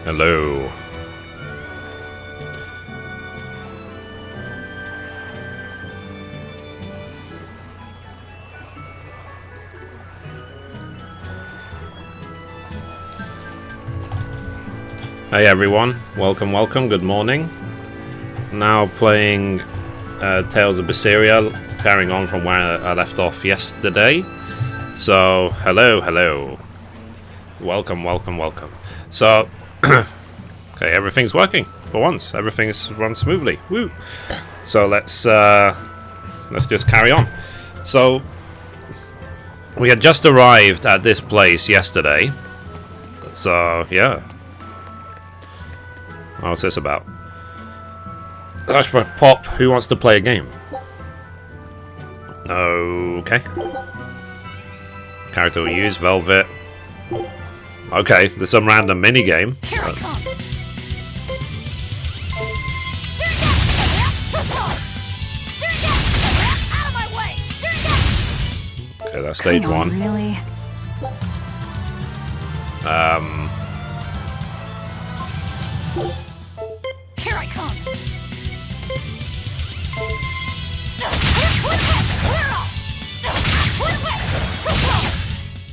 Hello. Hey everyone, welcome, good morning. Now playing Tales of Berseria, carrying on from where I left off yesterday. So, hello. Welcome. So, okay, everything's working for once. Everything's run smoothly. Woo! So let's just carry on. So, we had just arrived at this place yesterday. So, yeah. What's this about? Gosh, Pop, who wants to play a game? Okay. Character we use, Velvet. Okay, there's some random mini game. Okay, that's stage one. Really? Here I come.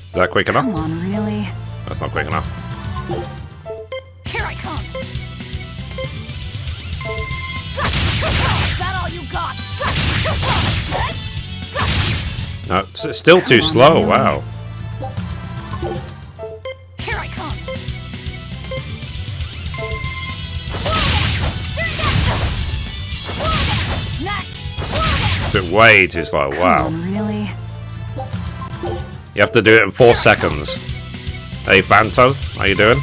Is that quick enough? Come on, really? That's not quick enough. Here I come. Is that all you got? No, it's still too slow. Really? Wow. Here I come. It's been way too slow. Wow. Come on, really? You have to do it in 4 seconds. Hey, Fanto, how you doing?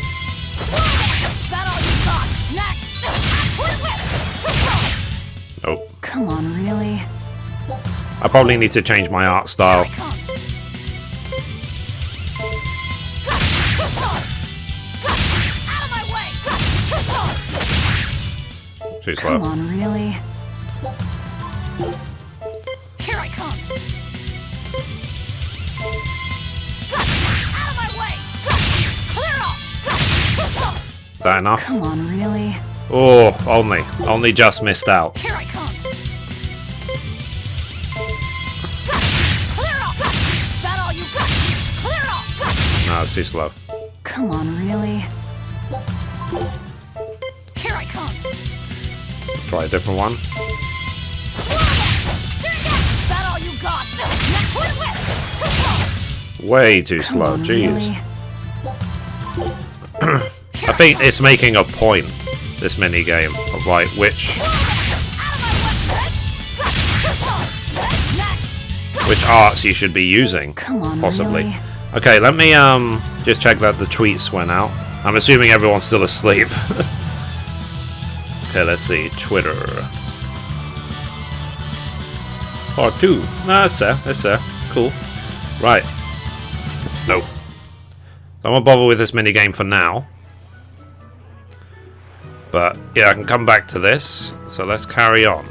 Oh. Come on, really? I probably need to change my art style. Too slow. Come on, really? Here I come. Out of my way! Clear off! That enough? Come on, really? Oh, only just missed out. Here I come. Clear off! Is that all you got? Clear off! No, it's too slow. Come on, really? Here I come. Let's try a different one. Is that all you got? Way too slow, jeez. I think it's making a point, this mini game, of like which arts you should be using, possibly. Really? Okay, let me just check that the tweets went out. I'm assuming everyone's still asleep. Okay, let's see, Twitter. Part 2. No, it's there. Cool. Right. Nope. Don't want to bother with this mini game for now. But yeah, I can come back to this. So let's carry on.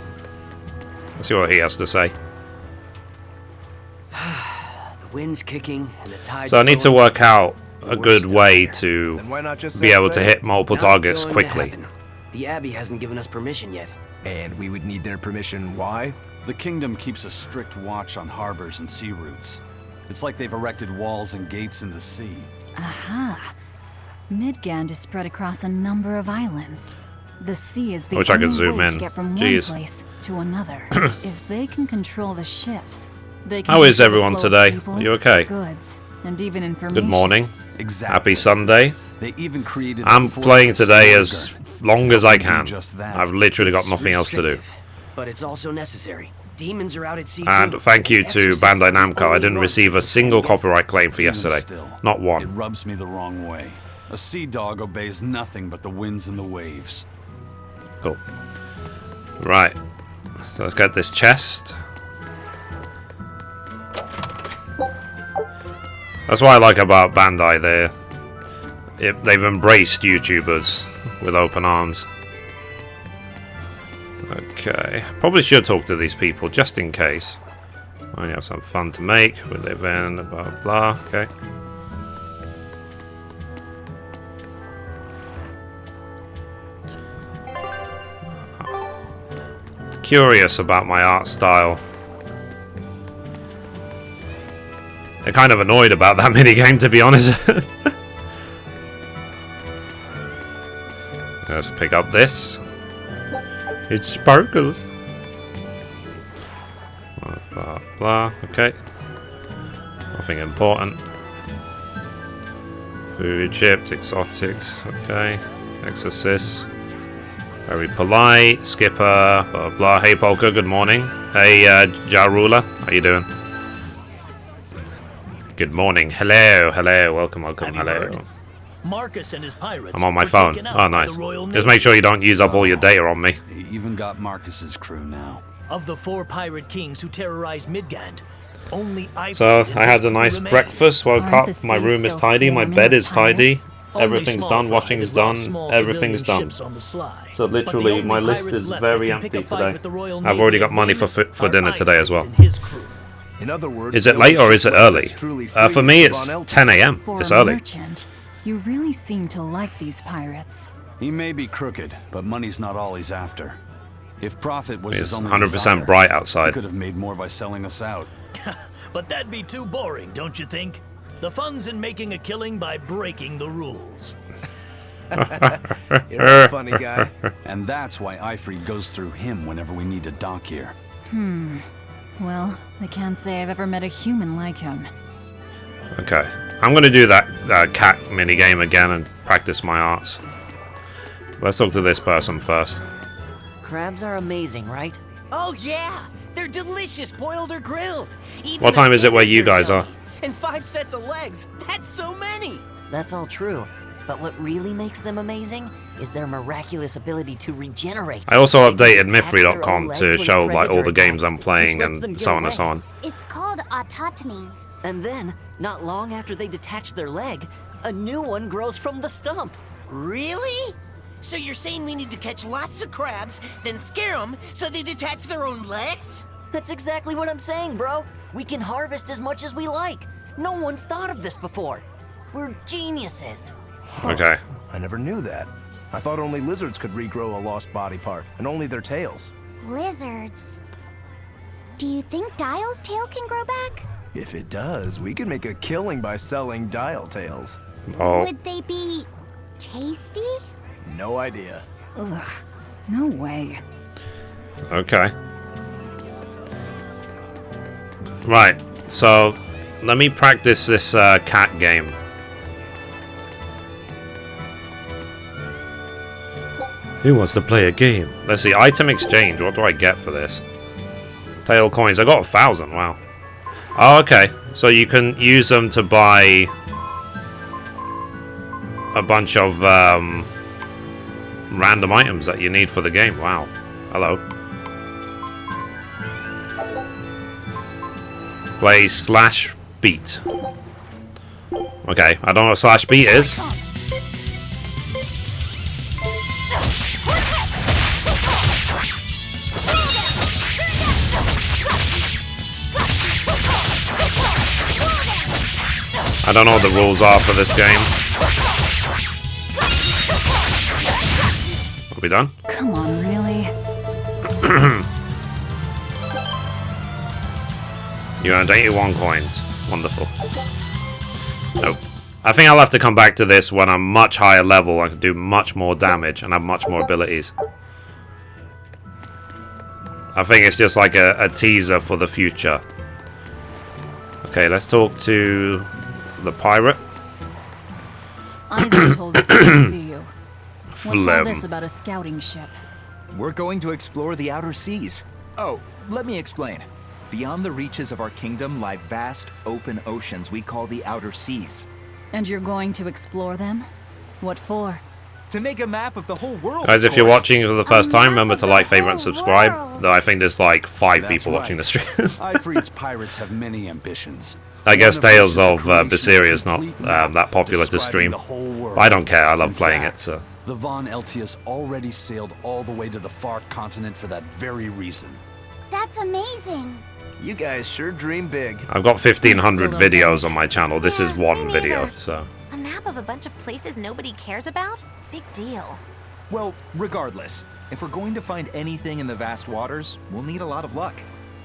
Let's see what he has to say. The wind's kicking and the tide's So I need to flowing. work out a We're good still way here. to Then why not just be able to say hit multiple Not targets going to quickly. happen. The Abbey hasn't given us permission yet. And we would need their permission. Why? The kingdom keeps a strict watch on harbors and sea routes. It's like they've erected walls and gates in the sea. Aha. Midgand is spread across a number of islands. The sea is the Wish I could only zoom way in. to get from Jeez. one place to another. If they can control the ships, they can How is control the everyone flow of today? people, Are you okay? goods, and even information. Good morning. Exactly. Happy Sunday. They even created. I'm the playing fortress today Stargard as long as I to do can. just that. I've literally got It's nothing else to do. restrictive, but it's also necessary. Demons are out at sea And too. thank you to Exorcists Bandai are the Namco. I only didn't ones receive who a can single stand against copyright claim for Even yesterday. still, Not It one. rubs me the wrong way. A sea dog obeys nothing but the winds and the waves. Cool. Right. So let's get this chest. That's what I like about Bandai. They've embraced YouTubers with open arms. Okay. Probably should talk to these people just in case. I have some fun to make. We live in blah blah. Okay. curious about my art style. They're kind of annoyed about that minigame, to be honest. Let's pick up this. It sparkles. Blah, blah, blah. Okay. Nothing important. Food, chips, exotics. Okay. Exorcist. Very polite. Skipper. Blah, blah. Hey, Polka. Good morning. Hey, Jarula. How you doing? Good morning. Hello. Hello. Welcome. Welcome. Hello. Marcus and his pirates. I'm on my phone. Oh, nice. Just make sure you don't use up all your data on me. They even got Marcus's crew now. Of the 4 pirate kings who terrorized Midgand, only So I had a nice breakfast, woke up, my room is tidy, my bed is tidy, everything's done, washing is done, everything's done. So literally my list is very empty today. I've already got money for dinner today as well. In other words, Is it late or is it early? For me it's 10 AM. It's early. Merchant, you really seem to like these pirates. He may be crooked, but money's not all he's after. If profit was It's his only 100% desire, bright he outside. could have made more by selling us out. But that'd be too boring, don't you think? The fun's in making a killing by breaking the rules. You're a funny guy. And that's why Ifrit goes through him whenever we need to dock here. Well, I can't say I've ever met a human like him. Okay. I'm going to do that cat minigame again and practice my arts. Let's talk to this person first. Crabs are amazing, right? Oh yeah, they're delicious, boiled or grilled. Even What time the is it where you innards guys are? yummy. And 5 sets of legs. That's so many. That's all true. But what really makes them amazing is their miraculous ability to regenerate. I also updated They can attach their own Mithrie.com legs to when show the like all the predator games attacks, I'm playing which lets them and get so on and away. so on. It's called autotomy. And then, not long after they detach their leg, a new one grows from the stump. Really? So you're saying we need to catch lots of crabs, then scare them so they detach their own legs? That's exactly what I'm saying, bro. We can harvest as much as we like. No one's thought of this before. We're geniuses. Okay. I never knew that. I thought only lizards could regrow a lost body part, and only their tails. Lizards. Do you think Dial's tail can grow back? If it does, we could make a killing by selling dial tails. Oh, Would they be tasty? No idea. Ugh, no way. okay. Right. So, let me practice this cat game. Who wants to play a game? Let's see. Item exchange. What do I get for this? Tail coins. I got 1,000. Wow. Oh, okay. So you can use them to buy a bunch of random items that you need for the game. Wow. Hello. Play slash beat. Okay. I don't know what slash beat is. I don't know what the rules are for this game. Are we done? Come on, really? You earned 81 coins. Wonderful. Nope. I think I'll have to come back to this when I'm much higher level. I can do much more damage and have much more abilities. I think it's just like a teaser for the future. Okay, let's talk to the pirate. Isaac told us to see you. What's all Phlegm. this about a scouting ship? We're going to explore the outer seas. Oh, let me explain. Beyond the reaches of our kingdom lie vast, open oceans we call the outer seas. And you're going to explore them? What for? To make a map of the whole world. Guys, of if you're course. watching for the first time, remember to like, favorite, and whole subscribe. world. Though I think there's like 5 That's people watching right. the stream. Ifrit's pirates have many ambitions. I guess One of Tales which is the of creation Berseria is not complete map that popular to describing stream. the whole world. But I don't care, I love In playing fact, it, so. The Von Eltius already sailed all the way to the far continent for that very reason. That's amazing. You guys sure dream big. I've got 1,500 I still don't videos know. on my channel. This is Yeah, one me video, neither. so. A map of a bunch of places nobody cares about? Big deal. Well, regardless, If we're going to find anything in the vast waters, we'll need a lot of luck.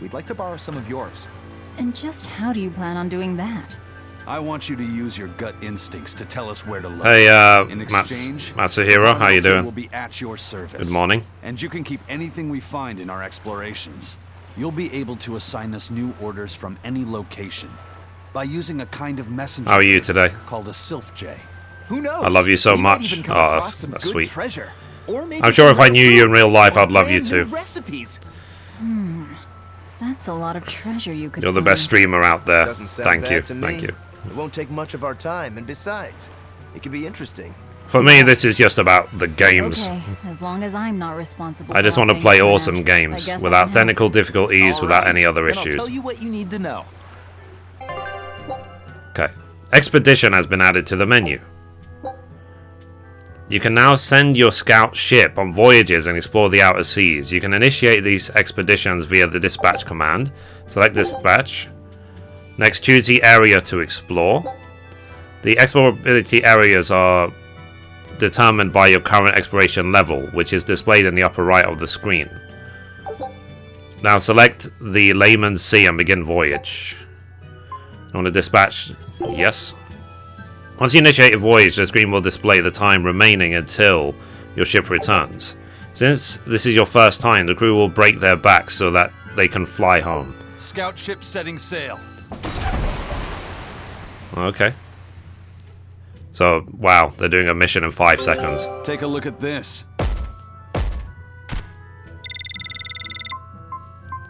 We'd like to borrow some of yours. And just how do you plan on doing that? I want you to use your gut instincts to tell us where to look. Hey, In exchange, Matsuhiro, how you doing? will be at your service. Good morning. And you can keep anything we find in our explorations. You'll be able to assign us new orders from any location by using a kind of messenger How are you today? called a Sylph J. Who knows? I love you so We might much. even come Oh, across some that's good sweet. treasure. Or maybe I'm sure some if I knew you in real life, or I'd love you brand new too. recipes. That's a lot of treasure you could You're the find. best streamer out there. Doesn't sound Thank bad you, to me. thank you. It won't take much of our time, and besides, it could be interesting. For me, this is just about the games. Okay, as long as I'm not responsible I just for want to opting play for awesome that, I games guess I without can technical difficulties, All without right, any other then issues. I'll tell you what you need to know. Okay. Expedition has been added to the menu. You can now send your scout ship on voyages and explore the outer seas. You can initiate these expeditions via the dispatch command. Select dispatch. Next, choose the area to explore. The explorability areas are determined by your current exploration level, which is displayed in the upper right of the screen. Now select the Layman's Sea and begin voyage. You want to dispatch? Yes. Once you initiate a voyage, the screen will display the time remaining until your ship returns. Since this is your first time, the crew will break their backs so that they can fly home. Scout ship setting sail. Okay. So, wow, they're doing a mission in 5 seconds. Take a look at this.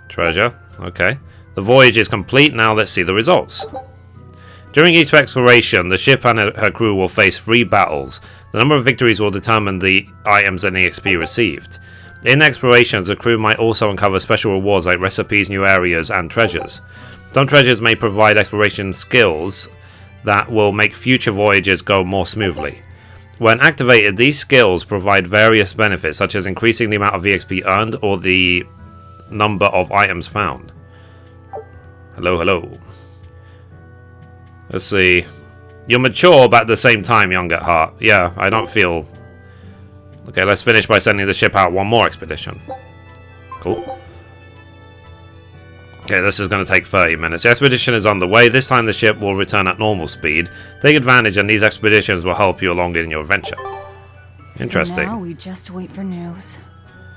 Treasure. Okay. The voyage is complete. Now let's see the results. During each exploration, the ship and her crew will face 3 battles. The number of victories will determine the items and EXP received. In explorations, the crew might also uncover special rewards like recipes, new areas, and treasures. Some treasures may provide exploration skills that will make future voyages go more smoothly. When activated, these skills provide various benefits, such as increasing the amount of EXP earned or the number of items found. Hello, hello. Let's see. You're mature, but at the same time young at heart. Yeah, I don't feel... Okay, let's finish by sending the ship out one more expedition. Cool. Okay, this is going to take 30 minutes. The expedition is on the way. This time the ship will return at normal speed. Take advantage, and these expeditions will help you along in your adventure. Interesting. So now we just wait for news.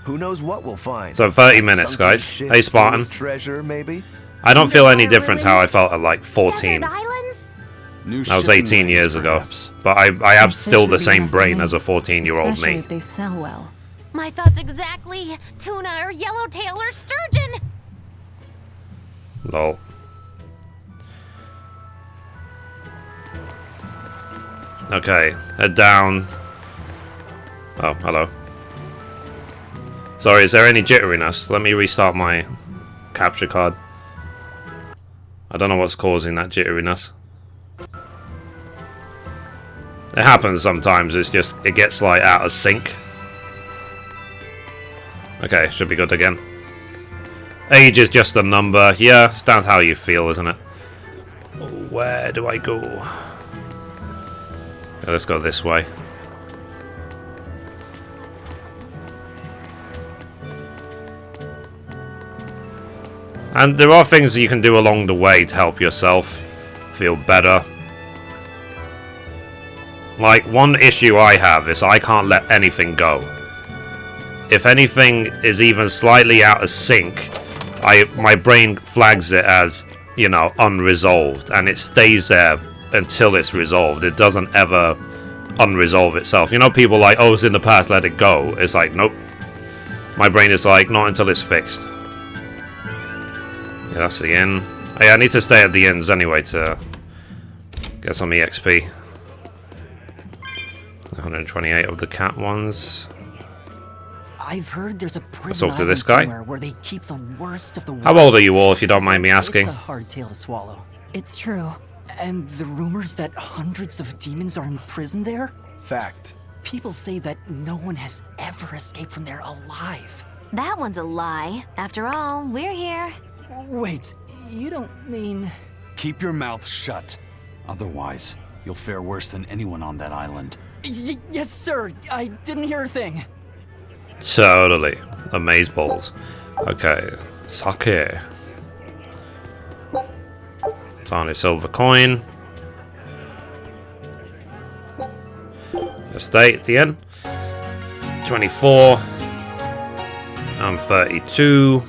Who knows what we'll find? So 30 A minutes, sunken guys. ship Hey, full Spartan. of treasure, maybe? I don't feel any different how I felt at like 14. Desert islands? New That was shipping 18 lanes, years ago. perhaps. But I have Some still fish the would be same enough for brain me, as a 14-year-old especially me. if they sell well. My thoughts exactly. Tuna or yellowtail or sturgeon. Lol. Okay, head down. Oh, hello. Sorry, is there any jitteriness? Let me restart my capture card. I don't know what's causing that jitteriness. It happens sometimes, it's just, it gets like out of sync. Okay, should be good again. Age is just a number. Yeah, it's down to how you feel, isn't it? Where do I go? Okay, let's go this way. And there are things that you can do along the way to help yourself feel better. Like, one issue I have is I can't let anything go. If anything is even slightly out of sync, my brain flags it as, you know, unresolved, and it stays there until it's resolved. It doesn't ever unresolve itself. You know, people like, oh, it's in the past, let it go. It's like, nope. My brain is like, not until it's fixed. Yeah, that's the inn. Oh, yeah, I need to stay at the inns anyway to get some EXP. 128 of the cat ones. I've heard there's a prison talk to island this guy. somewhere where they keep the worst of the worst. How old are you all, if you don't mind me asking? It's a hard tale to swallow. It's true. And the rumors that hundreds of demons are in prison there? Fact. People say that no one has ever escaped from there alive. That one's a lie. After all, we're here. Wait, you don't mean... Keep your mouth shut. Otherwise, you'll fare worse than anyone on that island. Yes, sir. I didn't hear a thing. Totally. Amaze balls. Okay. Sake. Found a silver coin. Estate at the end. 24. I'm 32.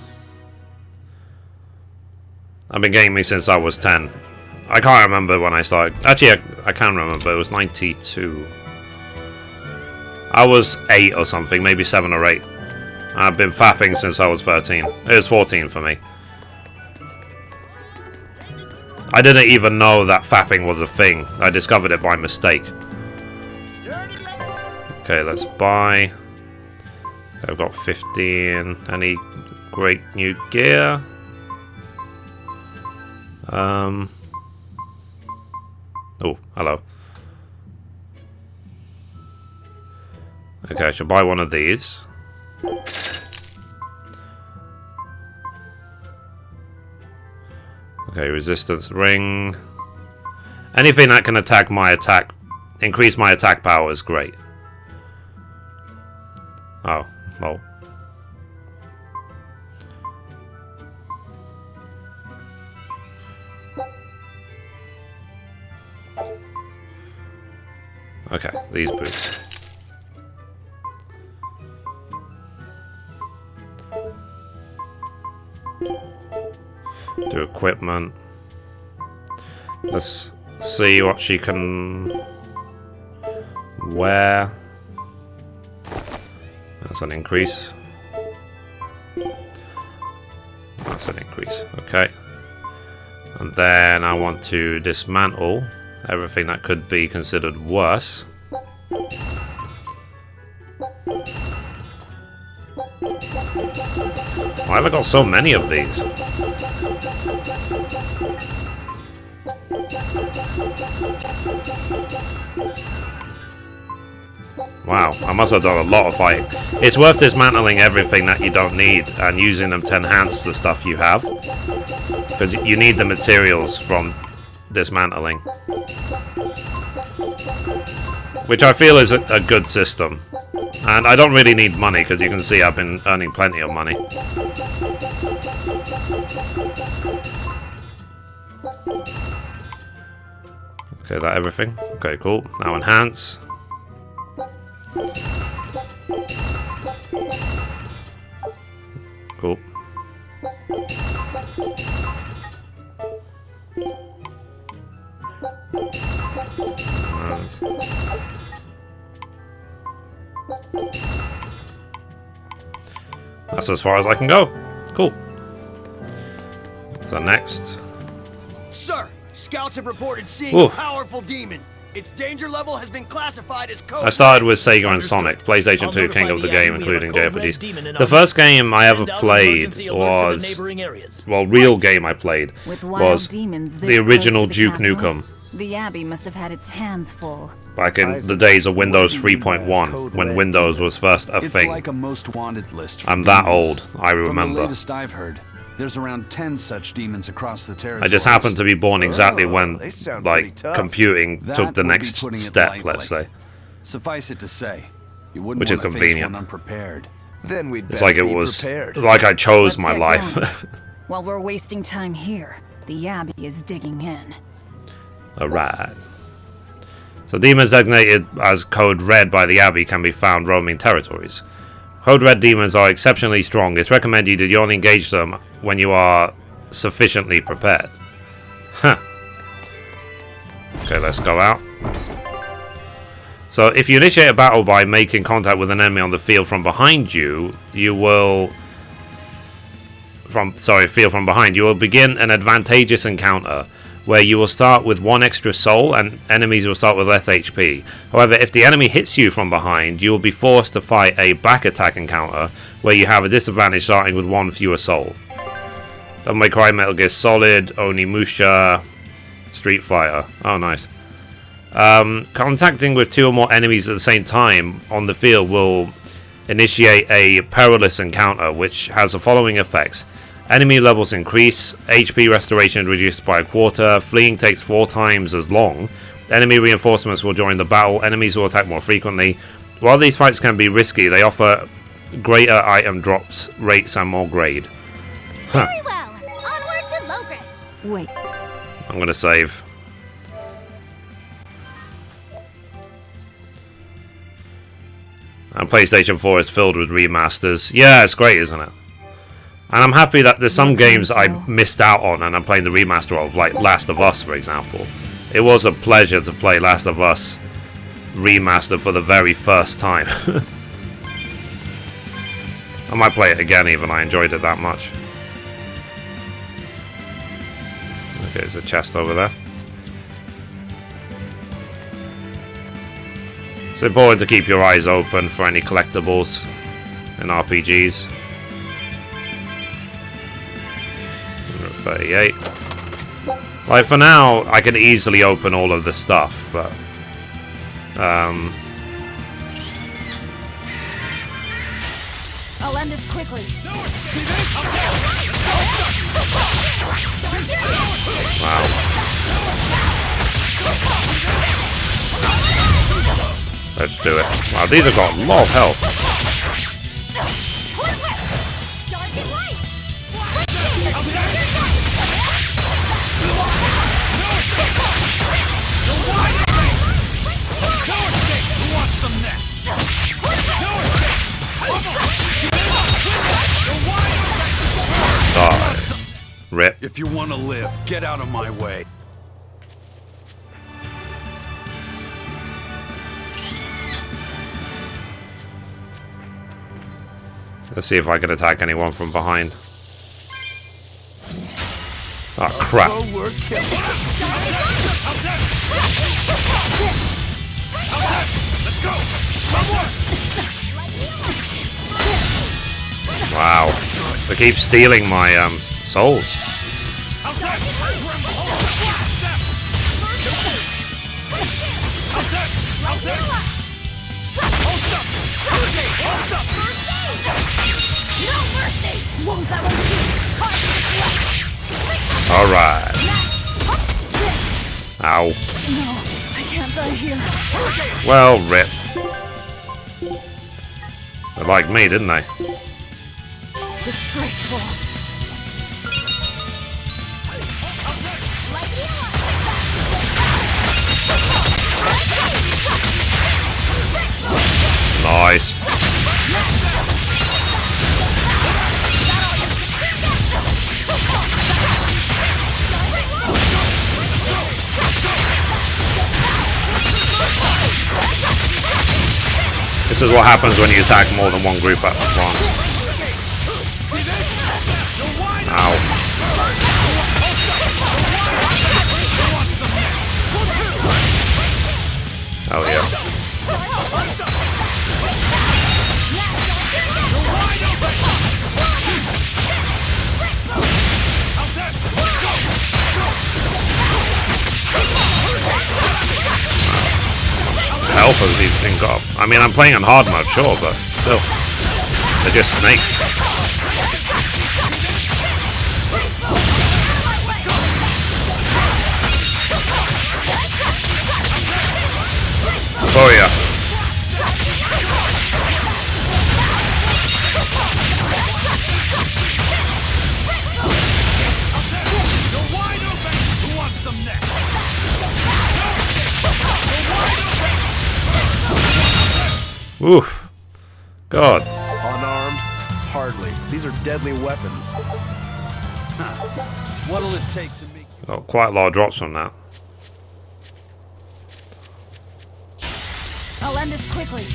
I've been gaming since I was 10. I can't remember when I started. Actually, I can remember. It was 92. I was 8 or something, maybe 7 or 8. I've been fapping since I was 13. It was 14 for me. I didn't even know that fapping was a thing. I discovered it by mistake. Okay, let's buy. I've got 15. Any great new gear? Oh, hello. Okay, I should buy one of these. Okay, resistance ring. Anything that can attack my attack, increase my attack power is great. Oh, lol. Okay, these boots. Do equipment. Let's see what she can wear. That's an increase. That's an increase. Okay. And then I want to dismantle everything that could be considered worse. Why have I got so many of these? Wow, I must have done a lot of fighting. It's worth dismantling everything that you don't need and using them to enhance the stuff you have. Because you need the materials from dismantling. Which I feel is a good system. And I don't really need money because you can see I've been earning plenty of money. Okay, that everything? Okay, cool. Now enhance. Cool. That's as far as I can go. Cool. So next. Sir, scouts have reported seeing Ooh. a powerful demon. Its danger level has been classified as code. I started with Sega and Sonic, PlayStation 2, king of the game, including JRPGs. The first game I ever played was, well, real game I played was the original Duke Nukem. The Abbey must have had its hands full. Back in the days of Windows 3.1, when Windows was first a thing. It's like a most wanted list. I'm that old, I From the remember. latest I've heard, there's around 10 such demons across the territory. I just happened to be born exactly when, they sound like, pretty tough. computing That took the would be next putting it step, lightly. let's say. Suffice it to say, you wouldn't Which is want to face convenient. one unprepared. Then we'd It's best like it be was, prepared. like I chose Let's my get life. going. While we're wasting time here, the Abbey is digging in. Alright. So demons designated as Code Red by the Abbey can be found roaming territories. Code Red demons are exceptionally strong. It's recommended that you only engage them when you are sufficiently prepared. Huh. Okay, let's go out. So if you initiate a battle by making contact with an enemy on the field from behind you, you will... field from behind, you will begin an advantageous encounter where you will start with 1 extra soul and enemies will start with less HP. However, if the enemy hits you from behind, you will be forced to fight a back attack encounter where you have a disadvantage starting with 1 fewer soul. Devil May Cry, Metal Gear Solid, Onimusha, Street Fighter. Oh, nice. Contacting with 2 or more enemies at the same time on the field will initiate a perilous encounter which has the following effects. Enemy levels increase, HP restoration reduced by 1/4, fleeing takes 4 times as long, enemy reinforcements will join the battle, enemies will attack more frequently. While these fights can be risky, they offer greater item drops rates and more grade. Huh. Very well. Onward to Logris. Wait. I'm gonna save. And PlayStation 4 is filled with remasters. Yeah, it's great, isn't it? And I'm happy that there's some games I missed out on and I'm playing the remaster of, like Last of Us, for example. It was a pleasure to play Last of Us remastered for the very first time. I might play it again even, I enjoyed it that much. Okay, there's a chest over there. It's important to keep your eyes open for any collectibles in RPGs. 138. Like for now, I can easily open all of the stuff, but I'll end this quickly. wow. Let's do it. Wow, these have got a lot of health. Die. Rip. If you want to live, get out of my way. Let's see if I can attack anyone from behind. Oh crap. Wow. They keep stealing my souls. Alright. Ow. No, I can't die here. Well, rip. They liked me, didn't they? Disgraceful. Nice. This is what happens when you attack more than one group at once. Ow. Oh yeah. Health has these things got. I mean, I'm playing on hard mode, sure, but still, they're just snakes. Oh yeah. Oof. God. Unarmed? Hardly. These are deadly weapons. What'll it take to make you... Got quite a lot of drops from that. I'll end this quickly.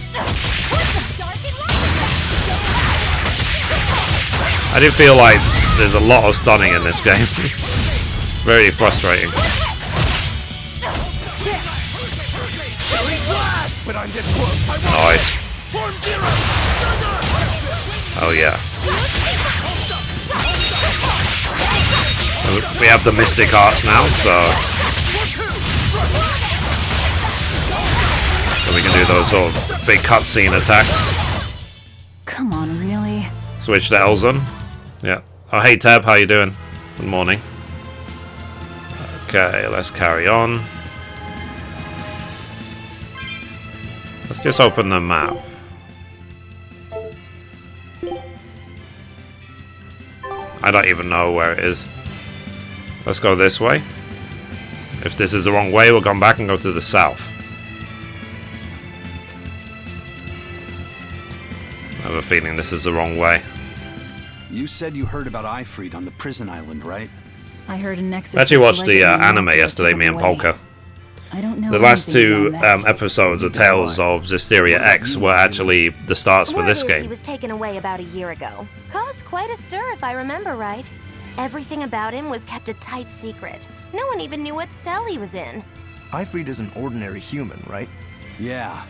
I do feel like there's a lot of stunning in this game. It's very frustrating. Nice. Oh yeah. We have the Mystic Hearts now, so we can do those sort of big cutscene attacks. Come on, really? Switch to Elzon. Yeah. Oh, hey Tab, how you doing? Good morning. Okay, let's carry on. Let's just open the map. I don't even know where it is. Let's go this way. If this is the wrong way, we'll come back and go to the south. I have a feeling this is the wrong way. You said you heard about Ifrit on the prison island, right? I heard an exorcist. I actually watched the allegedly anime knocked yesterday, it me and away. Polka. I don't know The last anything two beyond that. episodes of Tales of Zestiria X were actually the starts for Word this is game. He was taken away about a year ago. Caused quite a stir, if I remember right. Everything about him was kept a tight secret. No one even knew what cell he was in. Ifrit is an ordinary human, right? Yeah.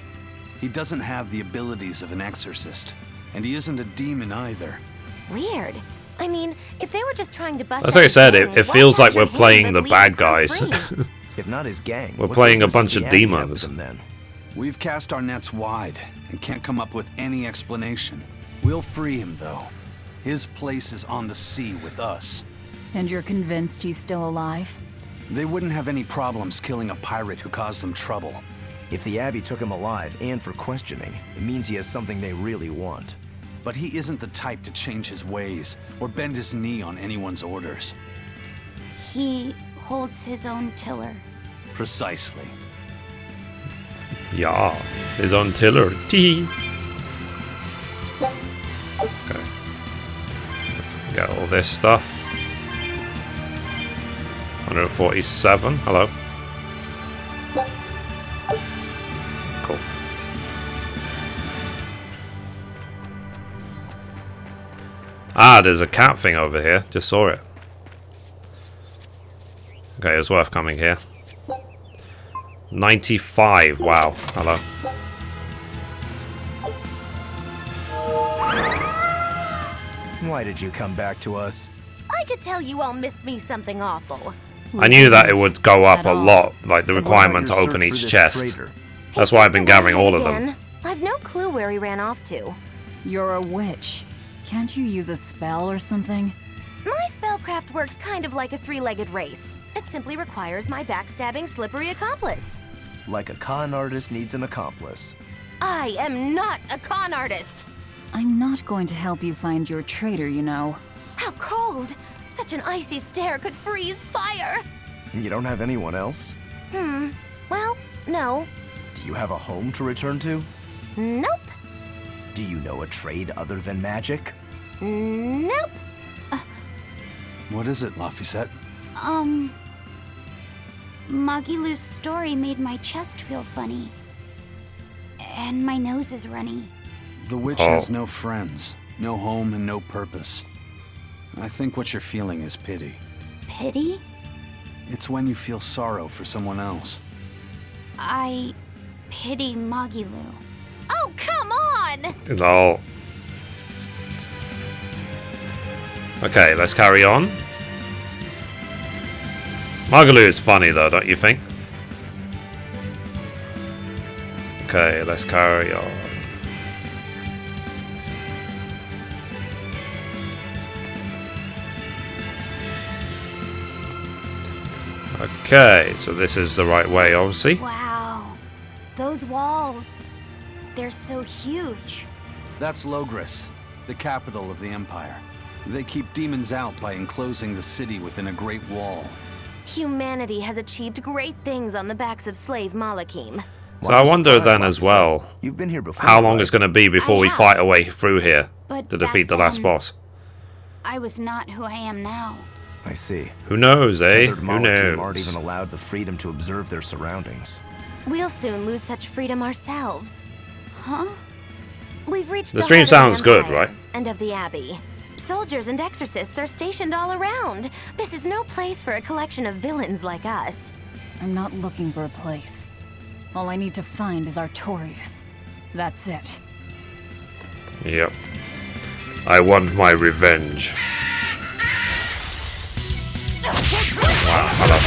He doesn't have the abilities of an exorcist. And he isn't a demon either. Weird. I mean, if they were just trying to bust That's like I out said, his gang, it why feels like capture we're him playing but the leave bad him guys. free? If not his gang, We're what playing a business bunch does of the Abbey have demons. with them then? We've cast our nets wide and can't come up with any explanation. We'll free him, though. His place is on the sea with us. And you're convinced he's still alive? They wouldn't have any problems killing a pirate who caused them trouble. If the Abbey took him alive and for questioning, it means he has something they really want. But he isn't the type to change his ways or bend his knee on anyone's orders. He holds his own tiller. Precisely. Yeah, his own tiller. Tee. Okay. Let's get all this stuff. 147. Hello. Cool. Ah, there's a cat thing over here. Just saw it. Okay, it's worth coming here. 95. Wow. Hello. Why did you come back to us? I could tell you all missed me something awful. I knew that it would go up At a all. lot, like the And what requirement to about your open search each for this chest. traitor? That's why I've been gathering all of Again, them. I've no clue where he ran off to. You're a witch. Can't you use a spell or something? My spellcraft works kind of like a three-legged race. It simply requires my backstabbing, slippery accomplice. Like a con artist needs an accomplice. I am not a con artist. I'm not going to help you find your traitor, you know. How cold! Such an icy stare could freeze fire! And you don't have anyone else? Well, no. Do you have a home to return to? Nope. Do you know a trade other than magic? Nope. What is it, Laphicet? Magilu's story made my chest feel funny. And my nose is runny. The witch has no friends, no home, and no purpose. I think what you're feeling is pity. Pity? It's when you feel sorrow for someone else. I pity Magilu. Oh, come on! It's all. Okay, let's carry on. Margaloo is funny though, don't you think? Okay, let's carry on. Okay, so this is the right way, obviously. Wow. Those walls. They're so huge. That's Logris, the capital of the Empire. They keep demons out by enclosing the city within a great wall. Humanity has achieved great things on the backs of slave Malakim. So I wonder then as well, You've been here before. how long right? it's going to be before I we have. fight our way through here But to defeat the back last then, boss. I was not who I am now. I see. Who knows, eh? Tethered Who Malakim aren't knows? even allowed the freedom to observe their surroundings. We'll soon lose such freedom ourselves. Huh? We've reached The the stream heart of the sounds good, Empire right? And of the Abbey. Soldiers and exorcists are stationed all around. This is no place for a collection of villains like us. I'm not looking for a place. All I need to find is Artorias. That's it. Yep. I want my revenge. Wow, hello.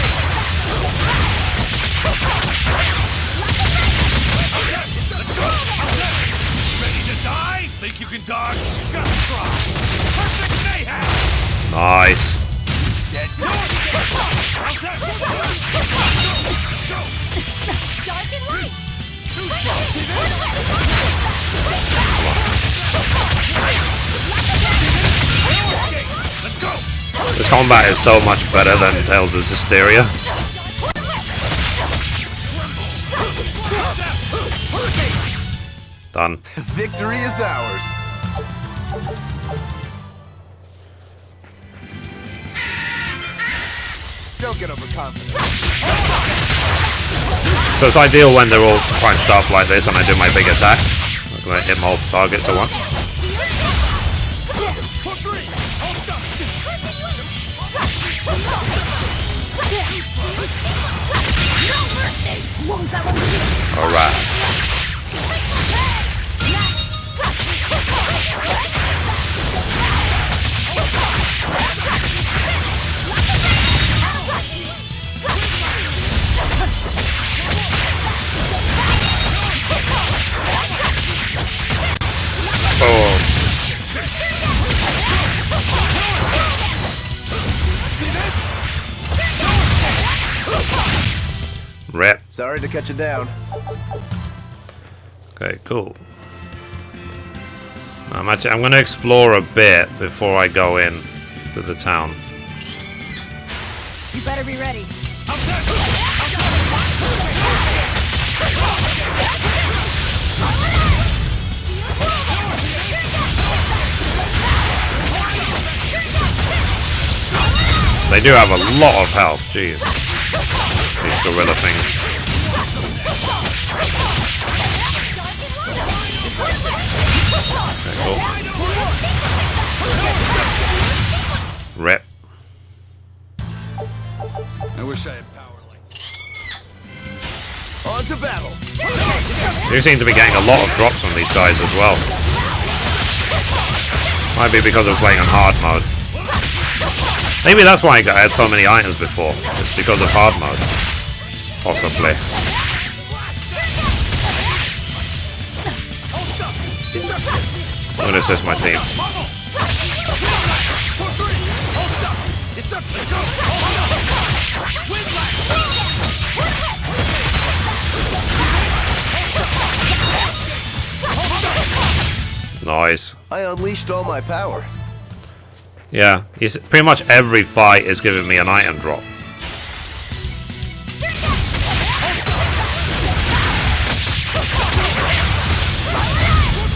Ready to die? Think you can dodge? Just try. Perfect mayhem! Nice. Dead. How's that? Go! Dark and light! Too strong. No escape. Let's go! This combat is so much better than Tales of Hysteria. Done. Victory is ours. Don't get overconfident. So it's ideal when they're all crunched up like this and I do my big attack. I'm going to hit multiple targets at once. Alright. Oh. Rip. Sorry to cut you down. Okay, cool. I'm going to explore a bit before I go in to the town. You better be ready. They do have a lot of health, jeez. These gorilla things. Okay, cool. Rip. I wish I had power like On to battle. You seem to be getting a lot of drops from these guys as well. Might be because of playing on hard mode. Maybe that's why I had so many items before. It's because of hard mode. Possibly. I'm gonna assist my team. Nice. I unleashed all my power. Yeah, pretty much every fight is giving me an item drop.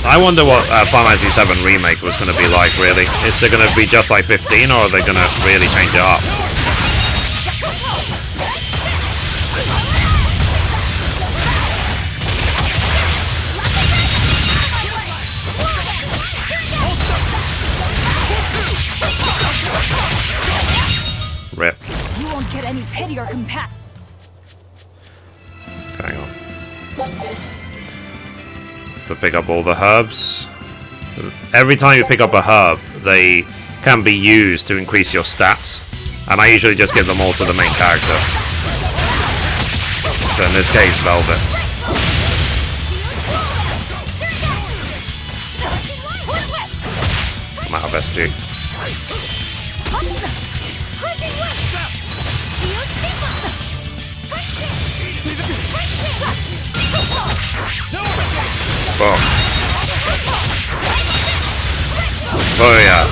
I wonder what Final Fantasy VII Remake was going to be like, really. Is it going to be just like 15, or are they going to really change it up? Rip. You won't get any pity or compassion. Hang on. To pick up all the herbs. Every time you pick up a herb, they can be used to increase your stats. And I usually just give them all to the main character. So in this case, Velvet. I'm out of SG. Oh. Oh yeah.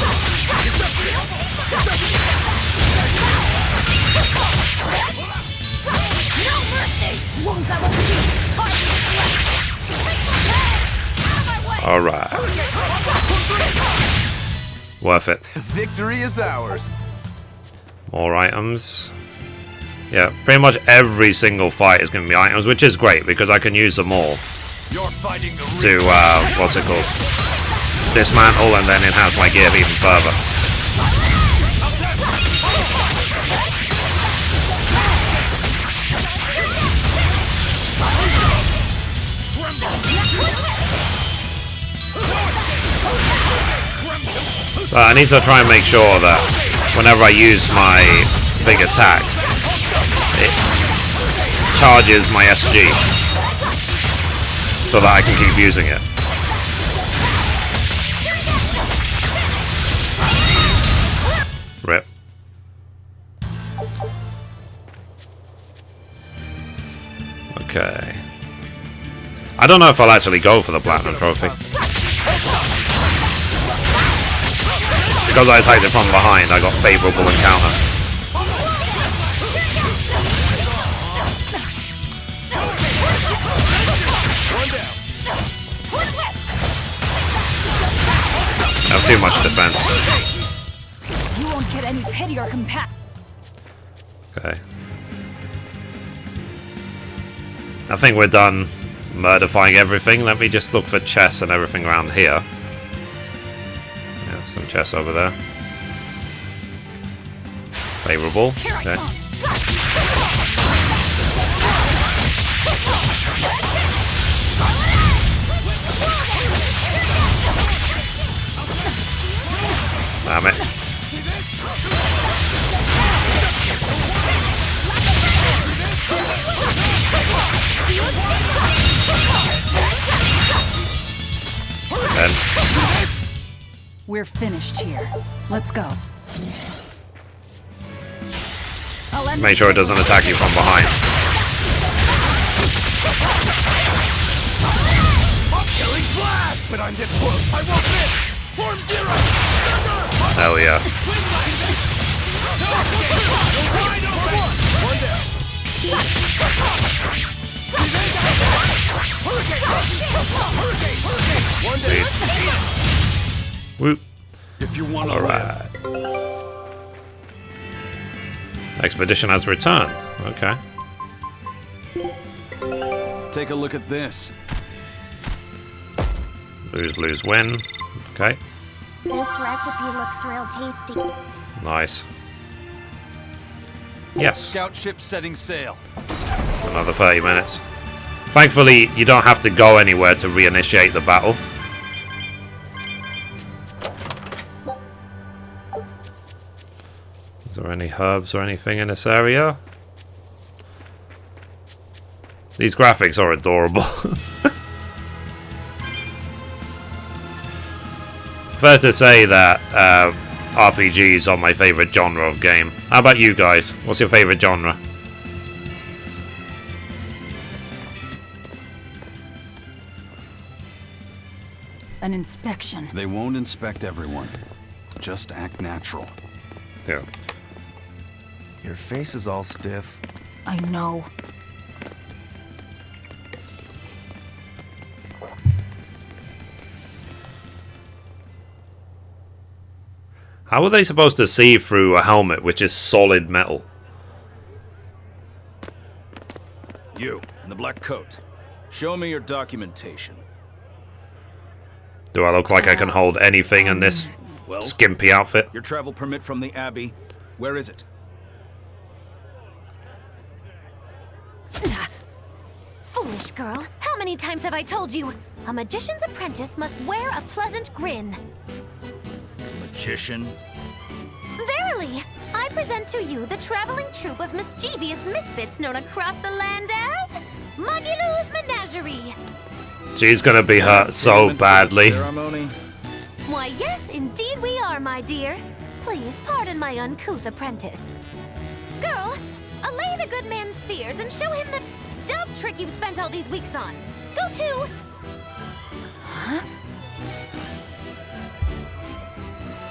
All right. Worth it. Victory is ours. More items. Yeah, pretty much every single fight is going to be items, which is great because I can use them all to, what's it called? Dismantle and then enhance my gear even further. I need to try and make sure that whenever I use my big attack, it charges my SG so that I can keep using it. Rip. Okay. I don't know if I'll actually go for the Platinum Trophy. because I attacked it from behind, I got favourable encounter. I have too much defense. You won't get any pity or compassion. Okay. I think we're done murdifying everything. Let me just look for chests and everything around here. Yeah, some chests over there. Favorable. Okay. Damn it. And We're finished here. Let's go. make sure it doesn't attack you from behind. Killing blast! But I'm this close, I won't miss! Form zero! Hell yeah. One down. One down. Whoop. If you want to Alright. Expedition has returned. Okay. take a look at this. Lose, lose, win. Okay. This recipe looks real tasty. Nice. Yes. Scout ship setting sail. Another 30 minutes. Thankfully, you don't have to go anywhere to reinitiate the battle. Is there any herbs or anything in this area? These graphics are adorable. Fair to say that RPGs are my favorite genre of game. How about you guys? What's your favorite genre? An inspection. They won't inspect everyone. Just act natural. Yeah. Your face is all stiff. I know. How are they supposed to see through a helmet which is solid metal? You, in the black coat. Show me your documentation. Do I look like I can hold anything in this Well, skimpy outfit? your travel permit from the Abbey. Where is it? Foolish girl, how many times have I told you? A magician's apprentice must wear a pleasant grin. Magician? Verily, I present to you the traveling troupe of mischievous misfits known across the land as Magilou's Menagerie. She's gonna be hurt so badly. Ceremony? Why, yes, indeed we are, my dear. Please pardon my uncouth apprentice. Girl, allay the good man's fears and show him the dove trick you've spent all these weeks on. Go to... Huh?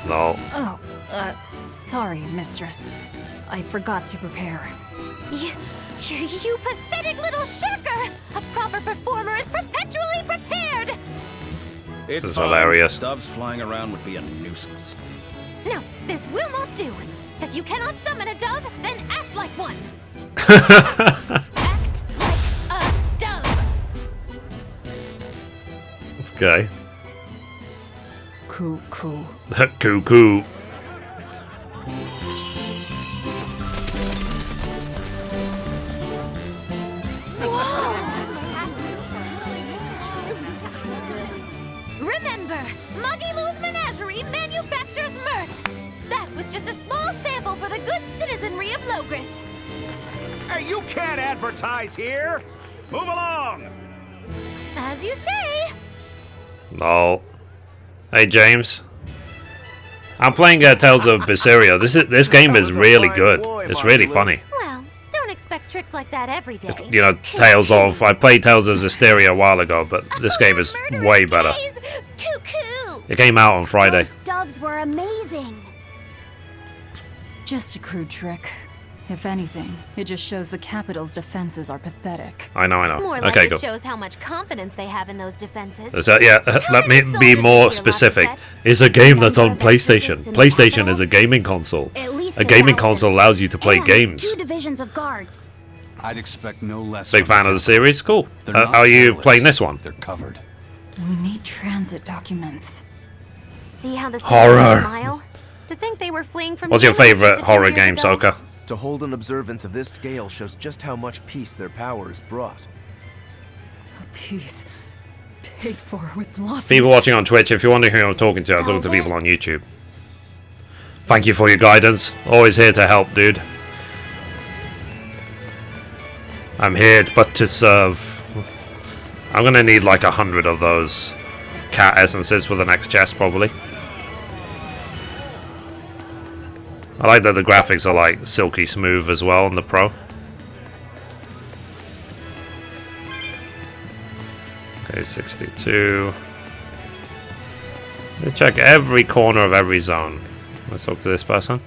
No. Oh, sorry, mistress. I forgot to prepare. You pathetic little shirker! A proper performer is perpetually prepared! This is hilarious. Doves flying around would be a nuisance. No, this will not do. If you cannot summon a dove, then act like one. Act like a dove. Okay. Coo. Cuckoo. Remember, Magilou's Menagerie manufactures mirth. That was just a small sample for the good citizenry of Logris. Hey, you can't advertise here! Move along! As you say. No. Hey James. I'm playing Tales of Berseria. This game is really good. It's really funny. Well, don't expect tricks like that every day. You know, Tales of... I played Tales of Zestiria a while ago, but this game is way better. Cuckoo! It came out on Friday. Those doves were amazing. Just a crude trick. If anything, it just shows the capital's defenses are pathetic. I know. More like Okay, it cool. shows how much confidence they have in those defenses. So, yeah, let me be more specific. It's a game that's on PlayStation. PlayStation is a gaming console. At least A gaming 1,000. console allows you to play And games. 2 divisions of guards. I'd expect no less. Big from fan of the series. Cool. They're not Are you careless. playing this one? They're covered. We need transit documents. See how the Horror. citizens smile? To think they were fleeing from What's your humans favorite just a few horror years game, ago. Soka? To hold an observance of this scale shows just how much peace their power has brought. A piece paid for with love. People watching on Twitch, if you're wondering who I'm talking to, I'm talking to people on YouTube. Thank you for your guidance. Always here to help, dude. I'm here but to serve. I'm gonna need like 100 of those cat essences for the next chest, probably. I like that the graphics are like silky smooth as well on the Pro. Okay, 62. Let's check every corner of every zone. Let's talk to this person.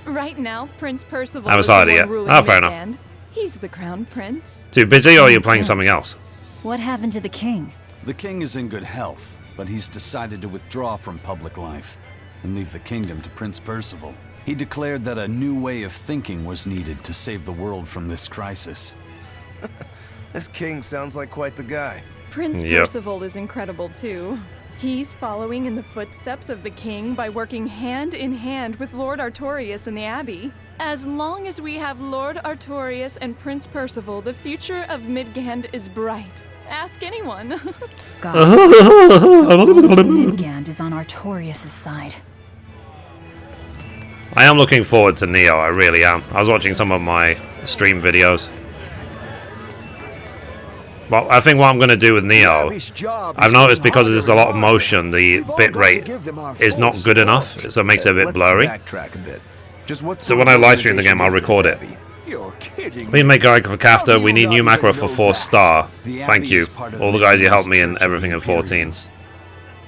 Right now, Prince Percival I'm is sorry, the yeah. one ruling Oh, fair enough. Midland. He's the crown prince. Too busy, or are you playing something else? What happened to the king? The king is in good health, but he's decided to withdraw from public life and leave the kingdom to Prince Percival. He declared that a new way of thinking was needed to save the world from this crisis. This king sounds like quite the guy. Prince Yep. Percival is incredible too. He's following in the footsteps of the king by working hand in hand with Lord Artorias in the Abbey. As long as we have Lord Artorias and Prince Percival, the future of Midgand is bright. Ask anyone. God. So Midgand is on Artorias' side. I am looking forward to Neo, I really am. I was watching some of my stream videos. Well, I think what I'm going to do with Neo, I've noticed because there's a lot of motion, the bitrate is not good enough, so it makes it a bit Let's blurry. backtrack a bit. Just what So sort when of I live stream the game, I'll organization record is it. this Abbey? We make a for Kafta, we need new macro for 4-star. Thank you. All the guys you helped me in everything at 14.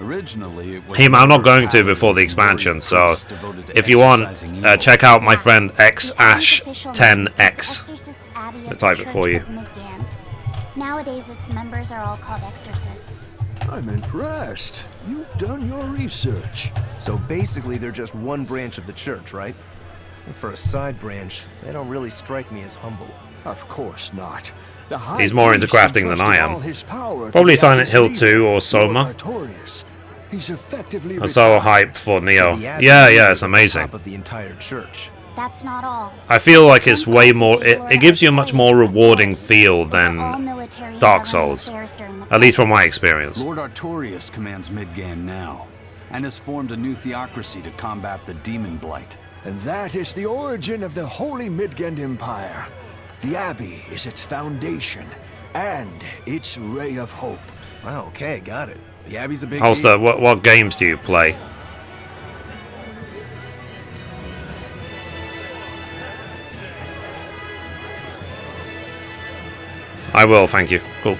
Originally, it was I'm not going to before the expansion, so if you want, check out my friend XAsh10X. Exorcist Abbey I'll of type the it for Church you. of Midgand. Nowadays, its members are all called exorcists. I'm impressed. You've done your research. So basically, they're just one branch of the church, right? And for a side branch, they don't really strike me as humble. Of course not. The He's more into crafting than I am. Probably Silent Hill 2 or Soma. He's effectively I'm so hyped for Neo. So the Abbey Yeah, it's is at the amazing. top of the entire church. That's not all. I feel like it's way more, it gives you a much more rewarding feel than Dark Souls. At least from my experience. Lord Artorias commands Midgand now, and has formed a new theocracy to combat the demon blight. And that is the origin of the Holy Midgand Empire. The Abbey is its foundation, and its ray of hope. Wow, okay, got it. The Abbey's a big Holster, deal. what games do you play? I will, thank you. Cool.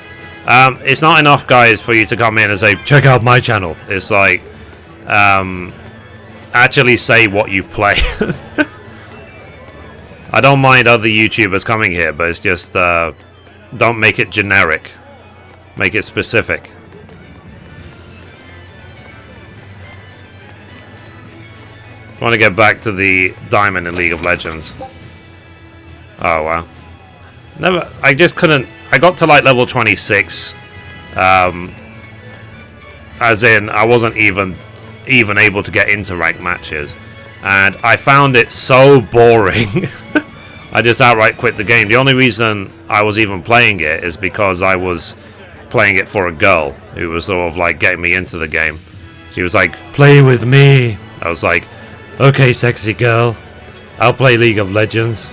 It's not enough, guys, for you to come in and say, check out my channel. It's like, actually say what you play. I don't mind other YouTubers coming here, but it's just, don't make it generic. Make it specific. I want to get back to the diamond in League of Legends. Oh, wow. I just couldn't. I got to like level 26. As in, I wasn't even able to get into ranked matches. And I found it so boring. I just outright quit the game. The only reason I was even playing it is because I was playing it for a girl who was sort of like getting me into the game. She was like, play with me. I was like, okay, sexy girl. I'll play League of Legends.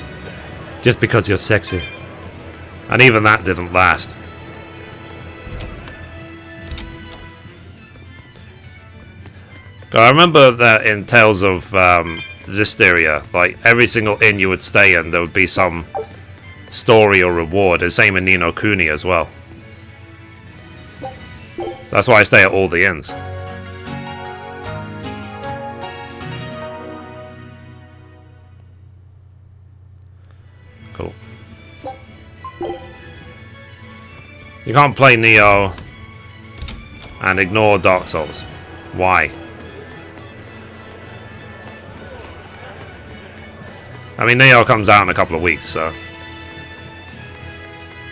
Just because you're sexy. And even that didn't last. I remember that in Tales of Zisteria, like every single inn you would stay in, there would be some story or reward. The same in Ni no Kuni as well. That's why I stay at all the inns. You can't play Neo and ignore Dark Souls. Why? I mean, Neo comes out in a couple of weeks, so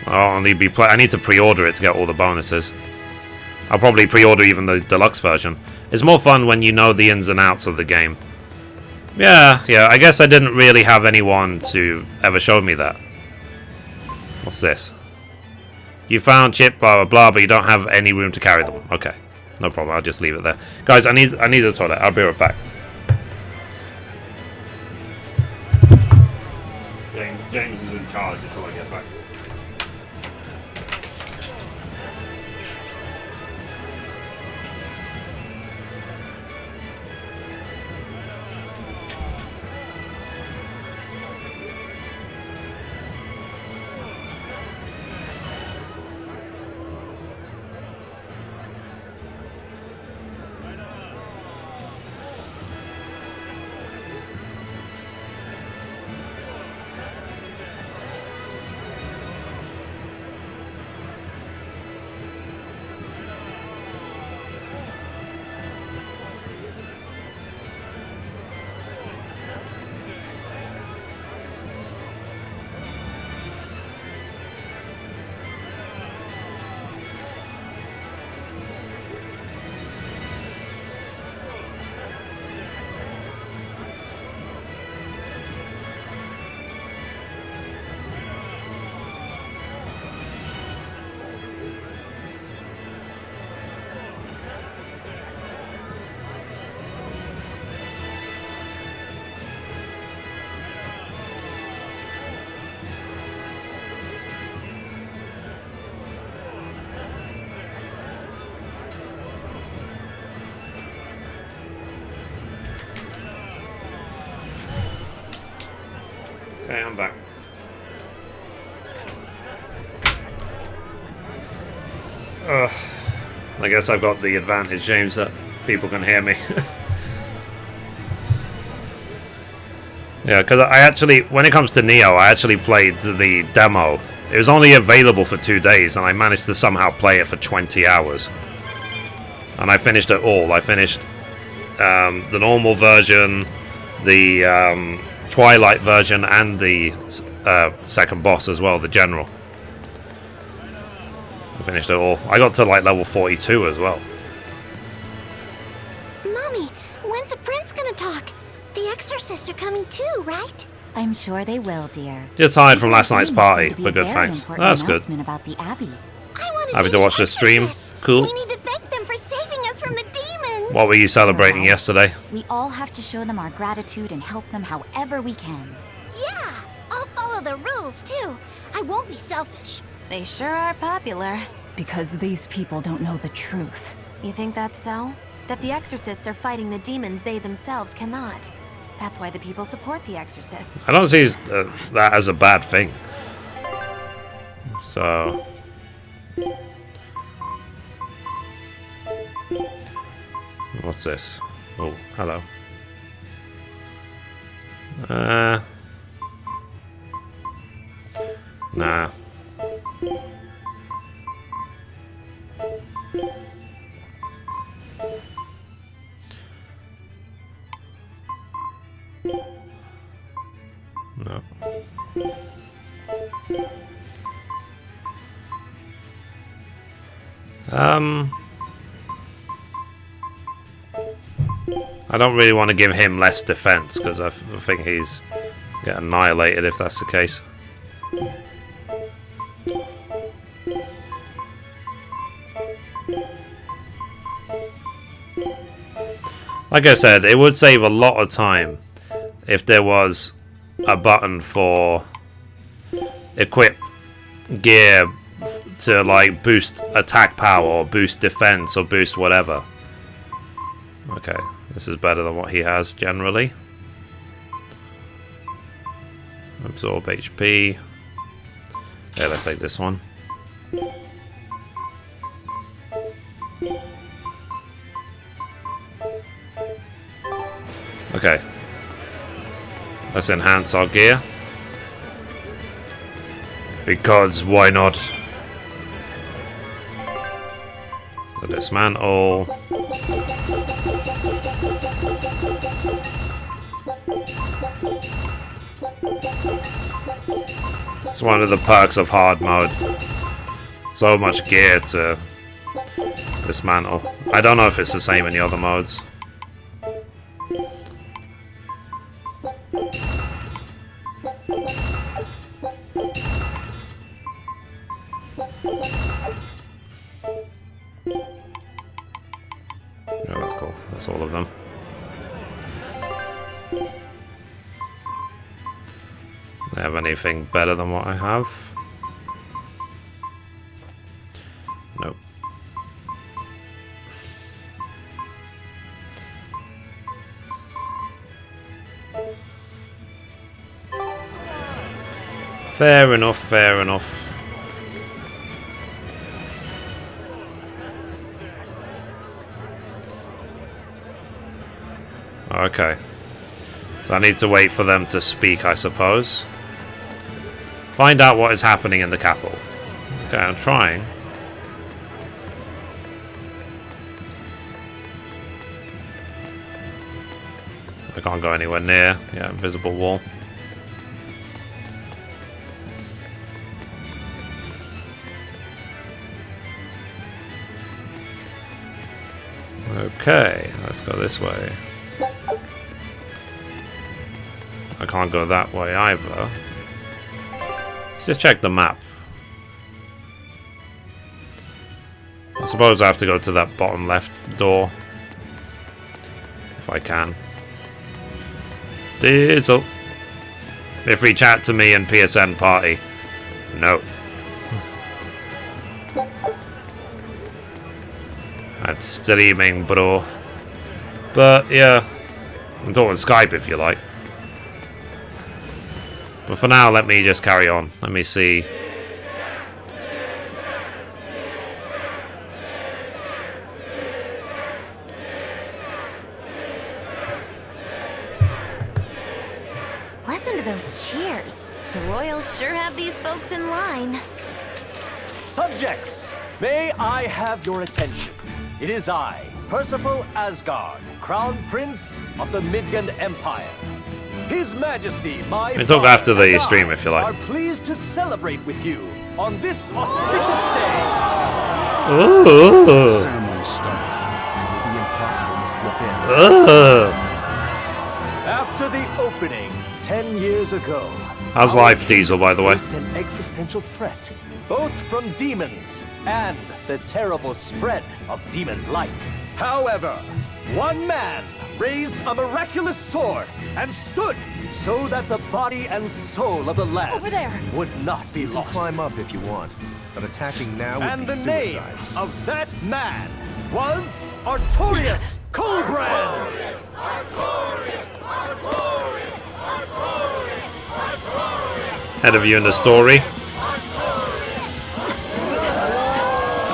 I need to pre-order it to get all the bonuses. I'll probably pre-order even the deluxe version. It's more fun when you know the ins and outs of the game. Yeah, I guess I didn't really have anyone to ever show me that. What's this? You found chip, blah blah blah, but you don't have any room to carry them. Okay, no problem. I'll just leave it there, guys. I need the toilet. I'll be right back. James is in charge until I get back. Okay, I'm back. I guess I've got the advantage, James, that people can hear me. Yeah, because I actually, when it comes to Neo, I actually played the demo. It was only available for 2 days, and I managed to somehow play it for 20 hours. And I finished it all. I finished the normal version, the Twilight version, and the second boss as well, the general. I finished it all. I got to like level 42 as well. Mommy, when's the prince gonna talk? The exorcists are coming too, right? I'm sure they will, dear. Just tired from last night's party, but good, thanks. That's good. About the Abbey. Happy to watch the stream. Cool. We need to thank them for saving us from the demons. What were you celebrating yesterday? We all have to show them our gratitude and help them however we can. Yeah, I'll follow the rules too. I won't be selfish. They sure are popular. Because these people don't know the truth. You think that's so? That the exorcists are fighting the demons they themselves cannot. That's why the people support the exorcists. I don't see that as a bad thing. So... what's this? Oh, hello. Nah. No. I don't really want to give him less defense because I think he's get annihilated if that's the case. Like I said, it would save a lot of time if there was a button for equip gear to like boost attack power or boost defense or boost whatever. Okay, this is better than what he has generally. Absorb HP. Yeah, let's take this one. Okay. Let's enhance our gear. Because why not? So dismantle. It's one of the perks of hard mode. So much gear to dismantle. I don't know if it's the same in the other modes. Oh, cool. That's all of them. Do they have anything better than what I have? Nope. Fair enough, fair enough. Okay. So I need to wait for them to speak, I suppose. Find out what is happening in the capital. Okay, I'm trying. I can't go anywhere near. Yeah, invisible wall. Okay, let's go this way. I can't go that way either. Let's just check the map. I suppose I have to go to that bottom left door. If I can. Diesel. Mithrie, chat to me and PSN party. No. That's streaming, bro. But yeah, I'm talking Skype if you like. But for now, let me just carry on. Let me see. Listen to those cheers. The royals sure have these folks in line. Subjects, may I have your attention? It is I, Percival Asgard, Crown Prince of the Midgard Empire. His Majesty, my We can talk after the stream if you like. are pleased to celebrate with you on this auspicious day. Ooh. The ceremony started. It will be impossible to slip in. After the opening 10 years ago, How's life, Diesel, by the way? faced an existential threat, both from demons and the terrible spread of demon light. However, one man raised a miraculous sword and stood so that the body and soul of the land Over there. would not be You can lost. climb up if you want, but attacking now would And be the suicide. name of that man was Artorius Coldbrand. Ahead of you in the story.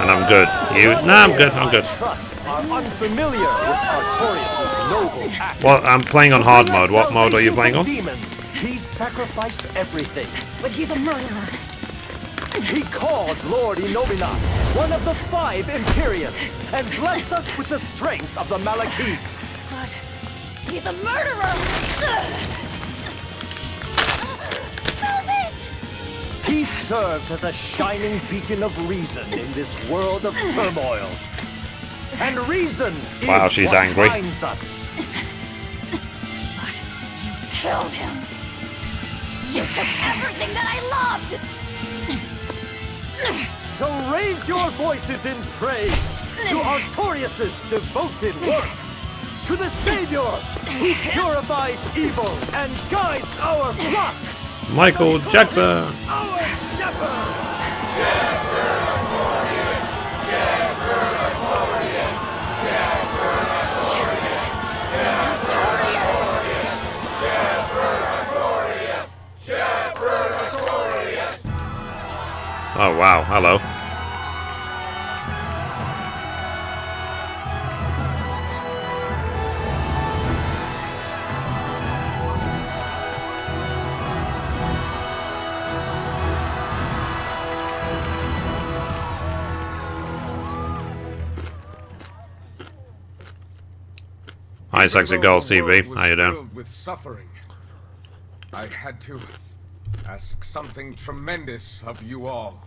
And I'm good. You? Nah, I'm good. I'm good. Trust are unfamiliar with Artorius' noble act. Well, I'm playing on hard mode. What mode are you playing on? Demons. He sacrificed everything. But he's a murderer. He called Lord Inominat, one of the 5 Imperiums, and blessed us with the strength of the Malekith. But he's a murderer! Move it! He serves as a shining beacon of reason in this world of turmoil. And reason Wow, is she's what angry. binds us. But you killed him. You took everything that I loved! So raise your voices in praise to Artorius' devoted work, to the Savior who purifies evil and guides our flock. Michael Jackson. Our shepherd! Shepherd Artorius! Shepherd Artorius! Shepherd Artorius! Shepherd Artorius! Shepherd Artorius! Oh wow, hello. Hi, sexy girl, CB. How you doing? Filled with suffering. I had to ask something tremendous of you all.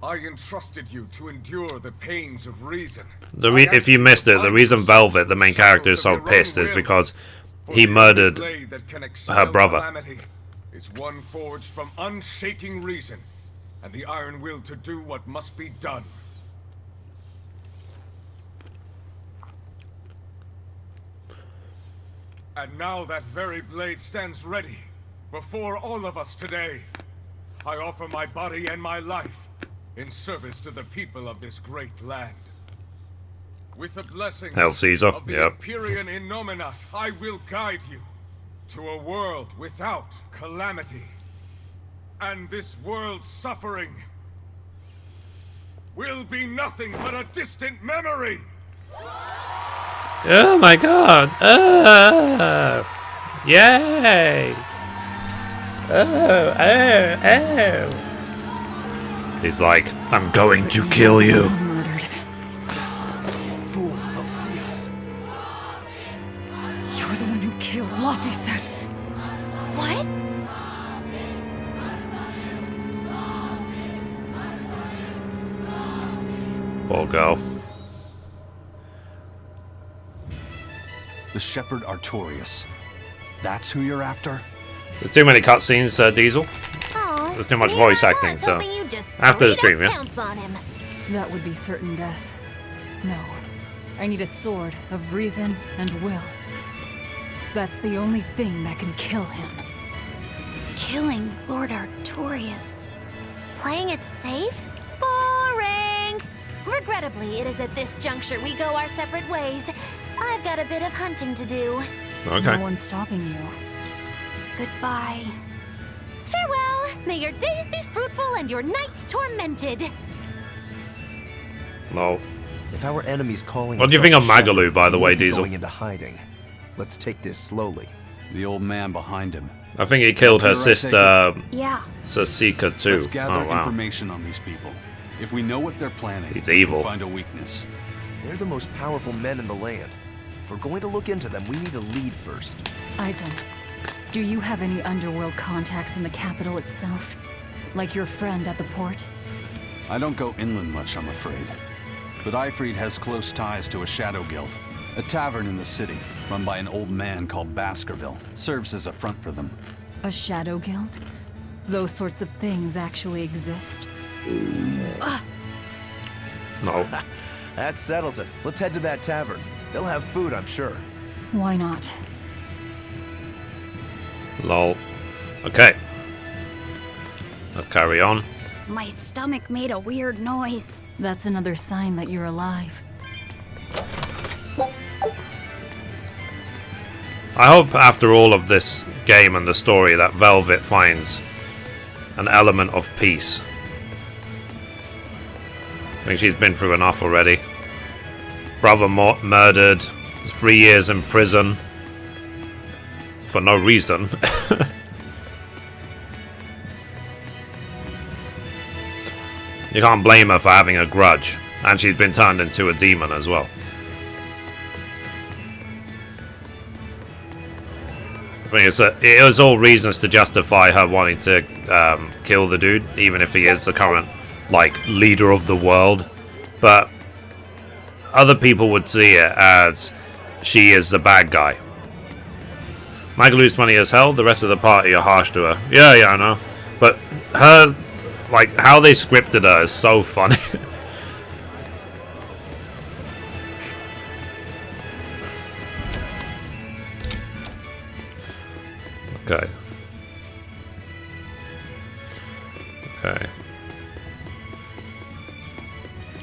I entrusted you to endure the pains of reason. If you missed it, the reason Velvet, the main character, is so pissed is because he murdered her brother. Is one forged from unshaking reason, and the iron will to do what must be done. And now that very blade stands ready before all of us today. I offer my body and my life in service to the people of this great land. With the blessings Hail Caesar. of the Empyrean Innominat, I will guide you to a world without calamity. And this world's suffering will be nothing but a distant memory. Oh my god. Oh. Yay. Oh. He's like, I'm going to kill you. Murdered. Fool, they'll see us. You're the one who killed Laphicet. What? Poor girl. The Shepherd Artorias. That's who you're after? There's too many cutscenes, Diesel. Oh, There's too much voice acting, so after the stream, yeah. On him. That would be certain death. No. I need a sword of reason and will. That's the only thing that can kill him. Killing Lord Artorias. Playing it safe? Boring! Regrettably, it is at this juncture we go our separate ways. I've got a bit of hunting to do. Okay. No one's stopping you. Goodbye. Farewell! May your days be fruitful and your nights tormented. No. If our enemy's calling, What do you think of Magalu, by the way, Diesel? Going into hiding. Let's take this slowly. The old man behind him. I think he killed her sister, Yeah. Sasika, too. Let's gather Oh, wow. information on these people. If we know what they're planning, He's we can evil. find a weakness. They're the most powerful men in the land. If we're going to look into them, we need a lead first. Eisen, do you have any underworld contacts in the capital itself? Like your friend at the port? I don't go inland much, I'm afraid. But Eifried has close ties to a shadow guild. A tavern in the city, run by an old man called Baskerville, serves as a front for them. A shadow guild? Those sorts of things actually exist? No. That settles it. Let's head to that tavern. They'll have food, I'm sure. Why not? Lol. Okay. Let's carry on. My stomach made a weird noise. That's another sign that you're alive. I hope after all of this game and the story that Velvet finds an element of peace. I think she's been through enough already. Brother murdered, 3 years in prison for no reason. You can't blame her for having a grudge, and she's been turned into a demon as well. I think it was all reasons to justify her wanting to kill the dude, even if he is the current leader of the world. But other people would see it as she is the bad guy. Magalu's funny as hell. The rest of the party are harsh to her. Yeah, I know. But her, how they scripted her is so funny. Okay.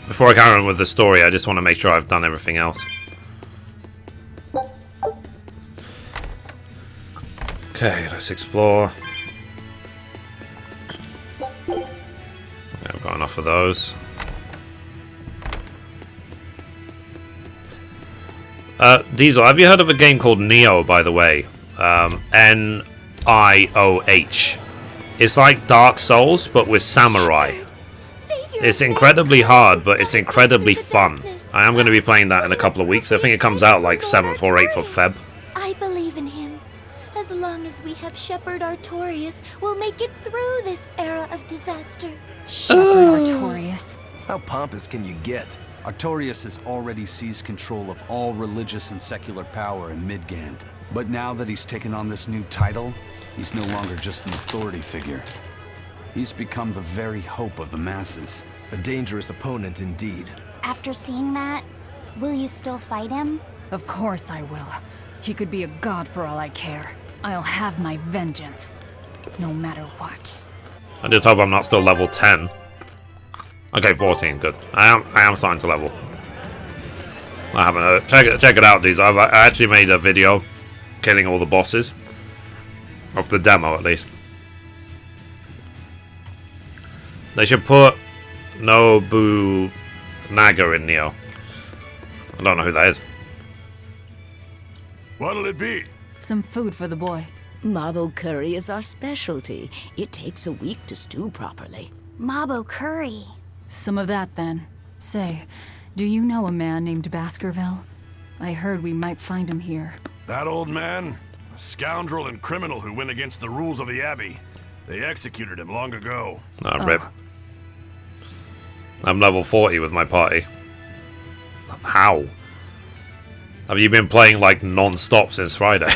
Before I carry on with the story, I just want to make sure I've done everything else. Okay, let's explore. Okay, I've got enough of those. Diesel, have you heard of a game called Nioh, by the way? Nioh. It's like Dark Souls, but with samurai. It's incredibly hard, but it's incredibly fun. I am going to be playing that in a couple of weeks. I think it comes out like 7th or 8th of Feb. I believe in him. As long as we have Shepherd Artorias, we'll make it through this era of disaster. Shepherd Artorias. How pompous can you get? Artorias has already seized control of all religious and secular power in Midgand. But now that he's taken on this new title, he's no longer just an authority figure. He's become the very hope of the masses. A dangerous opponent indeed. After seeing that, will you still fight him? Of course I will. He could be a god for all I care. I'll have my vengeance. No matter what. I just hope I'm not still level 10. Okay, 14, good. I am starting to level. I haven't check it out, dudes. I actually made a video killing all the bosses. Of the demo, at least. They should put Nobunaga in Neo. I don't know who that is. What'll it be? Some food for the boy. Mabo curry is our specialty. It takes a week to stew properly. Mabo curry. Some of that, then. Say, do you know a man named Baskerville? I heard we might find him here. That old man? A scoundrel and criminal who went against the rules of the Abbey. They executed him long ago. Rip. I'm level 40 with my party. How? Have you been playing like non-stop since Friday?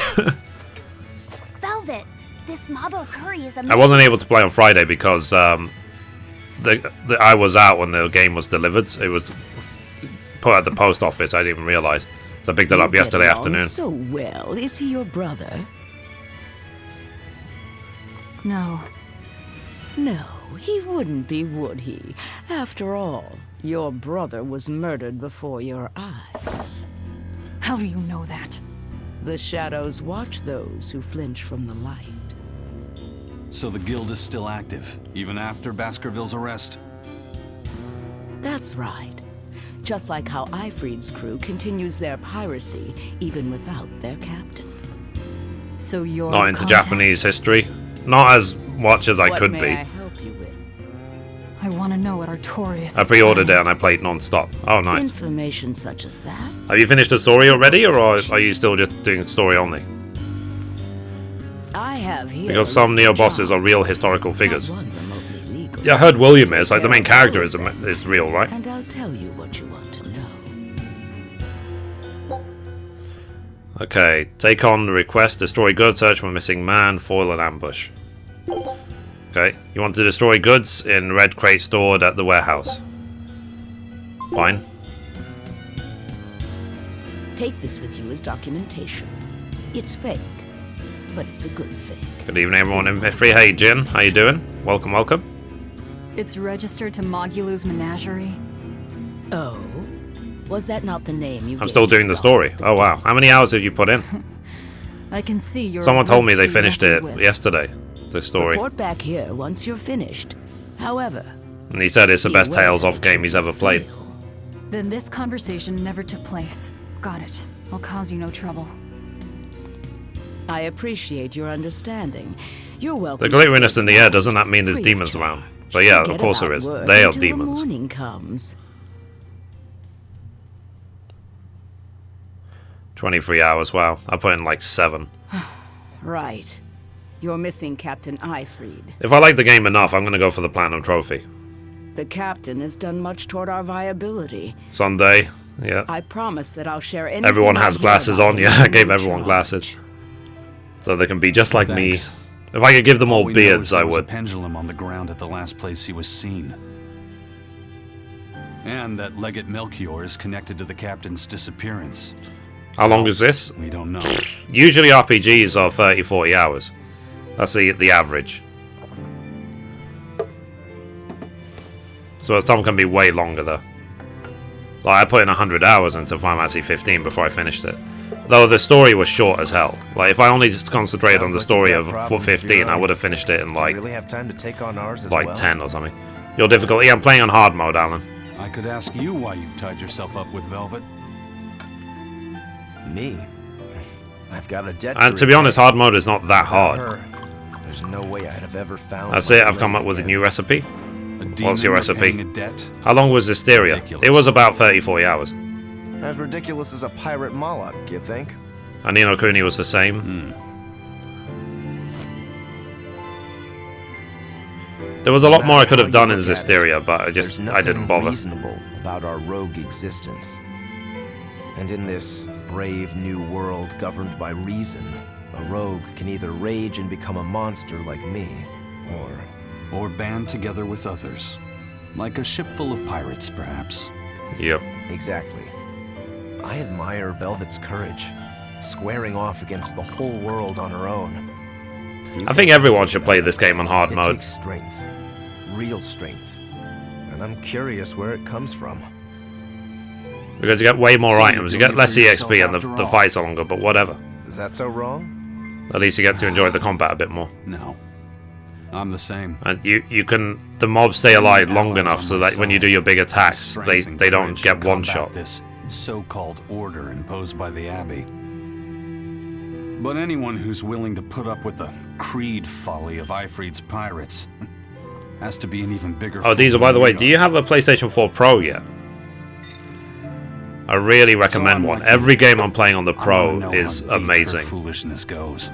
Velvet, this Mabo curry is amazing. I wasn't able to play on Friday because I was out when the game was delivered. It was put at the post office. I didn't even realize. So I picked it up yesterday afternoon. So well, is he your brother? No. No, he wouldn't be, would he? After all, your brother was murdered before your eyes. How do you know that? The shadows watch those who flinch from the light. So the guild is still active, even after Baskerville's arrest? That's right. Just like how Ifrid's crew continues their piracy, even without their captain. So you're not into Japanese history. Not as much as I could be. What may I help you with? I want to know what Artorias. I pre-ordered it and I played non-stop. Oh, nice. Information such as that. Have you finished the story already, or are you still just doing story only? I have here. Because some Neo bosses are real historical figures. Yeah, I heard William is like the main character is real, right? And I'll tell you what you want to know. Okay, take on the request, destroy goods, search for a missing man, foil an ambush. Okay, you want to destroy goods in red crate stored at the warehouse. Fine. Take this with you as documentation. It's fake, but it's a good fake. Good evening, everyone in Mithrie. Hey, Jin, how you doing? Welcome, welcome. It's registered to Mogulu's menagerie. Oh, was that not the name you? I'm still doing the story. Oh wow, how many hours have you put in? I can see you're. Someone told me they finished it yesterday. The story. Report back here once you're finished. However, and he said it's the best Tales of game he's ever played. Then this conversation never took place. Got it. I'll cause you no trouble. I appreciate your understanding. You're welcome. The glitteriness in the air, doesn't that mean there's demons around? But yeah, of course there is. They are demons. The morning comes. 23 hours, wow. I put in like 7. Right. You're missing Captain Ifrid. If I like the game enough, I'm going to go for the Platinum Trophy. The Captain has done much toward our viability. Sunday, yeah. I promise that I'll share anything. Everyone has glasses on, yeah. I gave everyone glasses. So they can be just like me. If I could give them all beards, I would. A pendulum on the ground at the last place he was seen. And that Legate Melchior is connected to the Captain's disappearance. How long is this? We don't know. Usually RPGs are 30-40 hours. That's the average. So some can be way longer though. Like I put in 100 hours into Final Fantasy 15 before I finished it. Though the story was short as hell. Like if I only just concentrated on the story of 15, I would have finished it in like really have time to take on ours as like well? 10 or something. Your difficulty? I'm playing on hard mode, Alan. I could ask you why you've tied yourself up with Velvet. Me? I've got a debt. And to be honest, hard mode is not that hard. There's no way I'd have ever found. That's it. I've come up with a new recipe. What's your recipe? repaying a debt? How long was Hysteria? It was about 30-40 hours. As ridiculous as a pirate Moloch, you think? And Ni no Kuni was the same. There was a lot more I could have done in Hysteria, but I didn't bother. Reasonable about our rogue existence. And in this brave new world governed by reason, a rogue can either rage and become a monster like me, or band together with others. Like a ship full of pirates, perhaps. Yep. Exactly. I admire Velvet's courage, squaring off against the whole world on her own. I think everyone should play this game on hard mode. It takes strength. Real strength. And I'm curious where it comes from. Because you get way more items, you get less EXP and the fights are longer, but whatever. Is that so wrong? At least you get to enjoy the combat a bit more. No. I'm the same. And you can, the mobs stay alive long enough so that when you do your big attacks, they don't get one shot. This so-called order imposed by the Abbey. But anyone who's willing to put up with the creed folly of Ifrit's pirates has to be an even bigger. Oh, Diesel, by the way, do you have a PlayStation 4 Pro yet? I really recommend one. Every game I'm playing on the Pro is amazing. Foolishness goes.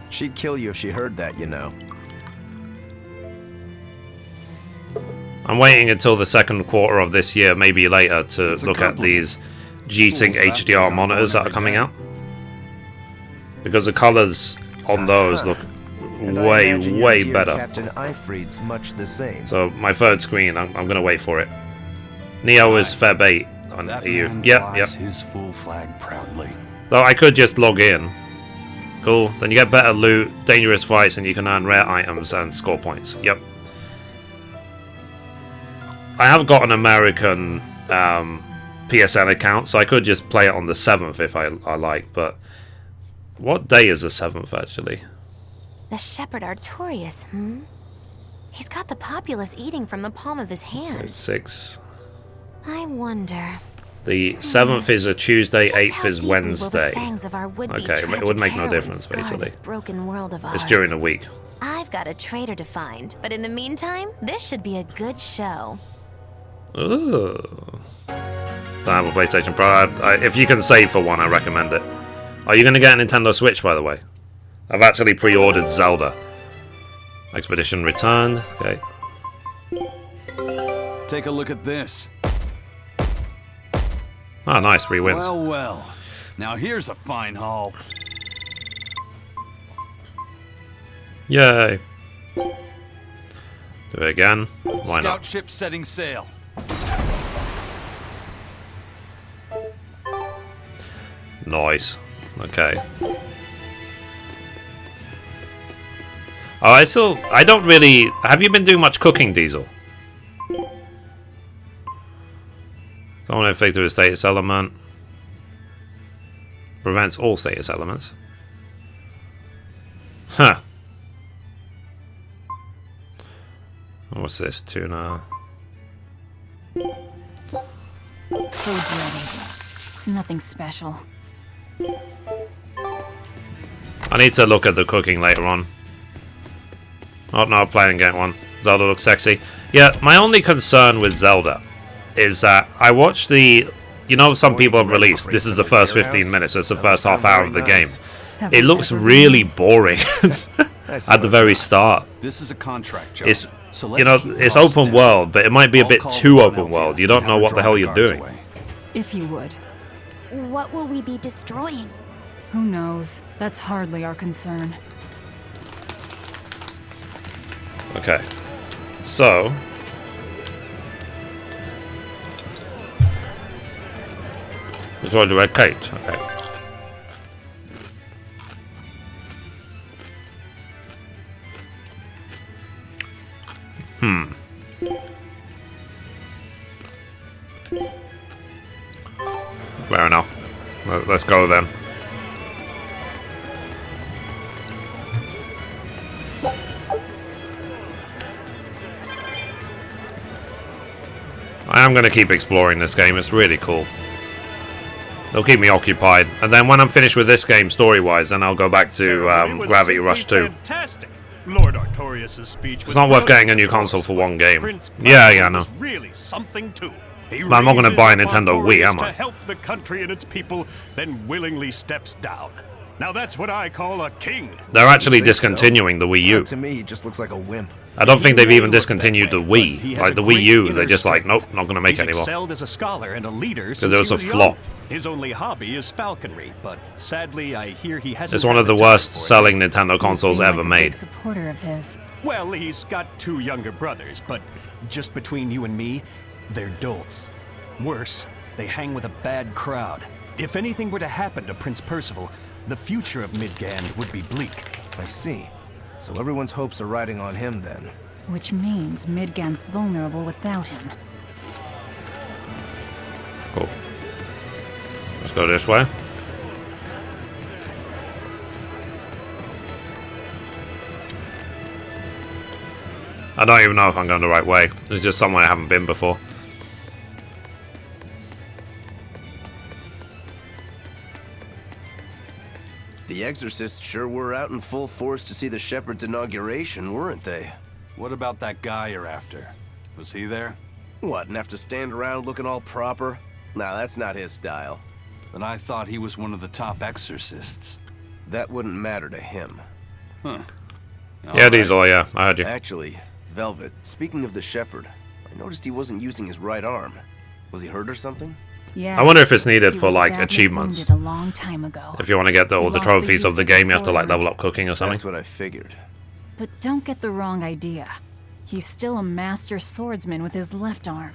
She'd kill you if she heard that, you know. I'm waiting until the second quarter of this year, maybe later, to look at these G-Sync HDR monitors that are coming out. Because the colors on those look way better. Captain Ifrit's much the same. So my third screen, I'm gonna wait for it. Neo is fair bait on EU. Yep. His full flag proudly. Though I could just log in. Cool. Then you get better loot, dangerous fights, and you can earn rare items and score points. Yep. I have got an American PSN account, so I could just play it on the 7th if I like. But what day is the 7th actually? The shepherd Artorias, He's got the populace eating from the palm of his hand. It's 6. I wonder. The 7th is a Tuesday, Just 8th how is deeply will the Wednesday. fangs of our would-be Okay, it would tragic make no heroines difference scar basically. this broken world of It's ours. during the week. I've got a traitor to find, but in the meantime, this should be a good show. Ooh. Don't have a PlayStation Pro. If you can save for one, I recommend it. Are you going to get a Nintendo Switch, by the way? I've actually pre-ordered Zelda. Expedition returned. Okay. Take a look at this. Oh, nice. 3 wins. Well. Now here's a fine haul. Yay. Do it again. Why Scout not? ship setting sail. Nice. Okay. Oh, I don't really... Have you been doing much cooking, Diesel? Someone inflicted a status element. Prevents all status elements. Huh. What's this? Tuna. Food's ready. It's nothing special. I need to look at the cooking later on. Oh, no, I'm planning to get one. Zelda looks sexy. Yeah, my only concern with Zelda is that I watched the... You know, some people have released. This is the first 15 minutes. It's the first half hour of the game. It looks really boring at the very start. This is a contract job. It's, you know, it's open world, but it might be a bit too open world. You don't know what the hell you're doing. If you would. What will we be destroying? Who knows? That's hardly our concern. Okay. So... Destroy the red kite. Okay. Fair enough. Let's go then. I am going to keep exploring this game. It's really cool. It'll keep me occupied. And then when I'm finished with this game story-wise, then I'll go back to Gravity Rush 2. Fantastic. Lord Artorias' speech was It's not worth brilliant, getting a new of course, console for one game. Prince Yeah, Percival I know. was really something too. He But I'm not gonna raises buy a up Nintendo Wii, am Artorias I? to help the country and its people, then willingly steps down. Now that's what I call a king. They're actually You think so? discontinuing the Wii U. To me, he just looks like a wimp. I don't think they've may even look discontinued that the way, but he Wii. has Like a the Wii great U, inner they're just like, strength. nope, not gonna make He's it anymore. excelled as a scholar and a leader since Because it was he a was flop. young. His only hobby is falconry, but sadly I hear he hasn't. It's one had of the time worst for it. selling Nintendo You consoles seem like ever a made. big supporter of his. Well, he's got 2 younger brothers, but just between you and me, they're dolts. Worse, they hang with a bad crowd. If anything were to happen to Prince Percival, the future of Midgand would be bleak. I see. So everyone's hopes are riding on him then. Which means Midgand's vulnerable without him. Cool. Let's go this way. I don't even know if I'm going the right way. It's just somewhere I haven't been before. The exorcists sure were out in full force to see the shepherd's inauguration, weren't they? What about that guy you're after? Was he there? What, and have to stand around looking all proper? Nah, that's not his style. But I thought he was one of the top exorcists. That wouldn't matter to him. Huh. Yeah, Diesel, yeah, I heard you. Actually, Velvet, speaking of the shepherd, I noticed he wasn't using his right arm. Was he hurt or something? Yeah. I wonder if it's needed he for was like badly achievements. wounded a long time ago. If you want to get all the Lost trophies of use the of game, his you have to like sword. level up cooking or something. That's what I figured. But don't get the wrong idea. He's still a master swordsman with his left arm.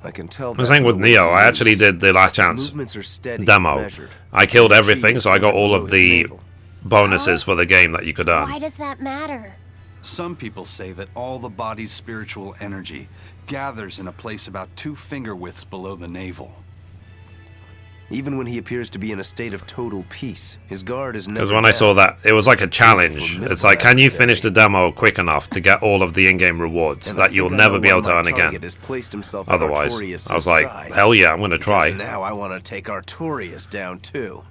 I can tell. The same with Neo. I actually did the Last Chance Movements are steady demo. and measured. I killed His everything, chi so I got all below of his the navel. bonuses for the game that you could Why earn. does that matter? Some people say that all the body's spiritual energy gathers in a place about 2 finger widths below the navel. Even when he appears to be in a state of total peace, his guard is never Because when I saw down. that, it was like a challenge. formidable It's like, can you adversary. finish the demo quick enough to get all of the in-game rewards And I that you'll think I never know be why able to my earn again? target has placed himself on Otherwise, Artorias' I was like, side. hell yeah, I'm going to try. Because now I want to take Artorias down too.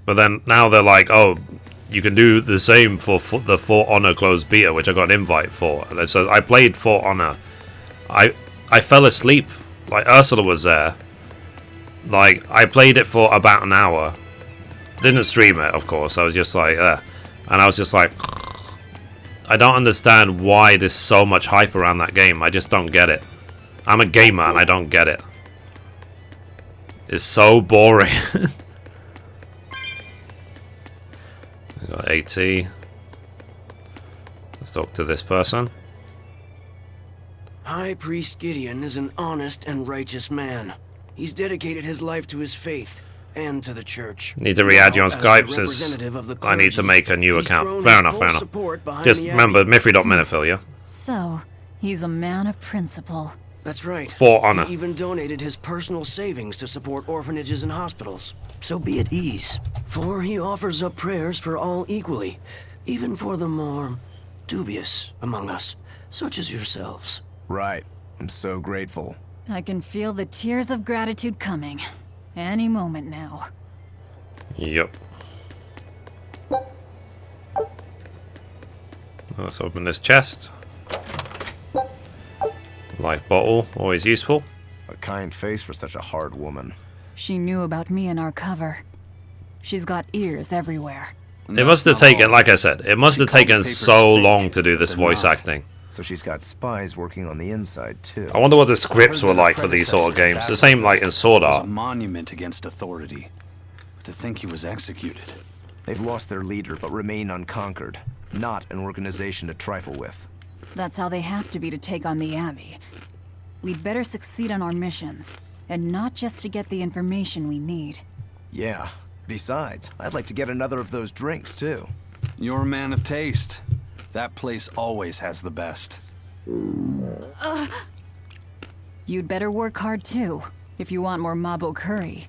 But then now they're like, oh, you can do the same for the For Honor closed beta, which I got an invite for. And it says, I played For Honor. I fell asleep. Like, Ursula was there. Like, I played it for about an hour. Didn't stream it, of course. I was just like, and I was just like, I don't understand why there's so much hype around that game. I just don't get it. I'm a gamer and I don't get it. It's so boring. We got AT. Let's talk to this person. High Priest Gideon is an honest and righteous man. He's dedicated his life to his faith and to the church. Need to re-add you on Now, as Skype the since representative of the I need to clergy, make a new he's account. thrown Fair his enough, full fair enough. support behind Just the remember, Abbey. Mithrie.Minifill, yeah? So, he's a man of principle. That's right. For honor. He even donated his personal savings to support orphanages and hospitals. So be at ease, for he offers up prayers for all equally, even for the more dubious among us, such as yourselves. Right. I'm so grateful. I can feel the tears of gratitude coming. Any moment now. Yep. Let's open this chest. Life bottle, always useful. A kind face for such a hard woman. She knew about me in our cover. She's got ears everywhere. It must have taken, like I said, it must have taken so long to do this voice acting. So she's got spies working on the inside too. I wonder what the scripts were like for these sort of games. The same like in Sword Was a Art. monument against authority. To think he was executed. They've lost their leader, but remain unconquered. Not an organization to trifle with. That's how they have to be to take on the Abbey. We'd better succeed on our missions, and not just to get the information we need. Yeah. Besides, I'd like to get another of those drinks too. You're a man of taste. That place always has the best. You'd better work hard too, if you want more Mabo curry.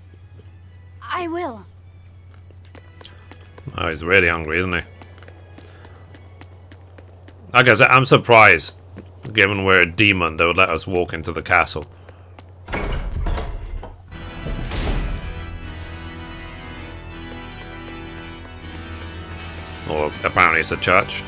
I will. Oh, he's really hungry, isn't he? Like I said, I'm surprised, given we're a demon, they would let us walk into the castle. Or apparently it's a church.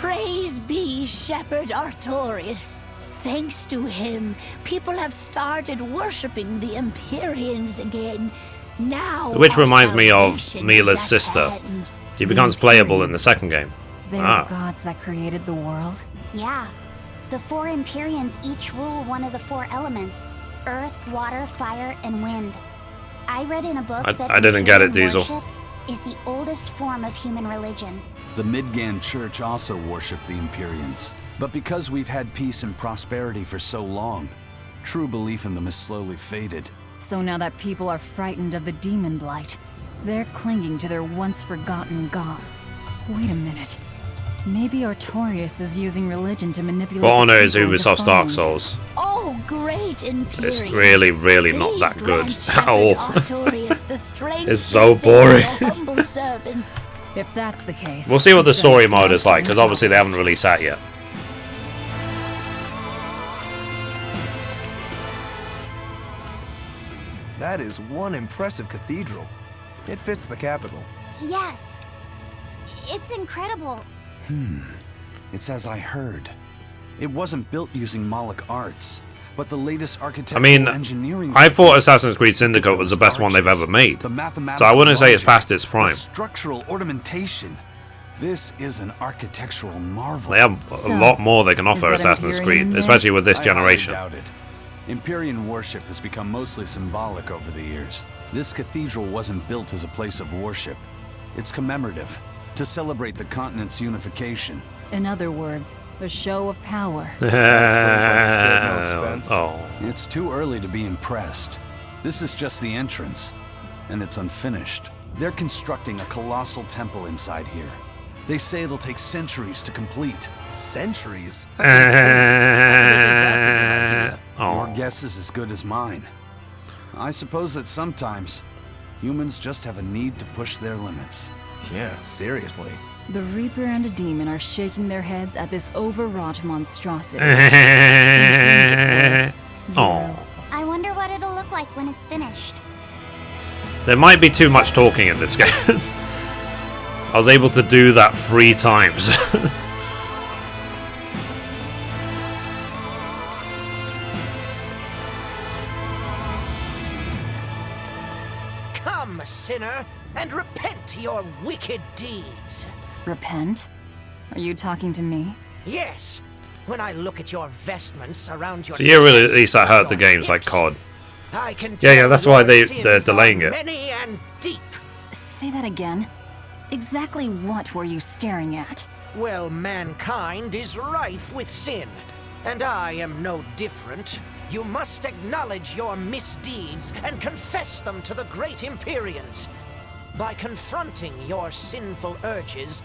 Praise be Shepherd Artorius. Thanks to him, people have started worshipping the Empyreans again. Now, Which reminds me of salvation Mila's is at sister. hand. He becomes playable in the second game. They're the gods that created the world? Yeah. The 4 Empyreans each rule one of the 4 elements: earth, water, fire, and wind. I read in a book that I didn't get it, Empyrean Diesel. worship is the oldest form of human religion. The Midgand Church also worshipped the Empyreans. But because we've had peace and prosperity for so long, true belief in them has slowly faded. So now that people are frightened of the demon blight, they're clinging to their once forgotten gods. Wait a minute. Maybe Artorius is using religion to manipulate. What honor is people into Ubisoft's Dark following. Souls? Oh, great Empyreans. It's really not that good at all. Artorius the strength It's so to save boring. your humble servants. If that's the case, We'll see what the instead story of mode is like, because dancing obviously they haven't released that yet. That is one impressive cathedral. It fits the capital. Yes. It's incredible. It's as I heard. It wasn't built using Moloch arts, but the latest I architectural mean, engineering. I thought Assassin's Creed Syndicate was the best one they've ever made. So I wouldn't say it's past its prime. The structural ornamentation. This is an architectural marvel. They have a lot more they can offer Assassin's Creed, especially with this I generation. highly doubt it. Empyrean worship has become mostly symbolic over the years. This cathedral wasn't built as a place of worship. It's commemorative, to celebrate the continent's unification. In other words, a show of power. It's too early to be impressed. This is just the entrance, and it's unfinished. They're constructing a colossal temple inside here. They say it'll take centuries to complete. Centuries? That's a good idea. Oh. Your guess is as good as mine. I suppose that sometimes humans just have a need to push their limits. Yeah, seriously. The Reaper and a demon are shaking their heads at this overwrought monstrosity. Oh. I wonder what it'll look like when it's finished. There might be too much talking in this game. I was able to do that 3 times. Come, sinner, and repent your wicked deeds. Repent? Are you talking to me? Yes. When I look at your vestments around your So you really, at chest, least I heard the your games like hips, COD. I can Yeah, tell that's why your they're sins delaying are it. Many and deep. Say that again. Exactly what were you staring at? Well, mankind is rife with sin, and I am no different. You must acknowledge your misdeeds and confess them to the great Empyreans. By confronting your sinful urges,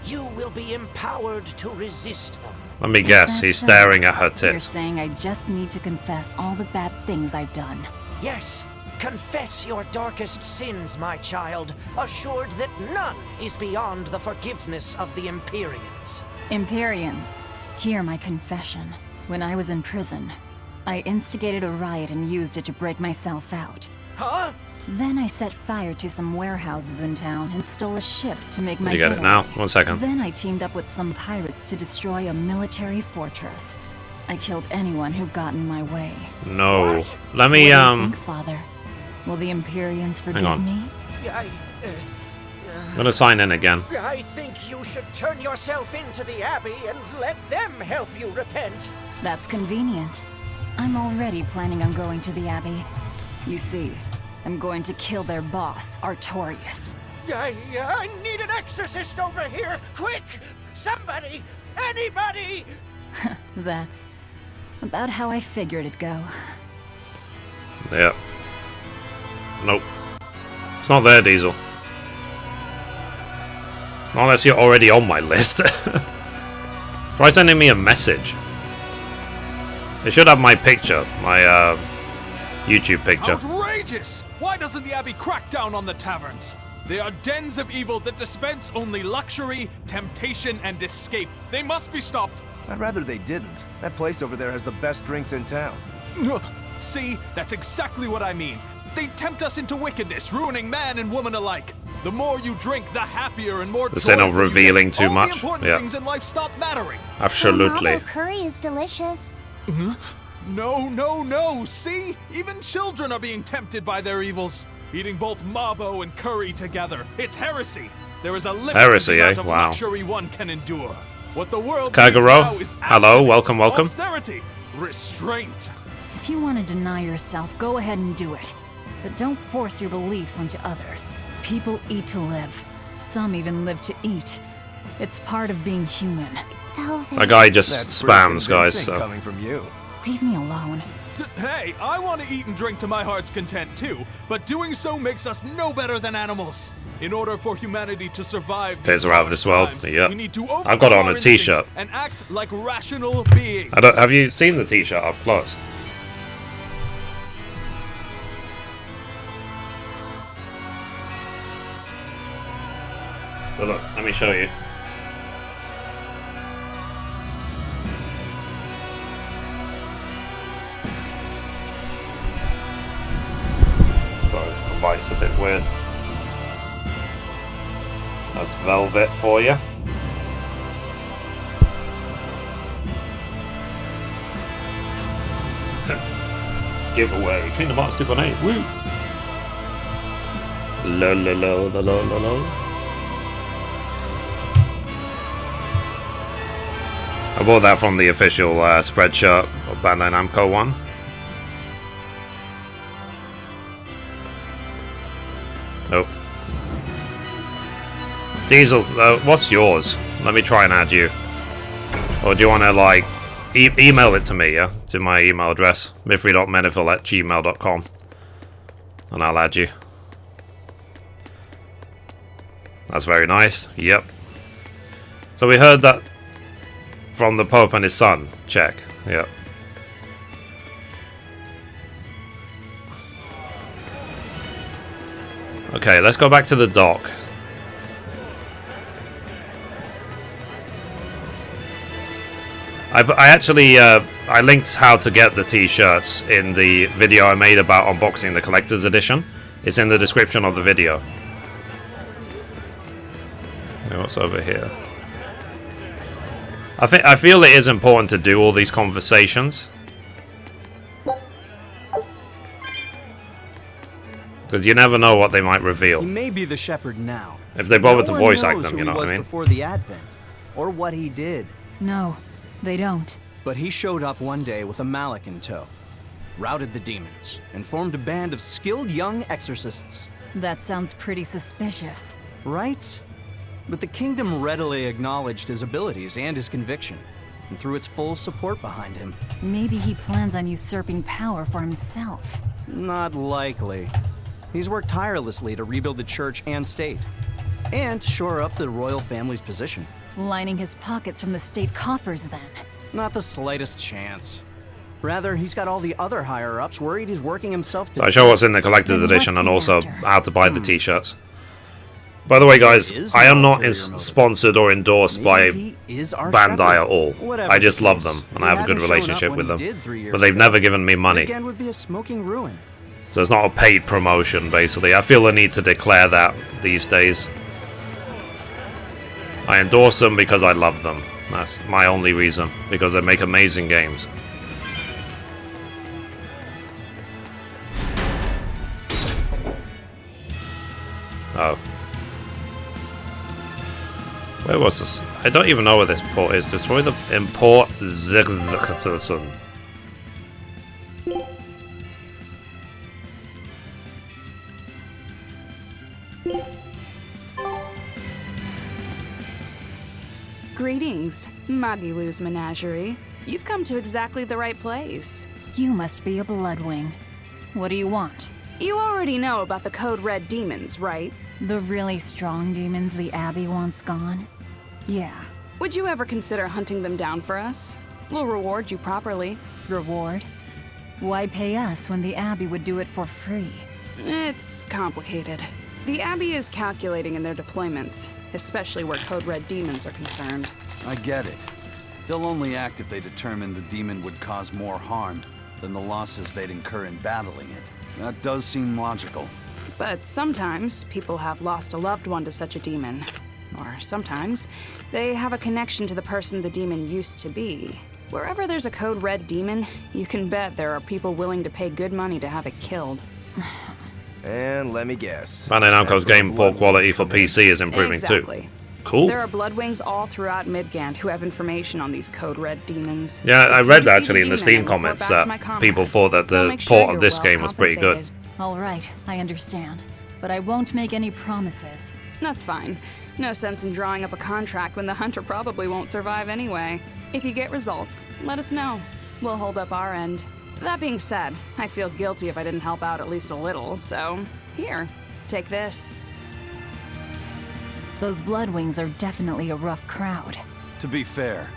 you will be empowered to resist them. Let me guess, he's staring at her You're tits. saying I just need to confess all the bad things I've done. Yes, confess your darkest sins, my child, assured that none is beyond the forgiveness of the Empyreans. Empyreans, hear my confession. When I was in prison, I instigated a riot and used it to break myself out. Huh? Then I set fire to some warehouses in town and stole a ship to make my You get it getaway. now? 1 second. Then I teamed up with some pirates to destroy a military fortress. I killed anyone who got in my way. No. Let What me, do you think, Father? Will the Empyreans forgive on. me? I'm gonna sign in again. I think you should turn yourself into the Abbey and let them help you repent. That's convenient. I'm already planning on going to the Abbey. You see, I'm going to kill their boss, Artorius. I need an exorcist over here! Quick! Somebody! Anybody! That's about how I figured it'd go. Yep. Nope. It's not there, Diesel. Not unless you're already on my list. Try sending me a message. It should have my picture, my YouTube picture. Outrageous! Why doesn't the Abbey crack down on the taverns? They are dens of evil that dispense only luxury, temptation, and escape. They must be stopped. I'd rather they didn't. That place over there has the best drinks in town. See, that's exactly what I mean. They tempt us into wickedness, ruining man and woman alike. The more you drink, the happier and more This ain't not revealing too all much. The important Yeah. things in life stop mattering. Absolutely. Mabo curry is delicious. No, no, no! See? Even children are being tempted by their evils. Eating both mabo and curry together. It's heresy. There is a limit Heresy, to the amount eh? of Wow. luxury one can endure. What the world Kagero, needs now is hello, abstinence, welcome, welcome. austerity, restraint. If you want to deny yourself, go ahead and do it. But don't force your beliefs onto others. People eat to live. Some even live to eat. It's part of being human. That guy just That's pretty spams, guys. convincing So. coming from you. Leave me alone. Hey, I want to eat and drink to my heart's content too, but doing so makes us no better than animals. In order for humanity to survive Piss her out of this world. Yep. we need to I've got on overcome a our t-shirt. instincts and act like rational beings. Have you seen the t-shirt up close? So look, let me show you. Sorry, the light's a bit weird. That's velvet for you. Giveaway. Kingdom Hearts 2.8. Woo! Lo lo lo lo lo lo lo. I bought that from the official spreadshirt of Bandai Namco one. Nope. Diesel, what's yours? Let me try and add you. Or do you want to like email it to me, yeah? To my email address, mithrie.menifil@gmail.com, and I'll add you. That's very nice. Yep. So we heard that from the Pope and his son. Check. Yep. Okay, let's go back to the dock. I actually I linked how to get the t-shirts in the video I made about unboxing the collector's edition. It's in the description of the video. Okay, what's over here? I feel it is important to do all these conversations, because you never know what they might reveal. He may be the shepherd now. If they bother to one voice knows act them, who you know he what I was mean? Before the Advent, or what he did. No, they don't. But he showed up one day with a mallet in tow, routed the demons, and formed a band of skilled young exorcists. That sounds pretty suspicious. Right? But the kingdom readily acknowledged his abilities and his conviction, and threw its full support behind him. Maybe he plans on usurping power for himself. Not likely. He's worked tirelessly to rebuild the church and state, and shore up the royal family's position. Lining his pockets from the state coffers, then. Not the slightest chance. Rather, he's got all the other higher-ups worried he's working himself to So I show what's in the collector's edition and also how to buy the t-shirts. By the way, guys, I am not sponsored or endorsed by Bandai at all. I just love them, and I have a good relationship with them. But they've never given me money. Again would be a smoking ruin. So it's not a paid promotion, basically. I feel the need to declare that these days. I endorse them because I love them. That's my only reason. Because they make amazing games. Oh. Where was this? I don't even know where this port is. Destroy the import Zigzagson. Greetings, Magilou's Menagerie. You've come to exactly the right place. You must be a Bloodwing. What do you want? You already know about the Code Red demons, right? The really strong demons the Abbey wants gone? Yeah. Would you ever consider hunting them down for us? We'll reward you properly. Reward? Why pay us when the Abbey would do it for free? It's complicated. The Abbey is calculating in their deployments, especially where Code Red demons are concerned. I get it. They'll only act if they determine the demon would cause more harm than the losses they'd incur in battling it. That does seem logical. But sometimes people have lost a loved one to such a demon. Or sometimes they have a connection to the person the demon used to be. Wherever there's a code red demon, you can bet there are people willing to pay good money to have it killed. And let me guess. Bandai Namco's game port quality for PC is improving Exactly. too. Cool. There are Bloodwings all throughout Midgand who have information on these code red demons. Yeah, I If read you defeat actually a in the demon Steam and report comments back to my that people comrades, thought that they'll the make sure port of you're this well game was pretty good. compensated. All right, I understand. But I won't make any promises. That's fine. No sense in drawing up a contract when the hunter probably won't survive anyway. If you get results, let us know. We'll hold up our end. That being said, I'd feel guilty if I didn't help out at least a little, so here, take this. Those Bloodwings are definitely a rough crowd. To be fair,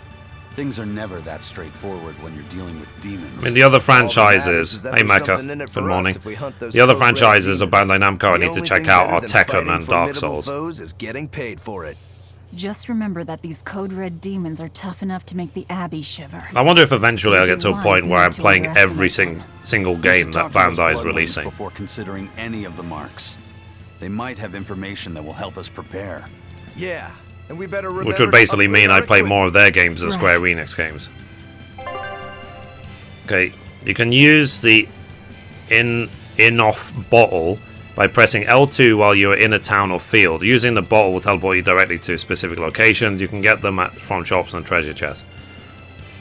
things are never that straightforward when you're dealing with demons. I mean, the other All that matters franchises. is that Hey, there's Mecha. something in it Good for us morning. if we hunt those The other code red franchises of demons. Bandai Namco I The need to only check thing out better are than Tekken fighting and Dark formidable Souls. foes is getting paid for it. Just remember that these code red demons are tough enough to make the Abbey shiver. I wonder if eventually I'll get to a Wise point where not I'm to playing every underestimate single You game should that talk to those Bandai is Bloodwings releasing. before considering any of the marks. They might have information that will help us prepare. Yeah, and we better remember Which would to basically upgrade mean our I play equipment. more of their games than Right. Square Enix games. Okay, you can use the in-off bottle by pressing L2 while you are in a town or field. Using the bottle will teleport you directly to specific locations. You can get them from shops and treasure chests.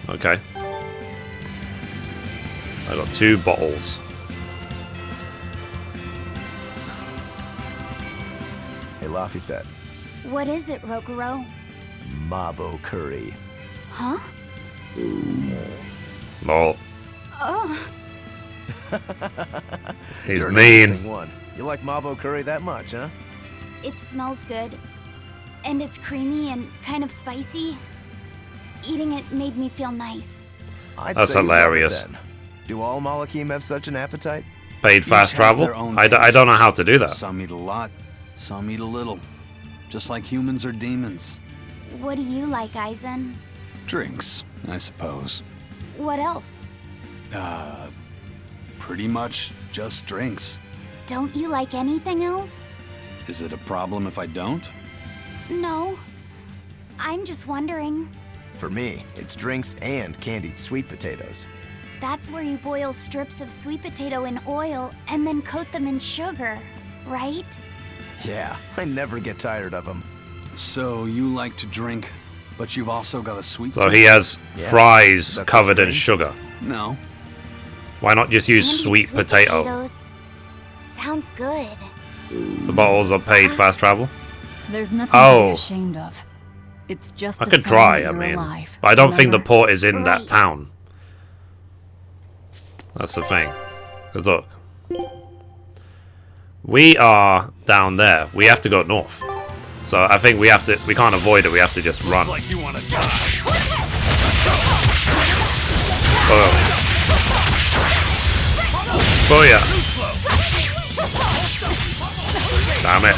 Okay. I got 2 bottles. Hey, Laffy said, What is it, Rokuro? Mabo curry. Huh? Lol. Oh. He's You're an mean. interesting one. You like Mabo curry that much, huh? It smells good. And it's creamy and kind of spicy. Eating it made me feel nice. I'd That's say you love it hilarious. then. Do all Malakim have such an appetite? Paid Each fast has travel? their own I don't know tastes. how to do that. Some eat a lot, some eat a little. Just like humans or demons. What do you like, Aizen? Drinks, I suppose. What else? Pretty much just drinks. Don't you like anything else? Is it a problem if I don't? No. I'm just wondering. For me, it's drinks and candied sweet potatoes. That's where you boil strips of sweet potato in oil and then coat them in sugar, right? Yeah, I never get tired of them. So you like to drink, but you've also got a sweet So tooth? he has Yeah, fries that's covered in strange. sugar. No. Why not just use Candied sweet potato? potatoes. Sounds good. The bottles are paid fast travel. There's nothing to Oh. be ashamed of. It's just I a could sign try, that I you're mean. alive. But I don't think the Remember? port is in that Right. town. That's the thing. Because look. We are down there. We have to go north. So I think we can't avoid it, we have to just run. Like you wanna die. Oh. Booyah. Damn it.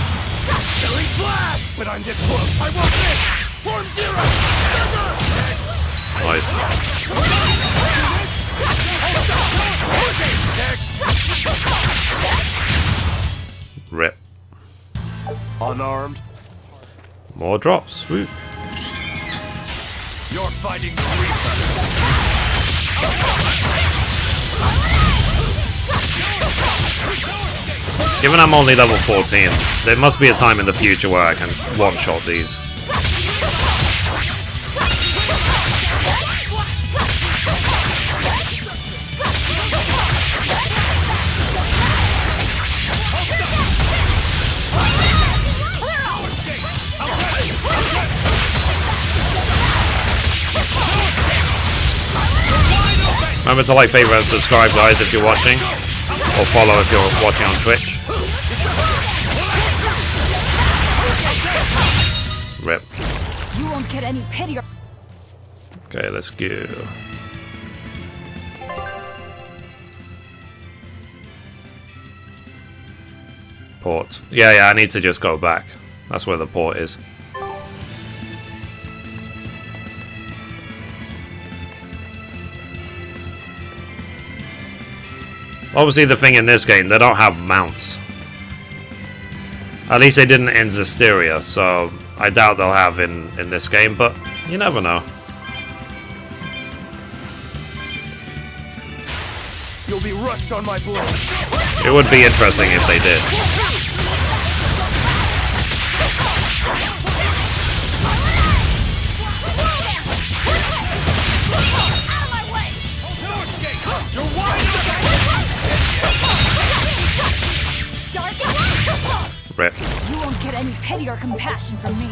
Killing flash! When I'm this close, I won't miss! Form zero! Nice. Rip. Unarmed. More drops. Woo. You're fighting the Reaper. Given I'm only level 14, there must be a time in the future where I can one-shot these. Remember to like, favorite, and subscribe, guys, if you're watching, or follow if you're watching on Twitch. Rip. You won't get any pity or Okay, let's go. Port. Yeah, I need to just go back. That's where the port is. Obviously, the thing in this game, they don't have mounts. At least they didn't in Zestiria, so I doubt they'll have in this game, but you never know. You'll be rust on my blood. It would be interesting if they did. Rip. You won't get any pity or compassion from me.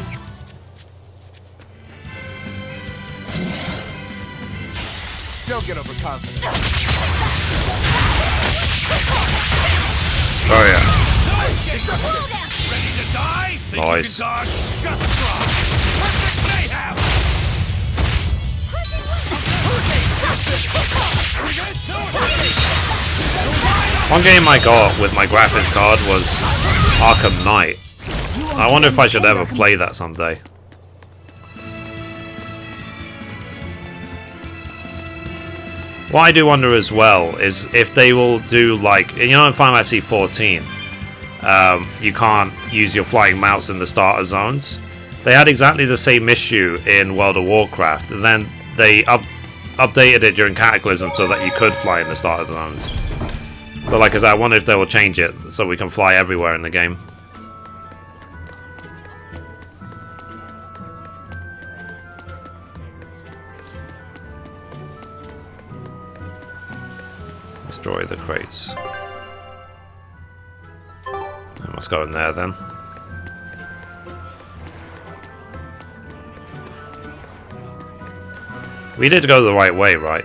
Don't get overconfident. Oh yeah. Ready to die? Think Nice. you can dodge? Just try. Perfect mayhem! One game I got with my graphics card was Arkham Knight. I wonder if I should ever play that someday. What I do wonder as well is if they will do like, you know in Final Fantasy 14, you can't use your flying mouse in the starter zones. They had exactly the same issue in World of Warcraft, and then they updated it during Cataclysm so that you could fly in the starter zones. So like, I wonder if they will change it so we can fly everywhere in the game. Destroy the crates. I must go in there then. We did go the right way, right?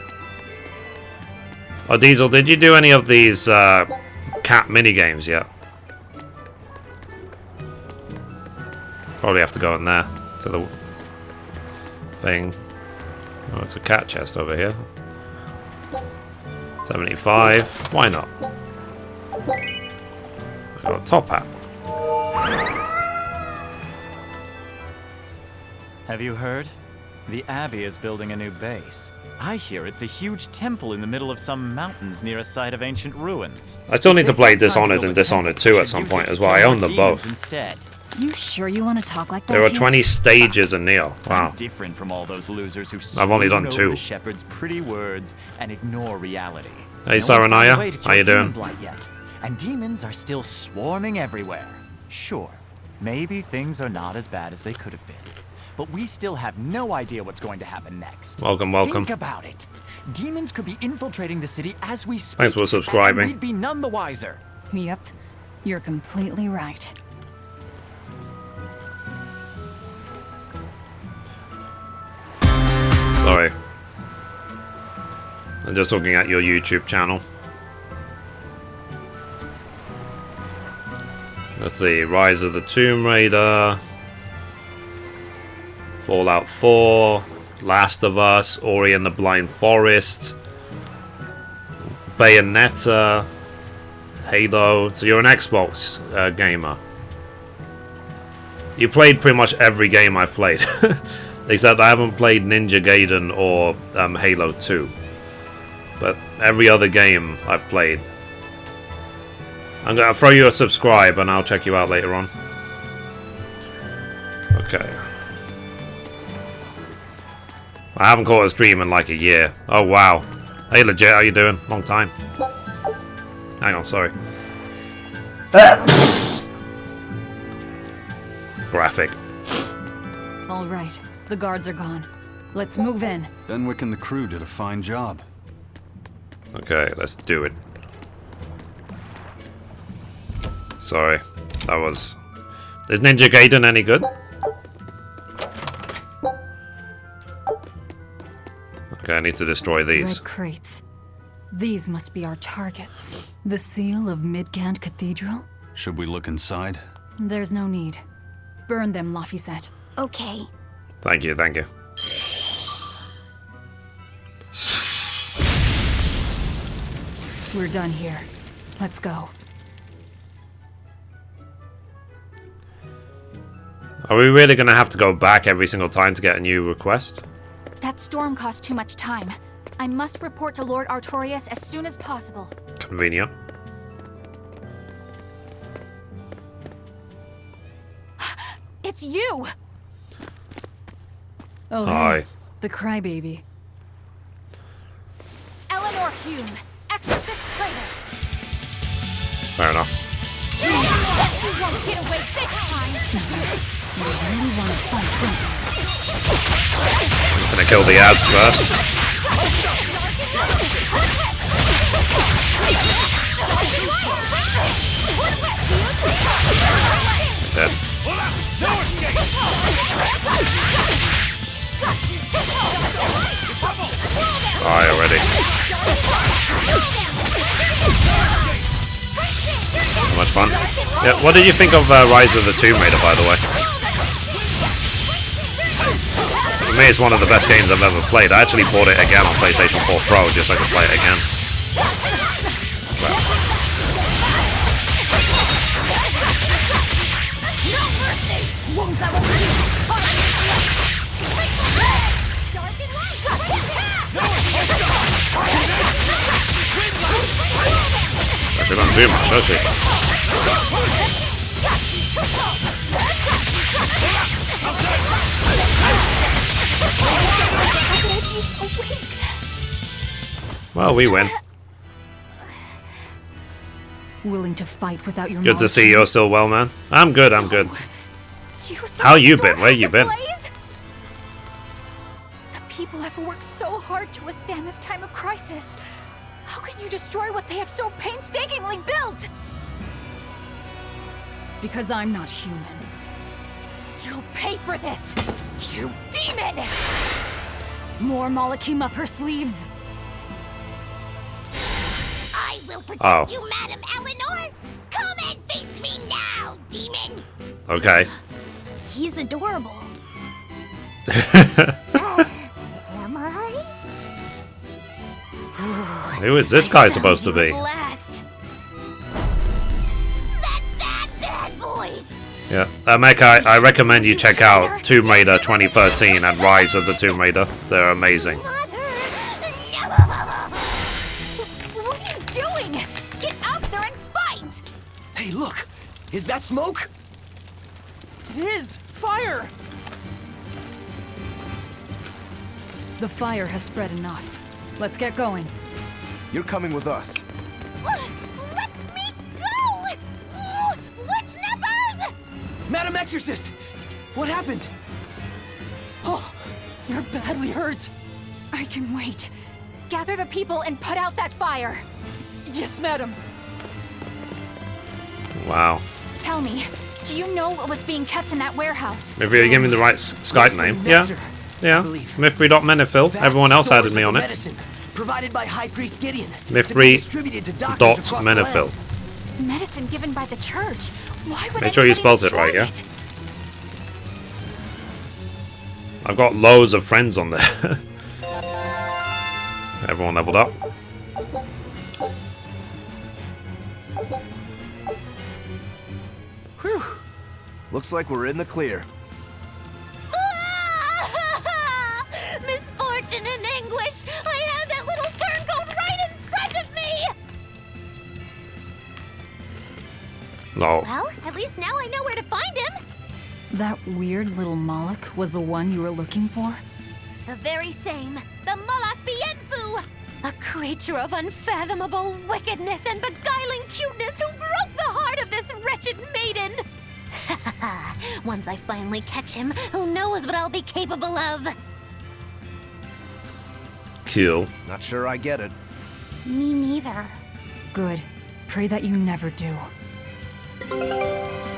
Oh, Diesel, did you do any of these cat minigames yet? Probably have to go in there to the thing. Oh, it's a cat chest over here. 75. Why not? I got a top hat. Have you heard? The Abbey is building a new base. I hear it's a huge temple in the middle of some mountains near a site of ancient ruins. I still need to play Dishonored and Dishonored 2 at some point as well. I own them both. Instead. You sure you want to talk like that? There are here? 20 stages in Neo. Wow. Different from all those losers who I've only done swoon 2. over the shepherd's pretty words and ignore reality. Hey, No one's found a Saranaya. way to How kill you doing? demon blight yet, and demons are still swarming everywhere. Sure, maybe things are not as bad as they could have been, but we still have no idea what's going to happen next. Welcome, welcome. Think about it. Demons could be infiltrating the city as we speak. Thanks for subscribing. And we'd be none the wiser. Yep, you're completely right. Sorry. I'm just looking at your YouTube channel. Let's see. Rise of the Tomb Raider. Fallout 4. Last of Us. Ori and the Blind Forest. Bayonetta. Halo. So you're an Xbox gamer. You played pretty much every game I've played. Except I haven't played Ninja Gaiden or Halo 2. But every other game I've played. I'm going to throw you a subscribe and I'll check you out later on. Okay. I haven't caught a stream in like a year. Oh wow. Hey Legit, how you doing? Long time. Hang on, sorry. Graphic. All right, the guards are gone. Let's move in. Benwick and the crew did a fine job. Okay, let's do it. Sorry, that was... Is Ninja Gaiden any good? Okay, I need to destroy these. Red crates. These must be our targets. The seal of Midgand Cathedral? Should we look inside? There's no need. Burn them, Laphicet. Okay. Thank you, thank you. We're done here. Let's go. Are we really going to have to go back every single time to get a new request? That storm cost too much time. I must report to Lord Artorias as soon as possible. Convenient. It's you! Oh, Hi. hey, the crybaby. Eleanor Hume, Exorcist Praetor. Fair enough. You won't get away this time! You really want to fight, don't you? Gonna kill the ads first. Dead. Die already. So much fun. Yeah, what did you think of Rise of the Tomb Raider, by the way? For me, it's one of the best games I've ever played. I actually bought it again on PlayStation 4 Pro just so I could play it again. Wow. She doesn't do much, does she? Well, we win. Willing to fight without your Good to see you're still well, man. I'm good, I'm good. How you been? Where you been? The people have worked so hard to withstand this time of crisis. How can you destroy what they have so painstakingly built? Because I'm not human. You'll pay for this, you demon! More Malachim up her sleeves. I will protect you, Madam Eleanor! Come and face me now, demon! Okay. He's adorable. Am I? Who is this guy supposed to be? Last. That bad voice! Yeah, Mecha, I recommend you check out Tomb Raider 2013 and Rise of the Tomb Raider. They're amazing. What are you doing? Get out there and fight! Hey, look! Is that smoke? It is! Fire! The fire has spread enough. Let's get going. You're coming with us. Let me go! Witch nippers! Madam Exorcist! What happened? Oh, you're badly hurt. I can wait. Gather the people and put out that fire. Yes, madam. Wow. Tell me, do you know what was being kept in that warehouse? If you give me the right Skype name. Yeah. Yeah. Mithrie.menifil. Everyone else added me on it. Provided by High Priest Gideon. Mithrie.menifil. Medicine given by the church. Why would Make sure you spelled it right, yeah? I've got loads of friends on there. Everyone leveled up. Whew. Looks like we're in the clear. Misfortune and anguish! I had that little turncoat right in front of me! No. Well, at least now I know where to find him! That weird little Moloch was the one you were looking for? The very same. The Moloch Bienfu! A creature of unfathomable wickedness and beguiling cuteness who broke the heart of this wretched maiden! Once I finally catch him, who knows what I'll be capable of? Cool. Not sure I get it. Me neither. Good. Pray that you never do.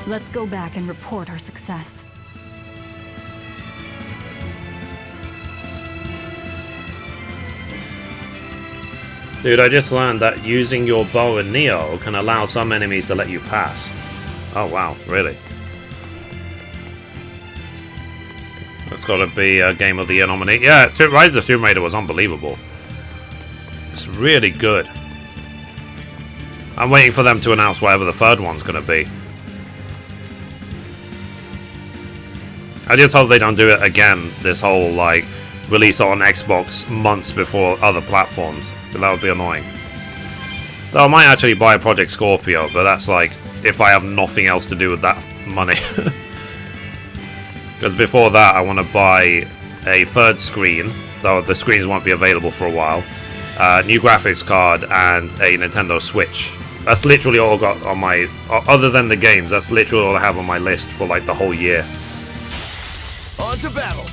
Let's go back and report our success. Dude, I just learned that using your bow and Neo can allow some enemies to let you pass. Oh wow, really? That's gotta be a Game of the Year nominee. Yeah, Rise of the Tomb Raider was unbelievable. It's really good. I'm waiting for them to announce whatever the third one's gonna be. I just hope they don't do it again, this whole, like, release it on Xbox months before other platforms. But that would be annoying. Though I might actually buy Project Scorpio, but that's like, if I have nothing else to do with that money. Because before that, I want to buy a third screen, though the screens won't be available for a while. New graphics card and a Nintendo Switch. That's literally all I got on my... Other than the games, that's literally all I have on my list for like the whole year. On to battle!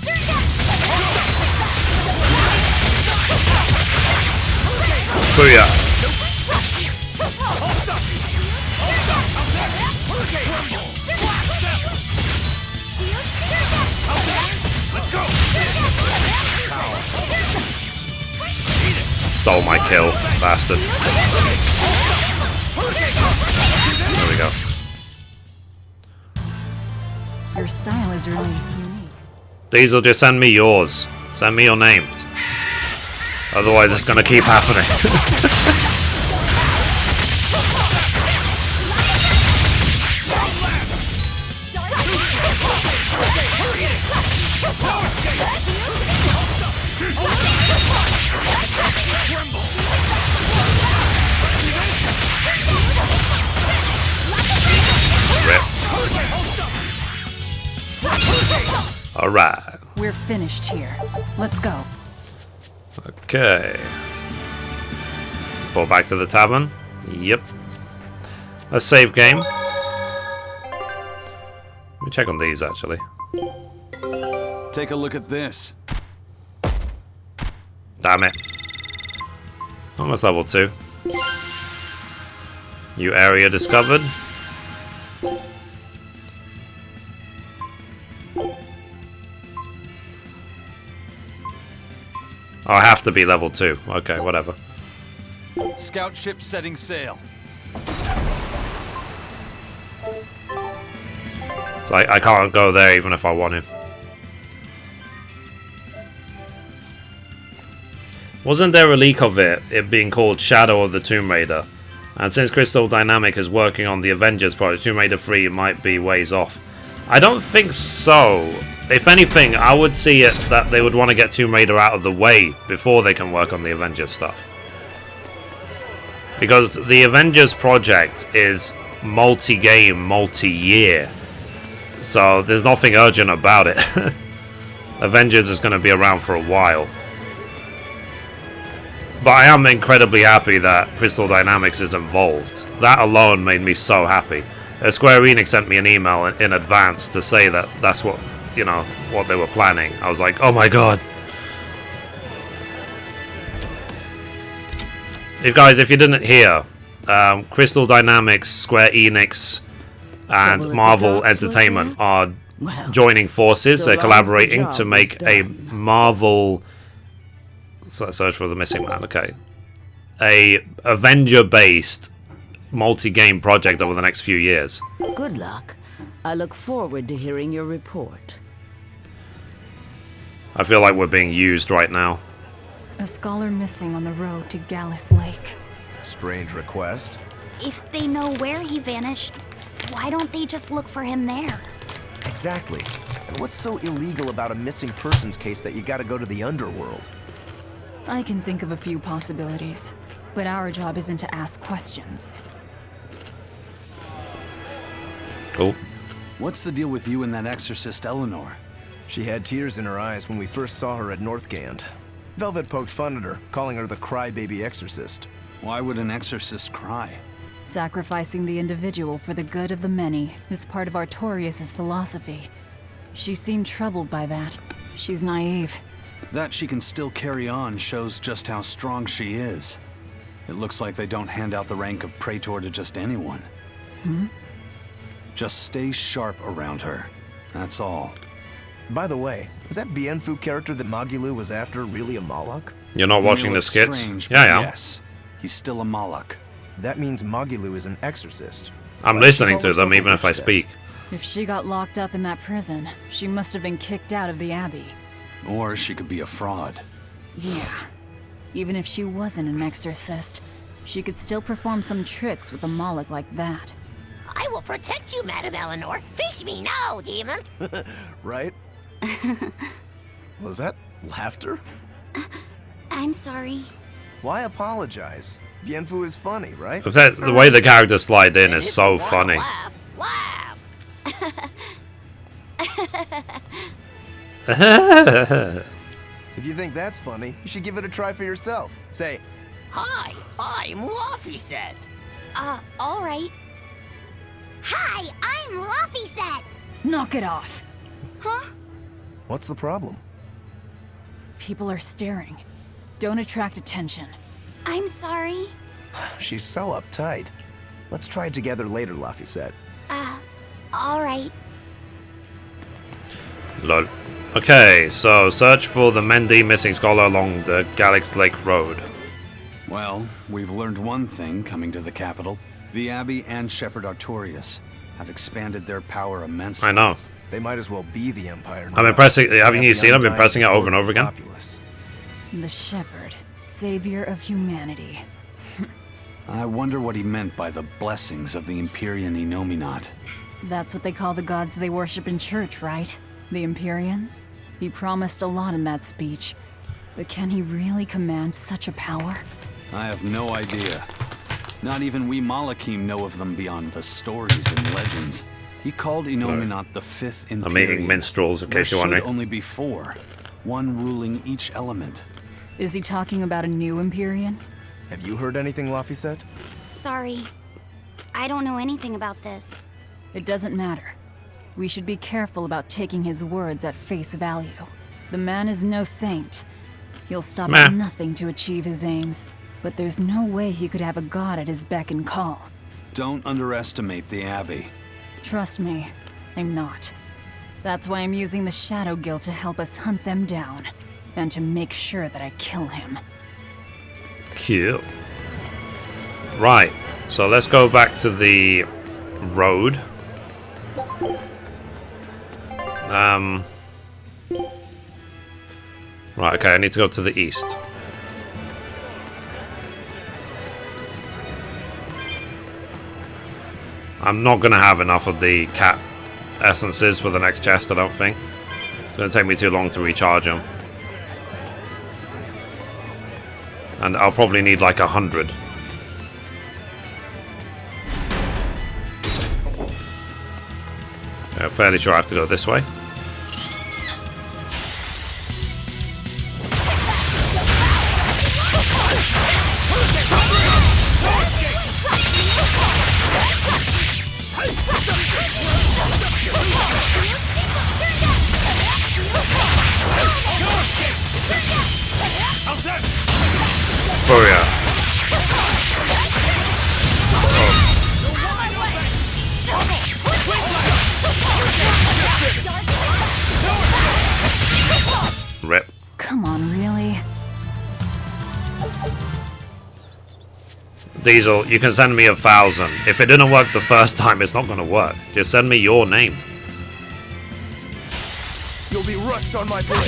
Booyah! Stole my kill, bastard. There we go. Your style is really unique. Diesel, just send me yours. Send me your names. Otherwise, it's gonna keep happening. Alright. We're finished here. Let's go. Okay. Pull back to the tavern. Yep. A save game. Let me check on these actually. Take a look at this. Damn it. Almost level 2. New area discovered. Oh, I have to be level 2. Okay, whatever. Scout ship setting sail. So I can't go there even if I want to. Wasn't there a leak of it being called Shadow of the Tomb Raider? And since Crystal Dynamics is working on the Avengers project, Tomb Raider 3 might be ways off. I don't think so. If anything, I would see it that they would want to get Tomb Raider out of the way before they can work on the Avengers stuff. Because the Avengers project is multi-game, multi-year. So there's nothing urgent about it. Avengers is going to be around for a while. But I am incredibly happy that Crystal Dynamics is involved. That alone made me so happy. Square Enix sent me an email in advance to say that that's what, you know, what they were planning. I was like, oh my god. If you didn't hear, Crystal Dynamics, Square Enix, and Marvel Entertainment are joining forces. They're collaborating to make a Marvel... Search for the missing man, okay. A Avenger-based multi-game project over the next few years. Good luck. I look forward to hearing your report. I feel like we're being used right now. A scholar missing on the road to Gallus Lake. Strange request. If they know where he vanished, why don't they just look for him there? Exactly. And what's so illegal about a missing persons case that you gotta go to the underworld? I can think of a few possibilities, but our job isn't to ask questions. Cool. What's the deal with you and that exorcist Eleanor? She had tears in her eyes when we first saw her at Northgand. Velvet poked fun at her, calling her the crybaby exorcist. Why would an exorcist cry? Sacrificing the individual for the good of the many is part of Artorias' philosophy. She seemed troubled by that. She's naive. That she can still carry on shows just how strong she is. It looks like they don't hand out the rank of Praetor to just anyone. Just stay sharp around her. That's all. By the way, is that Bienfu character that Magilou was after really a Moloch? You're not watching the skits? Strange, yeah, I am. Yes, he's still a Moloch. That means Magilou is an exorcist. I'm listening to them even if I speak. If she got locked up in that prison, she must have been kicked out of the Abbey. Or she could be a fraud. Yeah. Even if she wasn't an exorcist, she could still perform some tricks with a Moloch like that. I will protect you, Madam Eleanor. Face me now, demon. Right? Was that laughter? I'm sorry. Why apologize? Bienfu is funny, right? The way the characters slide in is so funny. Laugh. If you think that's funny, you should give it a try for yourself. Say, Hi, I'm Laufeyset. All right. Hi, I'm Laufeyset. Knock it off. Huh? what's the problem? People are staring. Don't attract attention. I'm sorry. She's so uptight. Let's try it together later, Laufeyset. All right. Lol. Okay, so search for the Mendy missing scholar along the Galax Lake Road. Well, we've learned one thing coming to the capital. The Abbey and Shepherd Artorius have expanded their power immensely. I know. They might as well be the Empire now. I've been pressing. Haven't you seen? I've been pressing it over and over again. Populace. The Shepherd, savior of humanity. I wonder what he meant by the blessings of the Empyrean Innominat. That's what they call the gods they worship in church, right? The Empyreans? He promised a lot in that speech. But can he really command such a power? I have no idea. Not even we Malakim know of them beyond the stories and legends. He called Innominat the Fifth Empyrean. I'm eating minstrels, in case you're There wondering. should only be 4, one ruling each element. Is he talking about a new Empyrean? Have you heard anything, Laufeyset? Sorry. I don't know anything about this. It doesn't matter. We should be careful about taking his words at face value. The man is no saint. He'll stop at nothing to achieve his aims. But there's no way he could have a god at his beck and call. Don't underestimate the Abbey. Trust me, I'm not. That's why I'm using the Shadow Guild to help us hunt them down. And to make sure that I kill him. Cute. Right, so let's go back to the road. Right, okay, I need to go to the east. I'm not going to have enough of the cat essences for the next chest, I don't think. It's going to take me too long to recharge them. And I'll probably need like 100. I'm fairly sure I have to go this way. Oh yeah. Rip. Come on, really? Diesel, you can send me 1,000. If it didn't work the first time, it's not going to work. Just send me your name. You'll be rust on my blade.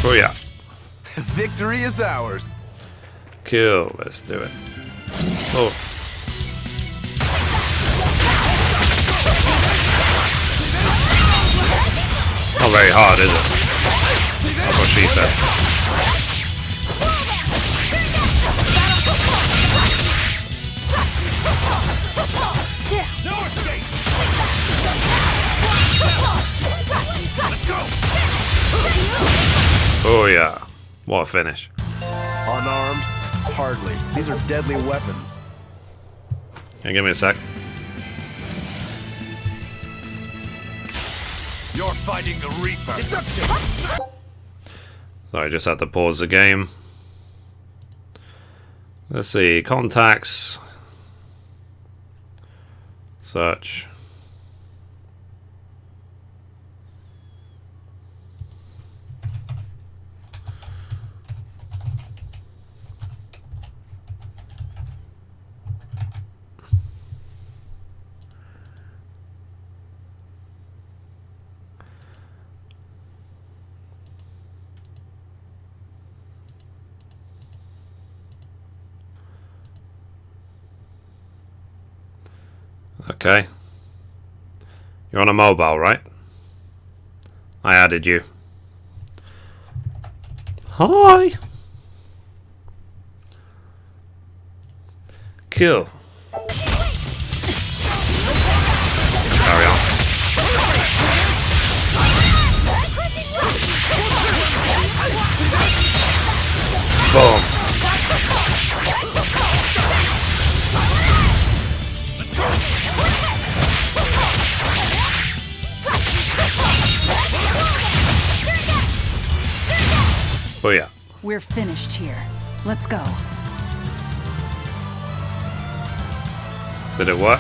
Oh yeah. Victory is ours. Cool, let's do it. Oh. Not very hard, is it? That's what she said. Oh yeah, what a finish. Unarmed? Hardly. These are deadly weapons. Can you give me a sec? You're fighting the Reaper. So I just had to pause the game. Let's see, contacts. Search. Okay. You're on a mobile, right? I added you. Hi! Cool. Carry on. Boom. Oh yeah. We're finished here. Let's go. Did it work?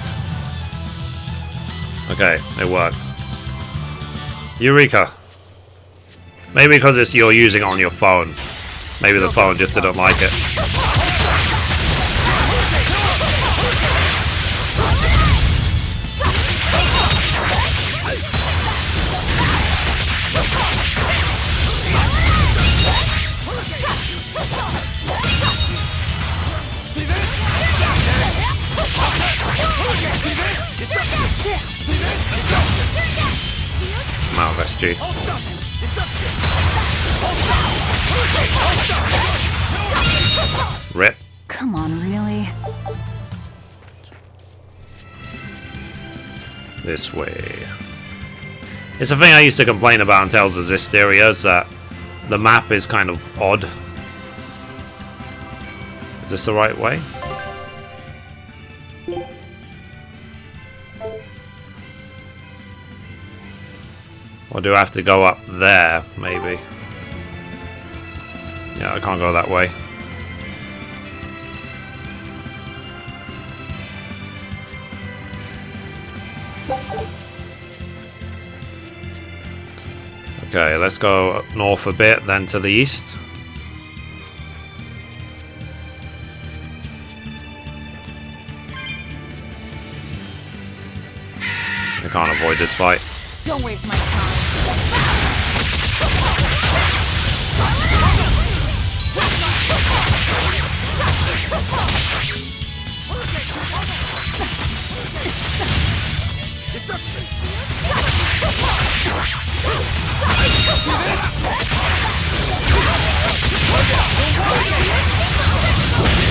Okay, it worked. Eureka! Maybe because you're using it on your phone. Maybe the phone just didn't like it. Come out of SG. Rip. Come on, really? This way. It's a thing I used to complain about in Tales of Zestiria, is that the map is kind of odd. Is this the right way? Or do I have to go up there, maybe? Yeah, I can't go that way. Okay, let's go up north a bit, then to the east. I can't avoid this fight. Don't waste my time.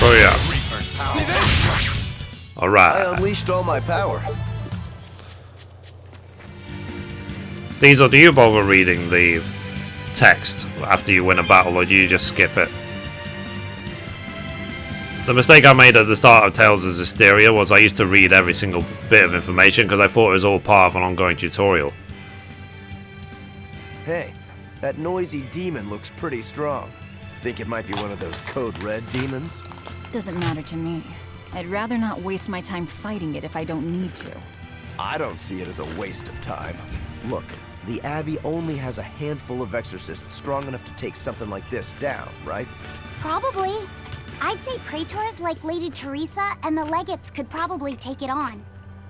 Oh yeah. Alright. I unleashed all my power. Diesel, do you bother reading the text after you win a battle, or do you just skip it? The mistake I made at the start of Tales of Zestiria was I used to read every single bit of information because I thought it was all part of an ongoing tutorial. Hey, that noisy demon looks pretty strong. Think it might be one of those Code Red demons? Doesn't matter to me. I'd rather not waste my time fighting it if I don't need to. I don't see it as a waste of time. Look, the Abbey only has a handful of exorcists strong enough to take something like this down, right? Probably. I'd say praetors like Lady Teresa and the legates could probably take it on.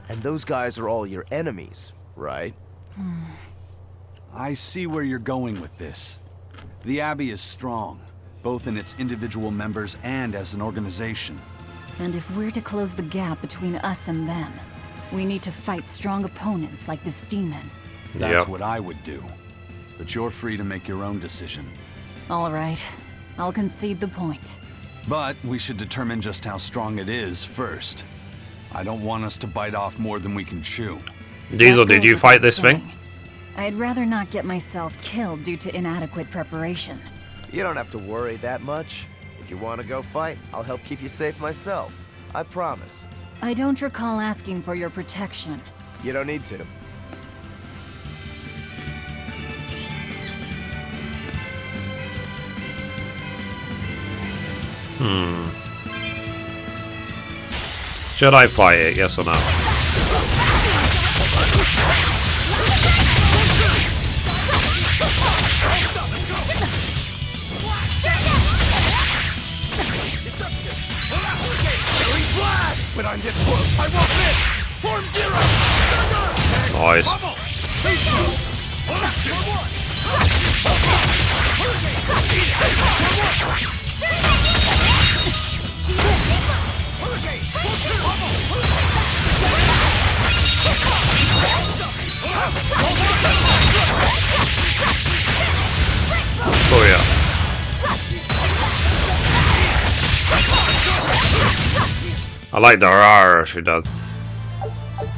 And those guys are all your enemies, right? I see where you're going with this. The Abbey is strong, both in its individual members and as an organization. And if we're to close the gap between us and them, we need to fight strong opponents like this demon. That's what I would do. But you're free to make your own decision. All right. I'll concede the point. But we should determine just how strong it is first. I don't want us to bite off more than we can chew. Diesel, did you fight this thing? I'd rather not get myself killed due to inadequate preparation. You don't have to worry that much. If you want to go fight, I'll help keep you safe myself. I promise. I don't recall asking for your protection. You don't need to. Should I fight it, yes or no? When I'm this close, I won't miss! Form zero! Nice. I like the rar she does.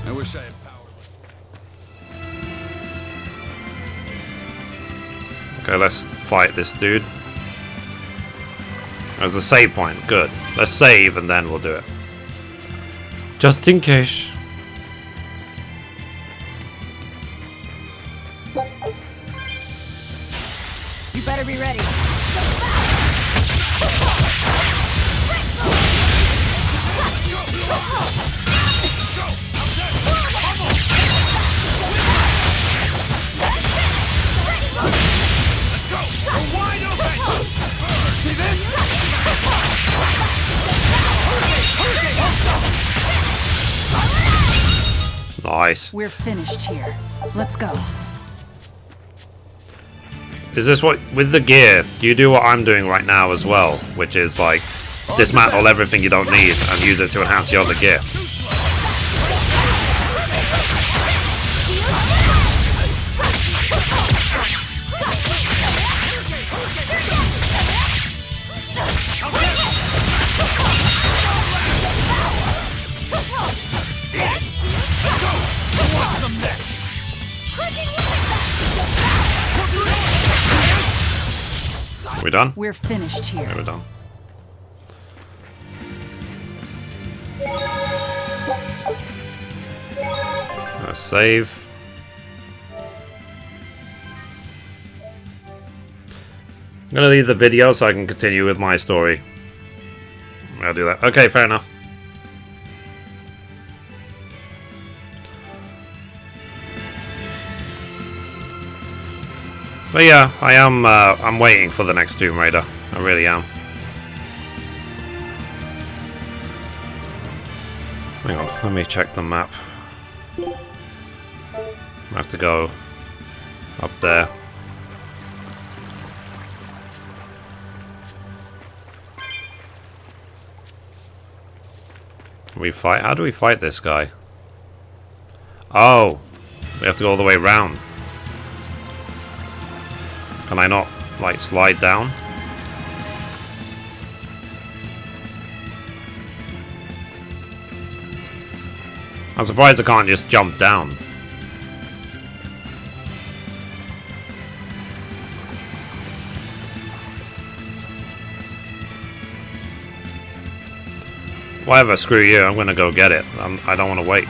I wish I had power. Okay, let's fight this dude. There's a save point. Good. Let's save and then we'll do it. Just in case. You better be ready. Nice. We're finished here. Let's go. Is this what, with the gear, do you do what I'm doing right now as well? Which is like, dismantle everything you don't need and use it to enhance your other gear. Are we done? We're finished here. Yeah, we're done. Save. I'm gonna leave the video so I can continue with my story. I'll do that. Okay, fair enough. But yeah, I am. I'm waiting for the next Tomb Raider. I really am. Hang on, let me check the map. I have to go up there. We fight. How do we fight this guy? Oh, we have to go all the way around. Can I not, like, slide down? I'm surprised I can't just jump down. Whatever, screw you, I'm gonna go get it. I don't want to wait.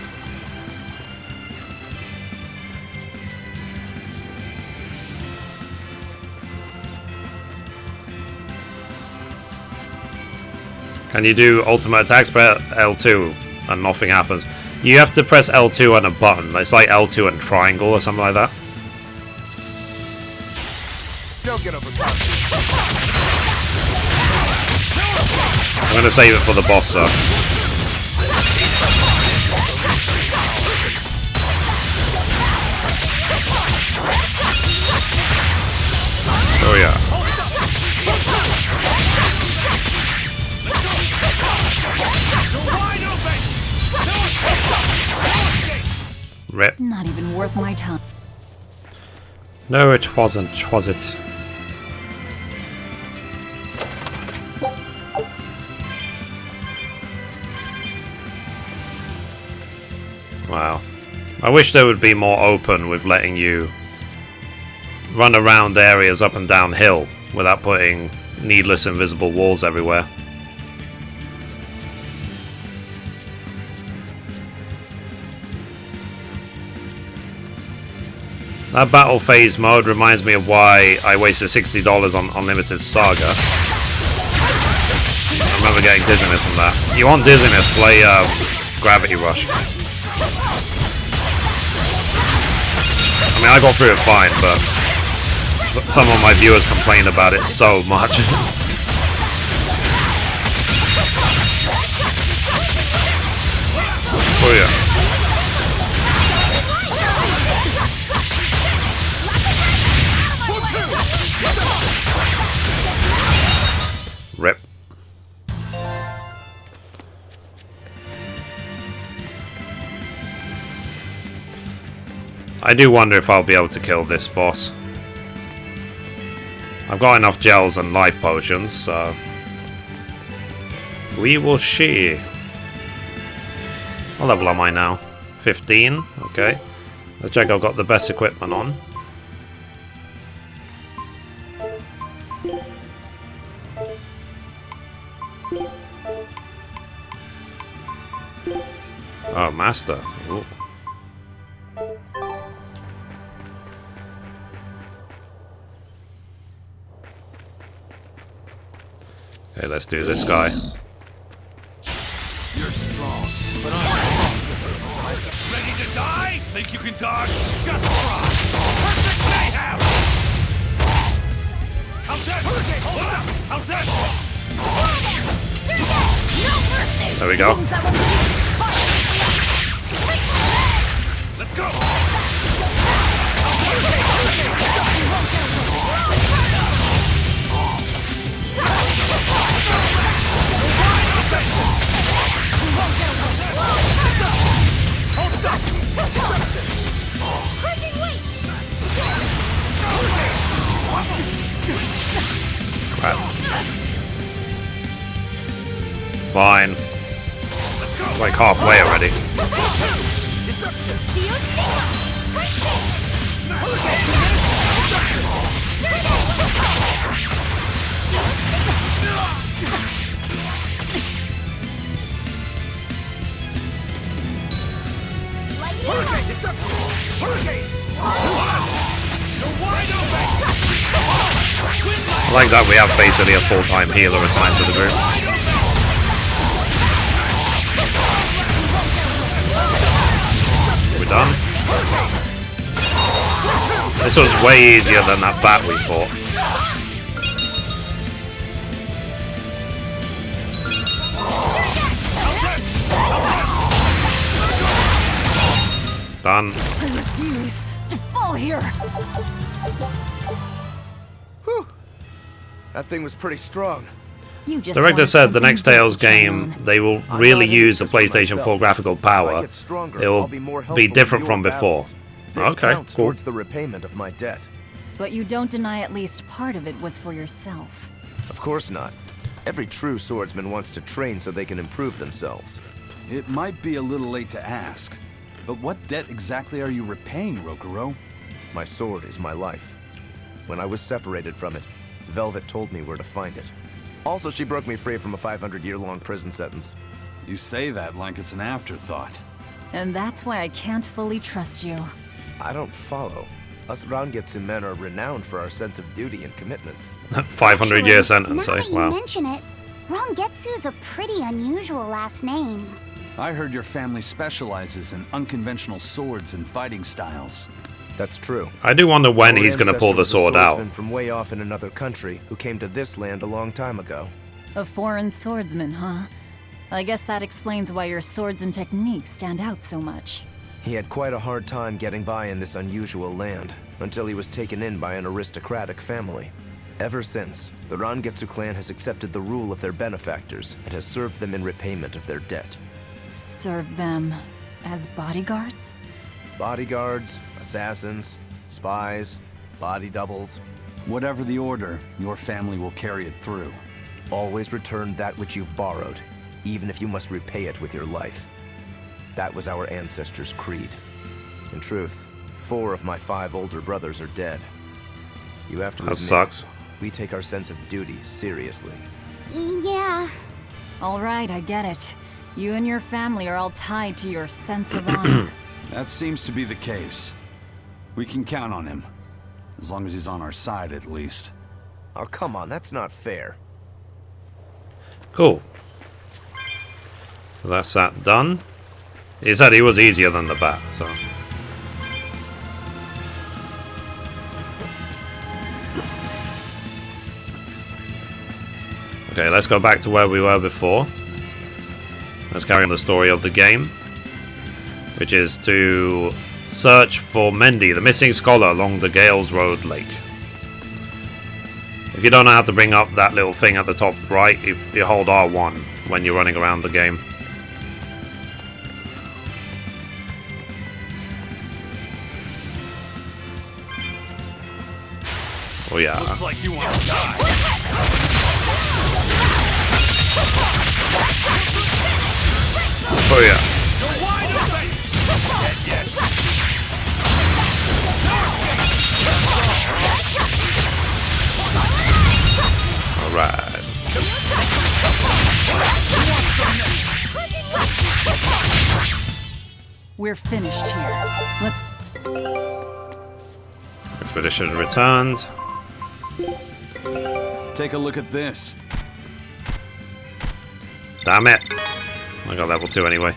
Can you do ultimate attacks? Press L2 and nothing happens. You have to press L2 and a button. It's like L2 and triangle or something like that. Don't get over. I'm gonna save it for the boss, though. Oh yeah. Rip. Not even worth my time. No, it wasn't, was it? Wow. I wish they would be more open with letting you run around areas up and down hill without putting needless invisible walls everywhere. That battle phase mode reminds me of why I wasted $60 on Unlimited Saga. I remember getting dizziness from that. You want dizziness, play Gravity Rush. I mean, I got through it fine, but some of my viewers complain about it so much. Oh yeah. Rip. I do wonder if I'll be able to kill this boss. I've got enough gels and life potions, so we will see. What level am I now? 15. Okay. Let's check I've got the best equipment on. Oh, master. Ooh. Okay, let's do this guy. You're strong, but I'm ready to die? Think you can dodge? Just try. Perfect mayhem! How's that? Hold up! How's that? There we go. Let's go! Crap. Fine. Like halfway already. I like that we have basically a full-time healer assigned to the group. We're done. This was way easier than that bat we fought. Done. I refuse to fall here. Whew. That thing was pretty strong. You just The director wanted said the something next good Tales to chew game, on. they will I'm really not in use the this for PlayStation myself. 4 graphical If I power. get stronger, It will I'll be more be helpful in different your from before. battles. This Okay, counts cool. towards the repayment of my debt. But you don't deny at least part of it was for yourself. Of course not. Every true swordsman wants to train so they can improve themselves. It might be a little late to ask, but what debt exactly are you repaying, Rokuro? My sword is my life. When I was separated from it, Velvet told me where to find it. Also, she broke me free from a 500-year-long prison sentence. You say that like it's an afterthought. And that's why I can't fully trust you. I don't follow. Us Rangetsu men are renowned for our sense of duty and commitment. 500-year sentence, Now eh? that you Wow. mention it, Rangetsu's a pretty unusual last name. I heard your family specializes in unconventional swords and fighting styles. That's true. I do wonder when Our he's going to pull the ancestor was sword a out. swordsman from way off in another country who came to this land a long time ago. A foreign swordsman, huh? I guess that explains why your swords and techniques stand out so much. He had quite a hard time getting by in this unusual land, until he was taken in by an aristocratic family. Ever since, the Rangetsu clan has accepted the rule of their benefactors and has served them in repayment of their debt. Serve them as bodyguards? Bodyguards, assassins, spies, body doubles. Whatever the order, your family will carry it through. Always return that which you've borrowed, even if you must repay it with your life. That was our ancestors' creed. In truth, 4 of my 5 older brothers are dead. You have to That admit, sucks. we take our sense of duty seriously. Yeah. All right, I get it. You and your family are all tied to your sense of honor. That seems to be the case. We can count on him. As long as he's on our side, at least. Oh, come on, that's not fair. Cool. That's that done. He said he was easier than the bat, so. Okay, let's go back to where we were before. Let's carry on the story of the game, which is to search for Mendy, the missing scholar along the Gales Road Lake. If you don't know how to bring up that little thing at the top right, you hold R1 when you're running around the game. Oh yeah. Looks like you want to die. Oh yeah. So why Alright. We're finished here. Let's... Expedition returned. Take a look at this. Damn it. I got level 2 anyway.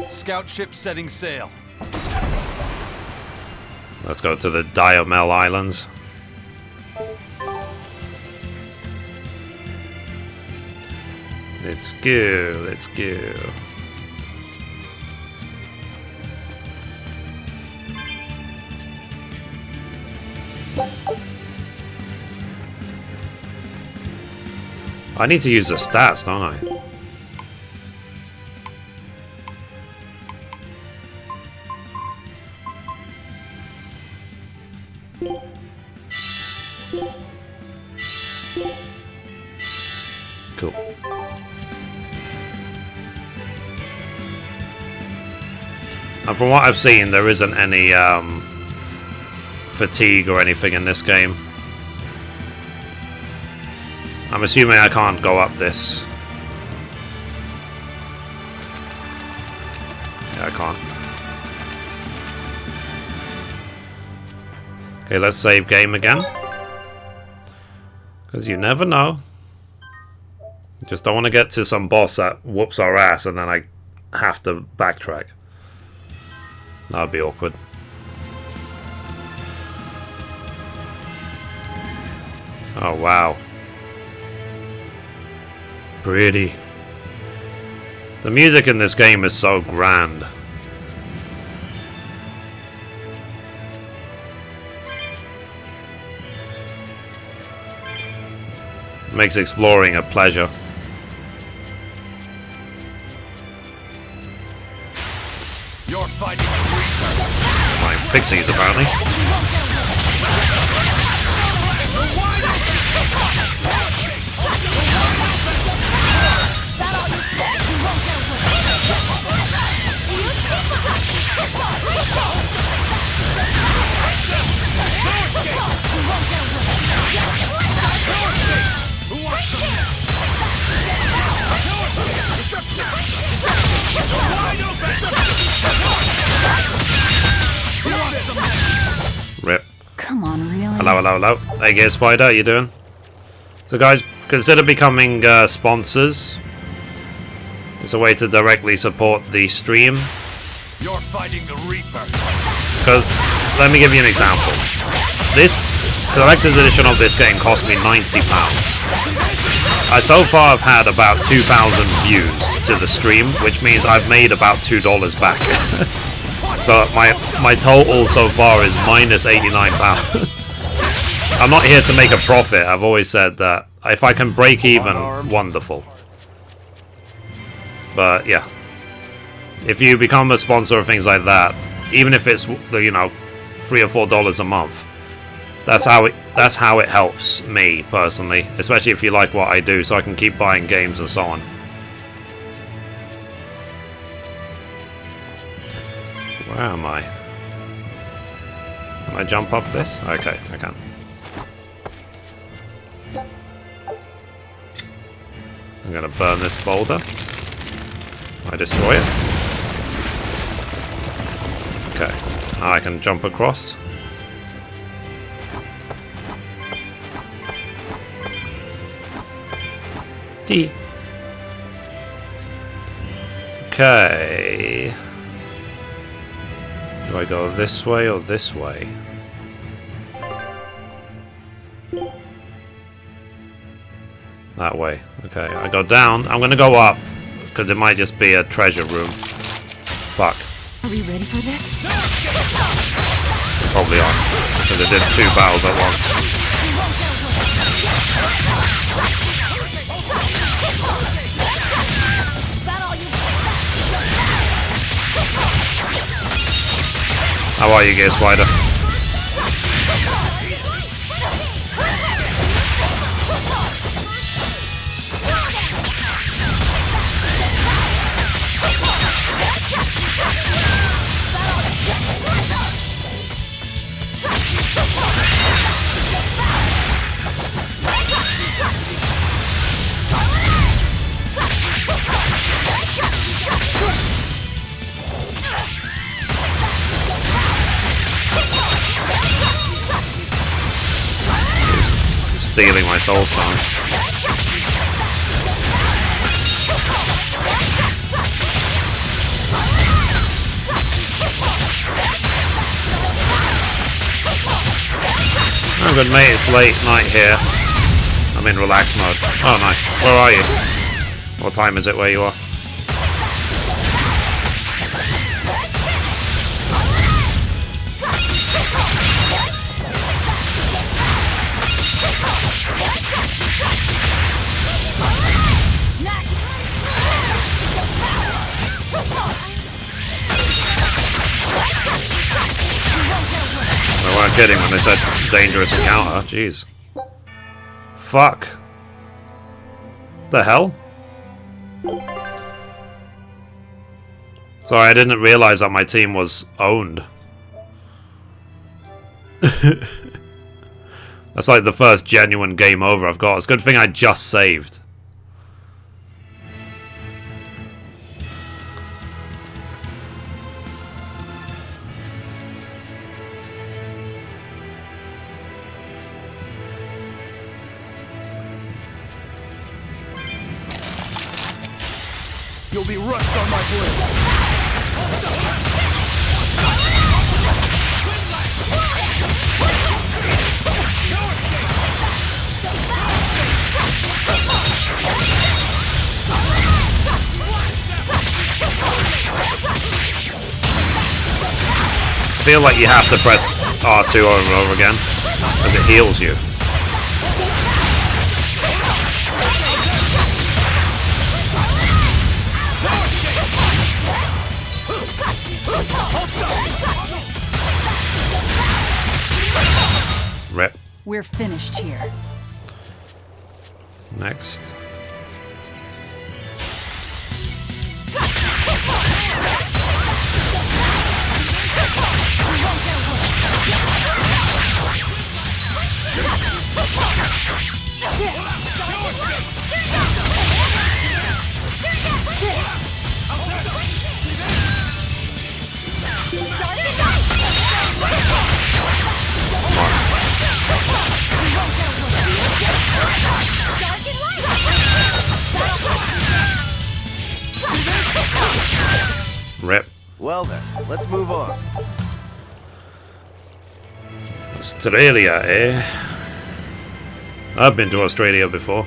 Scout ship setting sail. Let's go to the Diomel Islands. Let's go, let's go. I need to use the stats, don't I? Cool. And from what I've seen, there isn't any fatigue or anything in this game. I'm assuming I can't go up this. Yeah, I can't. Okay, let's save game again. Because you never know. Just don't want to get to some boss that whoops our ass and then I have to backtrack. That would be awkward. Oh, wow. Pretty. The music in this game is so grand. Makes exploring a pleasure. You're fighting Flying pixies, apparently. Rip. Come on, really? Hello, hello, hello. Hey, Gear Spider, how you doing? So, guys, consider becoming sponsors. It's a way to directly support the stream. You're fighting the Reaper. Because, let me give you an example. This collector's edition of this game cost me £90. I so far have had about 2,000 views to the stream, which means I've made about $2 back. So my total so far is minus £89. I'm not here to make a profit. I've always said that if I can break even, wonderful. But yeah, if you become a sponsor of things like that, even if it's, you know, $3 or $4 a month, that's how it helps me personally, especially if you like what I do, so I can keep buying games and so on. Where am I? Can I jump up this? Okay, I can. I'm gonna burn this boulder. I destroy it. Okay, now I can jump across. D. Okay. Do I go this way or this way? That way. Okay, I go down. I'm gonna go up because it might just be a treasure room. Fuck. Are we ready for this? Probably are, because I did 2 battles at once. How are you, Gear Spider? stealing my soul stones. Oh good mate, it's late night here. I'm in relax mode. Oh nice. Where are you? What time is it where you are? They weren't kidding when they said dangerous encounter. Jeez. Fuck. The hell? Sorry, I didn't realize that my team was owned. That's like the first genuine game over I've got. It's a good thing I just saved. You'll be rust on my blade. I feel like you have to press R2 over and over again, as it heals you. Rip. We're finished here. Next. Rip. Well then, let's move on. Australia, eh? I've been to Australia before.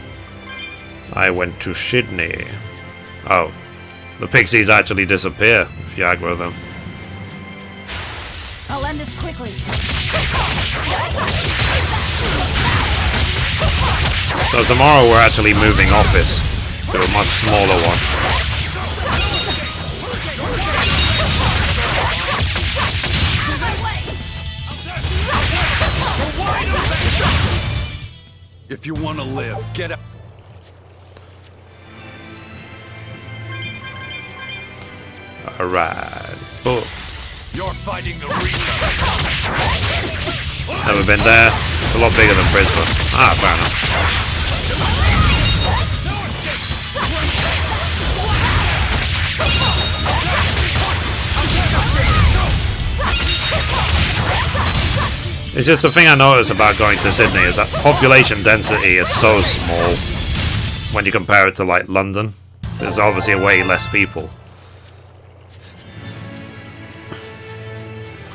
I went to Sydney. Oh. The pixies actually disappear if you aggro them. I'll end this quickly. So tomorrow we're actually moving office to a much smaller one. If you want to live, get up. Alright. Oh. You're fighting the Reaper. Never been there. It's a lot bigger than Brisbane. Ah, fair enough. It's just the thing I notice about going to Sydney is that population density is so small when you compare it to like London. There's obviously way less people.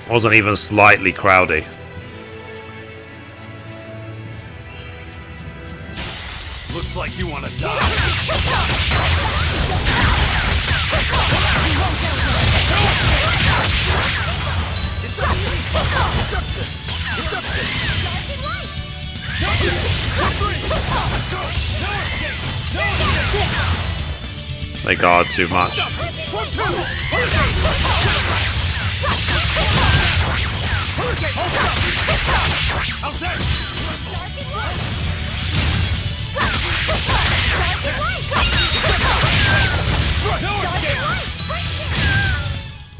Wasn't even slightly crowdy. Looks like you want to die. They guard too much.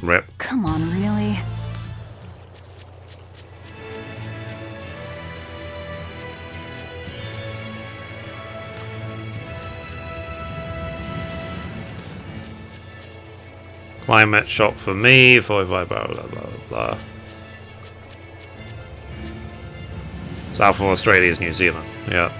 Rip. Come on, really? Climate shock for me, 45 blah blah blah blah. South of Australia is New Zealand. Yeah.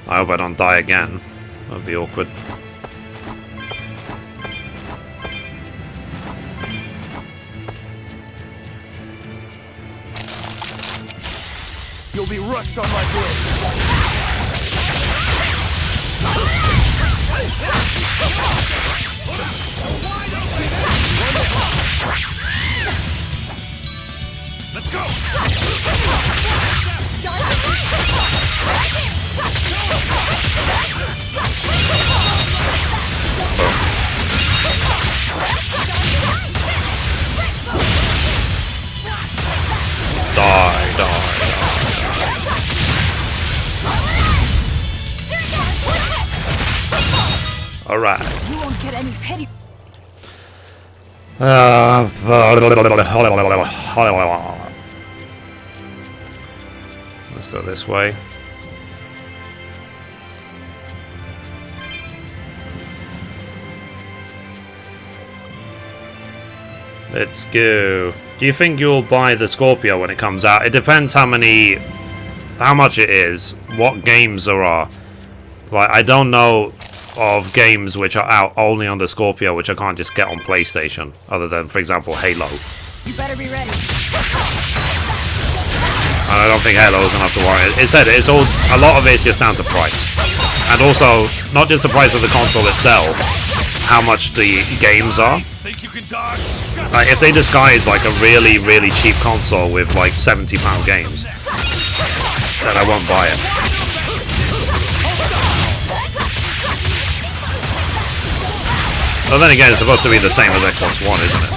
I hope I don't die again. That'd be awkward. You'll be rust on my blade. Let's go. Alright. You won't get any pity. Let's go this way. Let's go. Do you think you'll buy the Scorpio when it comes out? It depends how much it is, what games there are. Like, I don't know of games which are out only on the Scorpio which I can't just get on PlayStation, other than, for example, Halo. You better be ready. And I don't think Halo is enough to warrant it. It said it's all, a lot of it is just down to price. And also, not just the price of the console itself, how much the games are. Like, if they disguise like a really, really cheap console with like £70 games, then I won't buy it. Well, then again, it's supposed to be the same as Xbox One, isn't it?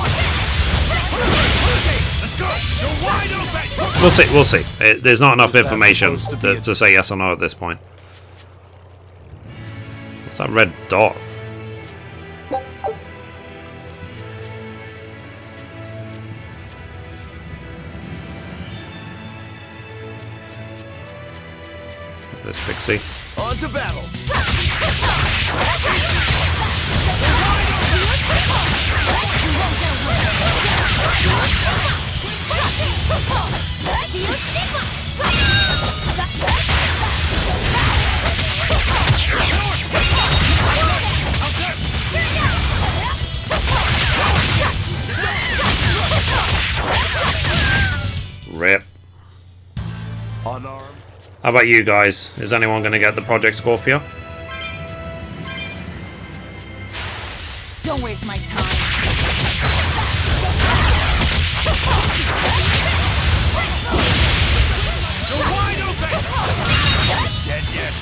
We'll see, we'll see. There's not enough information to say yes or no at this point. What's that red dot? This fixie. On to battle. Rip. How about you guys? Is anyone going to get the Project Scorpio? Don't waste my time.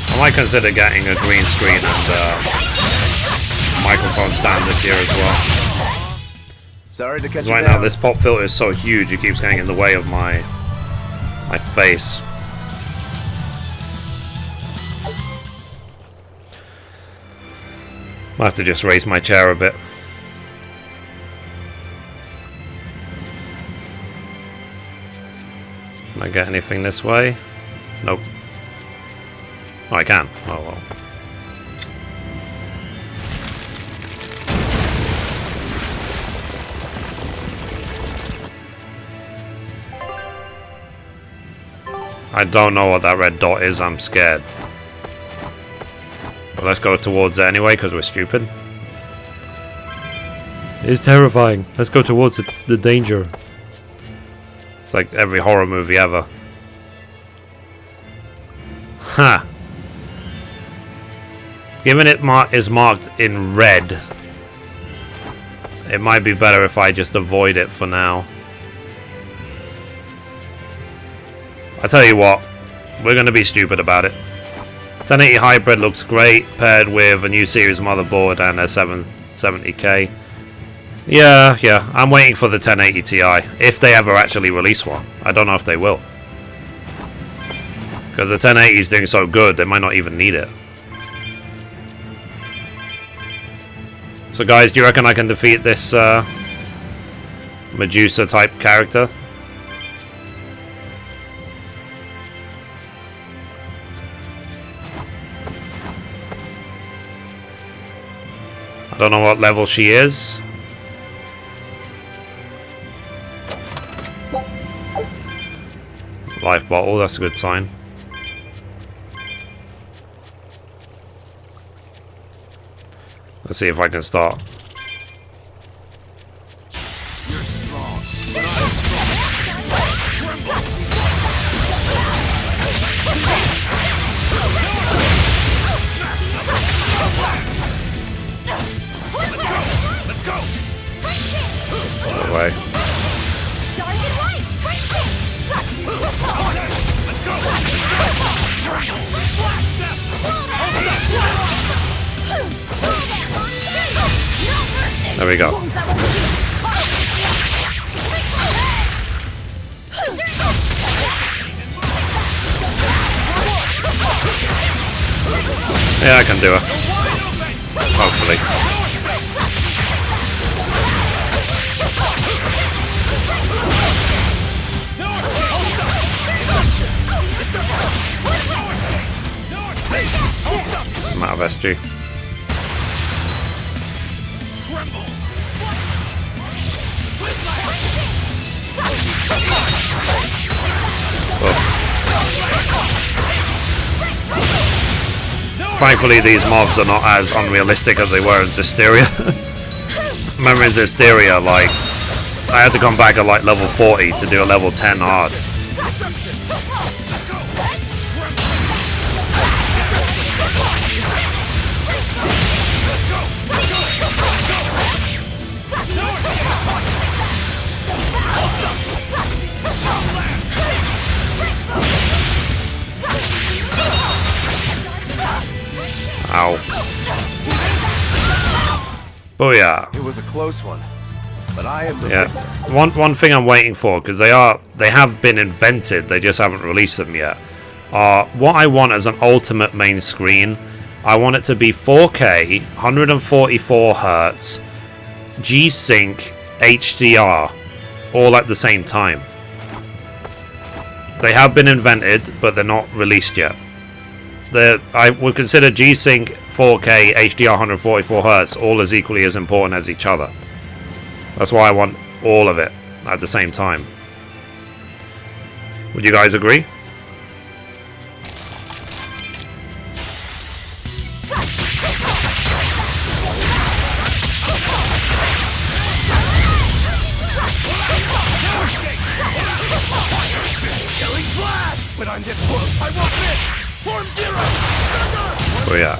I might consider getting a green screen and microphone stand this year as well. Sorry to catch you right down. now, this pop filter is so huge it keeps getting in the way of my face. Might have to just raise my chair a bit. Can I get anything this way? Nope. Oh, I can. Oh well. I don't know what that red dot is, I'm scared. But let's go towards it anyway, because we're stupid. It's terrifying. Let's go towards the danger. It's like every horror movie ever. Ha! Given it is marked in red, it might be better if I just avoid it for now. I tell you what, we're going to be stupid about it. 1080 Hybrid looks great, paired with a new series motherboard and a 770K. Yeah, I'm waiting for the 1080 Ti, if they ever actually release one. I don't know if they will. Because the 1080 is doing so good, they might not even need it. So guys, do you reckon I can defeat this Medusa type character I don't know what level she is. Life bottle, that's a good sign. Let's see if I can start. You're strong, but I'm strong. Let's go! Go away. There we go. Yeah, I can do it. Hopefully. I'm out of SG. Thankfully, these mobs are not as unrealistic as they were in Zestiria. Remember in Zestiria, like, I had to come back at like level 40 to do a level 10 hard. Ow. Booyah. It was a close one, but I am the Yeah. One thing I'm waiting for, because they have been invented, they just haven't released them yet. What I want as an ultimate main screen, I want it to be 4K, 144 Hz, G-Sync, HDR, all at the same time. They have been invented, but they're not released yet. I would consider G-Sync, 4K, HDR, 144 Hz all as equally as important as each other. That's why I want all of it at the same time. Would you guys agree? When I'm this close, I won't miss! Form zero! Oh yeah.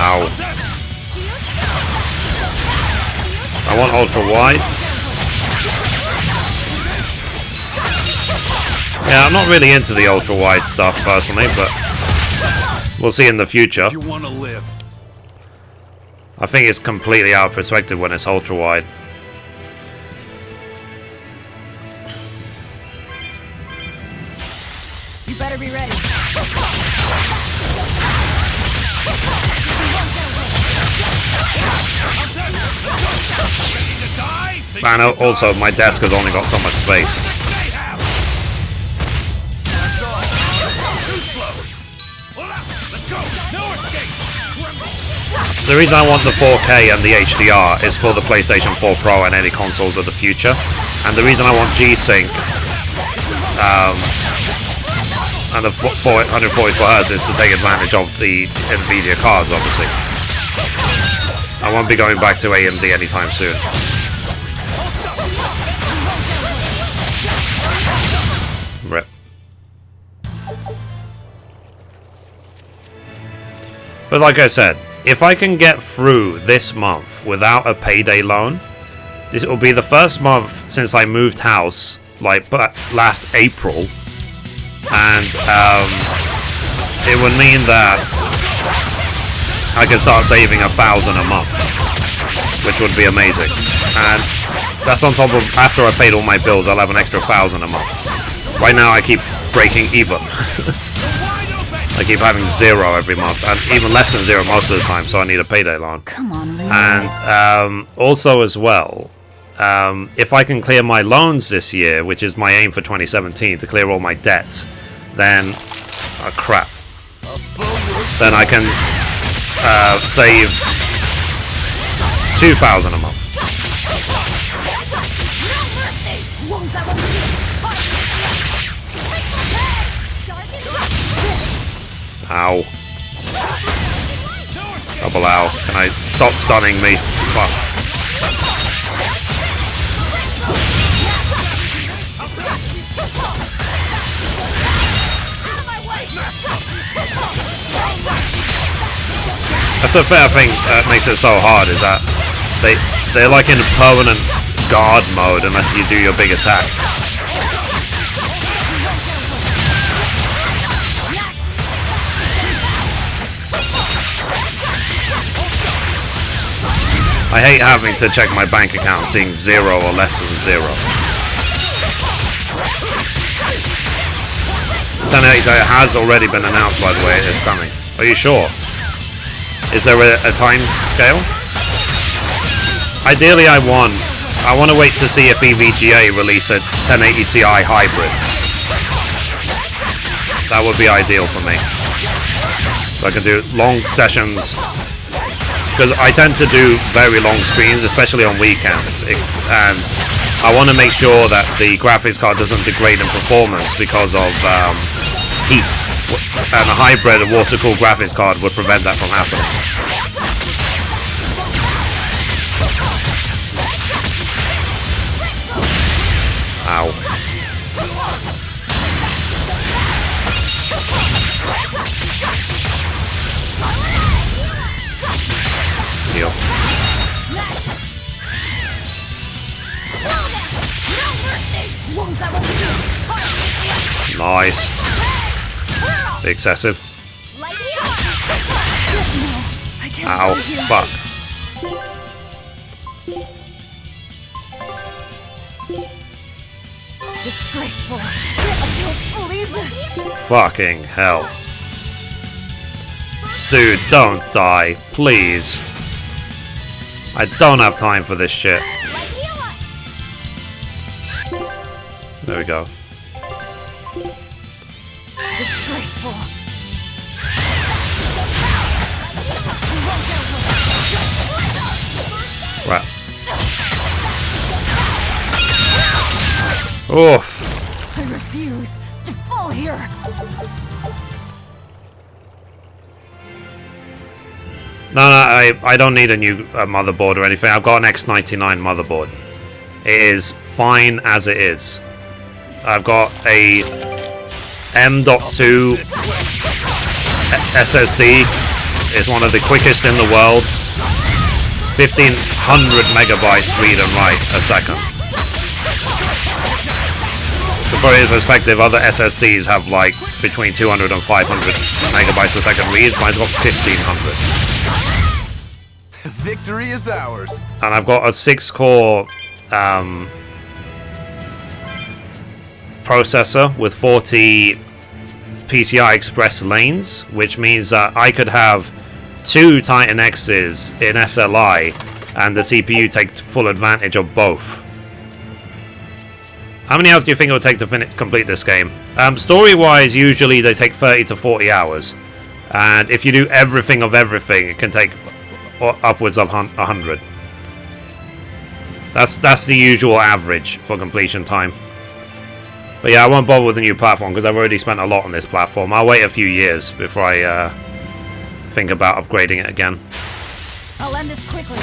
Ow. I want ultra wide. Yeah, I'm not really into the ultra wide stuff personally, but we'll see in the future. You want to live. I think it's completely out of perspective when it's ultra wide. You better be ready. And also, my desk has only got so much space. The reason I want the 4K and the HDR is for the PlayStation 4 Pro and any consoles of the future. And the reason I want G-Sync and the 144 Hz is to take advantage of the Nvidia cards, obviously. I won't be going back to AMD anytime soon. Rip. But like I said, if I can get through this month without a payday loan, this will be the first month since I moved house, like last April, and it would mean that I can start saving 1,000 a month, which would be amazing. And that's on top of, after I paid all my bills, I'll have an extra 1,000 a month. Right now I keep breaking even. I keep having 0 every month, and even less than 0 most of the time, so I need a payday loan. Come on, Leo. And also as well, if I can clear my loans this year, which is my aim for 2017, to clear all my debts, then oh crap, then I can save 2,000 a month. Ow. Double ow. Can I stop stunning me? Fuck. That's the fair thing that makes it so hard, is that they're like in permanent guard mode unless you do your big attack. I hate having to check my bank account seeing 0 or less than 0. 1080 has already been announced, by the way. It's coming. Are you sure? Is there a time scale? Ideally, I want to wait to see if EVGA release a 1080 Ti hybrid. That would be ideal for me. So I can do long sessions. Because I tend to do very long screens, especially on weekends, and I want to make sure that the graphics card doesn't degrade in performance because of heat, and a hybrid water-cooled graphics card would prevent that from happening. Ow. Heal. Nice. Excessive. Ow. Fuck. Disgraceful. I don't believe this. Fucking hell. Dude, don't die, please. I don't have time for this shit. There we go. Disgraceful. Right. Oh. I refuse to fall here. No, I don't need a new motherboard or anything. I've got an X99 motherboard. It is fine as it is. I've got a M.2 SSD. It's one of the quickest in the world. 1500 megabytes read and write a second. To put it in perspective, other SSDs have like between 200 and 500 megabytes a second read. Mine's got 1500. Victory is ours. And I've got a 6-core processor with 40 PCI Express lanes, which means that I could have 2 Titan X's in SLI and the CPU take full advantage of both. How many hours do you think it would take to complete this game? Story-wise, usually they take 30 to 40 hours. And if you do everything of everything, it can take upwards of 100. That's the usual average for completion time. But yeah, I won't bother with the new platform because I've already spent a lot on this platform. I'll wait a few years before I think about upgrading it again. I'll end this quickly.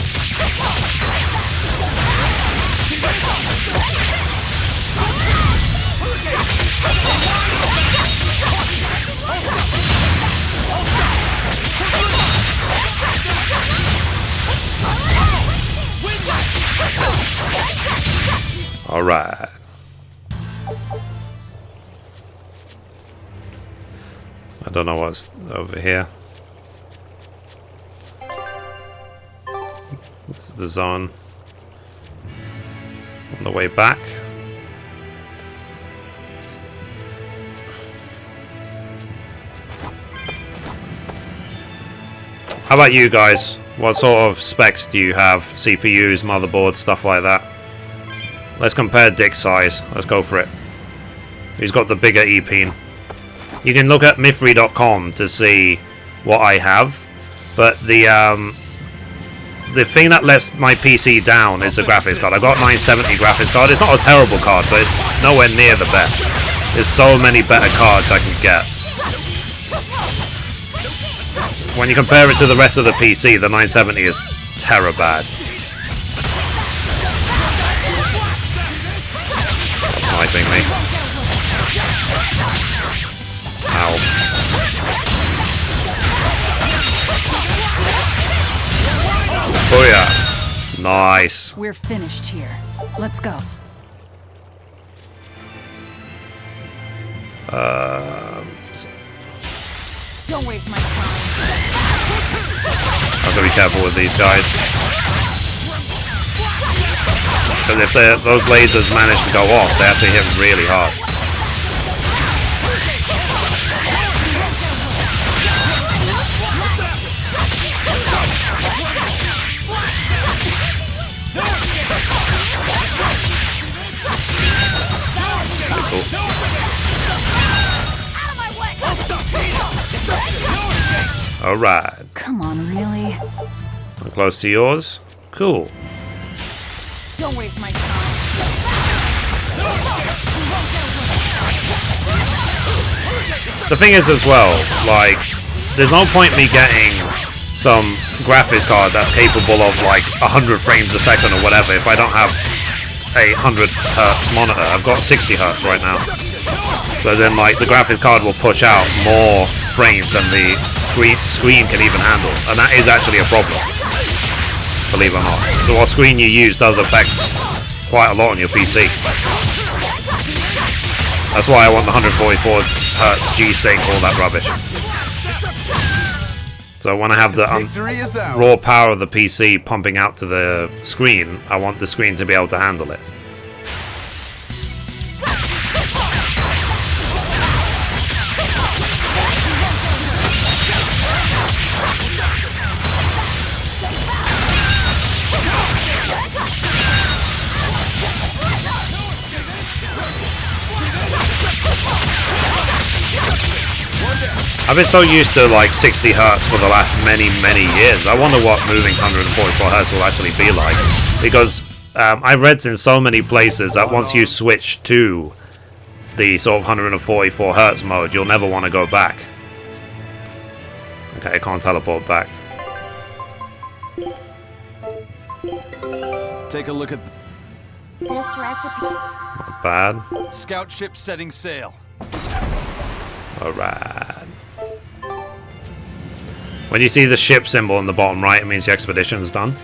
All right. I don't know what's over here. This is the zone on the way back. How about you guys? What sort of specs do you have? CPUs, motherboards, stuff like that? Let's compare dick size. Let's go for it. Who's got the bigger E-peen? You can look at Mithrie.com to see what I have, but the thing that lets my PC down is the graphics card. I've got 970 graphics card. It's not a terrible card, but it's nowhere near the best. There's so many better cards I can get. When you compare it to the rest of the PC, the 970 is terror bad. Stop sniping me. Ow. Booyah. Nice. We're finished here. Let's go. Don't waste my time. I've got to be careful with these guys. Because if those lasers manage to go off, they have to hit really hard. Alright. Come on, really? I'm close to yours. Cool. Don't waste my time. The thing is as well, like, there's no point me getting some graphics card that's capable of like 100 frames a second or whatever if I don't have a 100 hertz monitor. I've got 60 hertz right now. So then like the graphics card will push out more frames than the screen can even handle. And that is actually a problem, believe it or not. So what screen you use does affect quite a lot on your PC. That's why I want the 144 hertz G-Sync, all that rubbish. So when I have the raw power of the PC pumping out to the screen, I want the screen to be able to handle it. I've been so used to like 60 hertz for the last many years. I wonder what moving to 144 hertz will actually be like, because I've read in so many places that once you switch to the sort of 144 hertz mode, you'll never want to go back. Okay, I can't teleport back. Take a look at this recipe. Not bad. Scout ship setting sail. Alright. When you see the ship symbol on the bottom right, it means the expedition's done.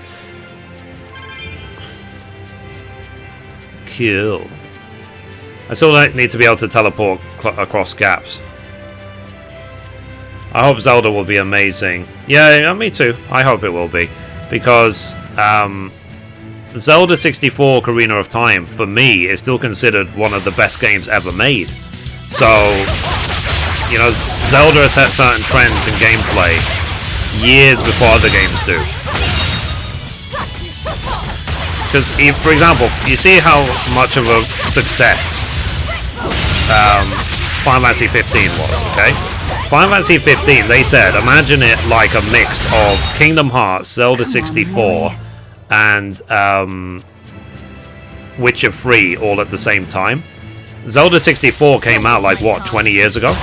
Cool. I still need to be able to teleport across gaps. I hope Zelda will be amazing. Yeah, me too. I hope it will be. Because Zelda 64 Ocarina of Time, for me, is still considered one of the best games ever made. So, you know, Zelda has set certain trends in gameplay years before other games do. Because, for example, you see how much of a success Final Fantasy 15 was, okay? Final Fantasy 15, they said, imagine it like a mix of Kingdom Hearts, Zelda 64, and Witcher 3 all at the same time. Zelda 64 came out like, what, 20 years ago?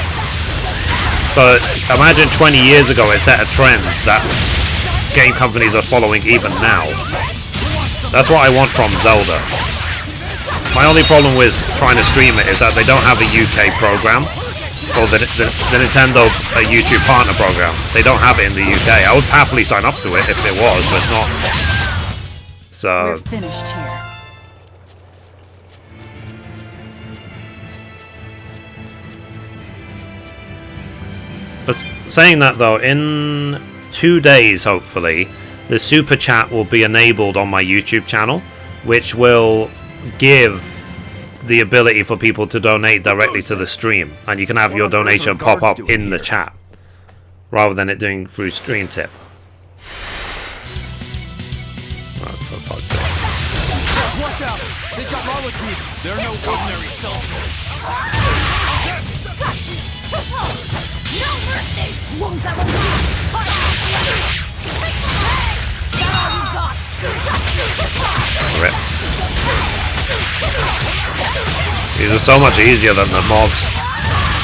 So imagine 20 years ago it set a trend that game companies are following even now. That's what I want from Zelda. My only problem with trying to stream it is that they don't have a UK program, or the Nintendo YouTube partner program. They don't have it in the UK. I would happily sign up to it if it was, but it's not. So we're finished here. But saying that though, in 2 days hopefully, the super chat will be enabled on my YouTube channel, which will give the ability for people to donate directly to the stream, and you can have your donation pop up in the chat rather than it doing through stream tip. Oh, for fuck's sake. Watch out! They've got molecules! They're no ordinary cell swords. No mercy! Wounds that will That's all you got! Rip. These are so much easier than the mobs.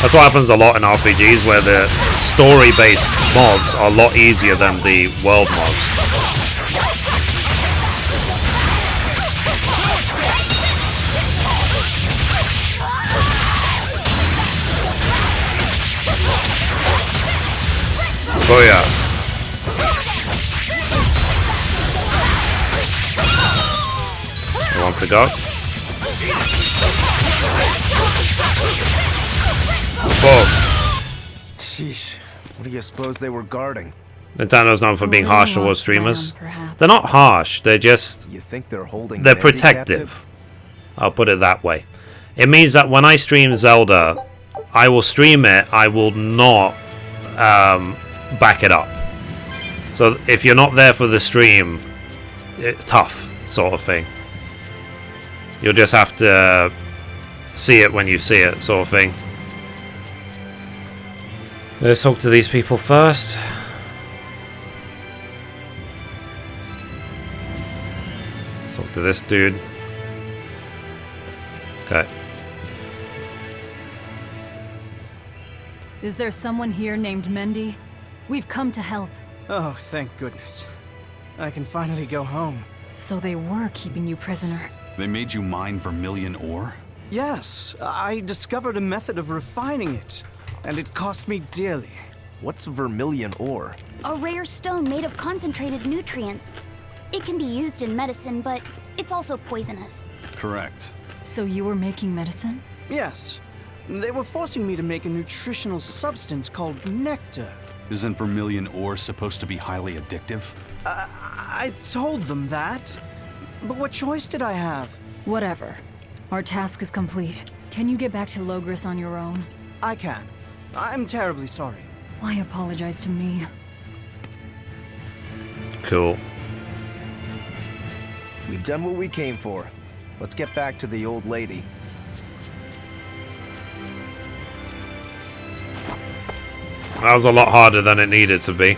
That's what happens a lot in RPGs, where the story-based mobs are a lot easier than the world mobs. Oh yeah. You want to go? Whoa. Sheesh. What do you suppose they were guarding? Nintendo's known for being harsh towards streamers. They're not harsh, they're just... You think they're holding they're Mandy protective. captive? I'll put it that way. It means that when I stream Zelda, I will stream it, I will not back it up. So if you're not there for the stream, it's tough, sort of thing. You'll just have to see it when you see it, sort of thing. Let's talk to these people first. Let's talk to this dude. Okay. Is there someone here named Mendy? We've come to help. Oh, thank goodness. I can finally go home. So they were keeping you prisoner. They made you mine vermilion ore? Yes, I discovered a method of refining it, and it cost me dearly. What's vermilion ore? A rare stone made of concentrated nutrients. It can be used in medicine, but it's also poisonous. Correct. So you were making medicine? Yes. They were forcing me to make a nutritional substance called nectar. Isn't vermilion ore supposed to be highly addictive? I told them that. But what choice did I have? Whatever. Our task is complete. Can you get back to Logris on your own? I can. I'm terribly sorry. Why apologize to me? Cool. We've done what we came for. Let's get back to the old lady. That was a lot harder than it needed to be.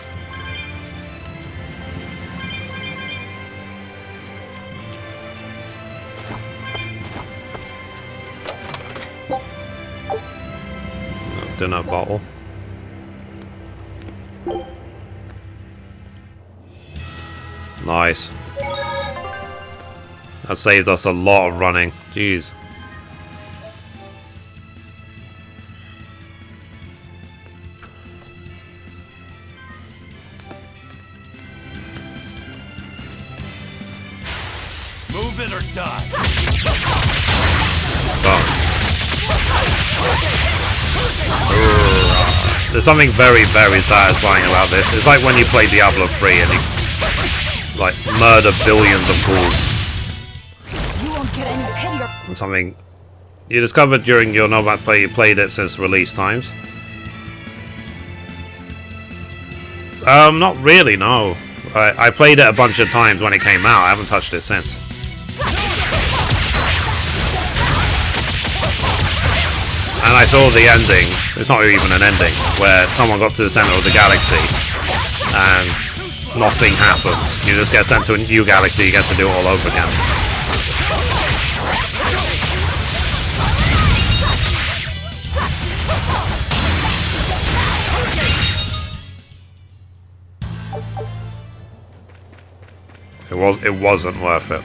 Dinner bottle. Nice. That saved us a lot of running. Jeez. Move it or die. There's something very, very satisfying about this. It's like when you play Diablo 3 and you like murder billions of ghouls. You won't get any pity or And something you discovered during your Nomad play. You played it since release times. Not really, no. I played it a bunch of times when it came out. I haven't touched it since. And I saw the ending. It's not even an ending, where someone got to the center of the galaxy and nothing happens. You just get sent to a new galaxy. You get to do it all over again. It wasn't worth it.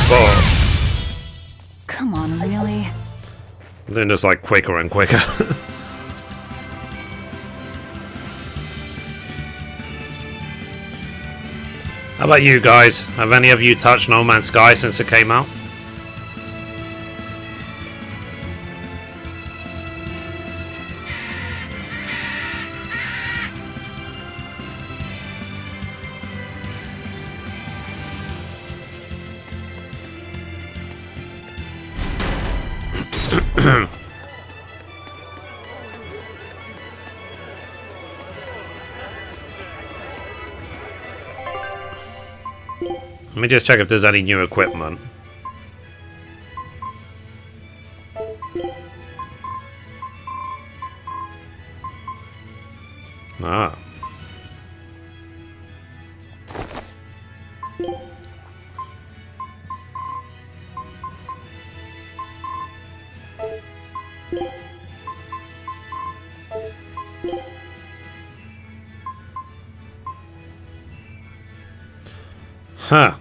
Whoa. Come on, really? Then just like quicker and quicker. How about you guys? Have any of you touched No Man's Sky since it came out? Let me just check if there's any new equipment. Ah. Huh.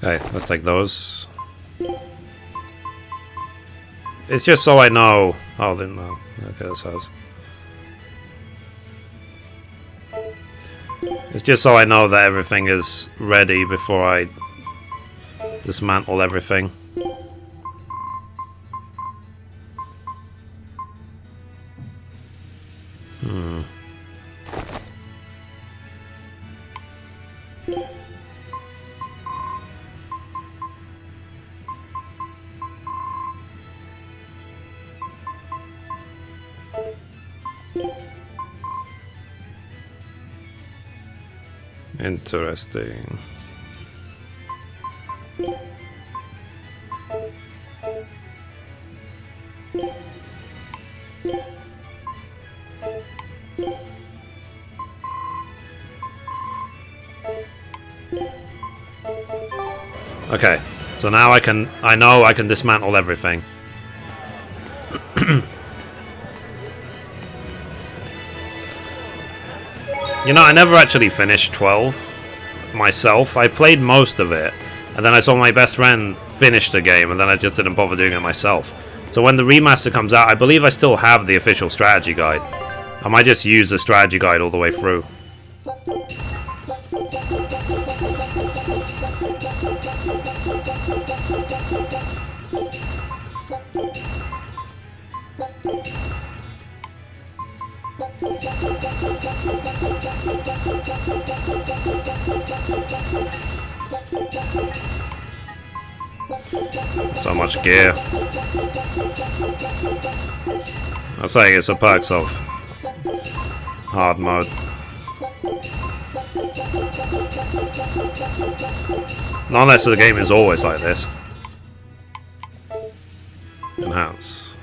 Okay, let's take those. It's just so I know. Oh, then no. Okay, that's ours. It's just so I know that everything is ready before I dismantle everything. Interesting. Okay, so now I know I can dismantle everything. You know, I never actually finished 12 myself. I played most of it, and then I saw my best friend finish the game, and then I just didn't bother doing it myself. So when the remaster comes out, I believe I still have the official strategy guide. I might just use the strategy guide all the way through. So much gear. I'm saying it's the perks of hard mode. Not unless the game is always like this. Enhance.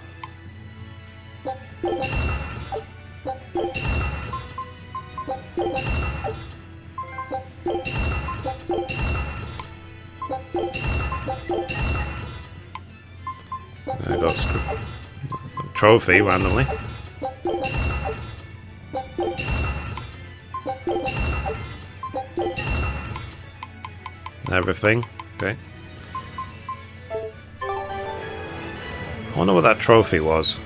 I got a trophy randomly. Everything. Okay. I wonder what that trophy was.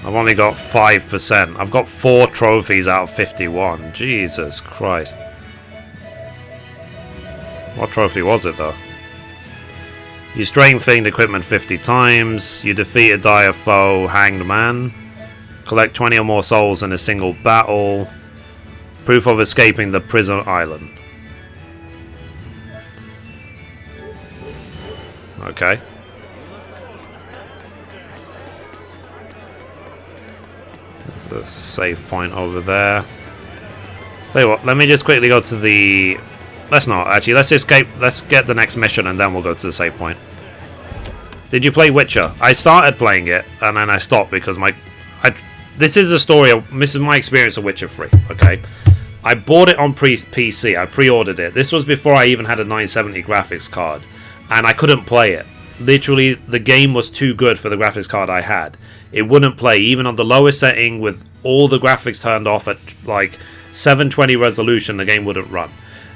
I've only got 5%. I've got 4 trophies out of 51. Jesus Christ. What trophy was it, though? You strengthened equipment 50 times. You defeated dire foe, hanged man. Collect 20 or more souls in a single battle. Proof of escaping the prison island. Okay. There's a save point over there. Tell you what, let me just quickly go to the... Let's not, actually. Let's escape. Let's get the next mission and then we'll go to the save point. Did you play Witcher? I started playing it and then I stopped because this is a story of... This is my experience of Witcher 3, okay? I bought it on PC. I pre-ordered it. This was before I even had a 970 graphics card. And I couldn't play it. Literally, the game was too good for the graphics card I had. It wouldn't play, even on the lowest setting with all the graphics turned off at like 720 resolution, the game wouldn't run.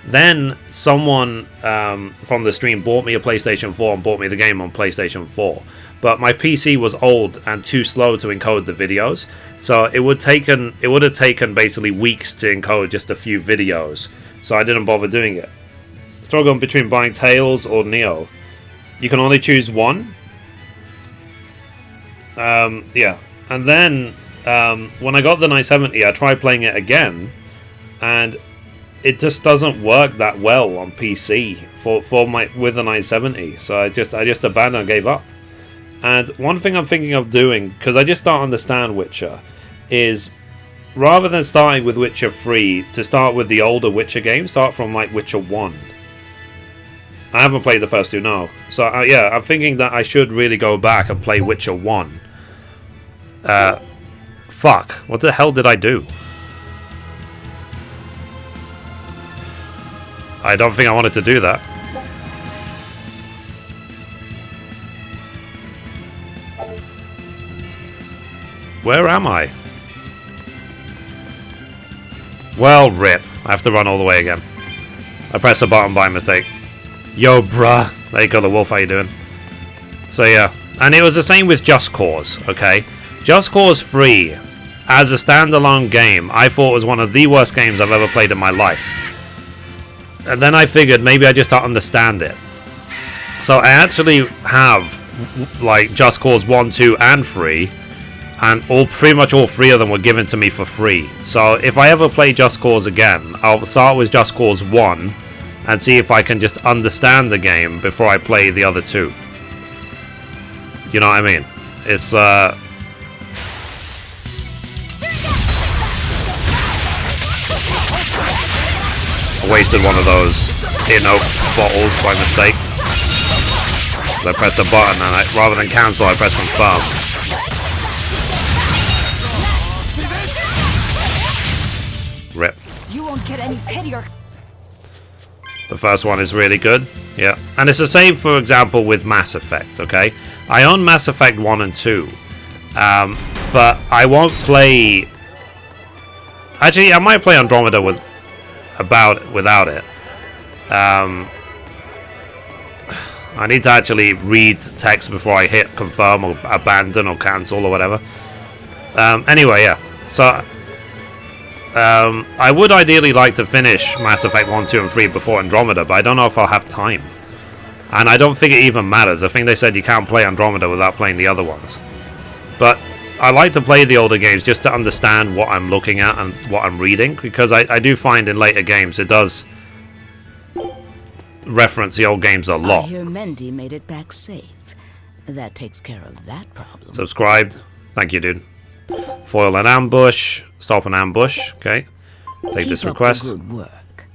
Then someone from the stream bought me a PlayStation 4 and bought me the game on PlayStation 4. But my PC was old and too slow to encode the videos, so it would have taken basically weeks to encode just a few videos. So I didn't bother doing it. Struggling between buying Tales or Neo. You can only choose one. Yeah. And then, when I got the 970, I tried playing it again, and it just doesn't work that well on PC with the 970. So I just abandoned and gave up. And one thing I'm thinking of doing, because I just don't understand Witcher, is rather than starting with Witcher 3, to start with the older Witcher games, start from like Witcher 1. I haven't played the first two, no. So yeah, I'm thinking that I should really go back and play Witcher 1. Fuck, what the hell did I do? I don't think I wanted to do that. Where am I? Well, rip. I have to run all the way again. I pressed the button by mistake. Yo, bruh. There you go, the wolf. How you doing? So, yeah. And it was the same with Just Cause, okay? Just Cause 3, as a standalone game, I thought was one of the worst games I've ever played in my life. And then I figured maybe I just don't understand it. So I actually have, like, Just Cause 1, 2, and 3. And pretty much all three of them were given to me for free. So if I ever play Just Cause again, I'll start with Just Cause 1 and see if I can just understand the game before I play the other two. You know what I mean? It's I wasted one of those Inoak bottles by mistake. I pressed a button and rather than cancel, I pressed confirm. Rip. You won't get any pity or... The first one is really good. Yeah. And it's the same, for example, with Mass Effect, okay? I own Mass Effect 1 and 2. But I won't play... Actually, I might play Andromeda without it. I need to actually read text before I hit confirm or abandon or cancel or whatever. Anyway, yeah. So... I would ideally like to finish Mass Effect 1, 2, and 3 before Andromeda, but I don't know if I'll have time. And I don't think it even matters. I think they said you can't play Andromeda without playing the other ones. But I like to play the older games just to understand what I'm looking at and what I'm reading, because I do find in later games it does reference the old games a lot. I hear Mendy made it back safe. That takes care of that problem. Subscribed. Thank you, dude. Foil an ambush. Stop an ambush. Okay. Take this request. Keep up the good work.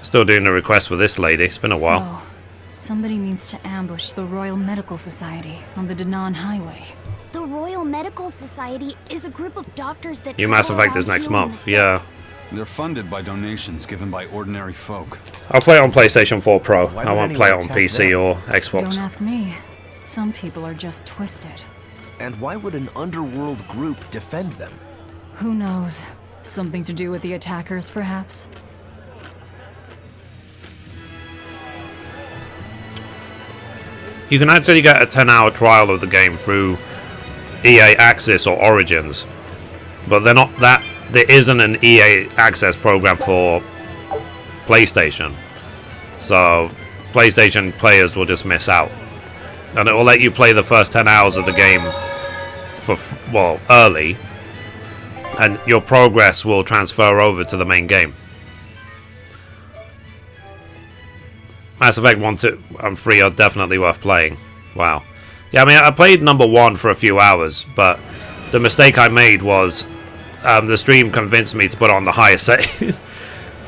Still doing a request for this lady. It's been a while. So, somebody means to ambush the Royal Medical Society on the Danan Highway. The Royal Medical Society is a group of doctors that New Mass Effect is next month. Yeah. They're funded by donations given by ordinary folk. I'll play it on PlayStation 4 Pro. I won't play it on PC or Xbox. Don't ask me. Some people are just twisted. And why would an underworld group defend them? Who knows? Something to do with the attackers, perhaps? You can actually get a 10-hour trial of the game through EA Access or Origins. But they're not that... There isn't an EA Access program for PlayStation. So, PlayStation players will just miss out. And it will let you play the first 10 hours of the game for, well, early. And your progress will transfer over to the main game. Mass Effect 1, 2, and 3 are definitely worth playing. Wow. Yeah, I mean, I played number 1 for a few hours, but the mistake I made was the stream convinced me to put on the highest setting.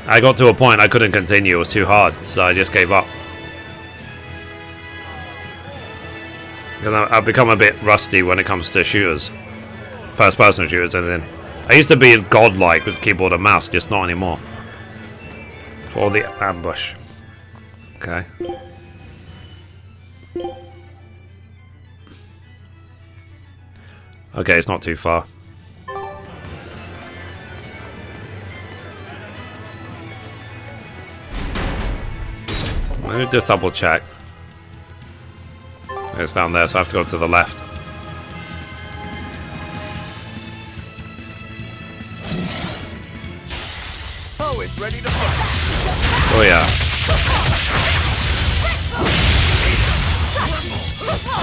I got to a point I couldn't continue. It was too hard, so I just gave up. Because I've become a bit rusty when it comes to shooters. First-person shooters, and then... I used to be godlike with keyboard and mouse, just not anymore. For the ambush. Okay. Okay, it's not too far. Let me just double check. It's down there, so I have to go to the left. Oh, it's ready to fight. Oh yeah.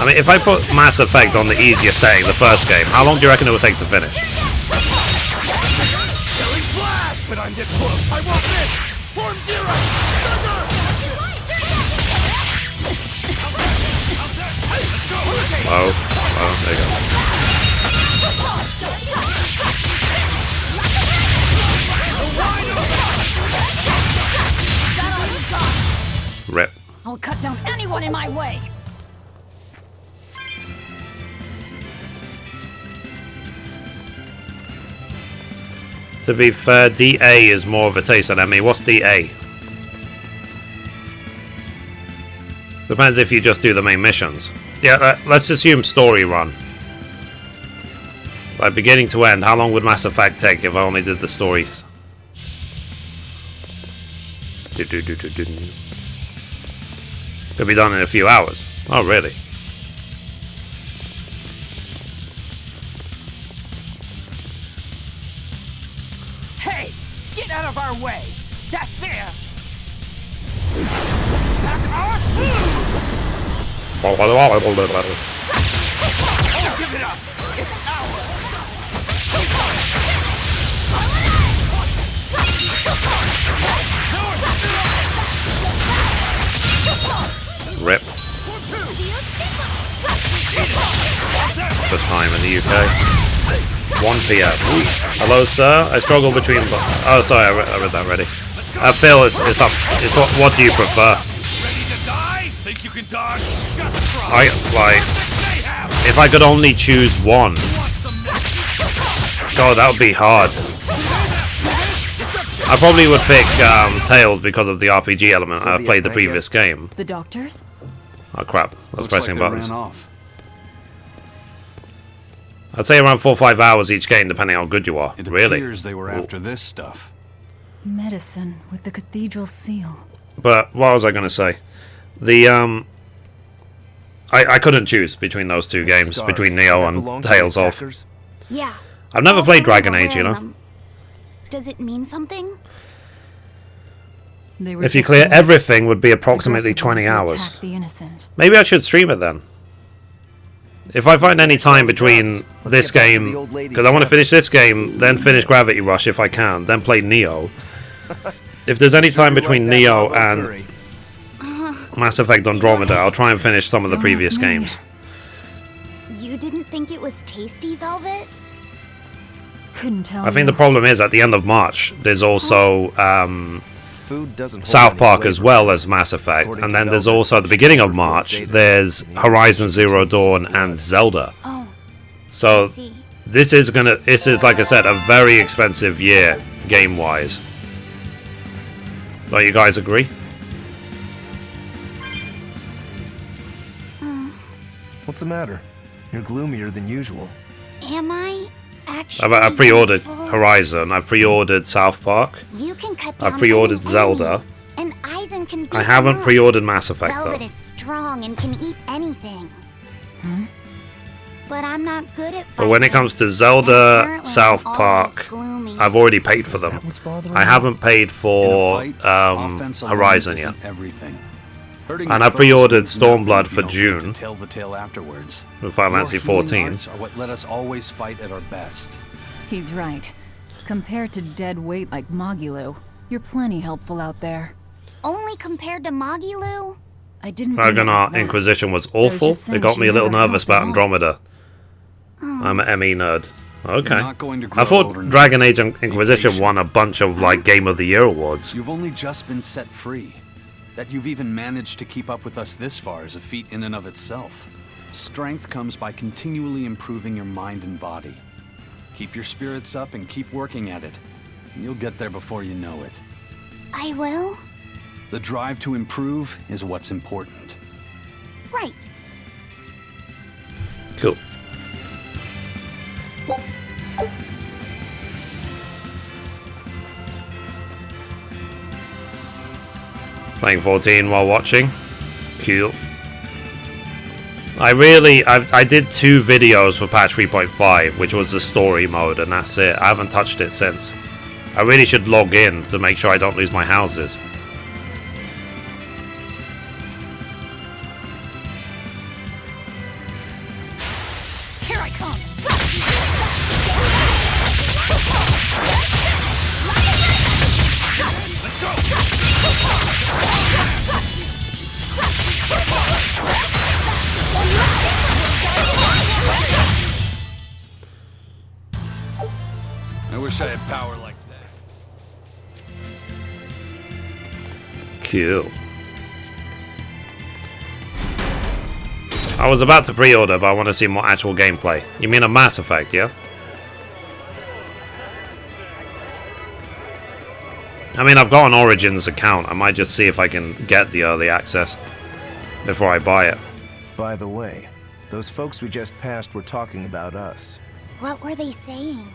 I mean, if I put Mass Effect on the easiest setting, the first game, how long do you reckon it will take to finish? Killing flash! But I'm this close. I won't miss! Form zero! Oh, there you go. Rip. I'll cut down anyone in my way. To be fair, DA is more of a taste than ME. What's DA? Depends if you just do the main missions. Yeah, let's assume story run. Like beginning to end, how long would Mass Effect take if I only did the stories? Could be done in a few hours. Oh, really? Hey! Get out of our way! That's there! That's our food! Oh, give it up! It's ours! Rip. The time in the UK. 1 PM. Ooh. Hello, sir. I struggle between. Oh, sorry, I read that already. Phil, it's up. It's what do you prefer? Think you can dodge? Just try. I like. If I could only choose one. God, that would be hard. I probably would pick Tails because of the RPG element. I played the previous game. The doctors? Oh crap! I was pressing buttons. Ran off. I'd say around 4 or 5 hours each game, depending how good you are. It really? appears they were after this stuff. Medicine with the cathedral seal. But what was I going to say? The I couldn't choose between those two games, between Neo and Tales of. Yeah. I've never played Dragon Age, you know. Does it mean something? If you clear everything, would be approximately 20 hours. The innocent. Maybe I should stream it then. If I find any time between this game, because I want to finish this game, then finish Gravity Rush if I can, then play Neo. If there's any time between Neo and Mass Effect Andromeda, I'll try and finish some of the previous games. You didn't think it was tasty, Velvet? Couldn't tell. I think the problem is at the end of March, there's also South Park as well as Mass Effect, and then there's also at the beginning of March, there's Horizon Zero Dawn and Zelda. Oh, so this is like I said, a very expensive year game-wise. Don't you guys agree? What's the matter? You're gloomier than usual. Am I? Actually, I pre-ordered Horizon. I pre-ordered South Park. You can cut I down pre-ordered any Zelda. enemy, and Eisen can beat I haven't them up. pre-ordered Mass Effect Velvet though. is strong and can eat anything. But I'm not good at fighting. But when it comes to Zelda, South Park, I've already paid for them. I haven't paid for Horizon yet. And I pre-ordered Stormblood for June tell the tale afterwards. with Final Fantasy Your healing XIV. arts are what let us always fight at our best. He's right. Compared to dead weight like Magilou, you're plenty helpful out there. Only compared to Magilou? I didn't. Dragon Inquisition was awful. just It got saying me a she little never nervous helped at about all. Andromeda. I'm an ME nerd. Okay. not going to I grow thought overnight. Dragon Age Inquisition won a bunch of like Game of the Year awards. You've only just been set free. That you've even managed to keep up with us this far is a feat in and of itself. Strength comes by continually improving your mind and body. Keep your spirits up and keep working at it. And you'll get there before you know it. I will? The drive to improve is what's important. Right. Cool. Playing 14 while watching. Cool. I did 2 videos for patch 3.5, which was the story mode, and that's it. I haven't touched it since. I really should log in to make sure I don't lose my houses. Wish I had power like that. Cool. I was about to pre-order, but I want to see more actual gameplay. You mean a Mass Effect, yeah? I mean, I've got an Origins account. I might just see if I can get the early access before I buy it. By the way, those folks we just passed were talking about us. What were they saying?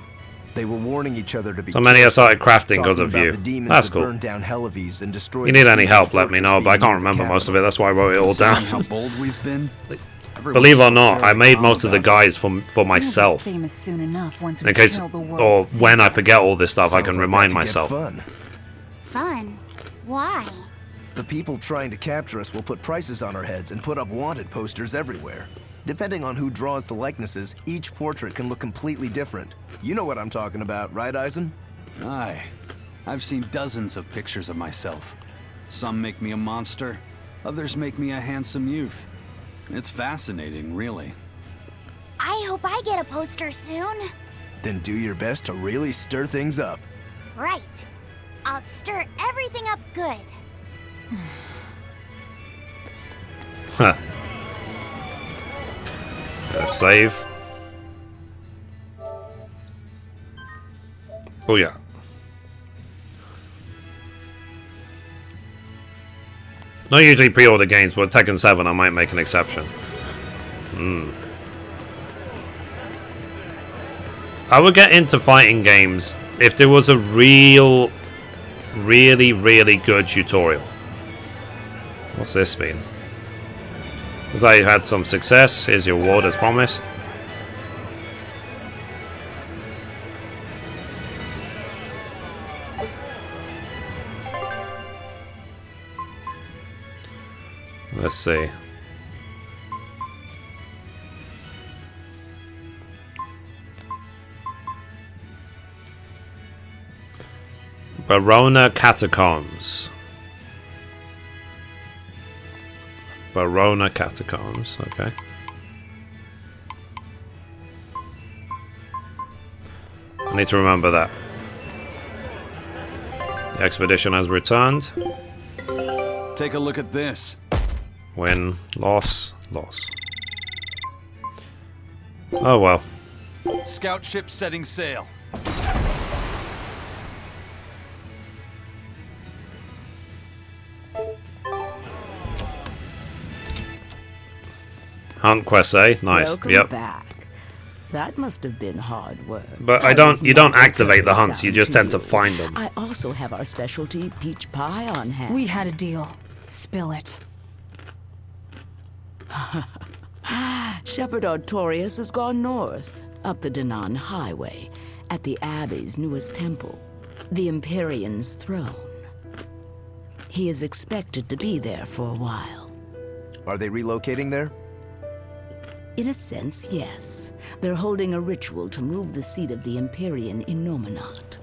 They were warning each other to be So many have started crafting talking because of about you. the demons That's that cool. burned down Helives and destroyed You need the any city help, and let me know, fortress but I can't being remember the most of it. That's why I wrote it all down. How bold we've been. Believe it or not, I made most of the guides for myself. We'll be famous soon enough once we In case, kill the world. or when I forget all this stuff, I can Sounds like remind that could get myself. Fun. Fun? Why? The people trying to capture us will put prices on our heads and put up wanted posters everywhere. Depending on who draws the likenesses, each portrait can look completely different. You know what I'm talking about, right, Eisen? Aye. I've seen dozens of pictures of myself. Some make me a monster, others make me a handsome youth. It's fascinating, really. I hope I get a poster soon. Then do your best to really stir things up. Right. I'll stir everything up good. Huh. Save. Oh yeah. Not usually pre-order games, but Tekken 7 I might make an exception. I would get into fighting games if there was a really good tutorial. What's this mean? Looks like you had some success. Here's your reward as promised. Let's see. Verona Catacombs. Verona Catacombs, okay. I need to remember that. The expedition has returned. Take a look at this. Win, loss, loss. Oh well. Scout ship setting sail. Hunt quest, eh? Nice. Welcome Yep. back. That must have been hard work. But I was you don't not activate the gonna hunts, you sound just to tend to you. find them. I also have our specialty peach pie on hand. We had a deal. Spill it. Shepherd Artorius has gone north, up the Danan Highway, at the Abbey's newest temple, the Empyrean's throne. He is expected to be there for a while. Are they relocating there? In a sense, yes. They're holding a ritual to move the seat of the Empyrean in Nominat.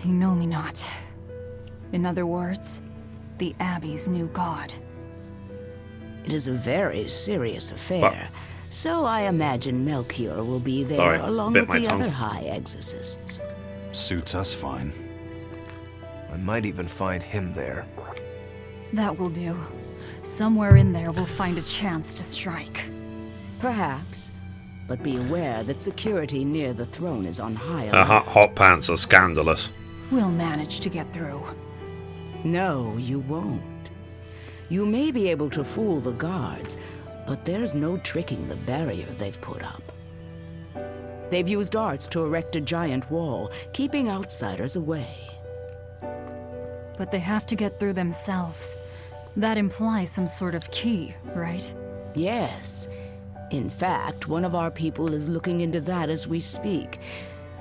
Nominat. In other words, the Abbey's new god. It is a very serious affair, so I imagine Melchior will be there Sorry, along bit with my the tongue. other high exorcists. Suits us fine. I might even find him there. That will do. Somewhere in there we'll find a chance to strike. Perhaps, but be aware that security near the throne is on high Her alert. hot pants are scandalous. We'll manage to get through. No, you won't. You may be able to fool the guards, but there's no tricking the barrier they've put up. They've used arts to erect a giant wall, keeping outsiders away. But they have to get through themselves. That implies some sort of key, right? Yes. In fact, one of our people is looking into that as we speak.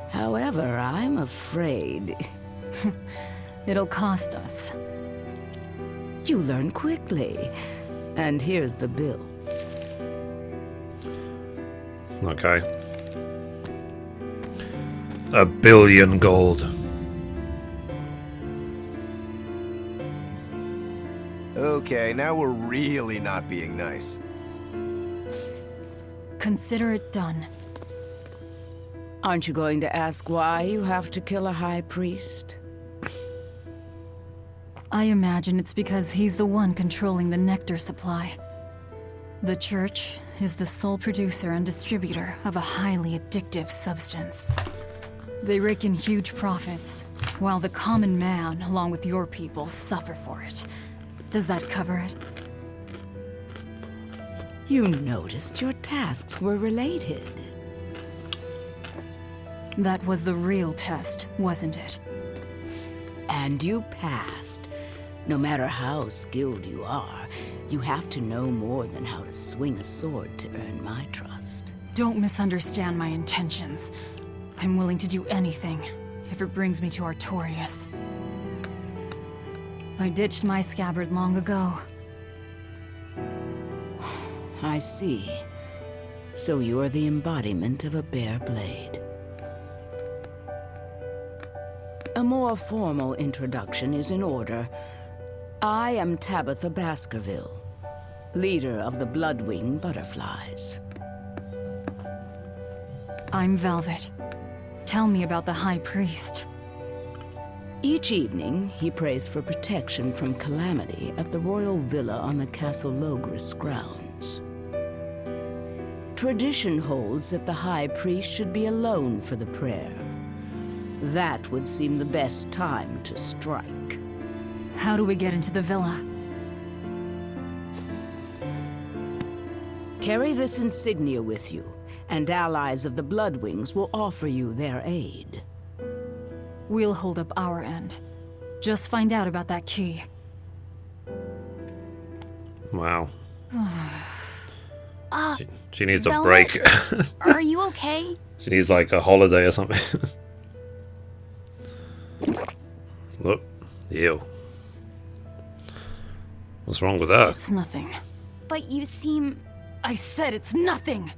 However, I'm afraid... It'll cost us. You learn quickly. And here's the bill. Okay. 1 billion gold. Okay, now we're really not being nice. Consider it done. Aren't you going to ask why you have to kill a high priest? I imagine it's because he's the one controlling the nectar supply. The church is the sole producer and distributor of a highly addictive substance. They rake in huge profits, while the common man, along with your people, suffer for it. Does that cover it? You noticed your tasks were related. That was the real test, wasn't it? And you passed. No matter how skilled you are, you have to know more than how to swing a sword to earn my trust. Don't misunderstand my intentions. I'm willing to do anything, if it brings me to Artorias. I ditched my scabbard long ago. I see. So you're the embodiment of a bare blade. A more formal introduction is in order. I am Tabitha Baskerville, leader of the Bloodwing Butterflies. I'm Velvet. Tell me about the High Priest. Each evening, he prays for protection from calamity at the royal villa on the Castle Logris grounds. Tradition holds that the High Priest should be alone for the prayer. That would seem the best time to strike. How do we get into the villa? Carry this insignia with you, and allies of the Bloodwings will offer you their aid. We'll hold up our end. Just find out about that key. Wow. She needs a Velvet? break. Are you okay? She needs like a holiday or something. Look, ew. What's wrong with that? It's nothing. But you seem... I said it's nothing!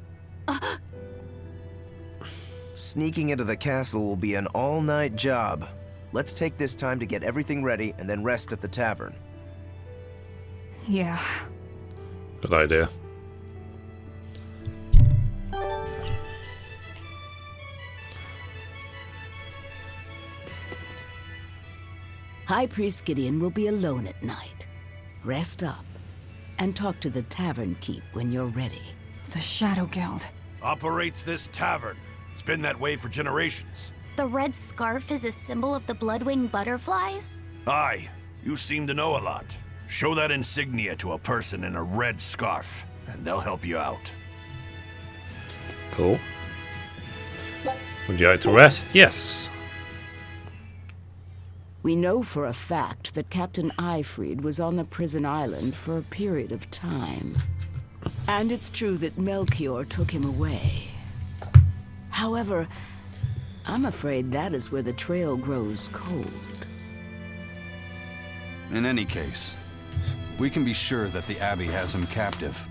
Sneaking into the castle will be an all-night job. Let's take this time to get everything ready and then rest at the tavern. Yeah. Good idea. High Priest Gideon will be alone at night. Rest up, and talk to the tavern keep when you're ready. The Shadow Guild. Operates this tavern. It's been that way for generations. The red scarf is a symbol of the Bloodwing Butterflies? Aye, you seem to know a lot. Show that insignia to a person in a red scarf, and they'll help you out. Cool. Would you like to rest? Yes. We know for a fact that Captain Eifried was on the prison island for a period of time. And it's true that Melchior took him away. However, I'm afraid that is where the trail grows cold. In any case, we can be sure that the Abbey has him captive.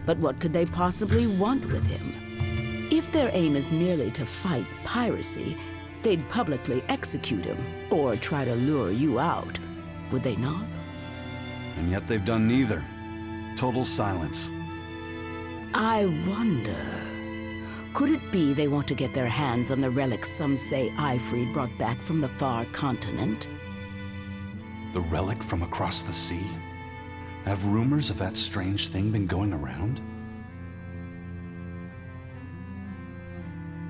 But what could they possibly want with him? If their aim is merely to fight piracy, they'd publicly execute him, or try to lure you out, would they not? And yet they've done neither. Total silence. I wonder... could it be they want to get their hands on the relics some say Eifried brought back from the far continent? The relic from across the sea? Have rumors of that strange thing been going around?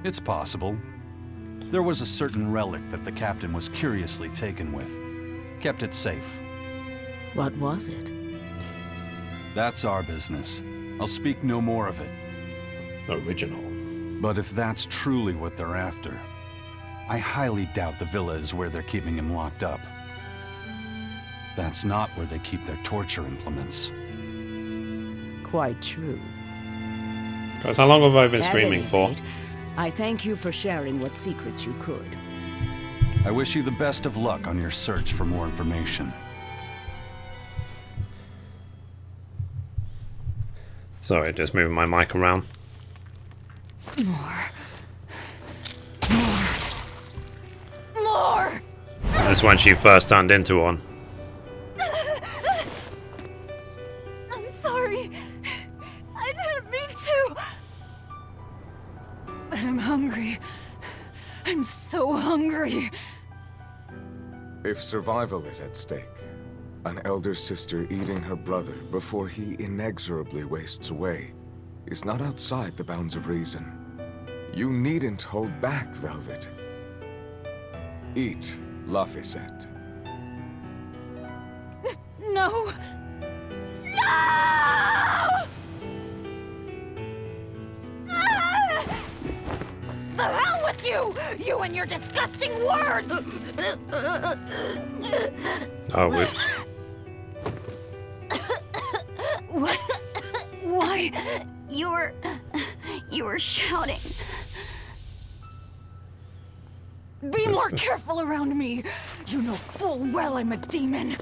It's possible. There was a certain relic that the captain was curiously taken with. Kept it safe. What was it? That's our business. I'll speak no more of it. Original. But if that's truly what they're after, I highly doubt the villa is where they're keeping him locked up. That's not where they keep their torture implements. Quite true. Guys, how long have I been At streaming any for? rate, I thank you for sharing what secrets you could. I wish you the best of luck on your search for more information. Sorry, just moving my mic around. More! That's when she first turned into one. I'm sorry. I didn't mean to. God, I'm hungry. I'm so hungry. If survival is at stake, an elder sister eating her brother before he inexorably wastes away is not outside the bounds of reason. You needn't hold back, Velvet. Eat, Laphicet. No! No! The hell with you! You and your disgusting words! Oh, whoops. What? Why? You were shouting. Be more careful around me! You know full well I'm a demon!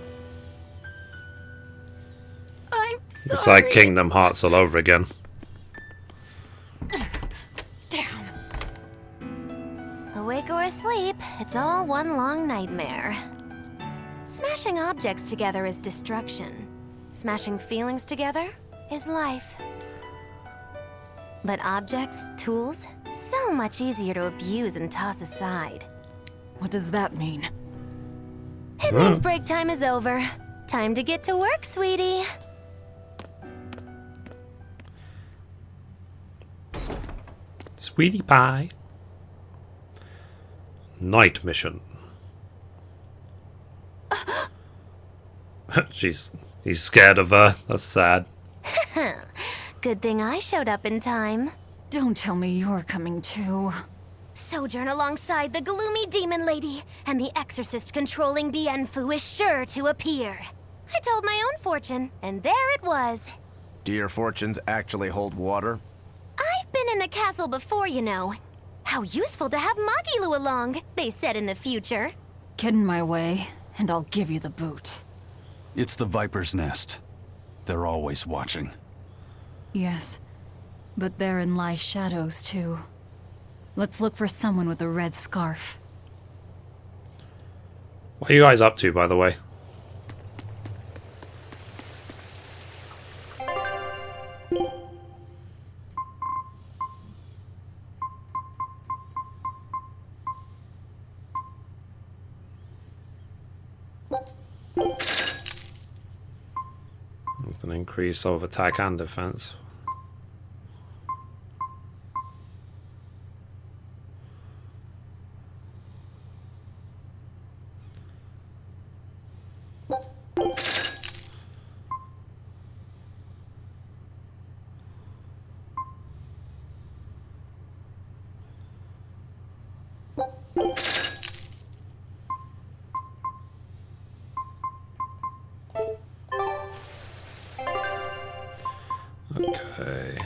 I'm sorry. It's like Kingdom Hearts all over again. Awake or asleep, it's all one long nightmare. Smashing objects together is destruction. Smashing feelings together is life. But objects, tools, so much easier to abuse and toss aside. What does that mean? It means break time is over. Time to get to work, sweetie. Sweetie pie. Night mission. He's scared of her. That's sad. Good thing I showed up in time. Don't tell me you're coming too. Sojourn alongside the gloomy demon lady, and the exorcist controlling Bienfu is sure to appear. I told my own fortune, and there it was. Do your fortunes actually hold water? I've been in the castle before, you know. How useful to have Magilu along, they said in the future. Get in my way, and I'll give you the boot. It's the Viper's Nest. They're always watching. Yes, but therein lie shadows too. Let's look for someone with a red scarf. What are you guys up to, by the way? With an increase of attack and defense. Okay.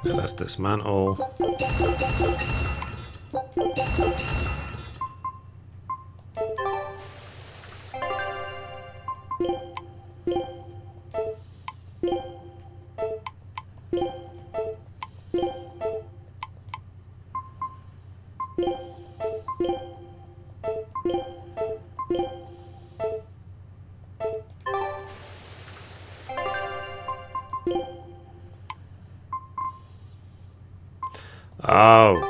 Now let's dismantle. Oh.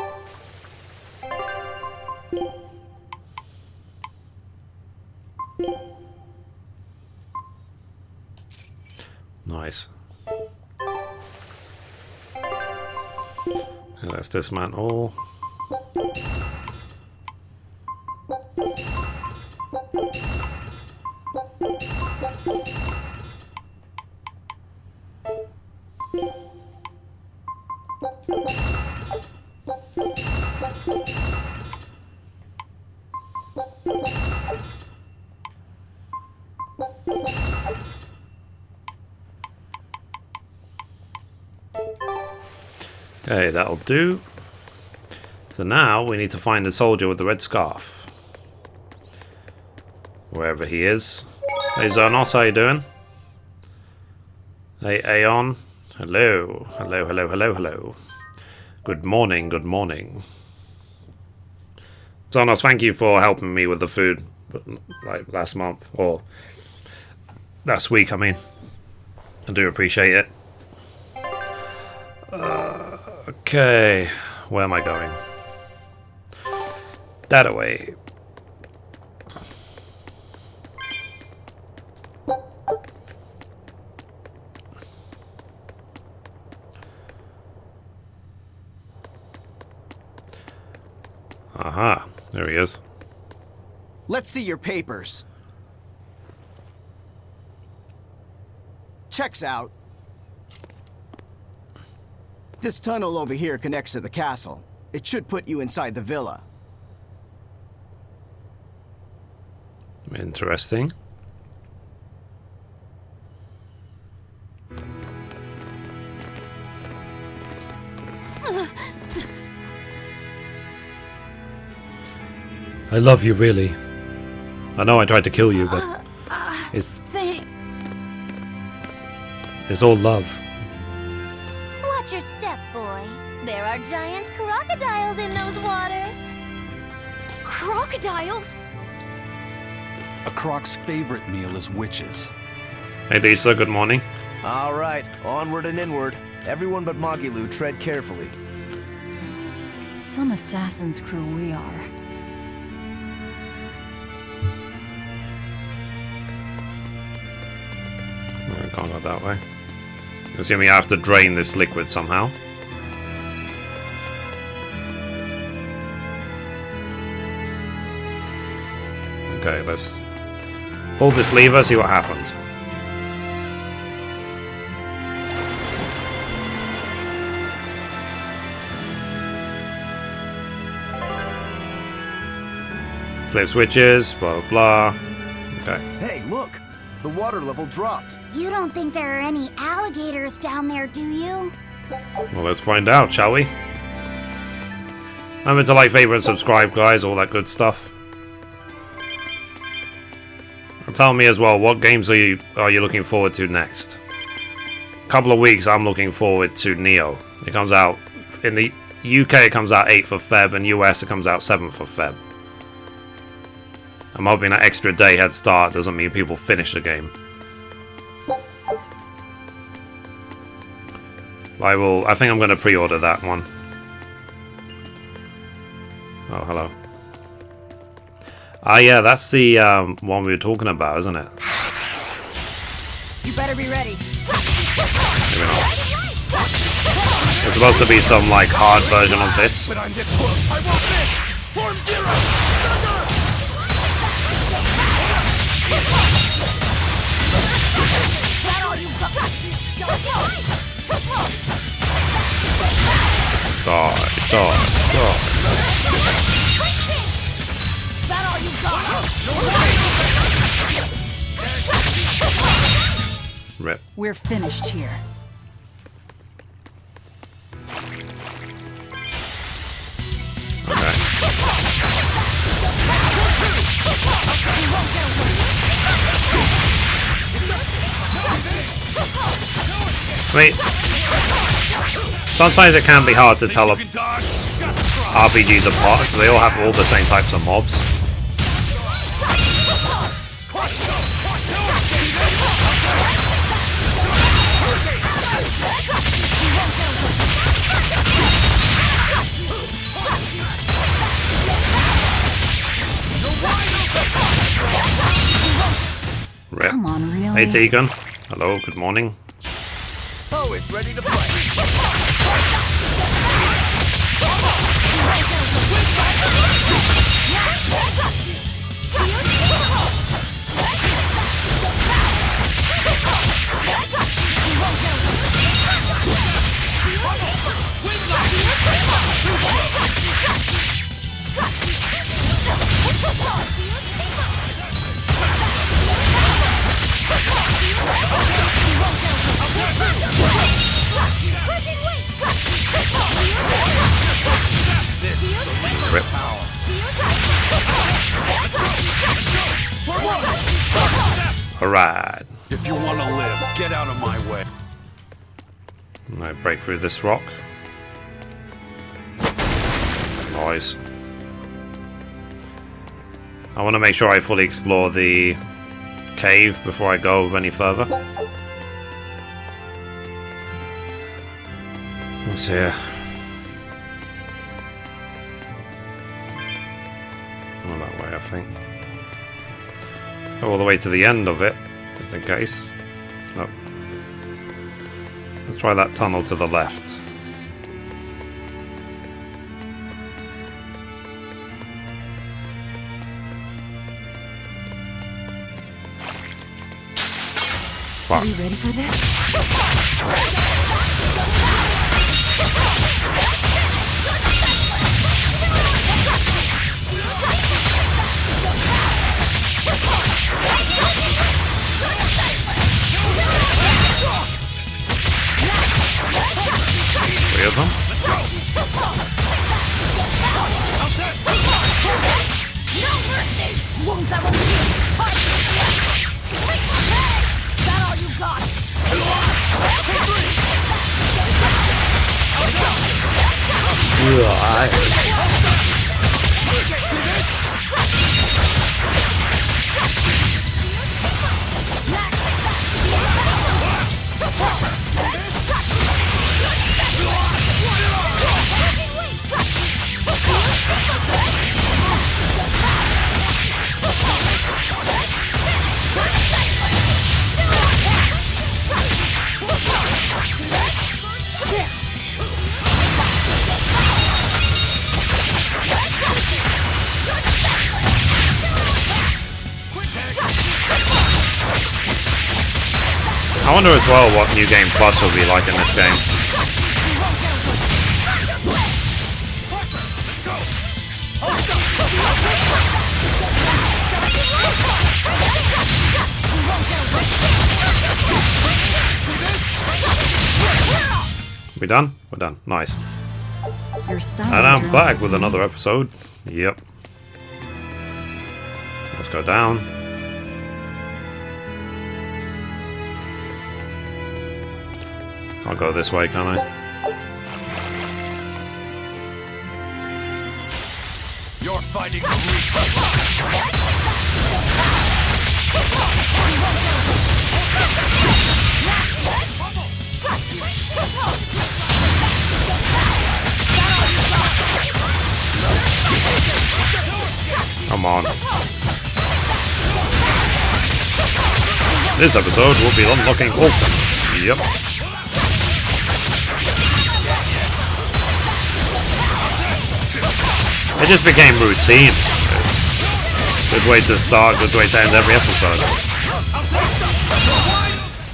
Nice. And let's dismantle. Okay, that'll do. So now we need to find the soldier with the red scarf. Wherever he is. Hey Zonos, how you doing? Hey Aeon. Hello. Hello, hello, hello, hello. Good morning, good morning. Zonos, thank you for helping me with the food, like last month, or last week, I mean. I do appreciate it. Okay, where am I going? That away. Aha, there he is. Let's see your papers. Checks out. This tunnel over here connects to the castle. It should put you inside the villa. Interesting. I love you, really. I know I tried to kill you, but it's all love. Watch your step, boy. There are giant crocodiles in those waters. Crocodiles? A croc's favorite meal is witches. Hey Lisa, good morning. Alright, onward and inward. Everyone but Magilu, tread carefully. Some assassin's crew we are. I can't go that way. Assuming I have to drain this liquid somehow. Okay, let's pull this lever, see what happens. Flip switches, blah blah blah. Okay. Hey, look! The water level dropped. You don't think there are any alligators down there, do you? Well, let's find out, shall we? Remember to like, favorite, and subscribe, guys, all that good stuff. And tell me as well, what games are you looking forward to next? A couple of weeks, I'm looking forward to Neo. It comes out in the UK. It comes out 8th of Feb, and US it comes out 7th of Feb. I'm hoping that extra day head start doesn't mean people finish the game. I think I'm going to pre-order that one. Oh, hello. Ah, yeah, that's the one we were talking about, isn't it? You better be ready. Maybe not. There's supposed to be some, like, hard version of this. But I'm this close. I won't miss. Form zero. Rip. We're finished here. Wait. Sometimes it can be hard to tell RPGs apart because they all have all the same types of mobs. Rip. Come on, really? Hey Tegan. Hello, good morning. Always ready to play. Alright. If you want to live, get out of my way. I break through this rock. Noise. I want to make sure I fully explore the cave before I go any further. What's here? Oh, that way, I think. Let's go all the way to the end of it, just in case. Nope. Let's try that tunnel to the left. Fuck. Are you ready for this? Three of them? No mercy! Wounds that won't heal! Is that all you got? I wonder as well what New Game Plus will be like in this game. We done? We're done. Nice. Your style And I'm is back with another episode. Yep. Let's go down. Can't go this way, can I? You're fighting the Reaper. Come on. This episode will be unlocking orphans. Yep. It just became routine. Good way to start, good way to end every episode.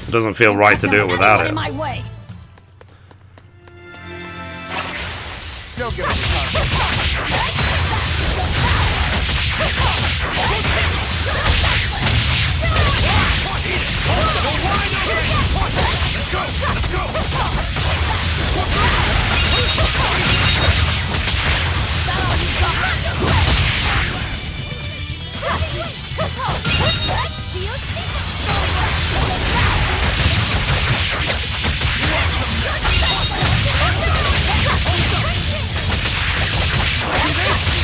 It doesn't feel right to do it without it. My way. Don't give me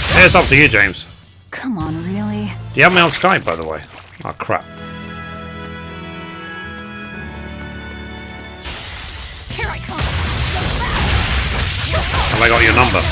Hey, it's up to you, James. Come on, really? Do you have me on Skype, by the way? Oh, crap. Here I come. Have I got your number?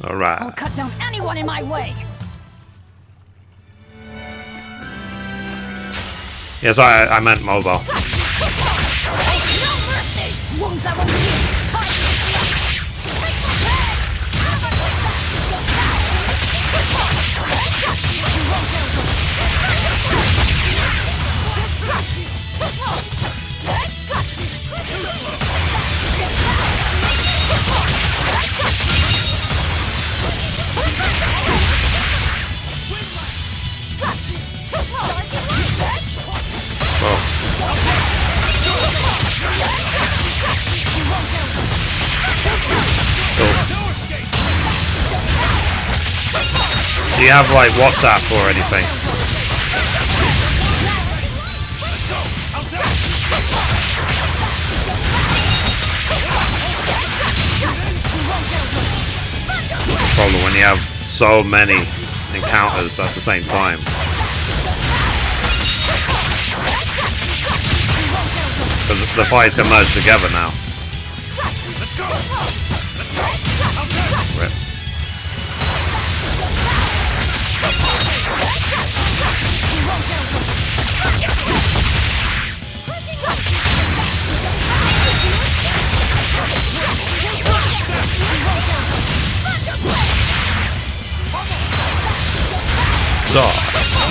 Alright. I'll cut down anyone in my way. Yes, I meant mobile. Wounds that won't heal. Do you have like WhatsApp or anything? Problem when you have so many encounters at the same time. The fights can merge together now. Rip.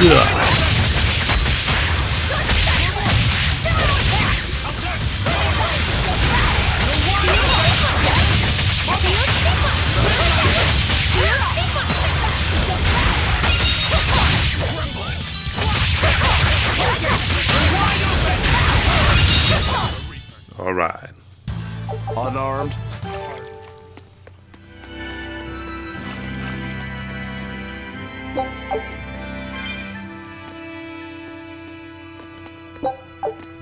Yeah. All right. Unarmed.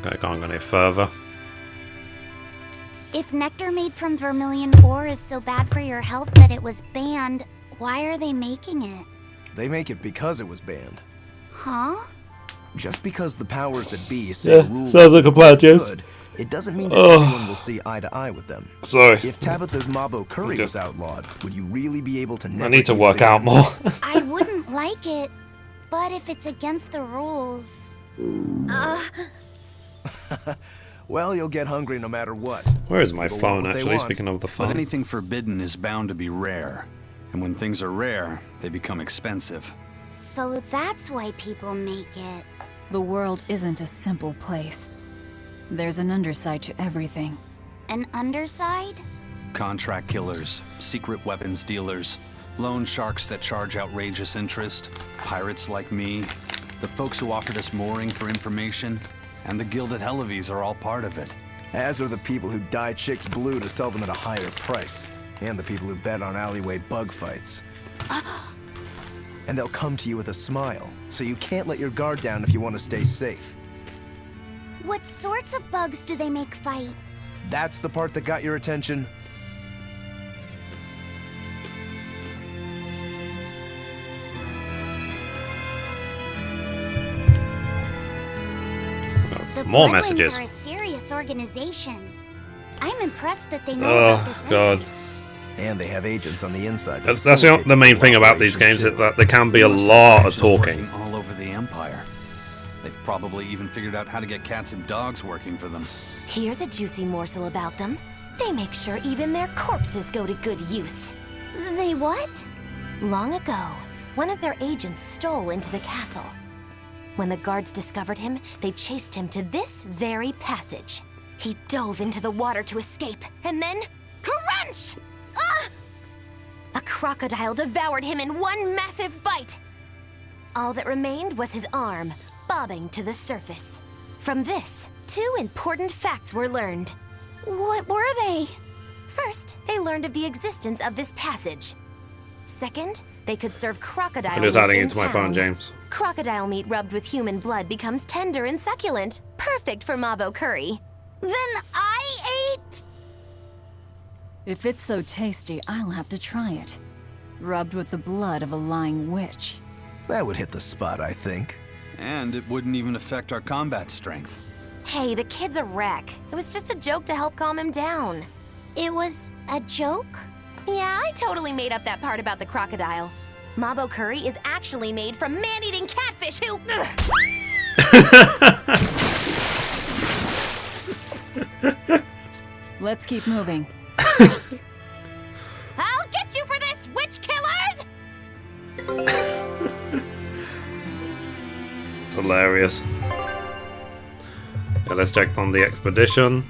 Okay, can't go any further. If nectar made from vermilion ore is so bad for your health that it was banned, why are they making it? They make it because it was banned. Huh? Just because the powers that be say rules sounds like a plan, James. good, it doesn't mean that everyone will see eye to eye with them. Sorry. If Tabitha's Mabo curry was outlawed, would you really be able to never I need to eat work it out again? more. I wouldn't like it, but if it's against the rules... Well, you'll get hungry no matter what. Where is my People phone, want what they actually? want. Speaking of the But phone. anything forbidden is bound to be rare. And when things are rare, they become expensive. So that's why people make it. The world isn't a simple place. There's an underside to everything. An underside? Contract killers, secret weapons dealers, loan sharks that charge outrageous interest, pirates like me, the folks who offered us mooring for information, and the Gilded Hellevies are all part of it. As are the people who dye chicks blue to sell them at a higher price. And the people who bet on alleyway bug fights. And they'll come to you with a smile, so you can't let your guard down if you want to stay safe. What sorts of bugs do they make fight? That's the part that got your attention? The More Bloodlings messages. are a serious organization. I'm impressed that they know about this God. entrance. And they have agents on the inside. to That's facilitate the main this thing about these cooperation, games, too. is that there can be a Most lot of factions talking. working all over the Empire. They've probably even figured out how to get cats and dogs working for them. Here's a juicy morsel about them. They make sure even their corpses go to good use. They what? Long ago, one of their agents stole into the castle. When the guards discovered him, they chased him to this very passage. He dove into the water to escape, and then... crunch! Ah! A crocodile devoured him in one massive bite. All that remained was his arm, bobbing to the surface. From this, two important facts were learned. What were they? First, they learned of the existence of this passage. Second, they could serve crocodile I'm just meat adding in it to my phone, town. James. Crocodile meat rubbed with human blood becomes tender and succulent, perfect for Mabo curry. Then I ate... If it's so tasty, I'll have to try it. Rubbed with the blood of a lying witch. That would hit the spot, I think. And it wouldn't even affect our combat strength. Hey, the kid's a wreck. It was just a joke to help calm him down. It was a joke? Yeah, I totally made up that part about the crocodile. Mabo curry is actually made from man-eating catfish who... Let's keep moving. I'll get you for this, witch killers! It's hilarious. Yeah, let's check on the expedition.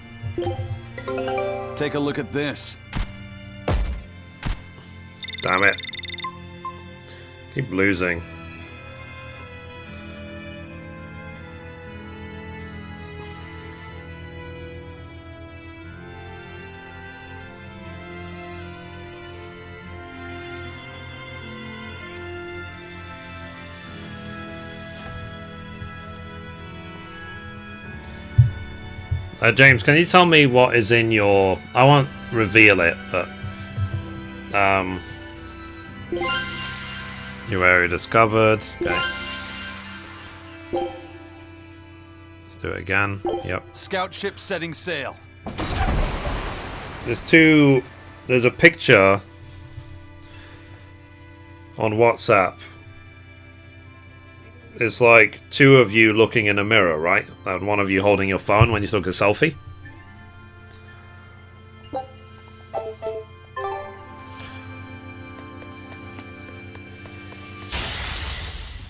Take a look at this. Damn it. Keep losing. James, can you tell me what is in your... I won't reveal it, but... New area discovered. Okay. Let's do it again. Yep. Scout ship setting sail. There's a picture on WhatsApp. It's like two of you looking in a mirror, right? And one of you holding your phone when you took a selfie.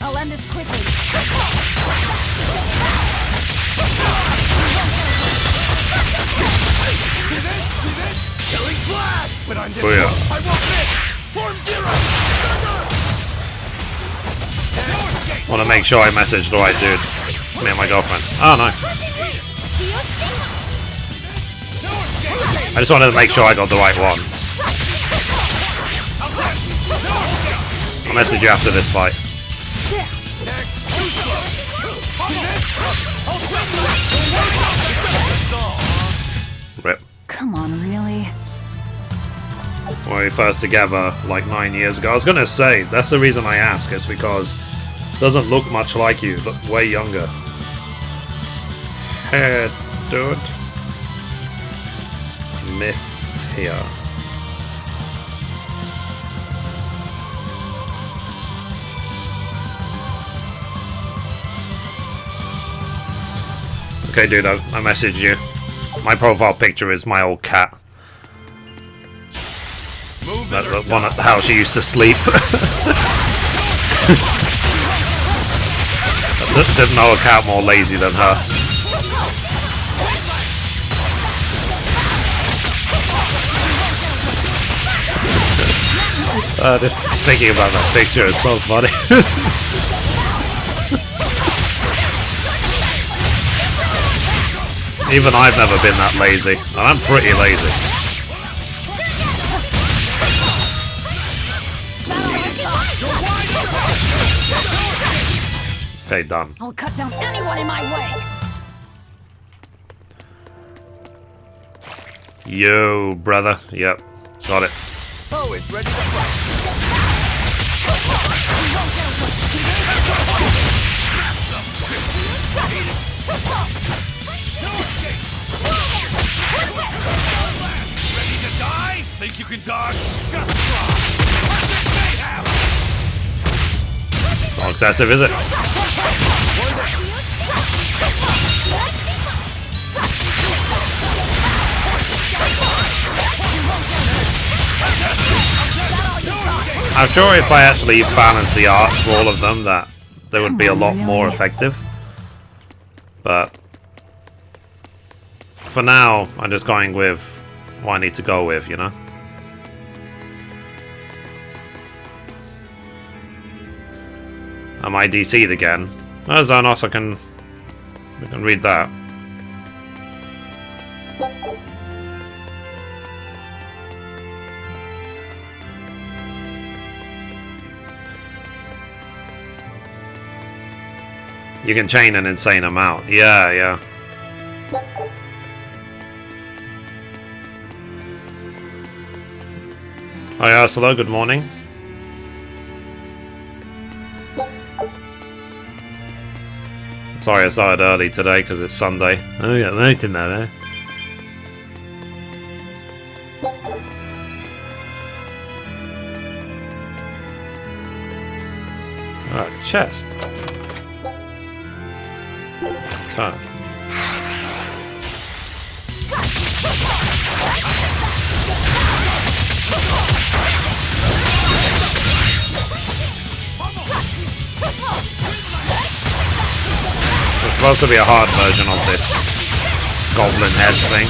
I'll end this quickly. Killing flash! When I'm this Booyah. close, I won't miss! Form zero! Want to make sure I message the right dude. Me and my girlfriend. Oh no. I just wanted to make sure I got the right one. I'll message you after this fight. Rip. Come on, really? When we first together like 9 years ago. I was gonna say, that's the reason I ask, it's because it doesn't look much like you, look way younger. Hey, dude. Myth here. Okay, dude, I messaged you. My profile picture is my old cat. That one at the house she used to sleep. Didn't know a cat more lazy than her. Just thinking about that picture is so funny. Even I've never been that lazy, and I'm pretty lazy. Okay, done. I'll cut down anyone in my way. Yo, brother. Yep, got it. Always ready to fight. Ready to die? Think you can dodge? Just try. Perfect mayhem! Not excessive, is it? I'm sure if I actually balance the arts for all of them, that they would be a lot more effective. But for now, I'm just going with what I need to go with, you know? Am I DC'd again? No, Xanos, we can read that. You can chain an insane amount. Yeah, yeah. Hi Ursula, good morning. Sorry I started early today because it's Sunday. Oh yeah, right in there, eh? Alright, chest. Turn. There's supposed to be a hard version of this goblin head thing.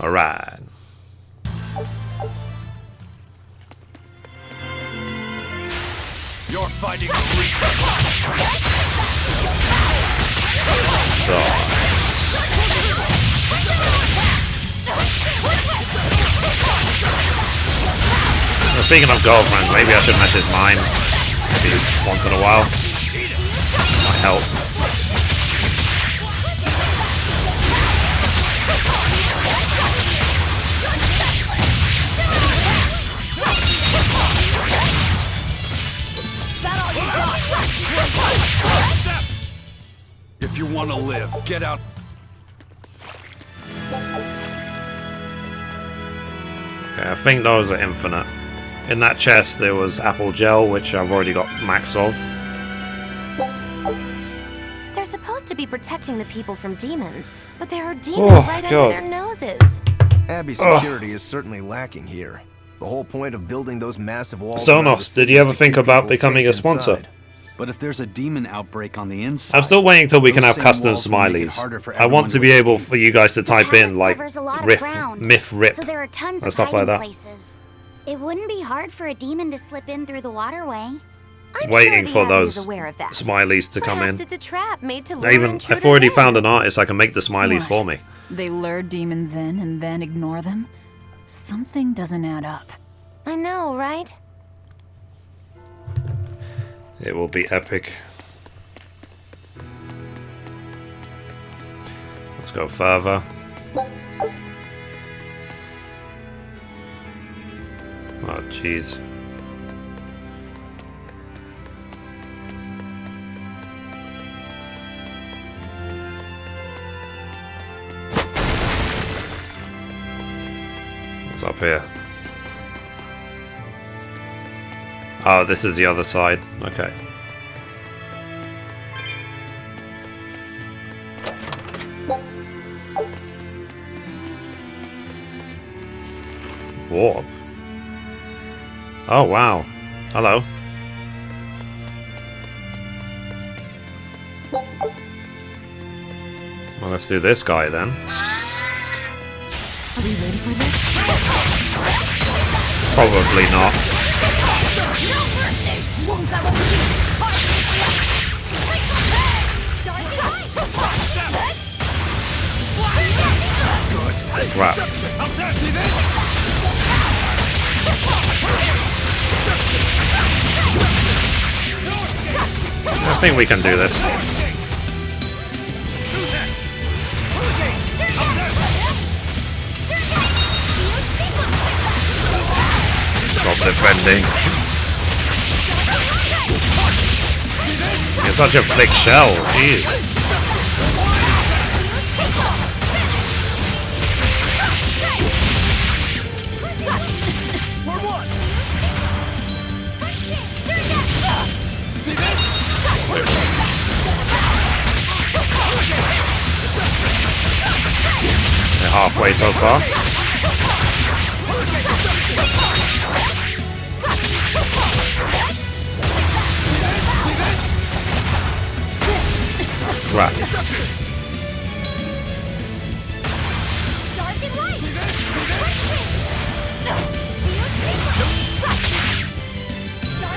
Alright. You're fighting the Reaper. Speaking of girlfriends, maybe I should message mine maybe once in a while. Might help. If you want to live, get out. Okay, I think those are infinite. In that chest there was apple gel, which I've already got max of. They're supposed to be protecting the people from demons, but there are demons right under their noses. Abbey security is certainly lacking here. The whole point of building those massive walls. Sonos, did you ever think about becoming a sponsor? Inside. But if there's a demon outbreak on the inside, I'm still waiting till we can those have same custom walls will make it smileys. harder for I want everyone to be able for you guys to type palace in like covers a lot of riff, ground, myth, rip, so there are tons and of stuff like hiding that. places. It wouldn't be hard for a demon to slip in through the waterway. I'm Waiting sure for the Abbey is those aware of that. smileys to come Perhaps in. it's a trap made to lure I've intruders already in. found an artist that can make the smileys What? for me. They lure demons in and then ignore them? Something doesn't add up. I know, right? It will be epic. Let's go further. Oh, jeez. What's up here? Oh, this is the other side. Okay. Warp. Oh, wow. Hello. Well, let's do this guy then. Are we ready for this? Probably not. Right. I think we can do this. Stop defending. You're such a thick shell, jeez. They're halfway so far. Right.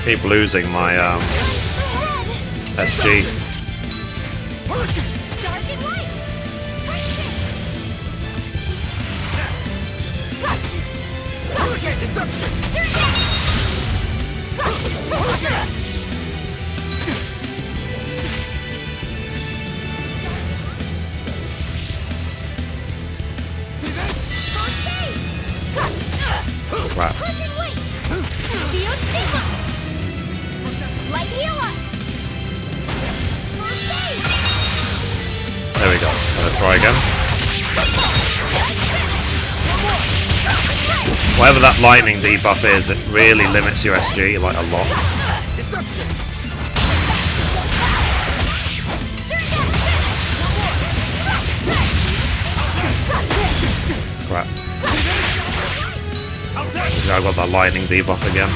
Keep losing my SG. Right. There we go. Let's try again. Whatever that lightning debuff is, it really limits your SG like a lot. Crap. Yeah, I got that lightning debuff again.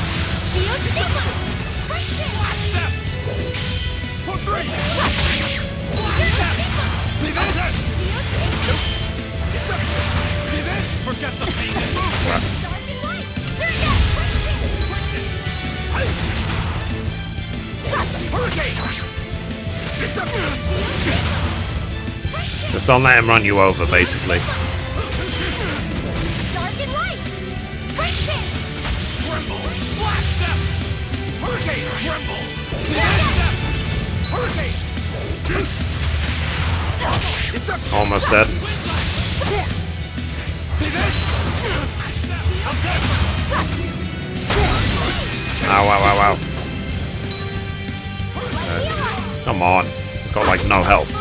don't let him run you over, basically. Dark and light! Break it! Tremble! Blast them! Hurricane! Tremble! Blast them! Hurricane! Almost dead. See this? Ow, ow, ow, ow. Come on. I've got like no health.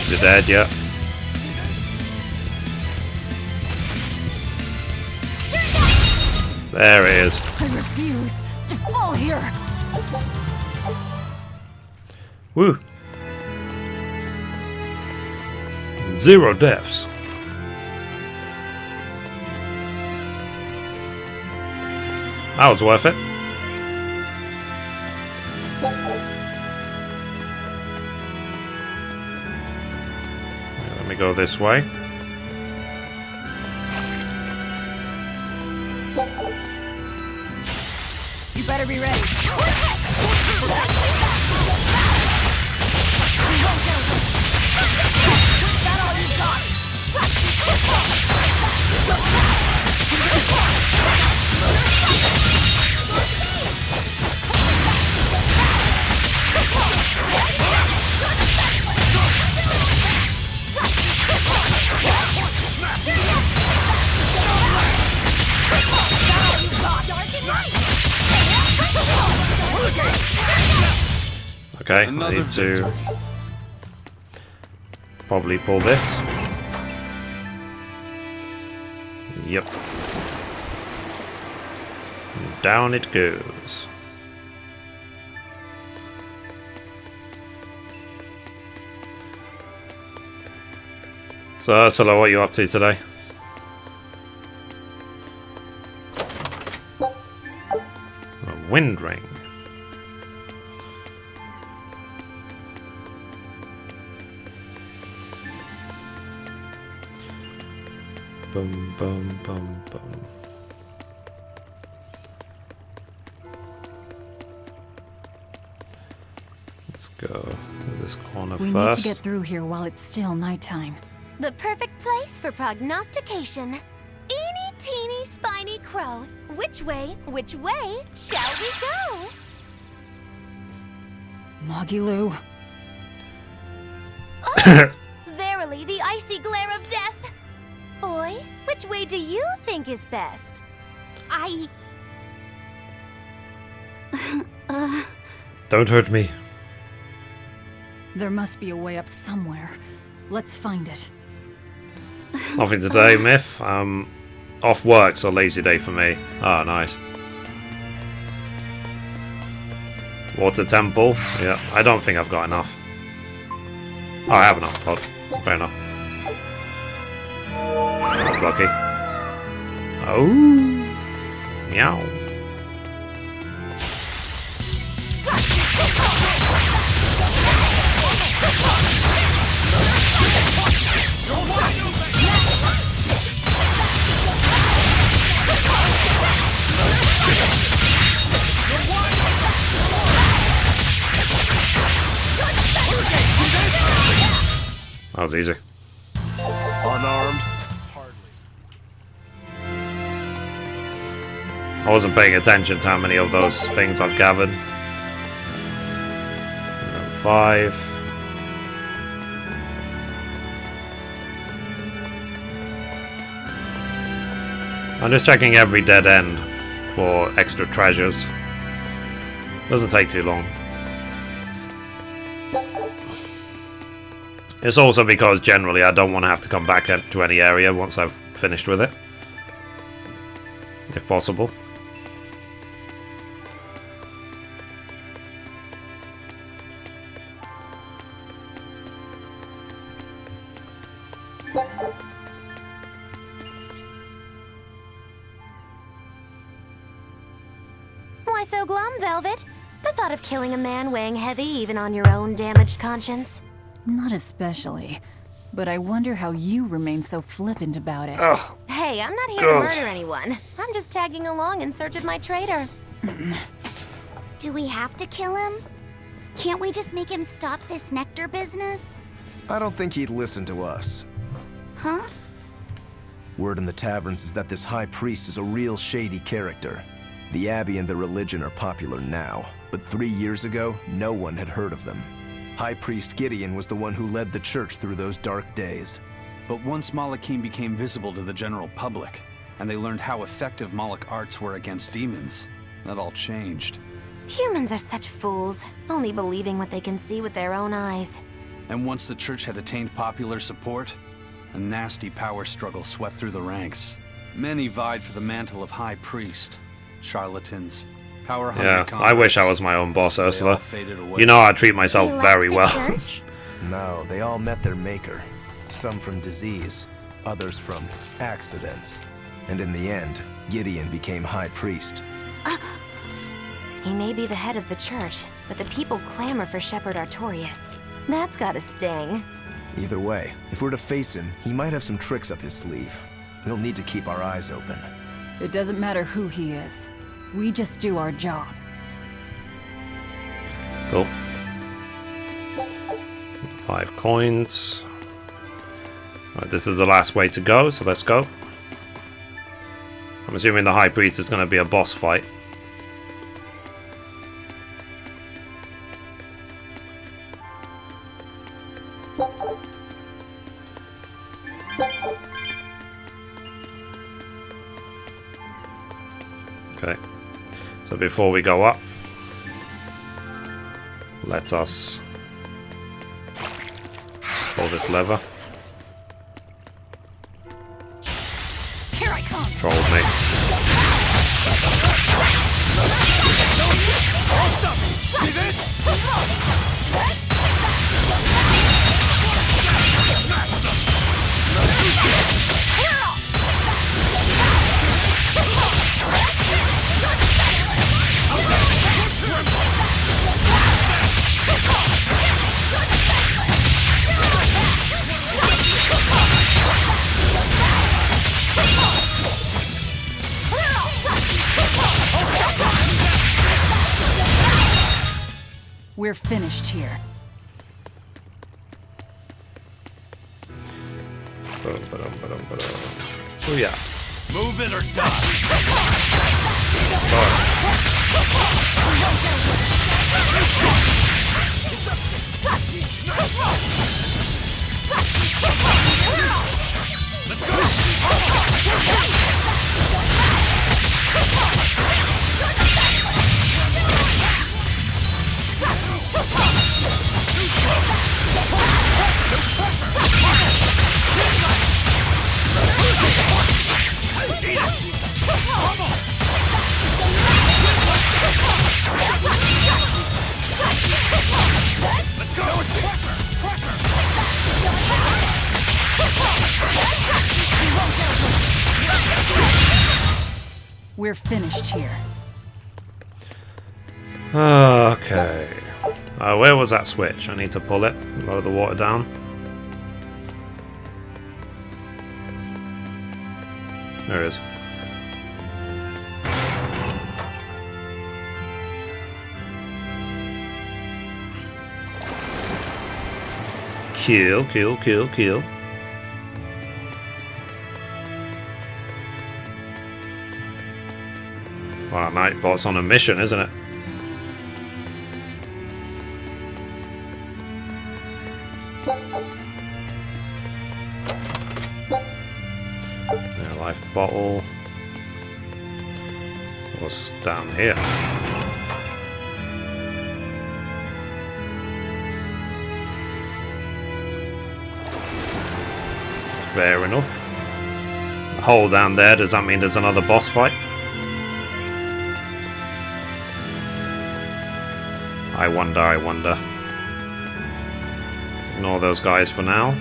Is he dead yet? There he is. I refuse to fall here. Woo. 0 deaths. That was worth it. Let me go this way. You better be ready. Okay, I need to probably pull this. Yep. Down it goes. So, Ursula, what are you up to today? A wind ring. Boom, boom, boom, boom. Let's go to this corner We first. need to get through here while it's still nighttime. The perfect place for prognostication. Eeny, teeny, spiny crow. Which way shall we go? Magilu. Oh, verily, the icy glare of death. Oi, which way do you think is best? Don't hurt me. There must be a way up somewhere. Let's find it. Nothing today, Myth. Off work, so lazy day for me. Ah, nice. Water temple. Yeah, I don't think I've got enough. Oh, I have enough. Well, fair enough. That's lucky. Oh. Meow. That was easy. Unarmed? I wasn't paying attention to how many of those things I've gathered. 5. I'm just checking every dead end for extra treasures. Doesn't take too long. It's also because generally I don't want to have to come back to any area once I've finished with it. If possible. Why so glum, Velvet? The thought of killing a man weighing heavy even on your own damaged conscience? Not especially. But I wonder how you remain so flippant about it. Ugh. Hey, I'm not here God. to murder anyone. I'm just tagging along in search of my traitor. Do we have to kill him? Can't we just make him stop this nectar business? I don't think he'd listen to us. Huh? Word in the taverns is that this high priest is a real shady character. The Abbey and their religion are popular now, but 3 years ago, no one had heard of them. High Priest Gideon was the one who led the church through those dark days. But once Malachim became visible to the general public, and they learned how effective Moloch arts were against demons, that all changed. Humans are such fools, only believing what they can see with their own eyes. And once the church had attained popular support, a nasty power struggle swept through the ranks. Many vied for the mantle of High Priest. Charlatans, power-hungry Yeah, I wish I was my own boss, Ursula. faded away. You know I treat myself very well. No, they all met their maker. Some from disease, others from accidents. And in the end, Gideon became High Priest. He may be the head of the church, but the people clamor for Shepherd Artorius. That's gotta sting. Either way, if we're to face him, he might have some tricks up his sleeve. We'll need to keep our eyes open. It doesn't matter who he is. We just do our job. Cool. 5 coins. Right, this is the last way to go, so let's go. I'm assuming the High Priest is going to be a boss fight. Okay, so before we go up, let us pull this lever. Here I come. Trolled me. See this? We're finished here. Oh yeah. Move it or die. We're finished here. Okay. Where was that switch? I need to pull it. Lower the water down. There it is. Kill, kill, kill, kill. Wow, Nightbot's on a mission, isn't it? Yeah, life bottle. What's down here? Fair enough. The hole down there, does that mean there's another boss fight? I wonder, I wonder. Let's ignore those guys for now.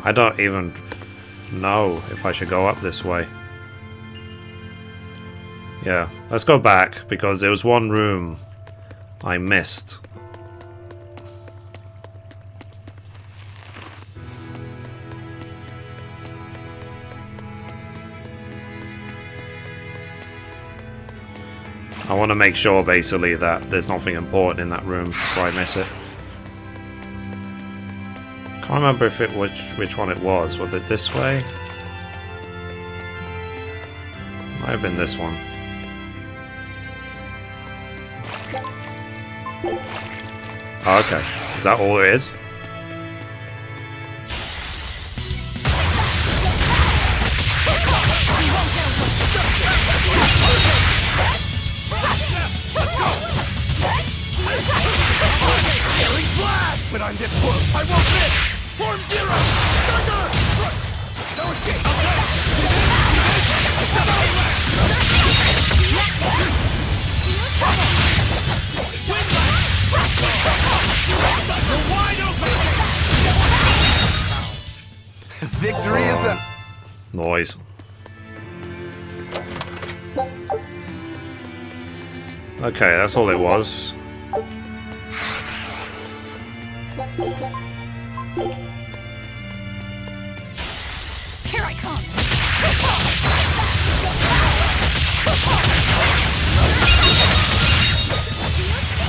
I don't even know if I should go up this way. Yeah, let's go back, because there was one room I missed. I want to make sure, basically, that there's nothing important in that room before I miss it. Can't remember if which one it was. Was it this way? Might have been this one. Oh, okay. Is that all it is? But I'm this close. I won't miss! Form zero! Thunder! No escape! You're wide open! Victory is a... Noise. Okay, that's all it was. Here I come.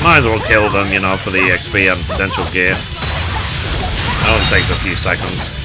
Might as well kill them, you know, for the XP and potential gear. That only takes a few seconds.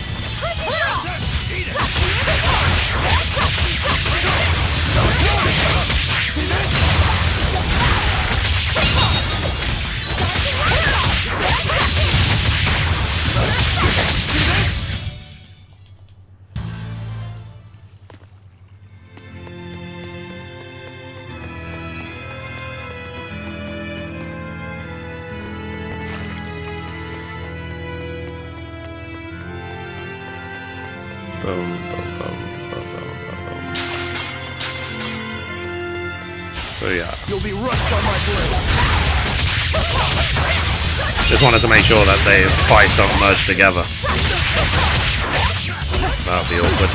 Boom, boom, boom, boom, boom, boom, boom. So yeah. You'll be rust on my blade. Just wanted to make sure that the fights don't merge together. That'll be awkward.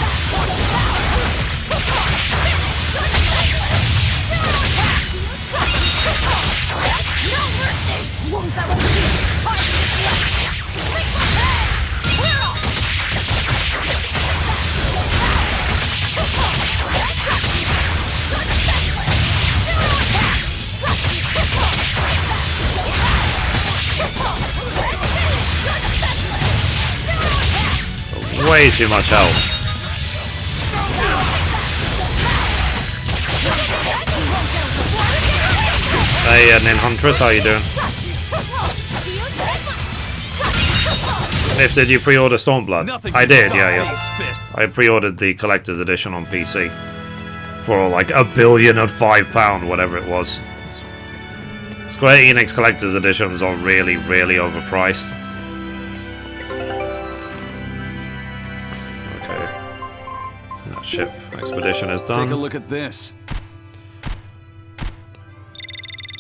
Way too much health. Hey, Nin Huntress, how you doing? If did you pre-order Stormblood? I did, yeah. I pre-ordered the collector's edition on PC for like £1,005,000, whatever it was. Square Enix collector's editions are really, really overpriced. Ship expedition is done. Take a look at this.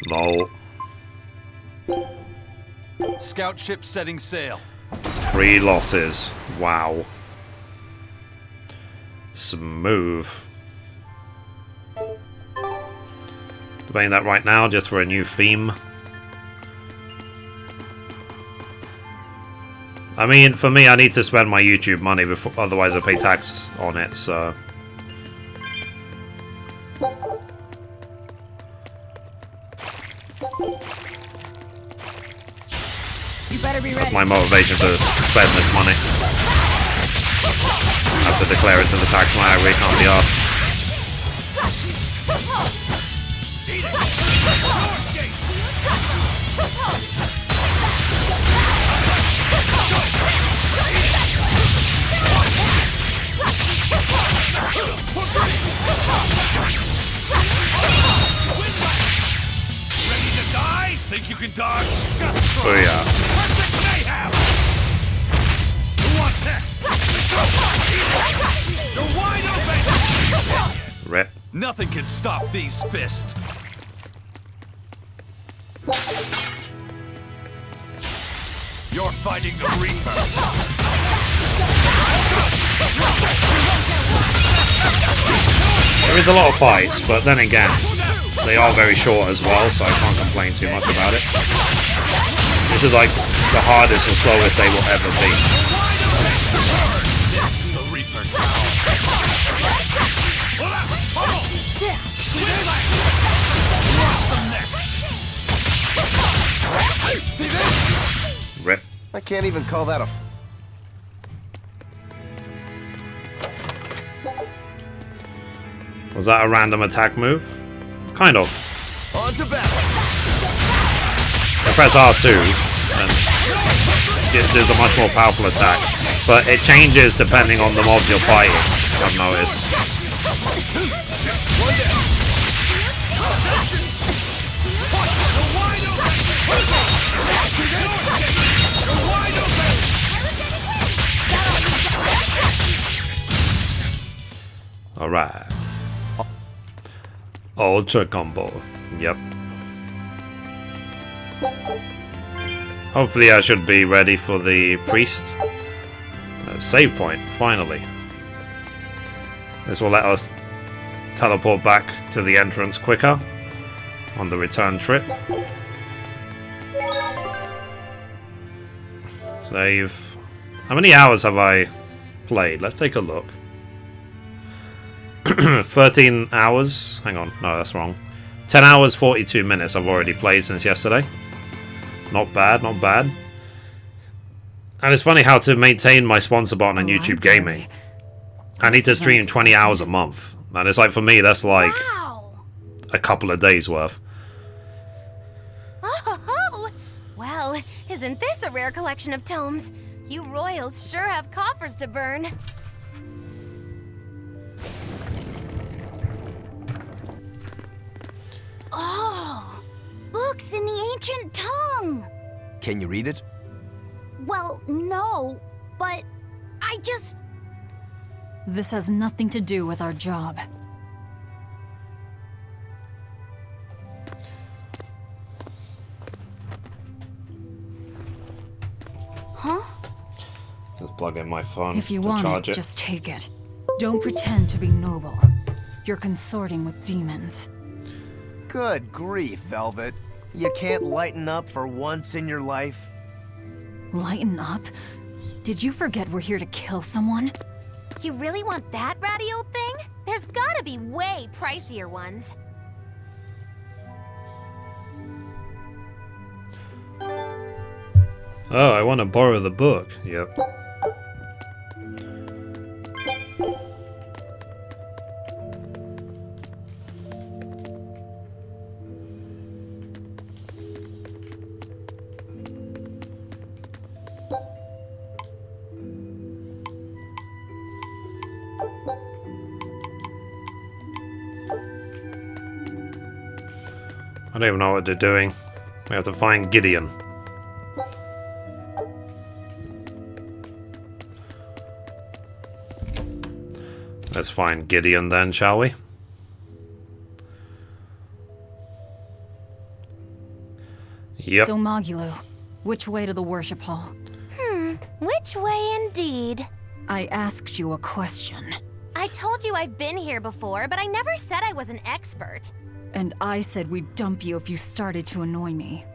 Lol. Scout ship setting sail. 3 losses. Wow. Smooth. Debating that right now just for a new theme. I mean, for me, I need to spend my YouTube money before, otherwise I pay tax on it, so... You better be ready. That's my motivation to spend this money. I have to declare it to the tax man, I really can't be asked. Ready to die? Think you can dodge? Just try. Oh yeah. Perfect mayhem! Who wants that? Let's go! You're wide open! Rip. Nothing can stop these fists. You're fighting the Reaper. There is a lot of fights, but then again, they are very short as well, so I can't complain too much about it. This is like the hardest and slowest they will ever be. Rip. I can't even call that a... Was that a random attack move? Kind of. On to battle. I press R2 and it does a much more powerful attack, but it changes depending on the mob you're fighting, I've noticed. Alright. Ultra combo. Yep. Hopefully I should be ready for the priest. Save point, finally. This will let us teleport back to the entrance quicker on the return trip. Save. How many hours have I played? Let's take a look. 13 hours. Hang on. No, that's wrong. 10 hours, 42 minutes I've already played since yesterday. Not bad, not bad. And it's funny how to maintain my sponsor button on YouTube Gaming. I need to stream 20 hours a month. And it's like, for me, that's like a couple of days worth. Oh, well, isn't this a rare collection of tomes? You royals sure have coffers to burn. Oh, books in the ancient tongue. Can you read it? Well, no, but I just... This has nothing to do with our job. Huh? Just plug in my phone. If you to want charge it, just take it. Don't pretend to be noble. You're consorting with demons. Good grief, Velvet. You can't lighten up for once in your life? Lighten up? Did you forget we're here to kill someone? You really want that ratty old thing? There's gotta be way pricier ones. Oh, I want to borrow the book. Yep. I don't even know what they're doing. We have to find Gideon. Let's find Gideon then, shall we? Yep. So Magulu, which way to the worship hall? Which way indeed? I asked you a question. I told you I've been here before, but I never said I was an expert. And I said we'd dump you if you started to annoy me.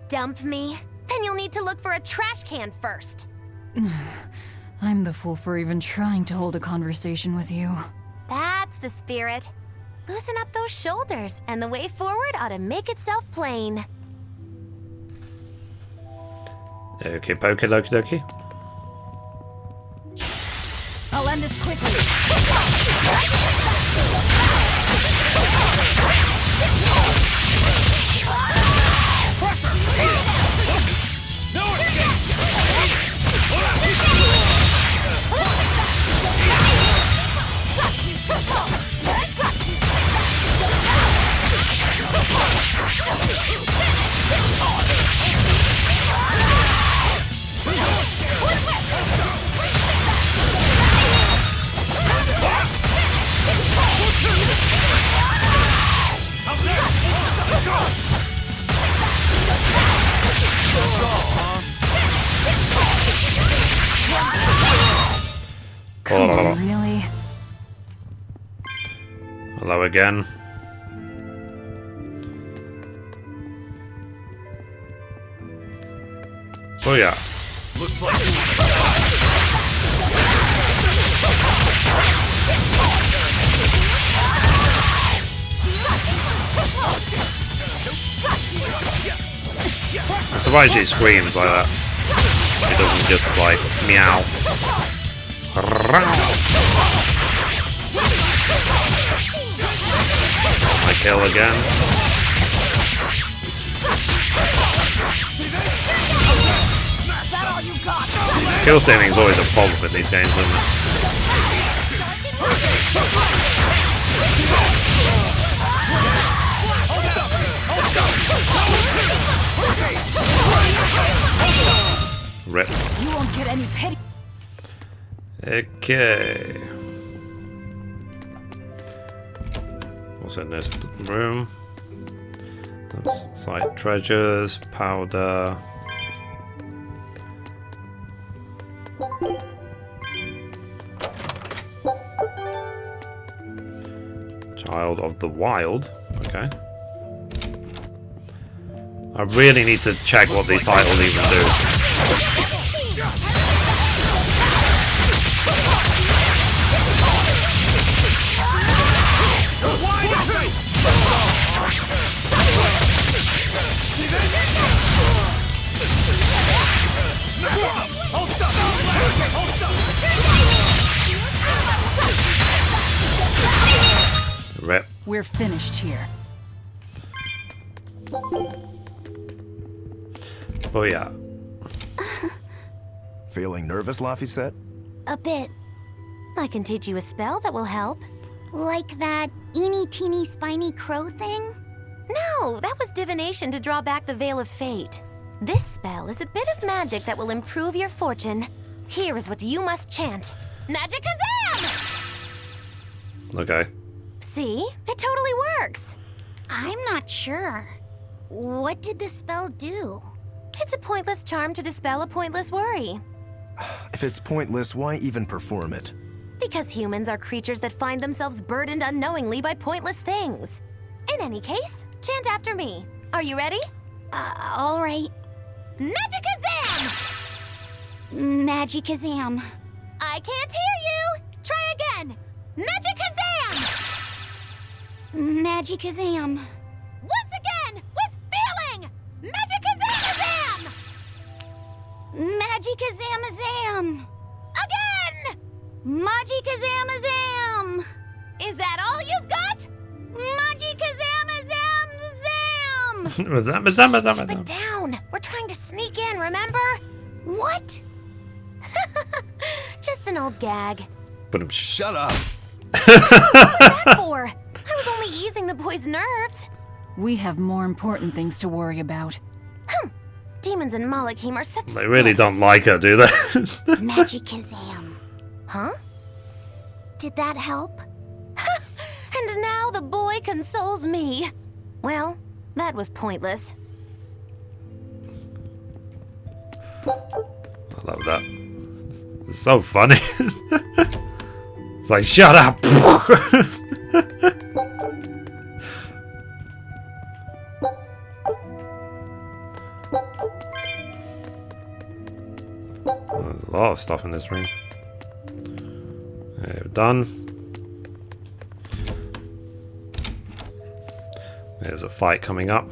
Dump me? Then you'll need to look for a trash can first. I'm the fool for even trying to hold a conversation with you. That's the spirit. Loosen up those shoulders, and the way forward ought to make itself plain. Okay, pokey, dokie, dokie. I'll end this quickly. No escape! Come on, really? Hello again. Oh yeah. Looks like I'm surprised she screams like that. She doesn't just like meow. I kill again. Kill stealing is always a problem in these games, isn't it? Rip. You won't get any pity. Okay. What's in this room? Site treasures, powder. Child of the Wild. Okay. I really need to check what these titles even do. Rip. We're finished here. Oh yeah. Feeling nervous, Laphicet? A bit. I can teach you a spell that will help. Like that eeny teeny spiny crow thing? No, that was divination to draw back the Veil of Fate. This spell is a bit of magic that will improve your fortune. Here is what you must chant. Magicazam! Okay. See? It totally works. I'm not sure. What did the spell do? It's a pointless charm to dispel a pointless worry. If it's pointless, why even perform it? Because humans are creatures that find themselves burdened unknowingly by pointless things. In any case, chant after me. Are you ready? All right. Magicazam! Magicazam. I can't hear you! Try again! Magicazam! Magicazam. Once again, with feeling! Magicazamazam! Magicazamazam. Again! Magicazamazam. Is that all you've got? Magicazamazam. Keep it down. We're trying to sneak in, remember? What? Just an old gag. But shut up. What's that for? I was only easing the boy's nerves. We have more important things to worry about. Demons and Malachim are such They really stiffs. don't like her, do they? Magicazam. Huh? Did that help? And now the boy consoles me. Well, that was pointless. I love that. It's so funny. It's like, shut up! There's a lot of stuff in this room. Okay, we're done. There's a fight coming up.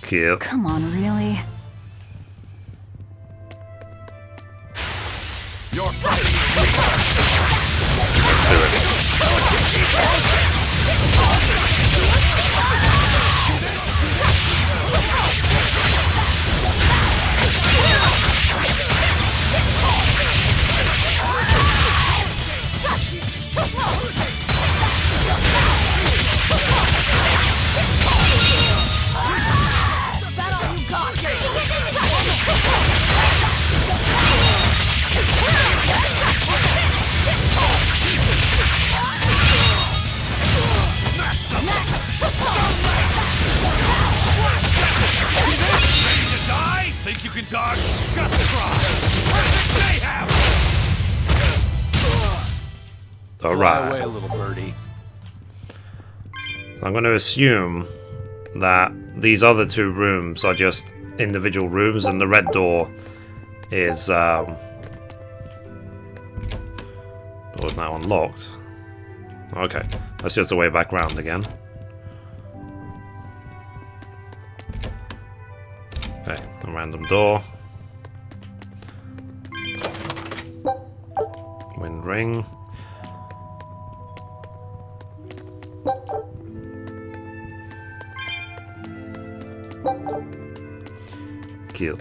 Cute. Come on, really? You're Fly away, little birdie. So I'm going to assume that these other two rooms are just individual rooms, and the red door is door is now unlocked. Okay, that's just the way back round again. Okay, a random door. Wind ring. Cute.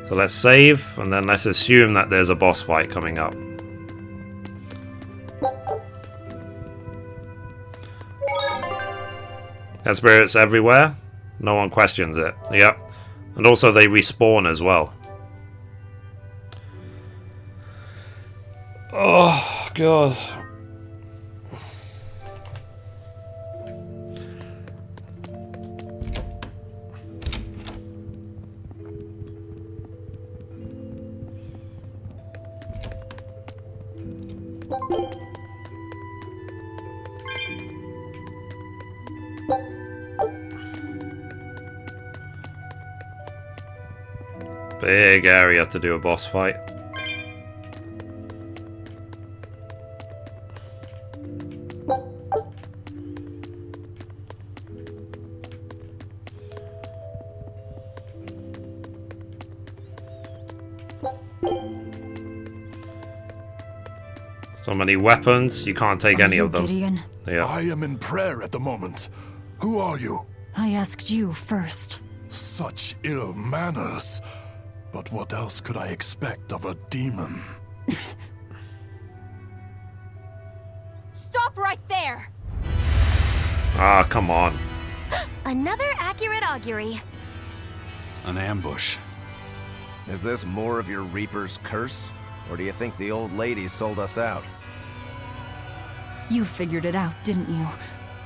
So let's save, and then let's assume that there's a boss fight coming up. Have spirits everywhere. No one questions it. Yep. And also they respawn as well. Oh, God. Big area to do a boss fight. So many weapons, you can't take any of them. Gideon? Yeah. I am in prayer at the moment. Who are you? I asked you first. Such ill manners. But what else could I expect of a demon? Stop right there! Ah, come on. Another accurate augury. An ambush. Is this more of your Reaper's curse? Or do you think the old lady sold us out? You figured it out, didn't you?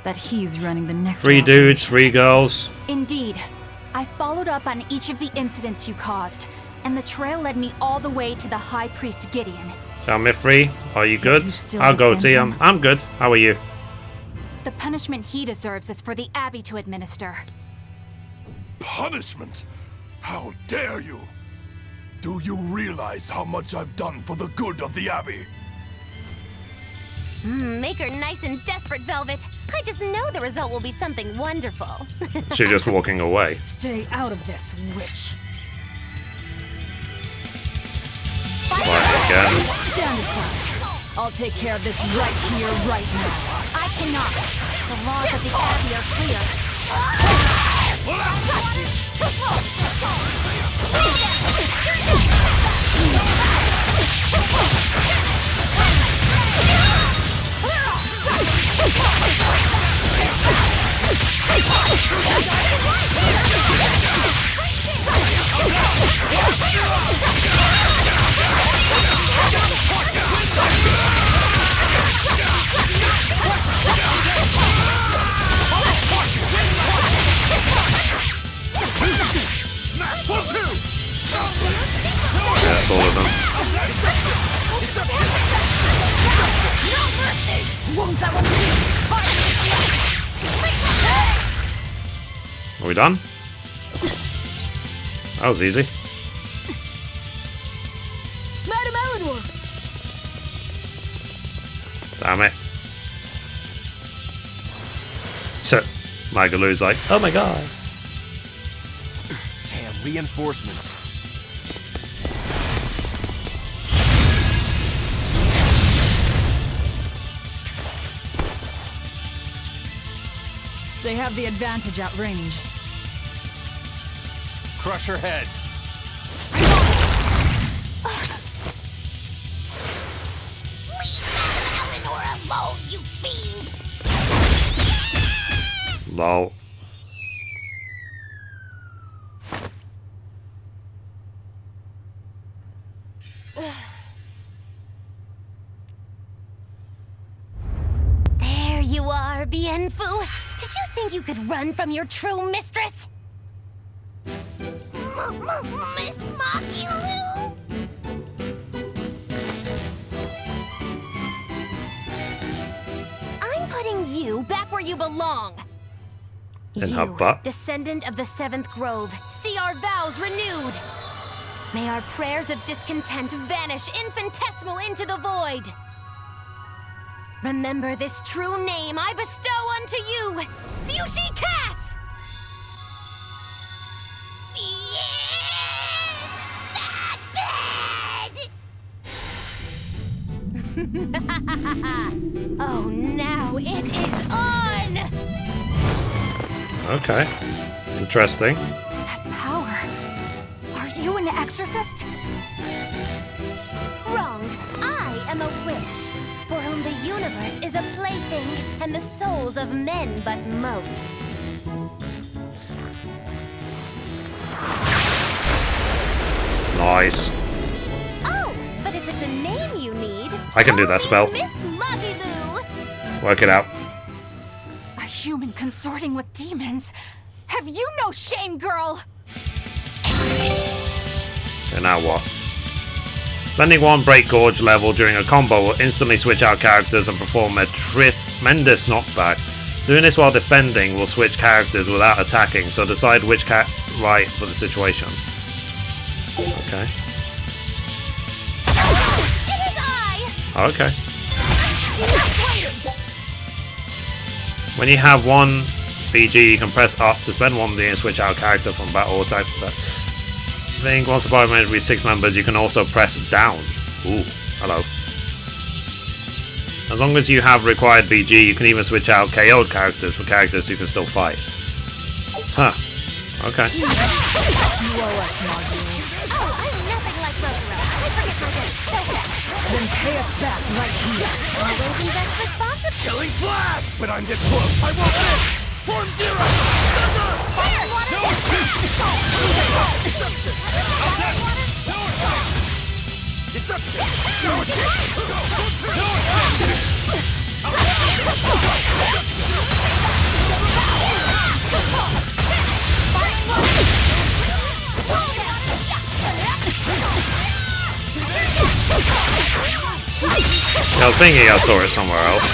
That he's running the next 3 dudes, 3 girls. Indeed. I followed up on each of the incidents you caused, and the trail led me all the way to the High Priest Gideon. So Mithrie, are you good? You still I'll go defend TM. I'm good. How are you? The punishment he deserves is for the Abbey to administer. Punishment? How dare you? Do you realize how much I've done for the good of the Abbey? Make her nice and desperate, Velvet. I just know the result will be something wonderful. She's just walking away. Stay out of this, witch. Fight again. Stand aside. I'll take care of this right here, right now. I cannot. The laws of the Abbey are Yeah, that's all of them. Are we done? That was easy. Madam Eleanor! Damn it. So, Magalu's like, oh my god. Damn, reinforcements. They have the advantage at range. Crush her head. Leave Madame Eleanor alone, you fiend! Lol. There you are, Bienfu. Did you think you could run from your true mistress? Miss Maki Lou? putting you back where you belong. In her butt. Descendant of the Seventh Grove, see our vows renewed. May our prayers of discontent vanish infinitesimal into the void. Remember this true name I bestow unto you, Fushi Cass! Oh, now it is on! Okay. Interesting. That power. Are you an exorcist? Wrong. I am a witch, for whom the universe is a plaything, and the souls of men but motes. Nice. Oh, but if it's a name you need, I can do that spell. Miss Muggy-Loo. Work it out. A human consorting with demons? Have you no shame, girl? And now what? Spending one Break Gorge level during a combo will instantly switch out characters and perform a tremendous knockback. Doing this while defending will switch characters without attacking, so decide which right for the situation. Okay. It is I! Okay. When you have one BG, you can press up to spend one D and switch out a character from battle or type. I think once a party member reaches 6 members, you can also press down. Ooh, hello. As long as you have required BG, you can even switch out KO'd characters for characters who can still fight. Huh. Okay. You owe us, Marjorie. Oh, I'm nothing like Rokuro. I forget my days so fast. Then pay us back right here. Always invest responsibly. Killing Flash! But I'm this close. I won't miss! Form Zero! Fire water! I was thinking I saw it somewhere else.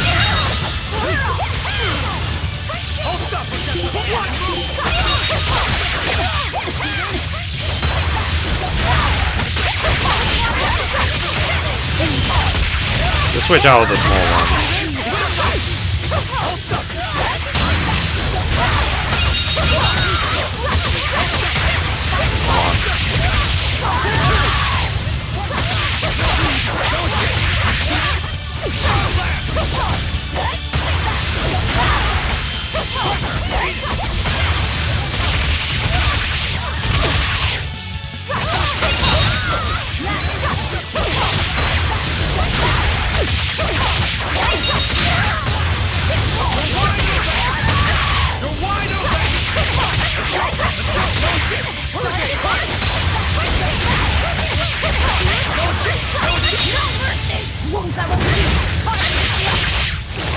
Just switch out with the small one.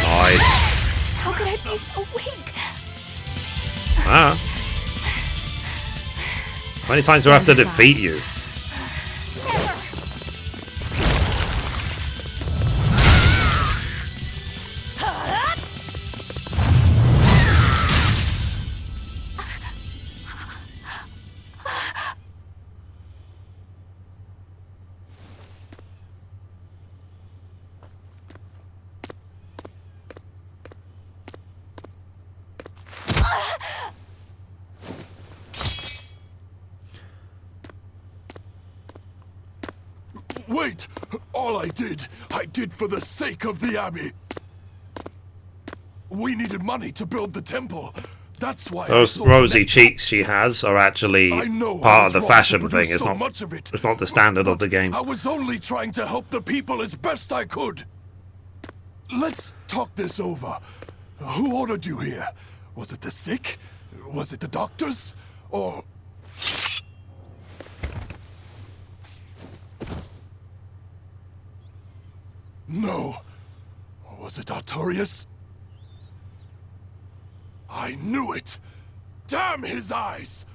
Nice. How could I be so weak? Ah. How many times do I have to defeat you? Wait! All I did for the sake of the Abbey. We needed money to build the temple. That's why those rosy cheeks she has are actually part of the fashion thing. It's not the standard of the game. I was only trying to help the people as best I could. Let's talk this over. Who ordered you here? Was it the sick? Was it the doctors? Or... No. Was it Artorias? I knew it! Damn his eyes!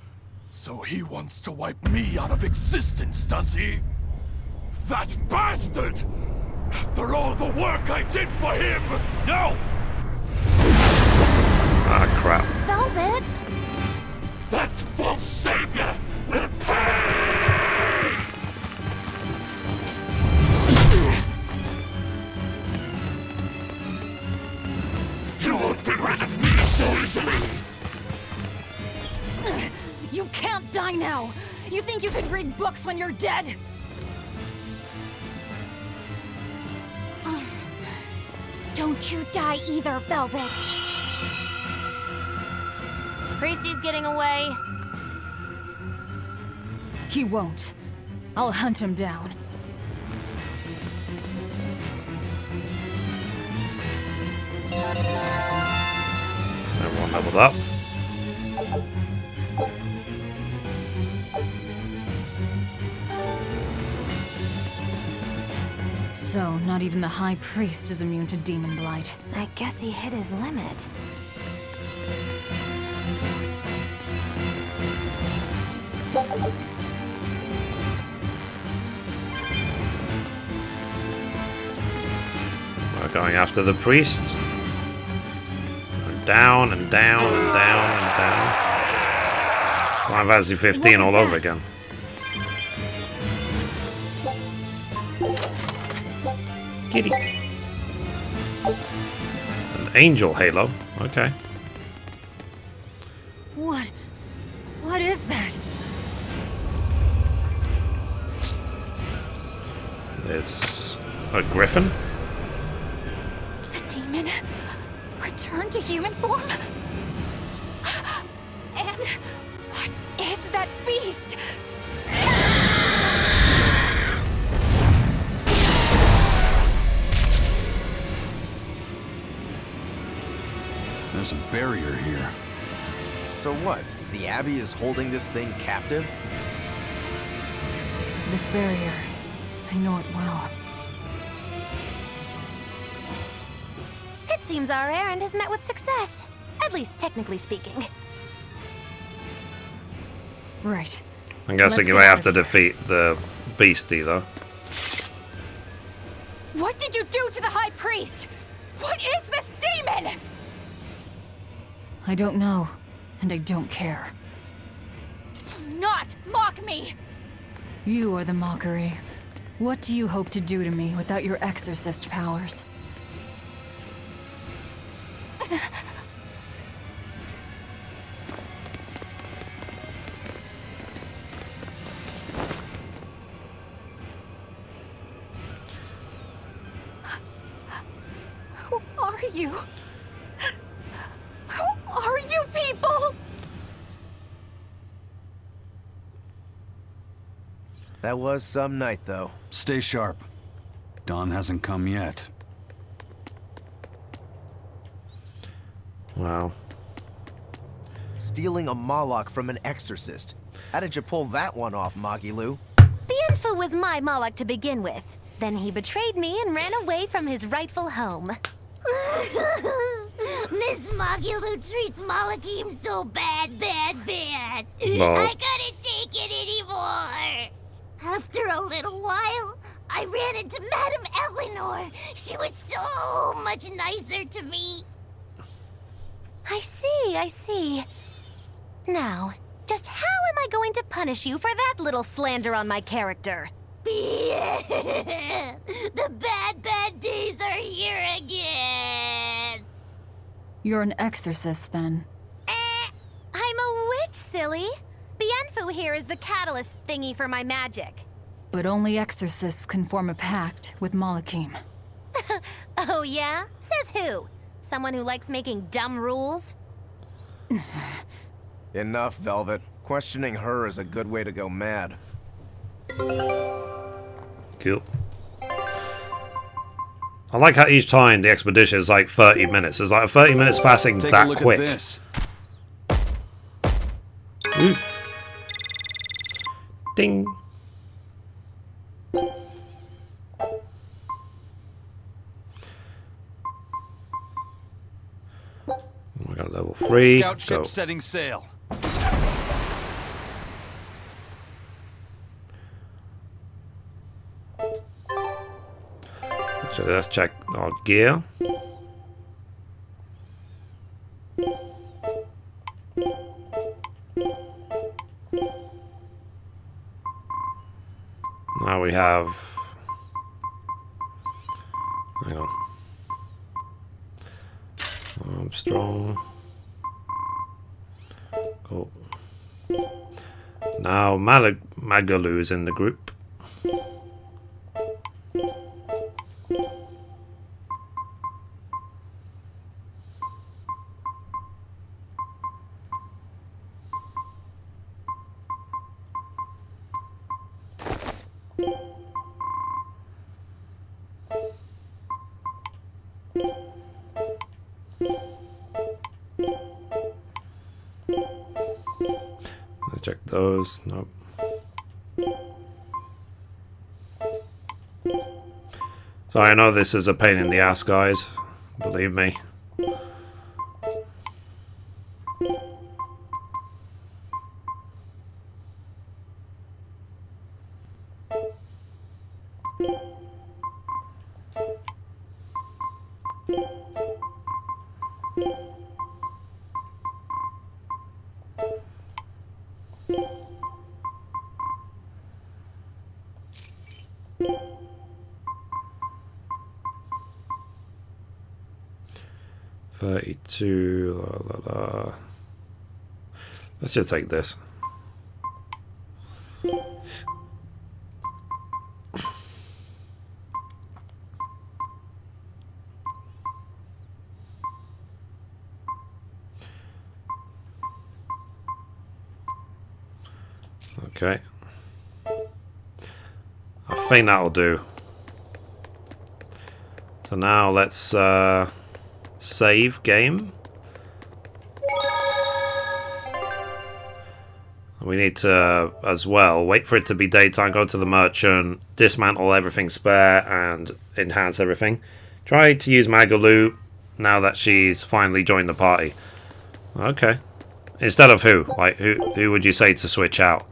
So he wants to wipe me out of existence, does he? That bastard! After all the work I did for him! No! so easily. You can't die now! You think you could read books when you're dead? Don't you die either, Velvet. Priesty's getting away. He won't. I'll hunt him down. Everyone leveled up. So, not even the High Priest is immune to demon blight. I guess he hit his limit. We're going after the priest. Going down and down and down and down. Final Fantasy 15 all over again. Kitty. An angel halo. Okay. What is that? There's a griffin. The demon returned to human form? And what is that beast? There's a barrier here. So what? The Abbey is holding this thing captive? This barrier. I know it well. It seems our errand has met with success. At least technically speaking. Right. I'm guessing Let's you get may out have of to here. defeat the beastie, though. What did you do to the High Priest? What is this demon? I don't know, and I don't care. Do not mock me! You are the mockery. What do you hope to do to me without your exorcist powers? Who are you? Who are you people? That was some night, though. Stay sharp. Dawn hasn't come yet. Wow. Stealing a Moloch from an exorcist. How did you pull that one off, Magilu? Bienfu was my Moloch to begin with. Then he betrayed me and ran away from his rightful home. Miss Magilu treats Malachim so bad. No. I couldn't take it anymore. After a little while, I ran into Madame Eleanor. She was so much nicer to me. I see. Now, just how am I going to punish you for that little slander on my character? The bad days are here again. You're an exorcist, then. I'm a witch, silly. Bienfu here is the catalyst thingy for my magic. But only exorcists can form a pact with Malachim. Oh yeah? Says who? Someone who likes making dumb rules? Enough, Velvet. Questioning her is a good way to go mad. Cool. I like how each time the expedition is like 30 minutes. There's like 30 minutes passing Take that a look quick. At this. Ooh. Ding. We got level 3. Scout ship Go. setting sail. So let's check our gear. Now we have... Hang on. Armstrong. Cool. Now Magalu is in the group. Let's check those. Nope. So I know this is a pain in the ass, guys. Believe me. Let's just take this. Okay. I think that'll do. So now let's save game. We need to, as well, wait for it to be daytime, go to the merchant, dismantle everything spare, and enhance everything. Try to use Magalu now that she's finally joined the party. Okay. Instead of who? Like, who would you say to switch out?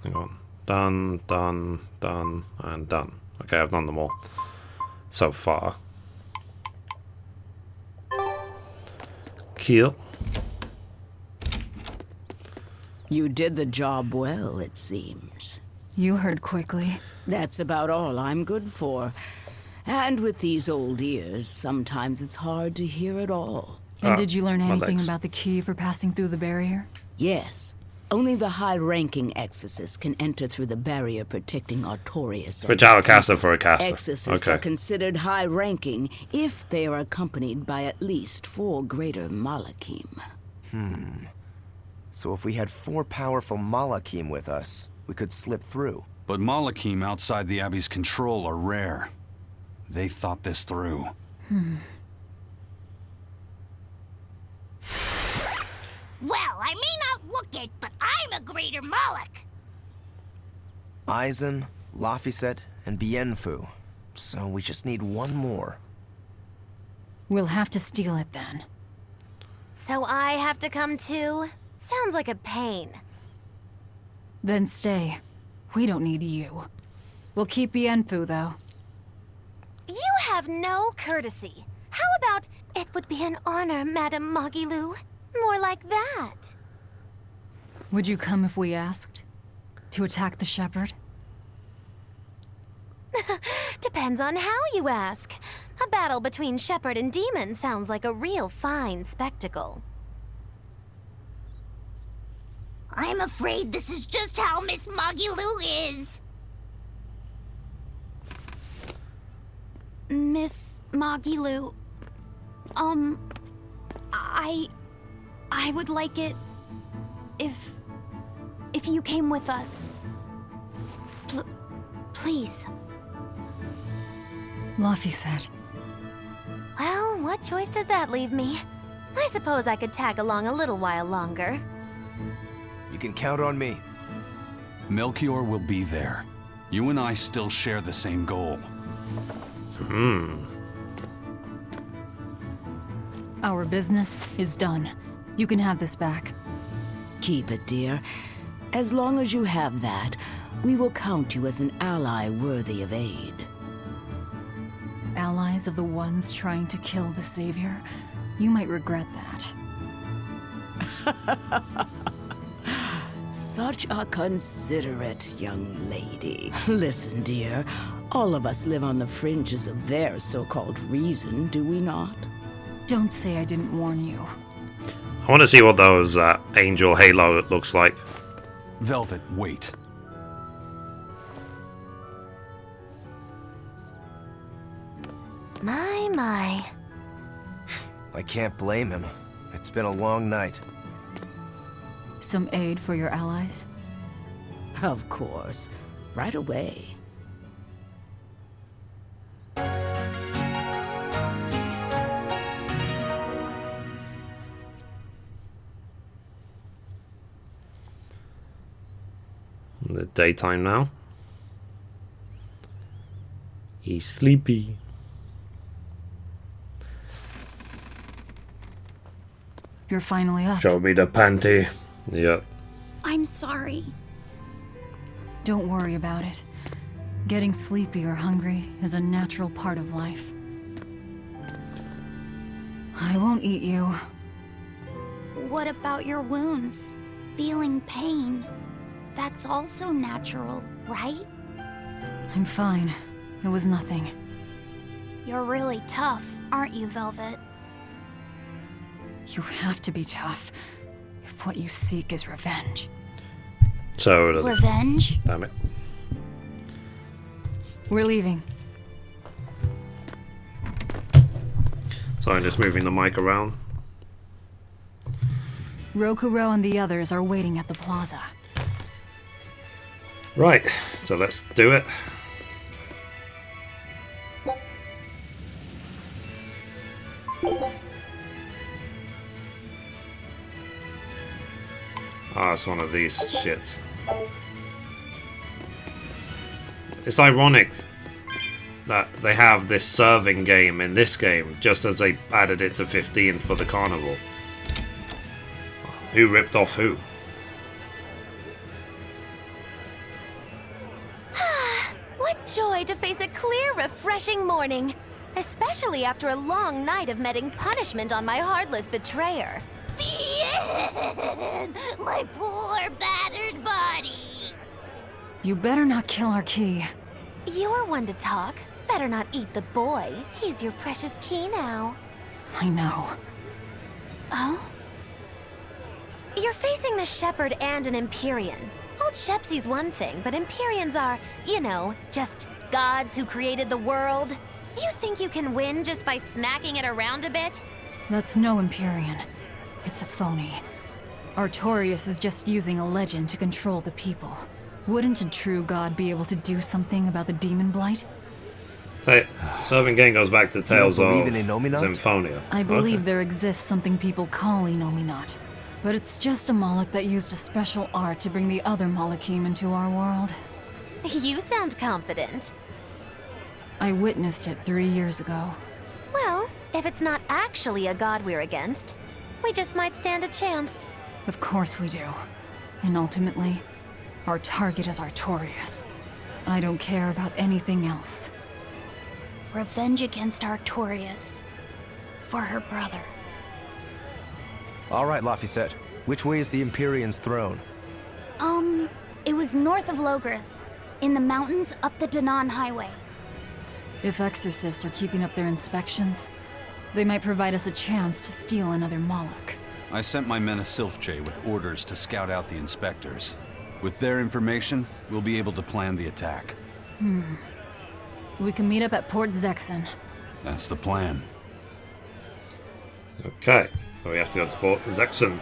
Hang on. Done, done, done, and done. Okay, I've done them all so far. Kill. You did the job well, it seems. You heard quickly. That's about all I'm good for. And with these old ears, sometimes it's hard to hear it all. And did you learn anything about the key for passing through the barrier? Yes. Only the high-ranking exorcists can enter through the barrier protecting Artorias. Switch out a caster for a caster. Exorcists are considered high-ranking if they are accompanied by at least 4 greater Malakim. So if we had 4 powerful Malakim with us, we could slip through. But Malakim outside the Abbey's control are rare. They thought this through. Well, I may not look it, but I'm a greater Moloch. Aizen, Laphicet, and Bienfu. So we just need one more. We'll have to steal it then. So I have to come too? Sounds like a pain. Then stay. We don't need you. We'll keep Bienfu, though. You have no courtesy. How about, it would be an honor, Madame Magilou? More like that. Would you come if we asked? To attack the shepherd? Depends on how you ask. A battle between shepherd and demon sounds like a real fine spectacle. I'm afraid this is just how Miss Magilou is. Miss Magilou, I would like it if you came with us. Please. Laphicet. Well, what choice does that leave me? I suppose I could tag along a little while longer. You can count on me. Melchior will be there. You and I still share the same goal. Our business is done. You can have this back. Keep it, dear. As long as you have that, we will count you as an ally worthy of aid. Allies of the ones trying to kill the Savior? You might regret that. Such a considerate young lady. Listen, dear, all of us live on the fringes of their so-called reason, do we not? Don't say I didn't warn you. I want to see what those angel halo looks like. Velvet, wait. My. I can't blame him. It's been a long night. Some aid for your allies? Of course. Right away. In the daytime now. He's sleepy. You're finally up. Show me the panty. Yep. I'm sorry. Don't worry about it. Getting sleepy or hungry is a natural part of life. I won't eat you. What about your wounds? Feeling pain? That's also natural, right? I'm fine. It was nothing. You're really tough, aren't you, Velvet? You have to be tough if what you seek is revenge. Totally. Revenge? Damn it. We're leaving. So I'm just moving the mic around. Rokuro and the others are waiting at the plaza. Right, so let's do it. Ah, it's one of these shits. It's ironic that they have this serving game in this game, just as they added it to 15 for the carnival. Who ripped off who? What joy to face a clear, refreshing morning. Especially after a long night of meting punishment on my heartless betrayer. My poor battered body. You better not kill our key. You're one to talk. Better not eat the boy. He's your precious key now. I know. Oh? You're facing the Shepherd and an Empyrean. Old Shepsy's one thing, but Empyreans are, you know, just gods who created the world. You think you can win just by smacking it around a bit? That's no Empyrean. It's a phony. Artorias is just using a legend to control the people. Wouldn't a true god be able to do something about the demon blight? Serving game goes back to Tales of Symphonia. I believe there exists something people call Inominat. But it's just a Moloch that used a special art to bring the other Molochim into our world. You sound confident. I witnessed it 3 years ago. Well, if it's not actually a god we're against, we just might stand a chance. Of course we do. And ultimately, our target is Artorias. I don't care about anything else. Revenge against Artorias. For her brother. All right, Laphicet. Which way is the Empyrean's throne? It was north of Logris. In the mountains up the Danan Highway. If exorcists are keeping up their inspections, they might provide us a chance to steal another Moloch. I sent my men a Sylph-J with orders to scout out the inspectors. With their information, we'll be able to plan the attack. We can meet up at Port Zexon. That's the plan. Okay, so we have to go to Port Zexon.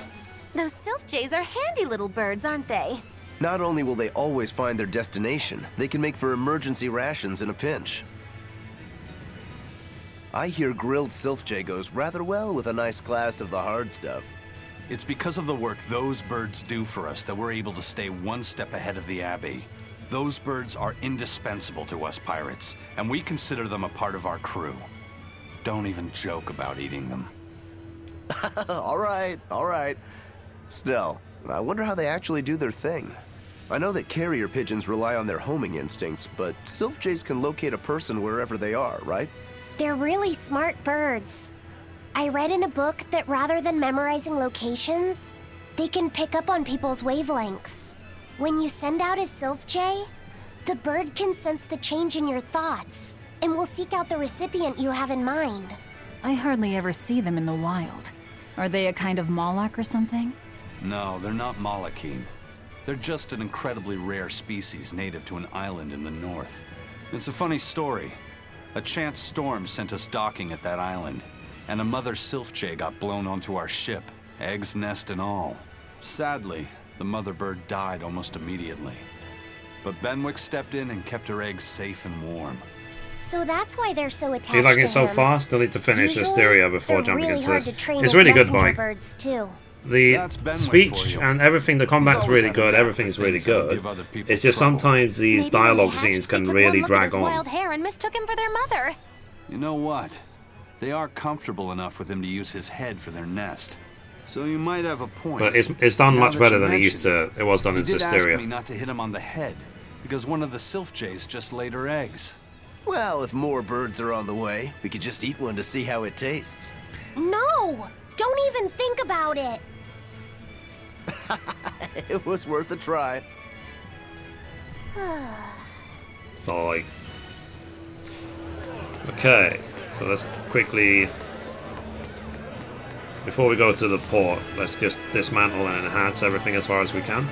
Those Sylph-Jays are handy little birds, aren't they? Not only will they always find their destination, they can make for emergency rations in a pinch. I hear grilled Sylph-J goes rather well with a nice glass of the hard stuff. It's because of the work those birds do for us that we're able to stay one step ahead of the Abbey. Those birds are indispensable to us pirates, and we consider them a part of our crew. Don't even joke about eating them. All right. Still, I wonder how they actually do their thing. I know that carrier pigeons rely on their homing instincts, but Sylph-Jays can locate a person wherever they are, right? They're really smart birds. I read in a book that rather than memorizing locations, They can pick up on people's wavelengths. When you send out a Sylph Jay, the bird can sense the change in your thoughts and will seek out the recipient you have in mind. I hardly ever see them in the wild. Are they a kind of Moloch or something? No, they're not Malachim. They're just an incredibly rare species native to an island in the north. It's a funny story. A chance storm sent us docking at that island, and a mother Sylph Jay got blown onto our ship, eggs, nest, and all. Sadly, the mother bird died almost immediately. But Benwick stepped in and kept her eggs safe and warm. So that's why they're so attached You like to it so him. far? Still need to finish Usually, Hysteria before they're jumping really into hard this. to train It's as really good, messenger Mike. birds too. The speech and everything, the combat's always really had a good, knack for everything's really things that would good. give other people It's just trouble. sometimes these Maybe when they dialogue hatched, scenes they can took really one look at drag his on. wild hair and mistook him for their mother. You know what? They are comfortable enough with him to use his head for their nest. So you might have a point. But it's done Now much that better you than it used mention to. It was done he in did Hysteria. ask me not to hit him on the head, because one of the Sylph Jays just laid her eggs. Well, if more birds are on the way, we could just eat one to see how it tastes. No! Don't even think about it! It was worth a try. So like, okay, so let's quickly, before we go to the port, let's just dismantle and enhance everything as far as we can.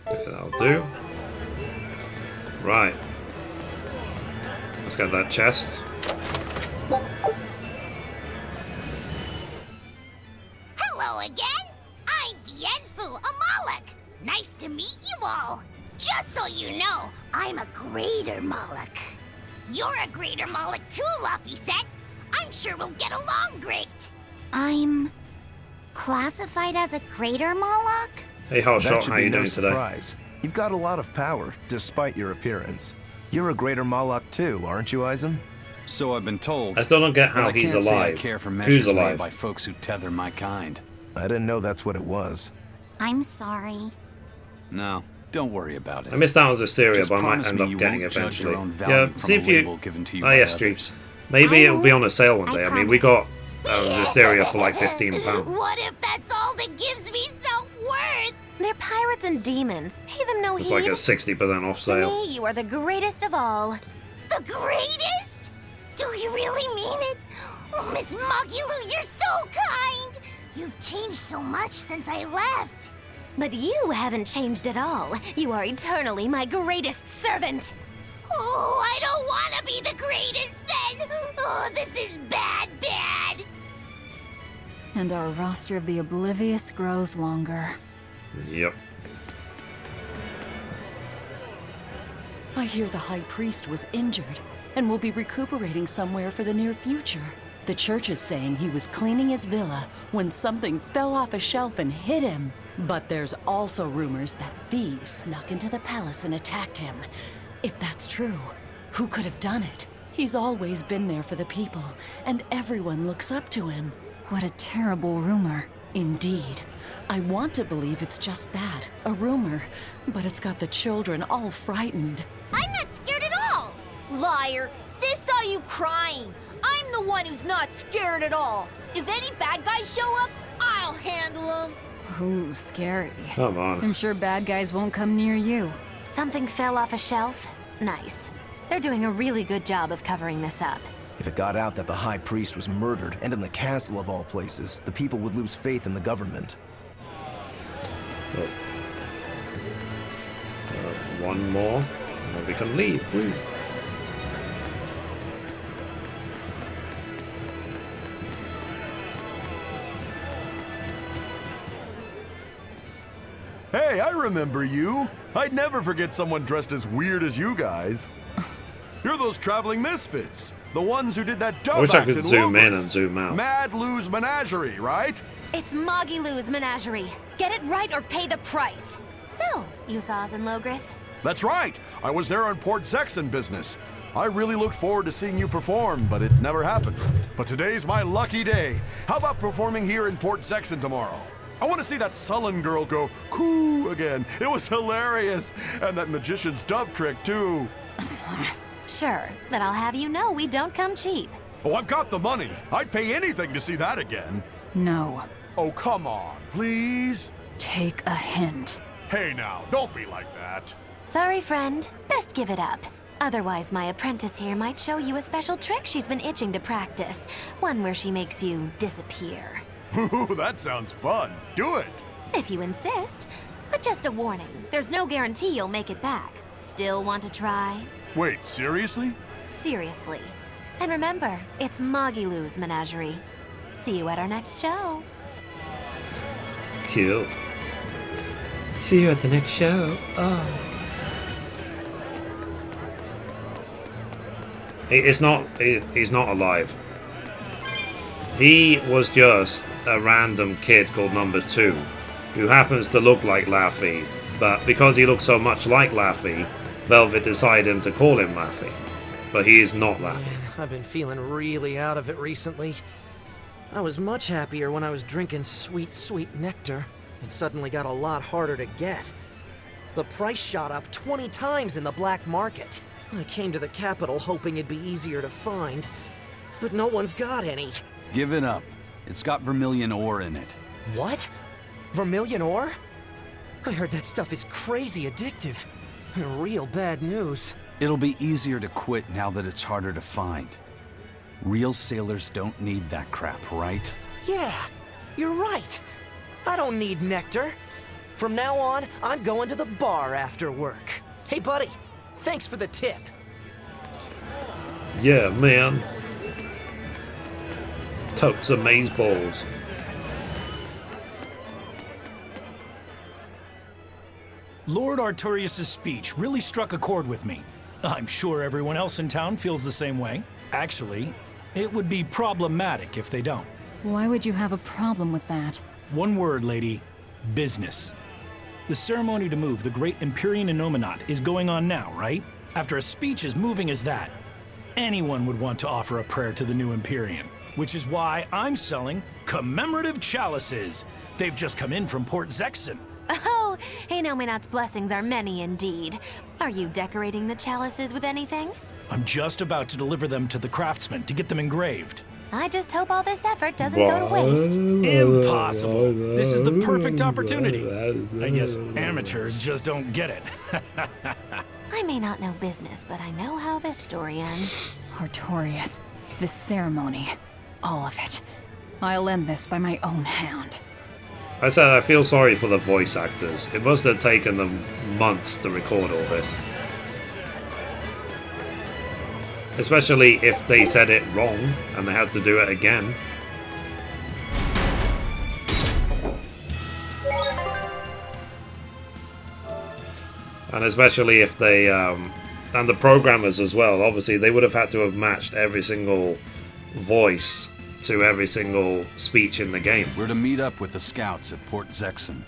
Okay, that'll do. Right. Let's get that chest. Hello again. I'm Bienfu Metal. Nice to meet you all. Just so you know, I'm a greater Moloch. You're a greater Moloch too, Laphicet. I'm sure we'll get along great. I'm classified as a greater Moloch? Hey, Hot That Shot, should how be you no doing today? surprise. You've got a lot of power, despite your appearance. You're a greater Moloch too, aren't you, Isam? So I've been told. I still don't get but how I he's can't say I alive. care for Who's measures made alive? by folks who tether my kind. I didn't know that's what it was. I'm sorry. No, don't worry about it. I missed out on Hysteria, Just but I might promise end me up you getting it won't judge eventually. your own value Yeah, from see a if you. label given to you Oh by yes, others. Streets. Maybe I it'll be won't. on a sale one I day. I mean, we promise. got Hysteria for like £15. What if that's all that gives me self-worth? They're pirates and demons. Pay them no It's heed. like a 60% off To sale. me, you are the greatest of all. The greatest? Do you really mean it? Oh, Miss Mogulu, you're so kind! You've changed so much since I left. But you haven't changed at all. You are eternally my greatest servant. Oh, I don't want to be the greatest then! Oh, this is bad. And our roster of the oblivious grows longer. Yep. I hear the High Priest was injured and will be recuperating somewhere for the near future. The church is saying he was cleaning his villa when something fell off a shelf and hit him. But there's also rumors that thieves snuck into the palace and attacked him. If that's true, who could have done it? He's always been there for the people, and everyone looks up to him. What a terrible rumor. Indeed. I want to believe it's just that, a rumor, but it's got the children all frightened. I'm not scared at all! Liar! Sis saw you crying! I'm the one who's not scared at all! If any bad guys show up, I'll handle them! Ooh, scary. Come on. I'm sure bad guys won't come near you. Something fell off a shelf? Nice. They're doing a really good job of covering this up. If it got out that the High Priest was murdered, and in the castle of all places, the people would lose faith in the government. One more, and then we can leave. Woo. Hey, I remember you. I'd never forget someone dressed as weird as you guys. You're those traveling misfits. The ones who did that dub I wish I act could in zoom in and Logos. zoom out. Mad Lou's Menagerie, right? It's Moggy Lou's Menagerie. Get it right or pay the price. So, you saw us in Logris? That's right. I was there on Port Zexon business. I really looked forward to seeing you perform, but it never happened. But today's my lucky day. How about performing here in Port Zexon tomorrow? I want to see that sullen girl go coo again. It was hilarious. And that magician's dove trick, too. Sure, but I'll have you know we don't come cheap. Oh, I've got the money. I'd pay anything to see that again. No. Oh, come on, please. Take a hint. Hey now, don't be like that. Sorry, friend. Best give it up. Otherwise, my apprentice here might show you a special trick she's been itching to practice. One where she makes you disappear. Ooh, that sounds fun. Do it. If you insist. But just a warning, there's no guarantee you'll make it back. Still want to try? Wait, seriously? Seriously. And remember, it's Moggy Lou's Menagerie. See you at our next show. Cool. See you at the next show. Oh. He's not alive. He was just a random kid called Number 2, who happens to look like Laffy, but because he looks so much like Laffy, Velvet decided to call him Laffy. But he is not Laffy. Man, I've been feeling really out of it recently. I was much happier when I was drinking sweet, sweet nectar. It suddenly got a lot harder to get. The price shot up 20 times in the black market. I came to the capital hoping it'd be easier to find, but no one's got any. Give it up. It's got vermilion ore in it. What? Vermilion ore? I heard that stuff is crazy addictive. Real bad news. It'll be easier to quit now that it's harder to find. Real sailors don't need that crap, right? Yeah, you're right. I don't need nectar. From now on, I'm going to the bar after work. Hey, buddy, thanks for the tip. Yeah, man. Totes amaze balls. Lord Artorius' speech really struck a chord with me. I'm sure everyone else in town feels the same way. Actually, it would be problematic if they don't. Why would you have a problem with that? One word, lady. Business. The ceremony to move the great Empyrean Innominat is going on now, right? After a speech as moving as that, anyone would want to offer a prayer to the new Empyrean, which is why I'm selling commemorative chalices. They've just come in from Port Zexon. Oh, Innominat's blessings are many indeed. Are you decorating the chalices with anything? I'm just about to deliver them to the craftsman to get them engraved. I just hope all this effort doesn't go to waste. Impossible. This is the perfect opportunity. I guess amateurs just don't get it. I may not know business, but I know how this story ends. Artorius, this ceremony, all of it. I'll end this by my own hand. I said I feel sorry for the voice actors. It must have taken them months to record all this. Especially if they said it wrong and they had to do it again. And especially if they, and the programmers as well, obviously they would have had to have matched every single voice to every single speech in the game. We're to meet up with the scouts at Port Zexon.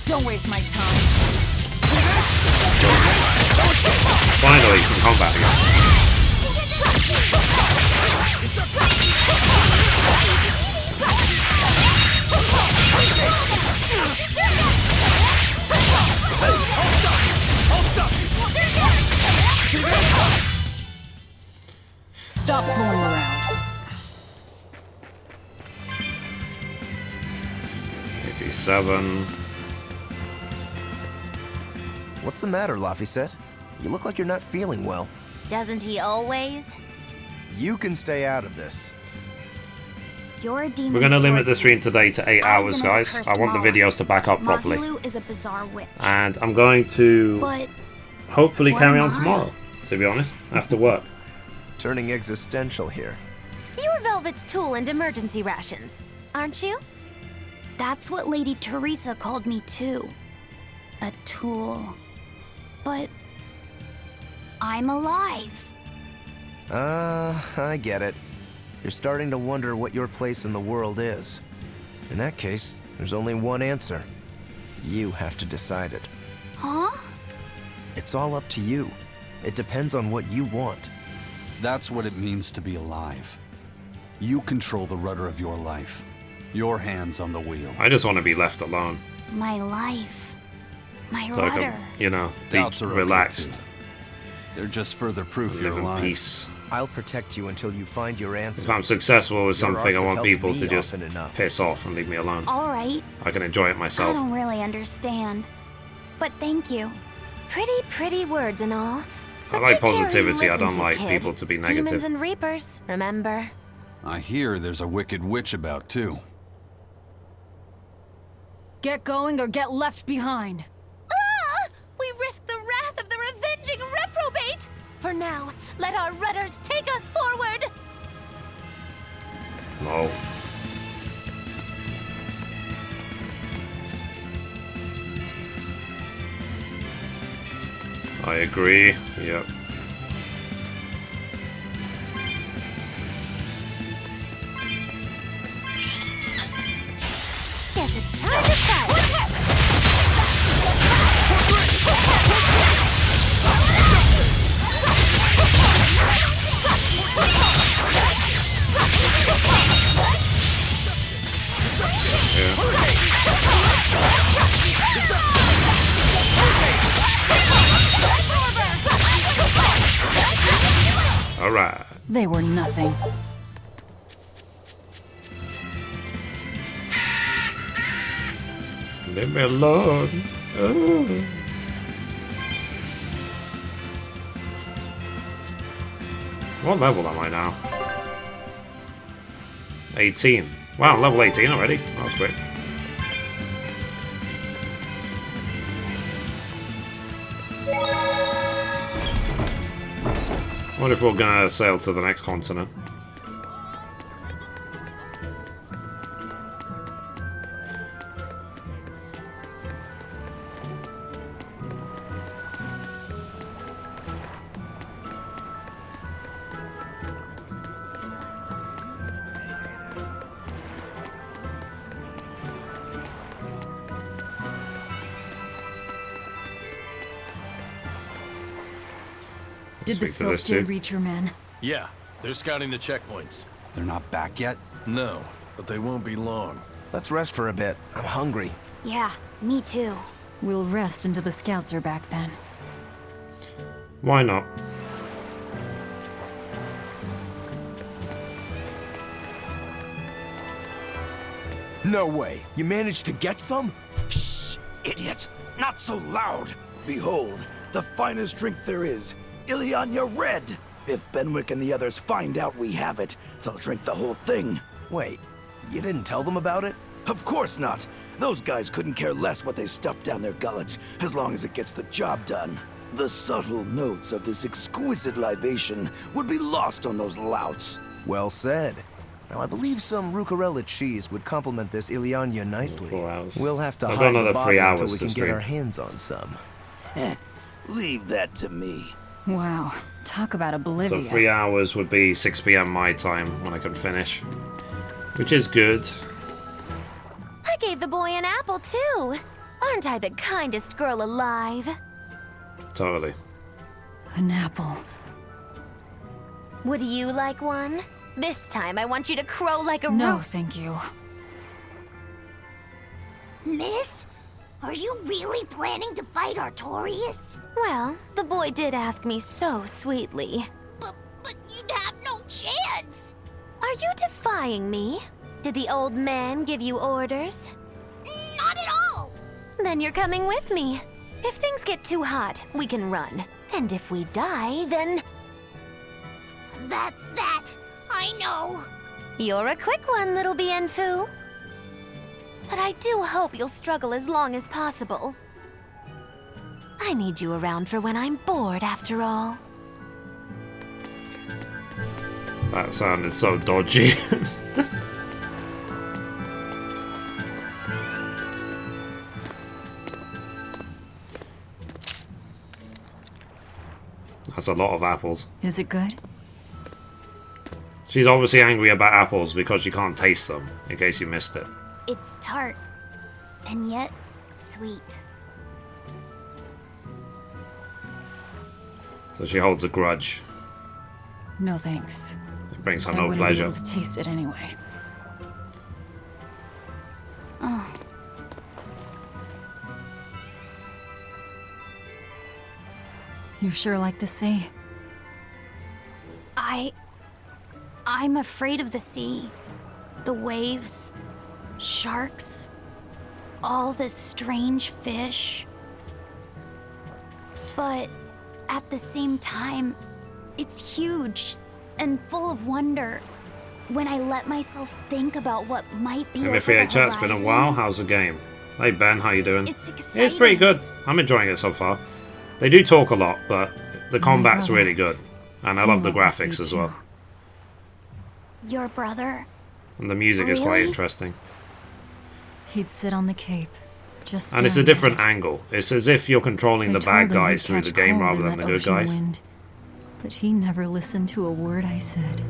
Don't waste my time. Finally, some combat again. Stop fooling around. 87. What's the matter, Laphicet? You look like you're not feeling well. Doesn't he always? You can stay out of this. Your demon We're going to limit the swordsman. stream today to 8 hours, Aizen is a guys. cursed I want the Moloch. videos to back up properly. Mahilu is a bizarre witch. And I'm going to But hopefully What carry am on I? tomorrow, to be honest, after work. Turning existential here. You're Velvet's tool and emergency rations, aren't you? That's what Lady Teresa called me too. A tool. But I'm alive. I get it. You're starting to wonder what your place in the world is. In that case, there's only one answer. You have to decide it. Huh? It's all up to you. It depends on what you want. That's what it means to be alive. You control the rudder of your life. Your hands on the wheel. I just want to be left alone. My life. My So I rudder. can, you know, be Doubts are okay, relaxed. too. They're just further proof Live you're in alive. peace. I'll protect you until you find your answer. If I'm successful with Your something, arts I have want helped people me to just often enough. piss off and leave me alone. All right. I can enjoy it I myself. don't really understand. But thank you. Pretty words and all. I But like take care who you positivity. I listen don't to, like kid. people to be Demons negative. and reapers, remember? I hear there's a wicked witch about too. Get going or get left behind. Ah! We risk the wrath of the revenging reprobate! For now, let our rudders take us forward! No. I agree. Yep. Guess it's time to fight! All right. They were nothing. Leave me alone. Oh. What level am I now? 18. Wow, level 18 already. That was quick. What if we're gonna sail to the next continent? Did the Speak to this Silph dude. reach your men? Yeah, they're scouting the checkpoints. They're not back yet? No, but they won't be long. Let's rest for a bit. I'm hungry. Yeah, me too. We'll rest until the scouts are back then. Why not? No way. You managed to get some? Shh! Idiot! Not so loud! Behold, the finest drink there is, Ileana Red! If Benwick and the others find out we have it, they'll drink the whole thing. Wait, you didn't tell them about it? Of course not. Those guys couldn't care less what they stuff down their gullets, as long as it gets the job done. The subtle notes of this exquisite libation would be lost on those louts. Well said. Now, I believe some Rucarella cheese would complement this Ileana nicely. 4 hours. We'll have to I've got hide the another 3 bottle hours until we to can get stream. our hands on some. Leave that to me. Wow, talk about So oblivious. 3 hours would be 6 PM my time when I can finish. Which is good. I gave the boy an apple, too. Aren't I the kindest girl alive? Totally. An apple. Would you like one? This time I want you to crow like a No, roof. thank you. Miss? Are you really planning to fight Artorias? Well, the boy did ask me so sweetly. But you'd have no chance! Are you defying me? Did the old man give you orders? Not at all! Then you're coming with me. If things get too hot, we can run. And if we die, then... That's that. I know. You're a quick one, little Bienfu. But I do hope you'll struggle as long as possible. I need you around for when I'm bored, after all. That sounded so dodgy. That's a lot of apples. Is it good? She's obviously angry about apples because she can't taste them, in case you missed it. It's tart, and yet sweet. So she holds a grudge. No thanks. It brings her I no wouldn't be pleasure. able to taste it anyway. Oh. You sure like the sea? I'm afraid of the sea. The waves, sharks, all the strange fish. But at the same time, it's huge and full of wonder. When I let myself think about what might be Hey, over Mithrie, the chat, it's been a horizon, while. How's the game? Hey Ben, how you doing? It's It's pretty good. I'm enjoying it so far. They do talk a lot, but the combat's brother. really good. And I He love the loved the graphics sea as well. Your brother? And the music is quite Really? interesting. He'd sit on the cape, just And it's a staring at different it. angle. It's as if you're controlling I the told bad him guys he'd through the catch game cold rather in than the that good ocean guys. wind, but he never listened to a word I said.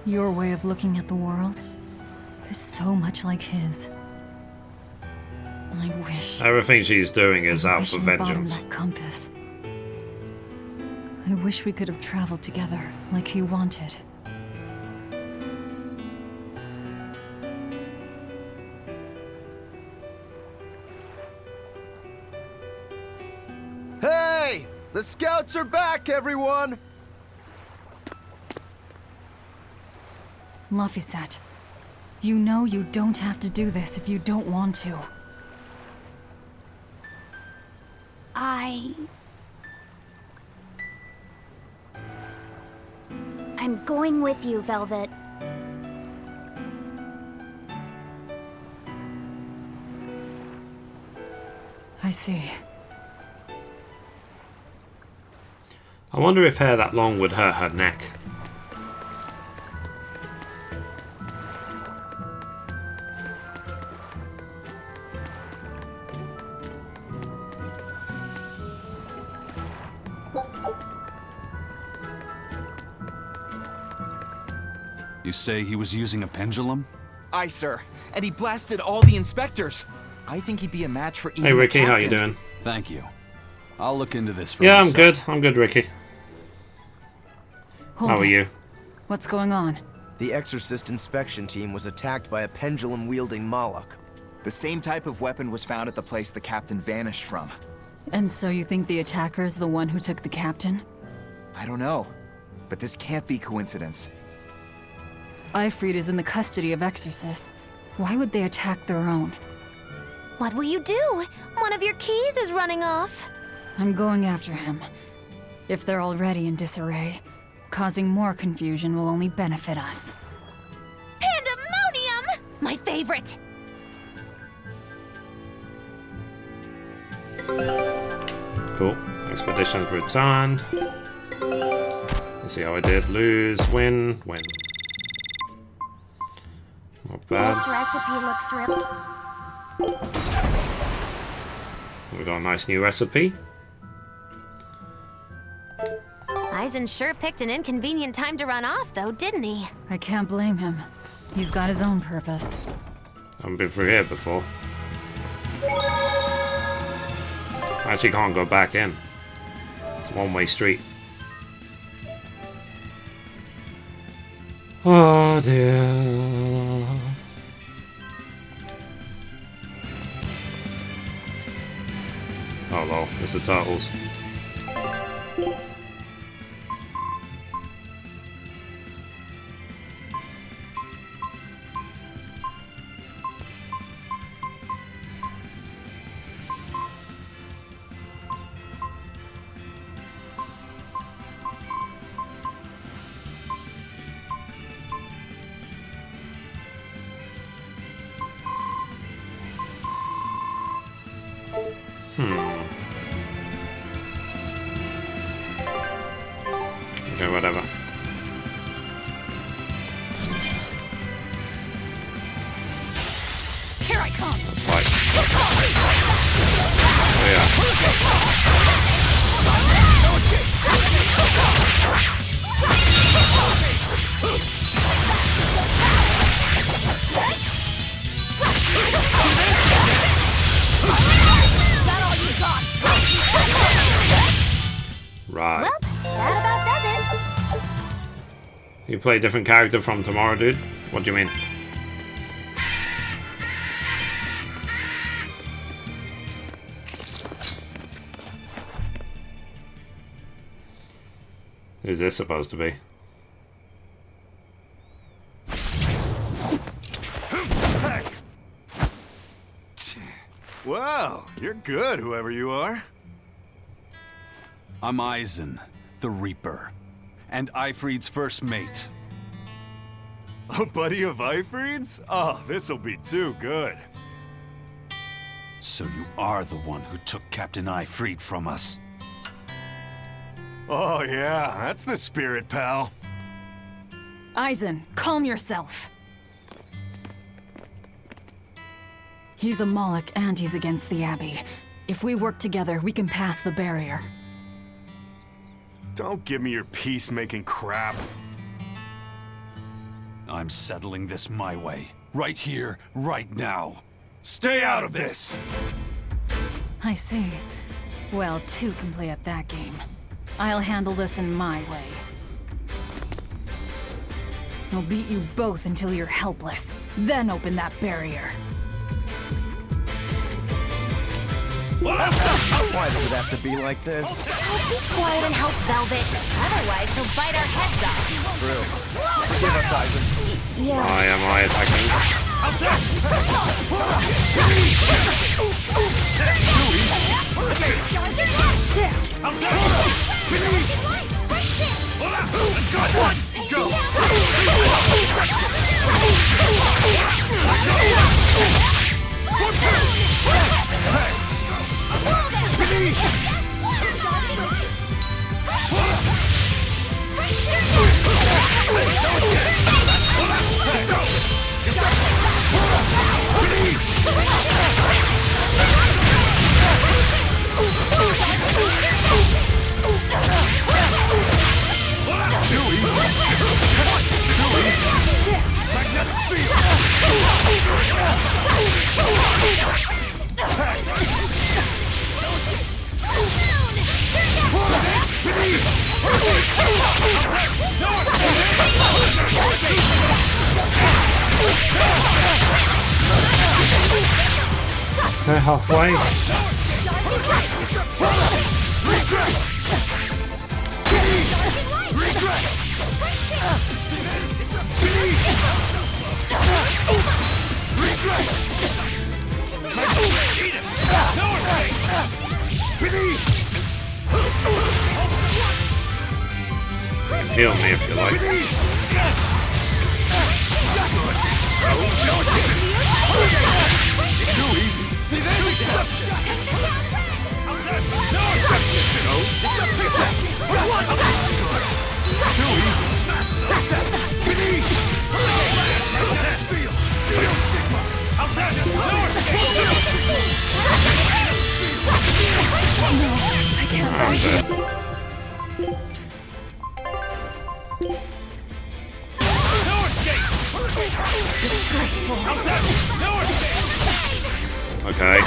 Your way of looking at the world is so much like his. I wish. Everything she's doing is out wish for I bought him vengeance. that compass. I wish we could have traveled together like he wanted. Hey! The scouts are back, everyone! Lafisat, you know you don't have to do this if you don't want to. I'm going with you, Velvet. I see. I wonder if hair that long would hurt her neck. You say he was using a pendulum? Aye, sir. And he blasted all the inspectors. I think he'd be a match for even Hey Ricky, the how you captain. doing? Thank you. I'll look into this for Yeah, I'm myself. good. I'm good, Ricky. Hold How are it. you? What's going on? The Exorcist inspection team was attacked by a pendulum-wielding Moloch. The same type of weapon was found at the place the captain vanished from. And so you think the attacker's the one who took the captain? I don't know, but this can't be coincidence. Ifrit is in the custody of exorcists. Why would they attack their own? What will you do? One of your keys is running off. I'm going after him. If they're already in disarray, causing more confusion will only benefit us. Pandemonium! My favorite! Cool. Expeditions returned. Let's see how I did. Lose, win, win. Not bad. This recipe looks We got a nice new recipe. Eisen sure picked an inconvenient time to run off, though, didn't he? I can't blame him. He's got his own purpose. I haven't been through here before. I actually can't go back in. It's a one-way street. Oh dear. Oh lol, it's the turtles. Okay, whatever. Here I come. Let's fight. Oh, yeah. That all you got? Right. Well, that about does it. You play a different character from tomorrow, dude? What do you mean? Who's this supposed to be? Wow, you're good, whoever you are. I'm Eisen, the Reaper, and Eifried's first mate. A buddy of Eifried's? Oh, this'll be too good. So you are the one who took Captain Eifried from us. Oh yeah, that's the spirit, pal. Eisen, calm yourself. He's a Moloch and he's against the Abbey. If we work together, we can pass the barrier. Don't give me your peacemaking crap. I'm settling this my way. Right here, right now. Stay out of this! I see. Well, two can play at that game. I'll handle this in my way. I'll beat you both until you're helpless. Then open that barrier. Why does it have to be like this? Oh, be quiet and help Velvet. Otherwise, she'll bite our heads off. True. Give us Eisen. Yeah. Why am I attacking? They're halfway. Heal me if you like. I can't die. Okay.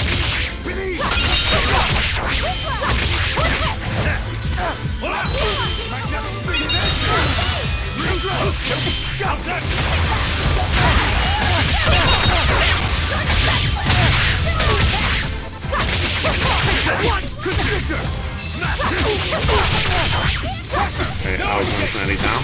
Okay, Alvin's nearly down.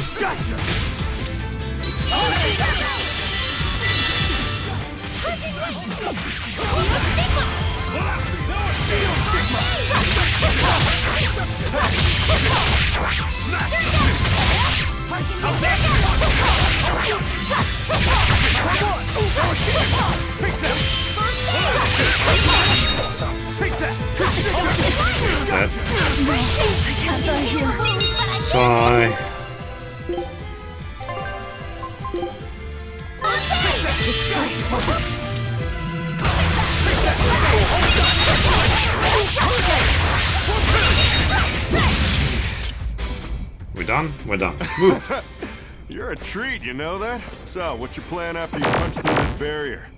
I can't die here. Sigh. We done? We're done. Move. You're a treat, you know that? So, what's your plan after you punch through this barrier?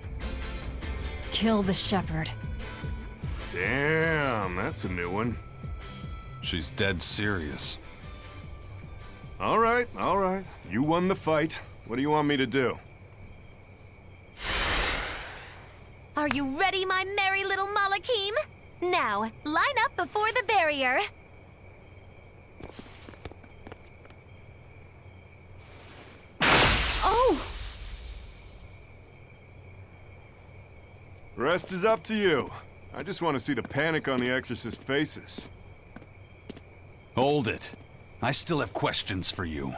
Kill the shepherd. Damn, that's a new one. She's dead serious. All right. You won the fight. What do you want me to do? Are you ready, my merry little Malakim? Now, line up before the barrier. Oh! Rest is up to you. I just want to see the panic on the Exorcist's faces. Hold it. I still have questions for you.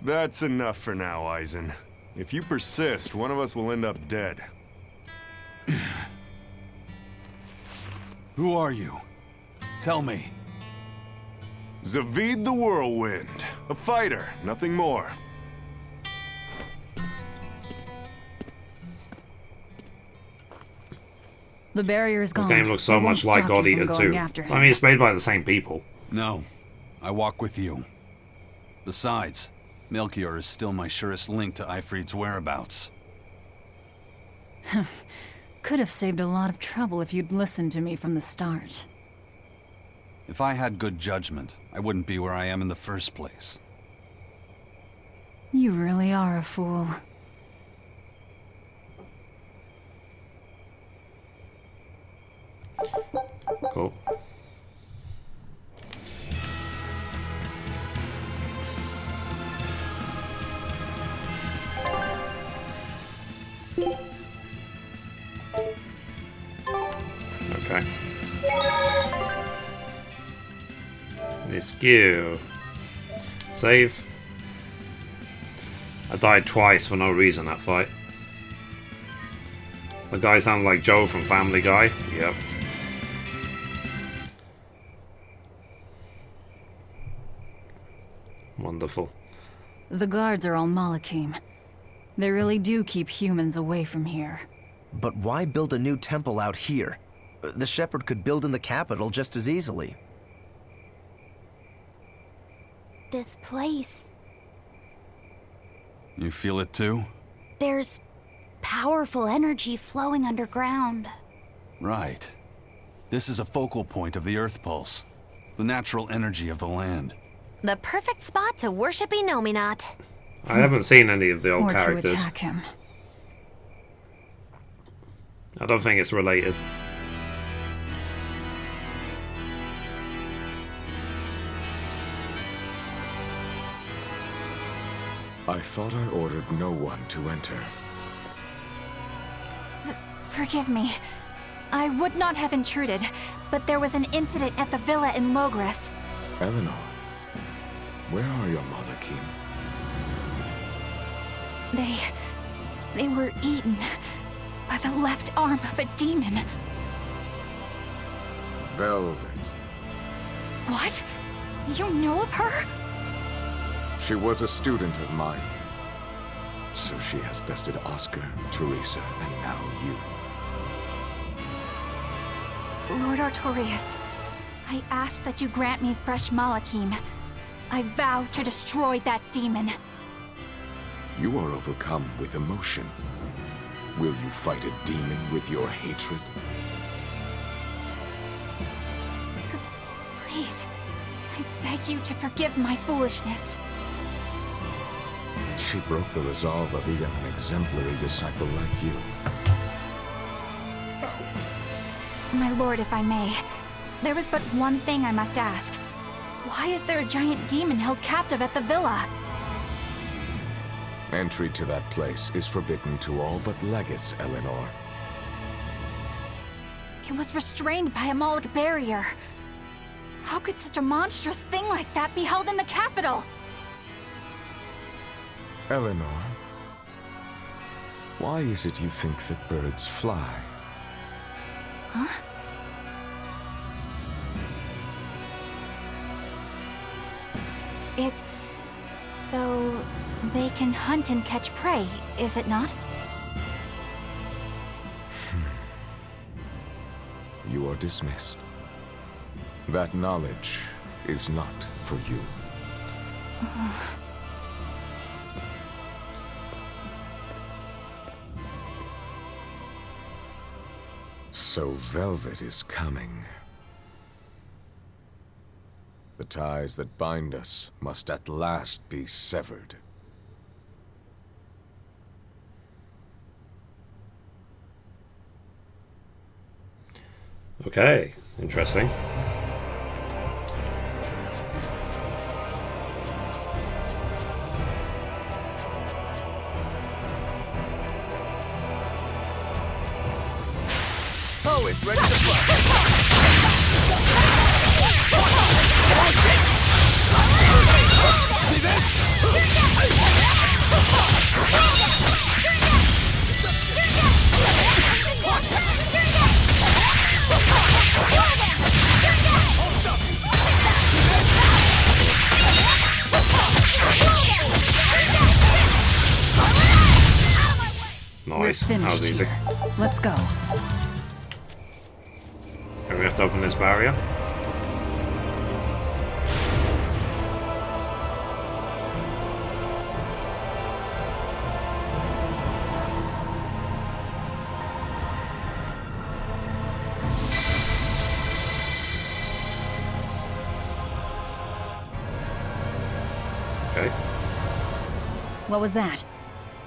That's enough for now, Eisen. If you persist, one of us will end up dead. Who are you? Tell me. Zavid the Whirlwind. A fighter, nothing more. The barrier is This gone. game looks so It won't much like stop God you from Eater going 2. after him. I mean, it's made by the same people. No. I walk with you. Besides, Melchior is still my surest link to Eifried's whereabouts. Could have saved a lot of trouble if you'd listened to me from the start. If I had good judgment, I wouldn't be where I am in the first place. You really are a fool. Cool. Okay. Skill. Save. I died twice for no reason that fight. The guy sounded like Joe from Family Guy. Yep. Wonderful. The guards are all Malakim. They really do keep humans away from here. But why build a new temple out here? The shepherd could build in the capital just as easily. This place. You feel it too? There's powerful energy flowing underground. Right. This is a focal point of the Earth Pulse. The natural energy of the land. The perfect spot to worship Inominat. I haven't seen any of the old Or characters. to attack him. I don't think it's related. I thought I ordered no one to enter. Forgive me. I would not have intruded, but there was an incident at the villa in Logres. Eleanor, where are your Malakim? They were eaten by the left arm of a demon. Velvet. What? You know of her? She was a student of mine. So she has bested Oscar, Teresa, and now you. Lord Artorias, I ask that you grant me fresh Malakim. I vow to destroy that demon. You are overcome with emotion. Will you fight a demon with your hatred? Please, I beg you to forgive my foolishness. She broke the resolve of even an exemplary disciple like you. My lord, if I may, there is but one thing I must ask. Why is there a giant demon held captive at the villa? Entry to that place is forbidden to all but legates, Eleanor. It was restrained by a Moloch barrier. How could such a monstrous thing like that be held in the capital? Eleanor, why is it you think that birds fly? Huh? It's so they can hunt and catch prey, is it not? You are dismissed. That knowledge is not for you. So Velvet is coming. The ties that bind us must at last be severed. Okay, interesting. Always ready to fly. See Nice. That was easy. Let's go. And we have to open this barrier. Okay. What was that?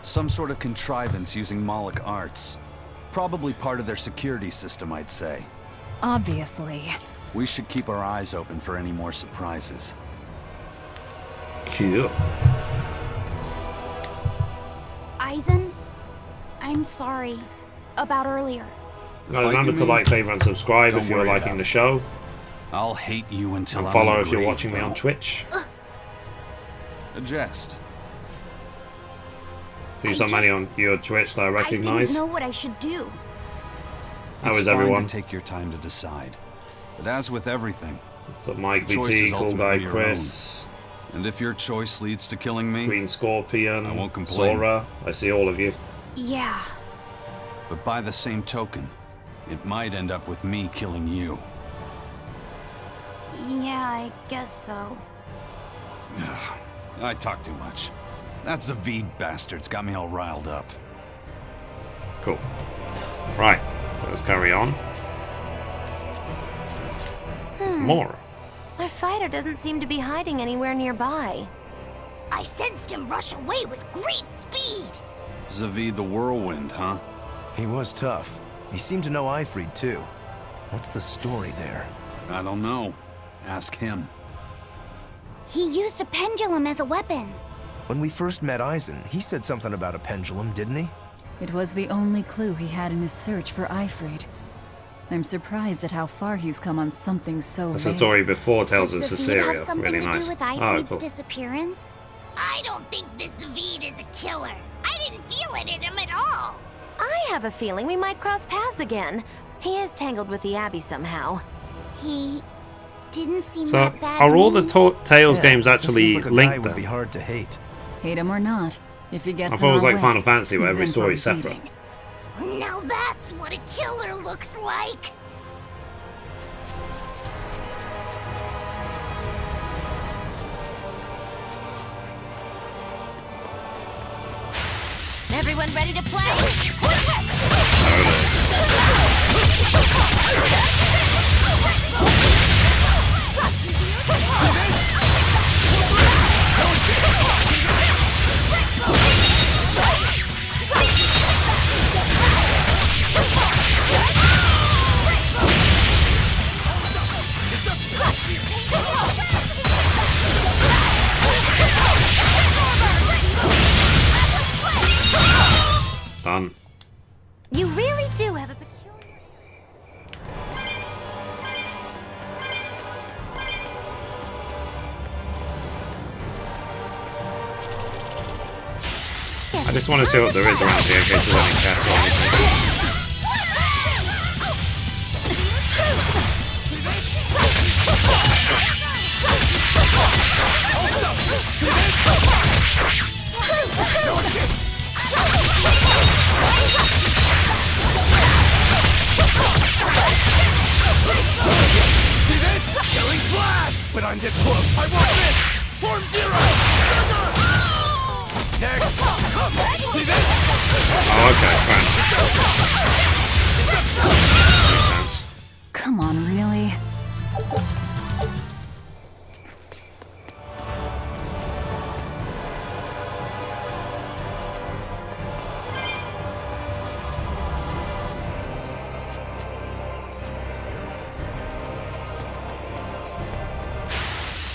Some sort of contrivance using Moloch arts. Probably part of their security system, I'd say. Obviously. We should keep our eyes open for any more surprises. Cool. Aizen, I'm sorry about earlier. Now remember to like, favorite, and subscribe if you're liking the show. I'll hate you until and follow if you're watching me on Twitch. A jest. See so many on your Twitch that I I recognize. didn't know what I should do. How It's is fine everyone? to take your time to decide. But as with everything, So Mike the choice BT, is Cool Guy ultimately your Chris, own. And if your choice leads to killing me, Green Scorpion, I won't complain. Zora, I see all of you. Yeah. But by the same token, it might end up with me killing you. Yeah, I guess so. Ugh, I talk too much. That Zavid bastard's got me all riled up. Cool. Right, so let's carry on. More. Our fighter doesn't seem to be hiding anywhere nearby. I sensed him rush away with great speed. Zavid the Whirlwind, huh? He was tough. He seemed to know Ifrit too. What's the story there? I don't know. Ask him. He used a pendulum as a weapon. When we first met Aizen, he said something about a pendulum, didn't he? It was the only clue he had in his search for Ifrit. I'm surprised at how far he's come on something so That's vague. the story before Tales of Does Zavid Cecilia. have something Really to nice. do with Oh, Ifrit's cool. disappearance? I don't think this Zavid is a killer. I didn't feel it in him at all. I have a feeling we might cross paths again. He is tangled with the Abbey somehow. He didn't seem So, that bad are to all me. the Tales games that actually seems like a linked guy would then? be hard to hate. Hate him or not, if he gets I thought it was in our like way, Final Fantasy where he's every in for story a is separate. beating. Now that's what a killer looks like. Everyone ready to play? Done. You really do have a peculiar... I just want to see what there is around here in case there's any chests or anything. Oh, okay, fine. Makes sense. Come on, really?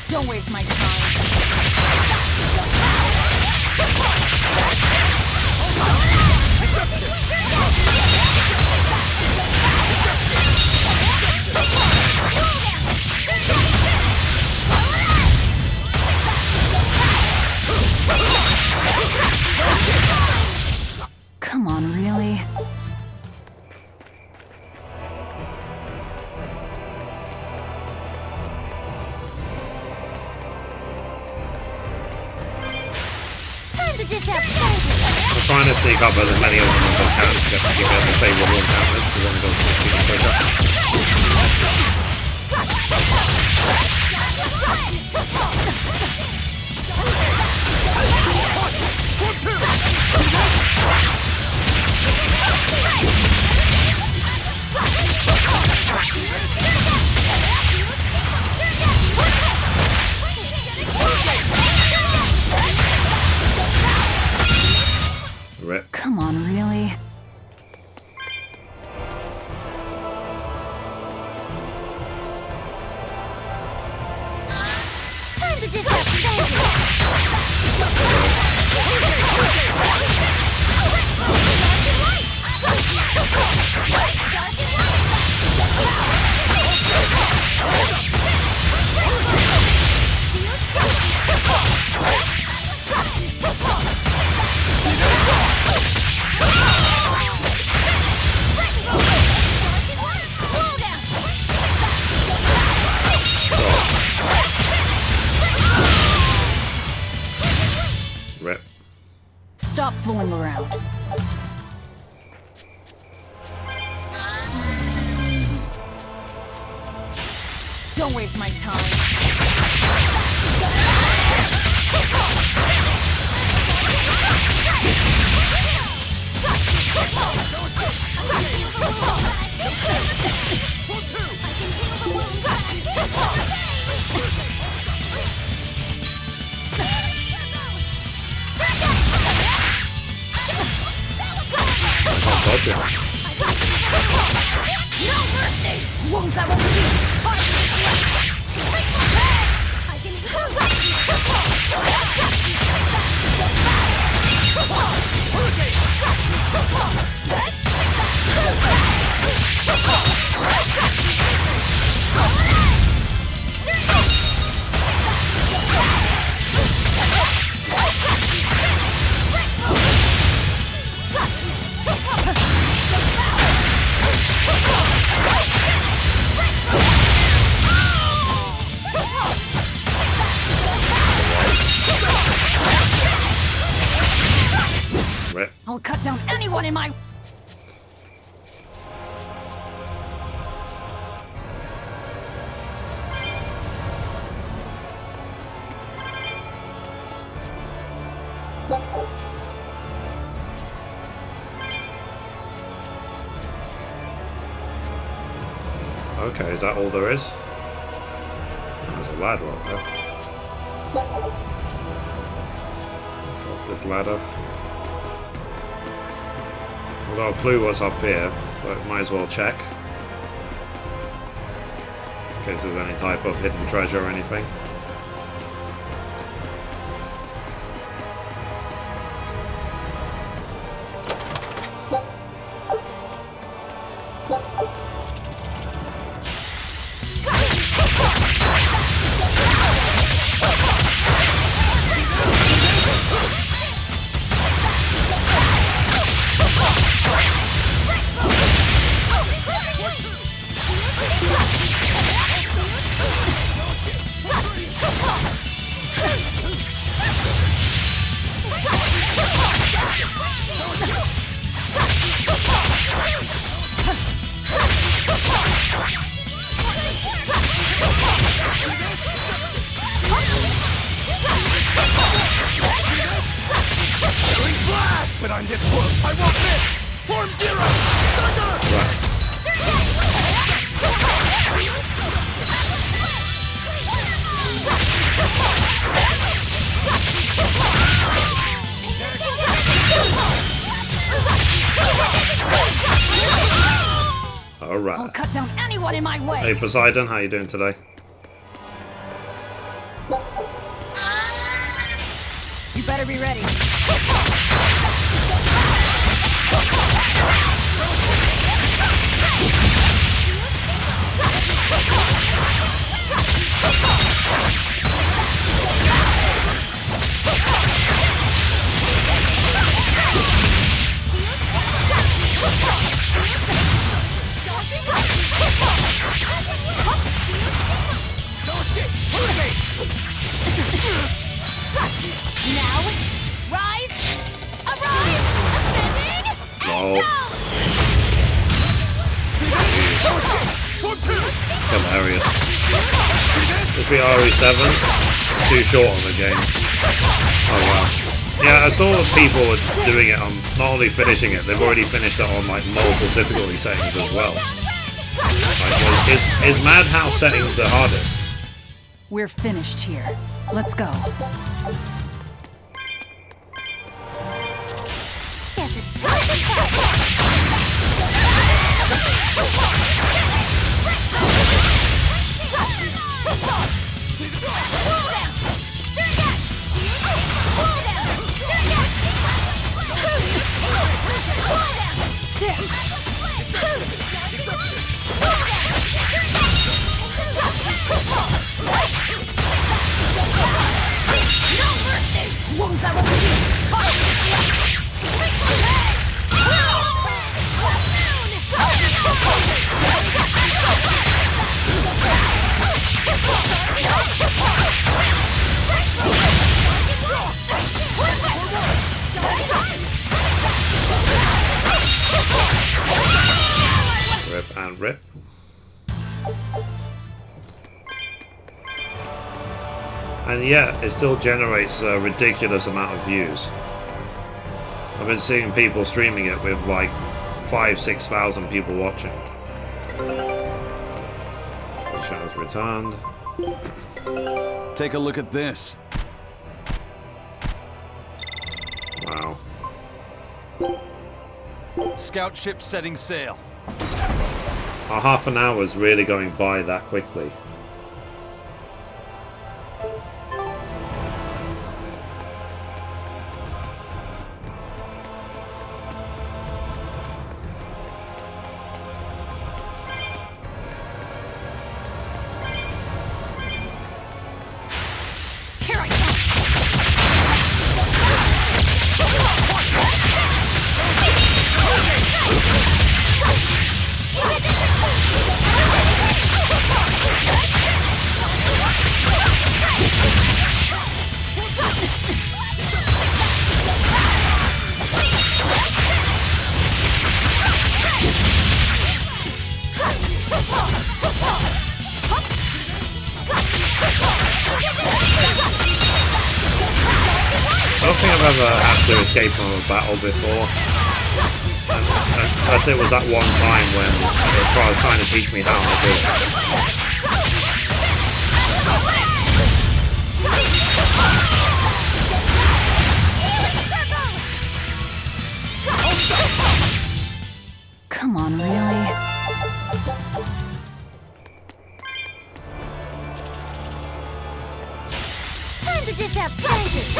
Don't waste my time. Come on, really? Time to dish out I'm trying to sneak up as many of them as I can to get the favourable encounters, because then they'll keep them quicker. Rip. Come on, really? Time to dish out Rip. Stop fooling around. Don't waste my time. Won't that won't I'll cut down anyone in my... Okay, is that all there is? There's a ladder up there. Let's go up this ladder. I've got a clue what's up here, but might as well check. In case there's any type of hidden treasure or anything. time this works, I won't miss! Form Zero! Thunder! Alright. I'll cut down anyone in my way. Hey Poseidon, how you doing today? You better be ready. Now, rise, arise, ascending, and Hilarious. This be RE7. Too short on the game. Oh wow. Yeah, I saw people were doing it on not only finishing it, they've already finished it on like multiple difficulty settings as well. Like, is Madhouse settings the hardest? We're finished here. Let's go. Guess it's time to fight. Rip and rip. And yeah, it still generates a ridiculous amount of views. I've been seeing people streaming it with like 5,000–6,000 people watching. Shadow's returned. Take a look at this. Wow. Scout ship setting sail. Our half an hour is really going by that quickly. I don't think I've ever had to escape from a battle before. Unless it was that one time when they were trying to teach me how to do it. Come on, really? Time to dish out spankers.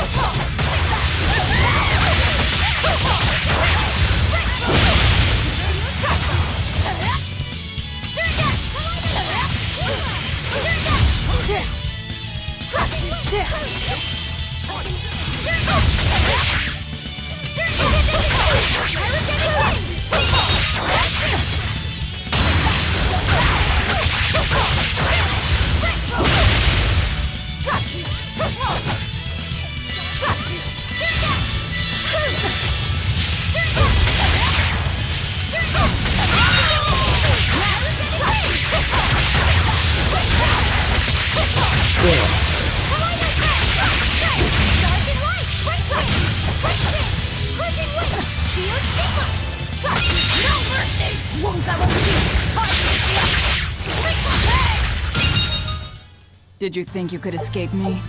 Did you think you could escape me?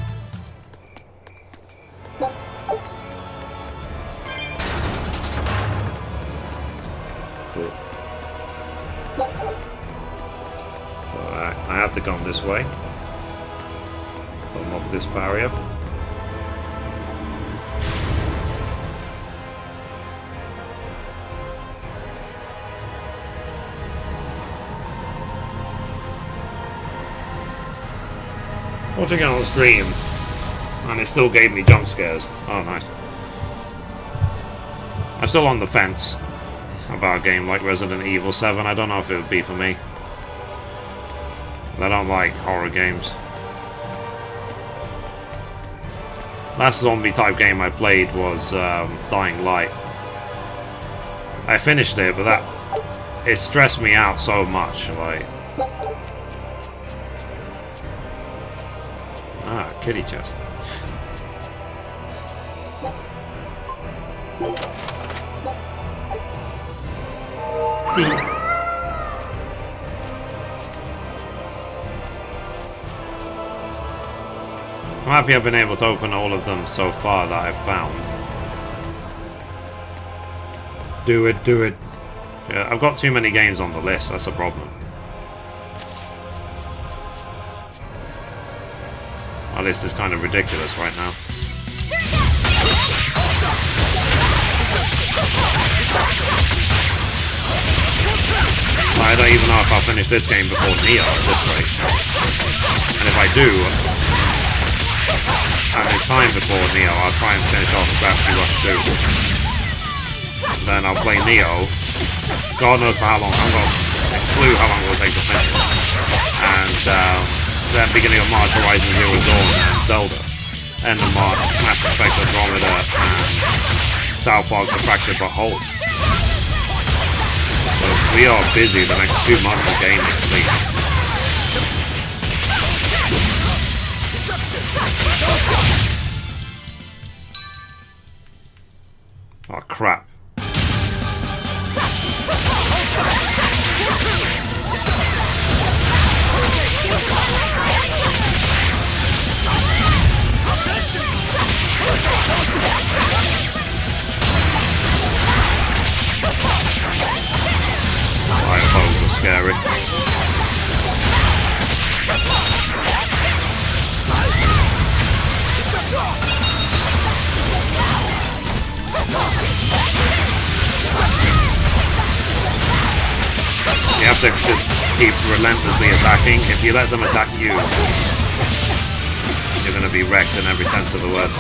Cool. Alright, I had to come this way to unlock this barrier. Watching it on stream, and it still gave me jump scares. Oh, nice. I'm still on the fence about a game like Resident Evil 7. I don't know if it would be for me. I don't like horror games. Last zombie type game I played was Dying Light. I finished it, but it stressed me out so much. Like, kitty chest. I'm happy I've been able to open all of them so far that I've found. Do it, do it. Yeah, I've got too many games on the list, that's a problem. My list is kind of ridiculous right now. I don't even know if I'll finish this game before Neo at this rate. And if I do, and it's time before Neo, I'll try and finish off Gravity Rush 2. Then I'll play Neo. God knows for how long. I haven't got a clue how long it will take to finish. And then beginning of March, Horizon Zero Dawn and Zelda. End of March, Mass Effect Andromeda and South Park The Fractured But Whole. So we are busy the next 2 months of gaming at least. Oh crap. Fireballs are scary. You have to just keep relentlessly attacking. If you let them attack you, you're going to be wrecked in every sense of the word.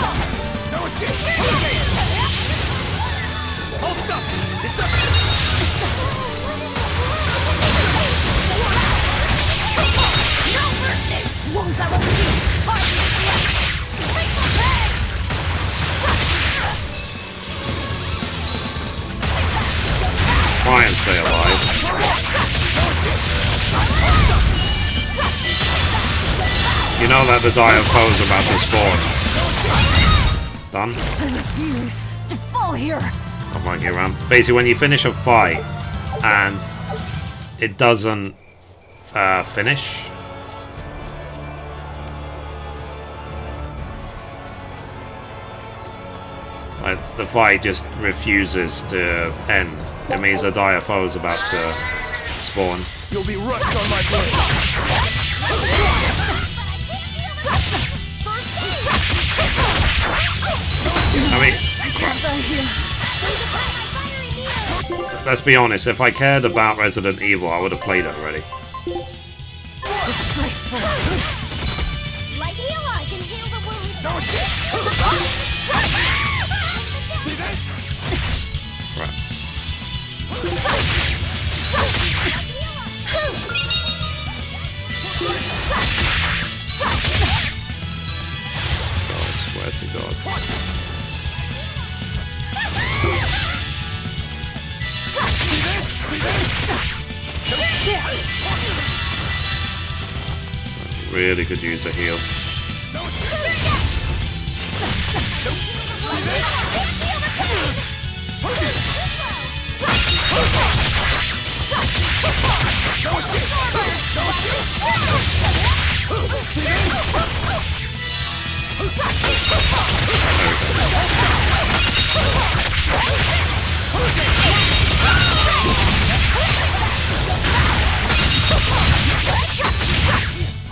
Try and stay alive. You know that the dire foes about to spawn. Done? I refuse to fall here. Come on, get around. Basically, when you finish a fight and it doesn't finish, like the fight just refuses to end. It means a dire foe is about to spawn. You'll be rushed on my blade. I mean, let's be honest, if I cared about Resident Evil, I would have played it already. Like Eli can heal the wounds. Right. I swear to God. I really could use a heal.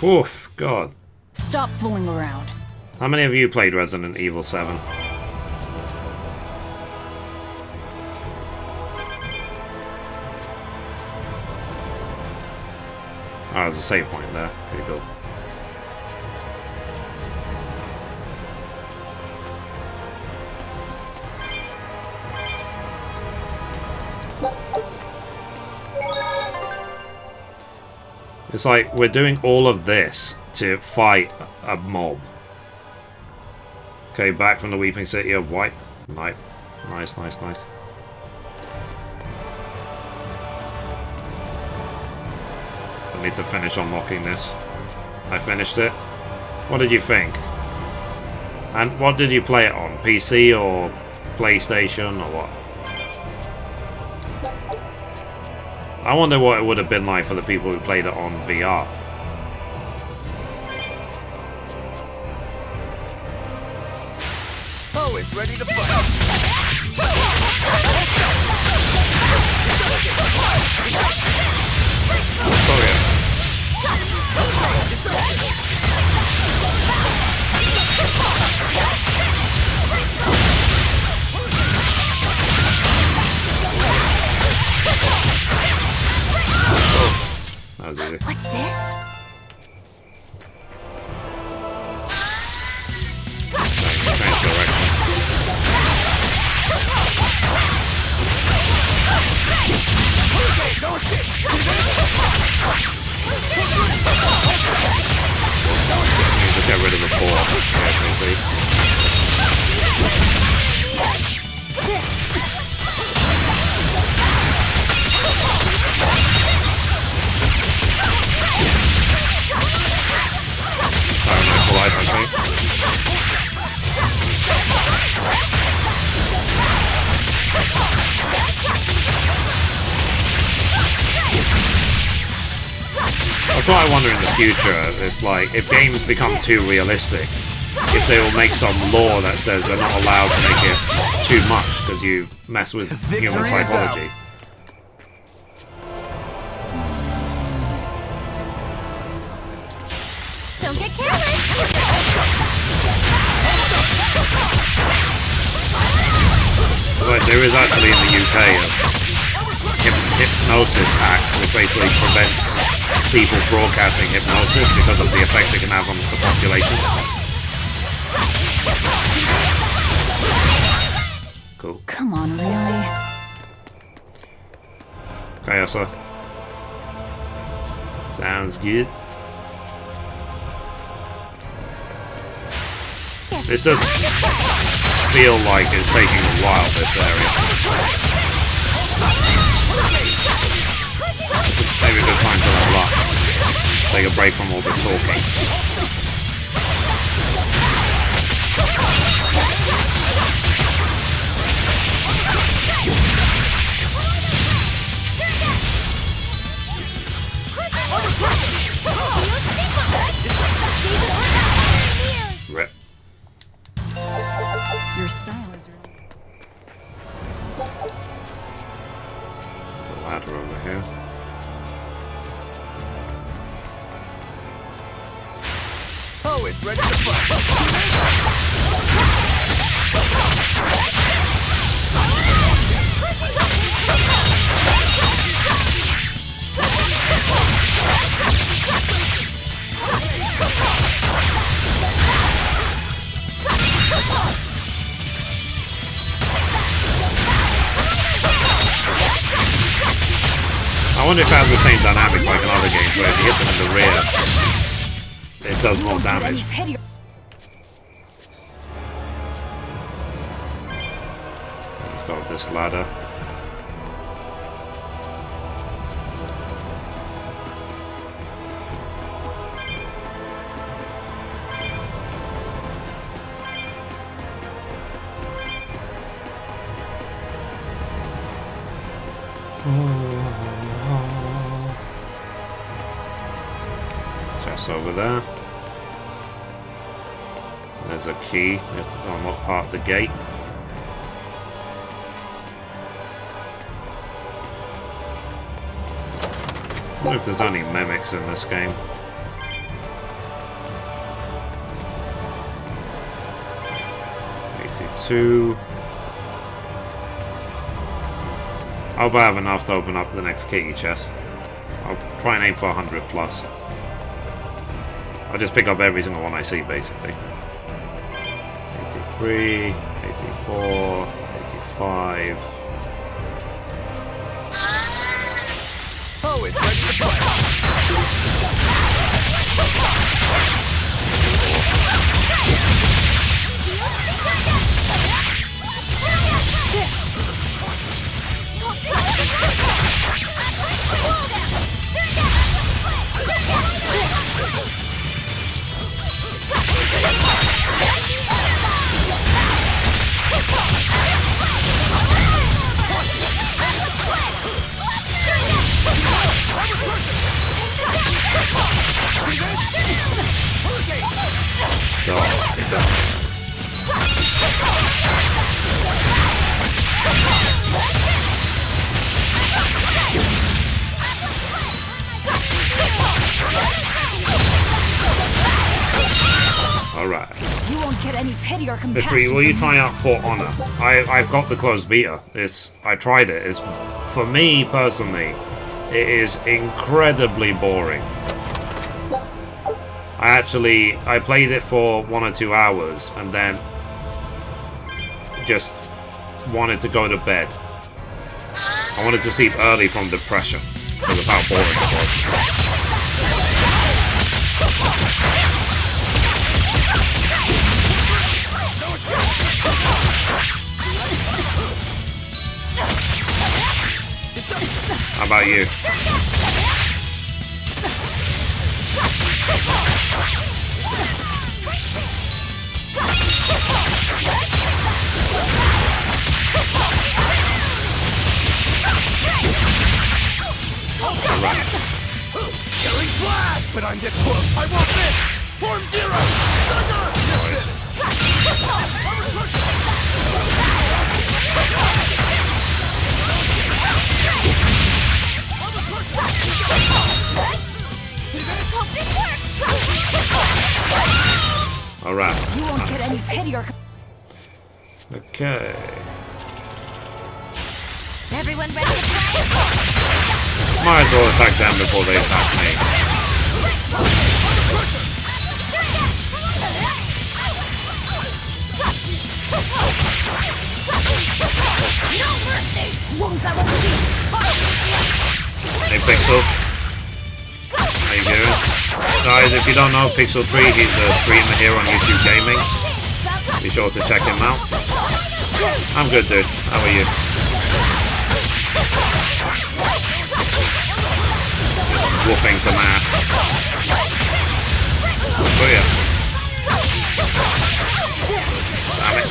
Oof, God. Stop fooling around. How many of you played Resident Evil 7? Oh, there's a save point there. Pretty cool. It's like we're doing all of this to fight a mob. Okay, back from the Weeping City of Wipe. Nice, nice, nice, nice. I need to finish unlocking this. I finished it. What did you think? And what did you play it on? PC or PlayStation or what? I wonder what it would have been like for the people who played it on VR. Always ready to fight. That was easy. What's this? Change direction. Just get rid of the ball. I think. That's what I wonder in the future, if games become too realistic, if they will make some law that says they're not allowed to make it too much because you mess with human psychology. Don't get careless. But there is actually in the UK a hypnosis act which basically prevents people broadcasting hypnosis because of the effects it can have on the population. Cool. Come on, really? Okay, Elsa. Sounds good. This does feel like it's taking a while, this area. Maybe a good time to level up. Take a break from all the talking. Rip. Your style is really... There's a ladder over here. Always ready to fight. I wonder if it has the same dynamic like in other games where if you hit them in the rear, it does more damage. Let's go with this ladder. Just over there. There's a key. You have to unlock part of the gate. I wonder if there's any mimics in this game. to... I hope I have enough to open up the next kitty chest. I'll try and aim for 100 plus. I'll just pick up every single one I see, basically. 83, 84, 85. Oh, it's ready to play. Alright. You won't get any pity or compassion. Mithrie, will you try out For Honor? I've got the closed beta. I tried it. It's, for me personally, it is incredibly boring. I played it for 1 or 2 hours and then just wanted to go to bed. I wanted to sleep early from depression because of how boring it was. How about you? Killing flash! But I'm this close. I won't miss! Form zero! Alright. You won't get any pity or... Okay. Everyone ready to play? Might as well attack them before they attack me. Hey Pixel. How you doing? Guys, if you don't know Pixel 3, he's a streamer here on YouTube Gaming. Be sure to check him out. I'm good, dude. How are you? Just whooping some ass. Oh yeah. Damn it.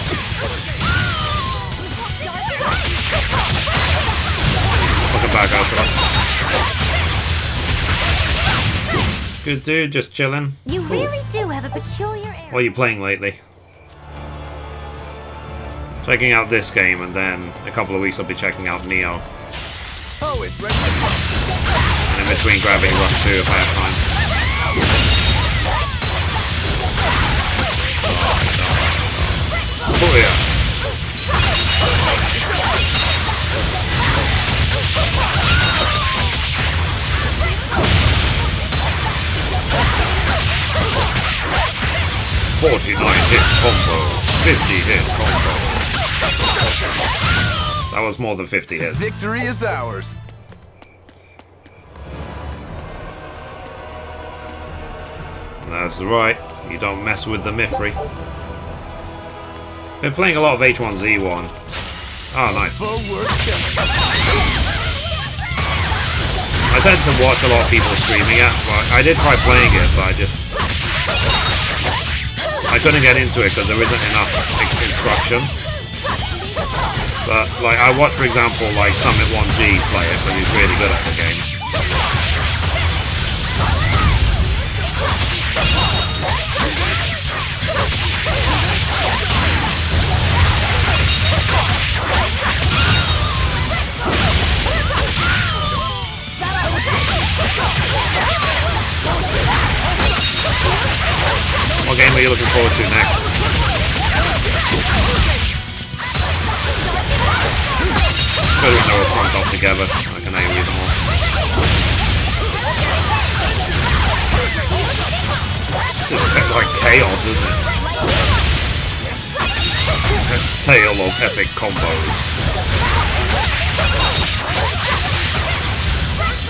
Welcome back, Ursula. Good dude, just chilling. You really do have a peculiar air. What are you playing lately? Checking out this game, and then a couple of weeks I'll be checking out Neo. Oh, it's ready. And in between Gravity Rush 2 if I have time. Oh yeah. "49-hit combo, 50-hit combo." That was more than 50 hits. Victory is ours. That's right. You don't mess with the Mithrie. Been playing a lot of H1Z1. Oh, nice. I tend to watch a lot of people streaming it. But I did try playing it, but I couldn't get into it because there isn't enough instruction. But like I watched, for example, like Summit 1G play it, but he's really good at the game. What game are you looking forward to next? together. I can AoE them all. This is like chaos, isn't it? A tale of epic combos.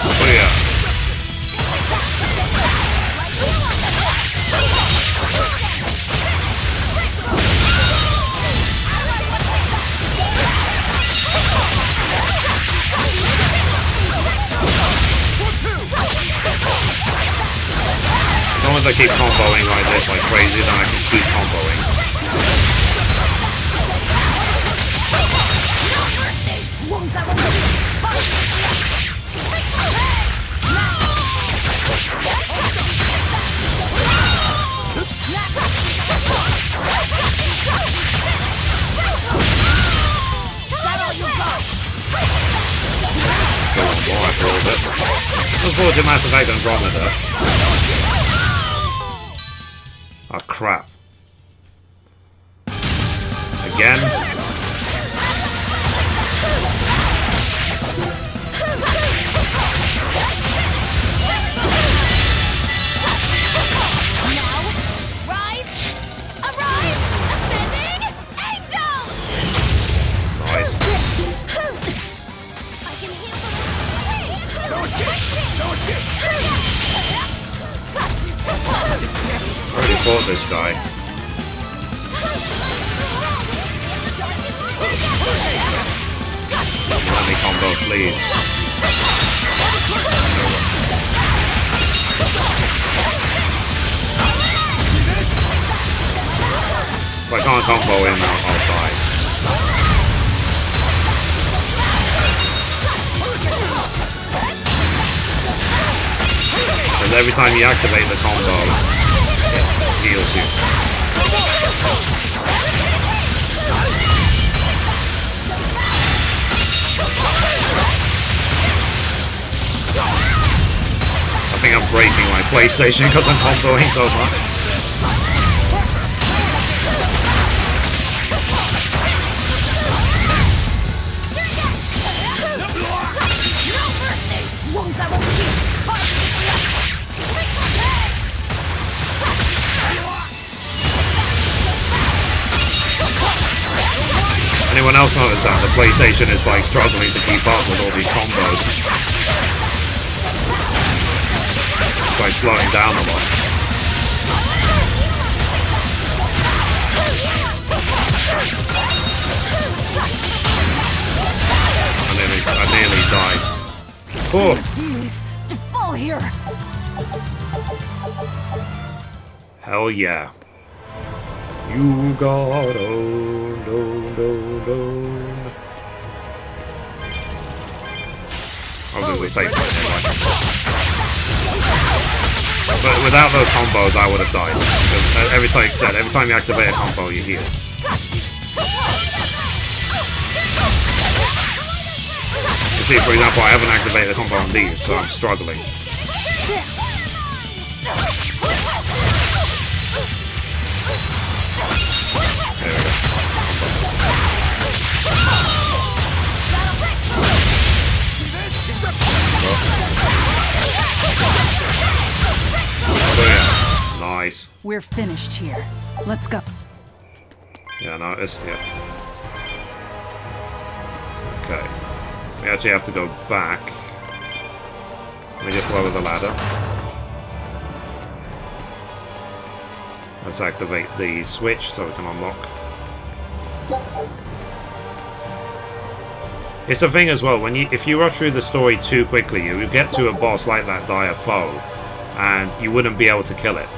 Oh yeah. As long as I keep comboing like this, like crazy, then I can keep comboing. Let's forward to Mass Effect Andromeda. Oh crap. Again? Already fought this guy. Let me combo, please. If I can't combo in, I'll die. Because every time you activate the combo, it heals you. I think I'm breaking my PlayStation because I'm comboing so much. Anyone else notice that the PlayStation is like struggling to keep up with all these combos? It's like slowing down a lot. I nearly died. Oh! Refuse to fall here. Hell yeah. You got owned, owned, owned, owned. I was going to say but without those combos I would have died. Because every time you activate a combo you heal. You see, for example, I haven't activated a combo on these, so I'm struggling. There we go. Oh, yeah. Nice. We're finished here. Let's go. Yeah, no, it's... yeah. Okay. We actually have to go back. Let me just lower the ladder. Let's activate the switch so we can unlock. It's a thing as well, when if you rush through the story too quickly, you would get to a boss like that dire foe, and you wouldn't be able to kill it.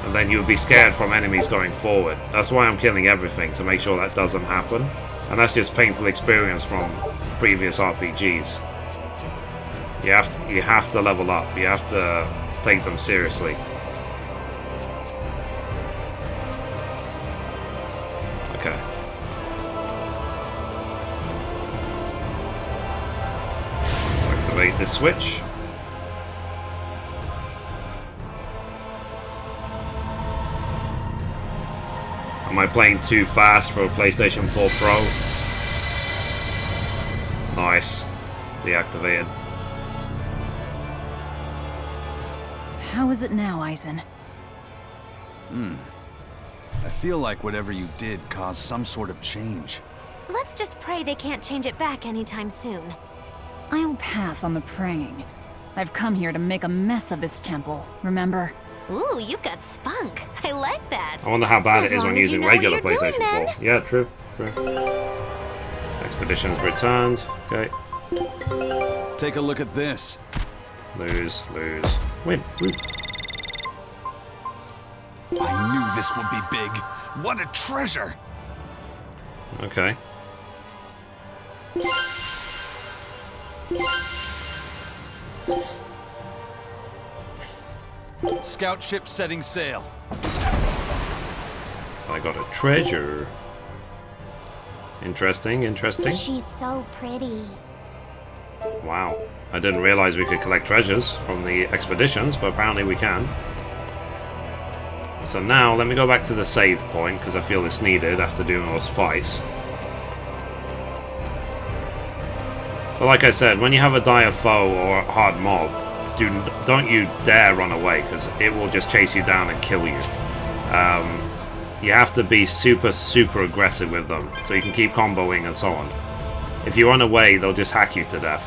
And then you would be scared from enemies going forward. That's why I'm killing everything, to make sure that doesn't happen. And that's just painful experience from previous RPGs. You have to level up. You have to take them seriously. Okay. Let's activate this switch. Am I playing too fast for a PlayStation 4 Pro? Nice. Deactivated. How is it now, Eisen? I feel like whatever you did caused some sort of change. Let's just pray they can't change it back anytime soon. I'll pass on the praying. I've come here to make a mess of this temple, remember? Ooh, you've got spunk. I like that. I wonder how bad it is when using regular what you're doing, PlayStation 4. Yeah, true. Expeditions returned. Okay. Take a look at this. Lose, lose. Win. Woo. I knew this would be big. What a treasure! Okay. Scout ship setting sail. I got a treasure. Interesting, interesting. She's so pretty. Wow. I didn't realize we could collect treasures from the expeditions, but apparently we can. So now, let me go back to the save point, because I feel it's needed after doing those fights. But like I said, when you have a dire foe or a hard mob, don't you dare run away, because it will just chase you down and kill you. You have to be super, super aggressive with them, so you can keep comboing and so on. If you run away, they'll just hack you to death.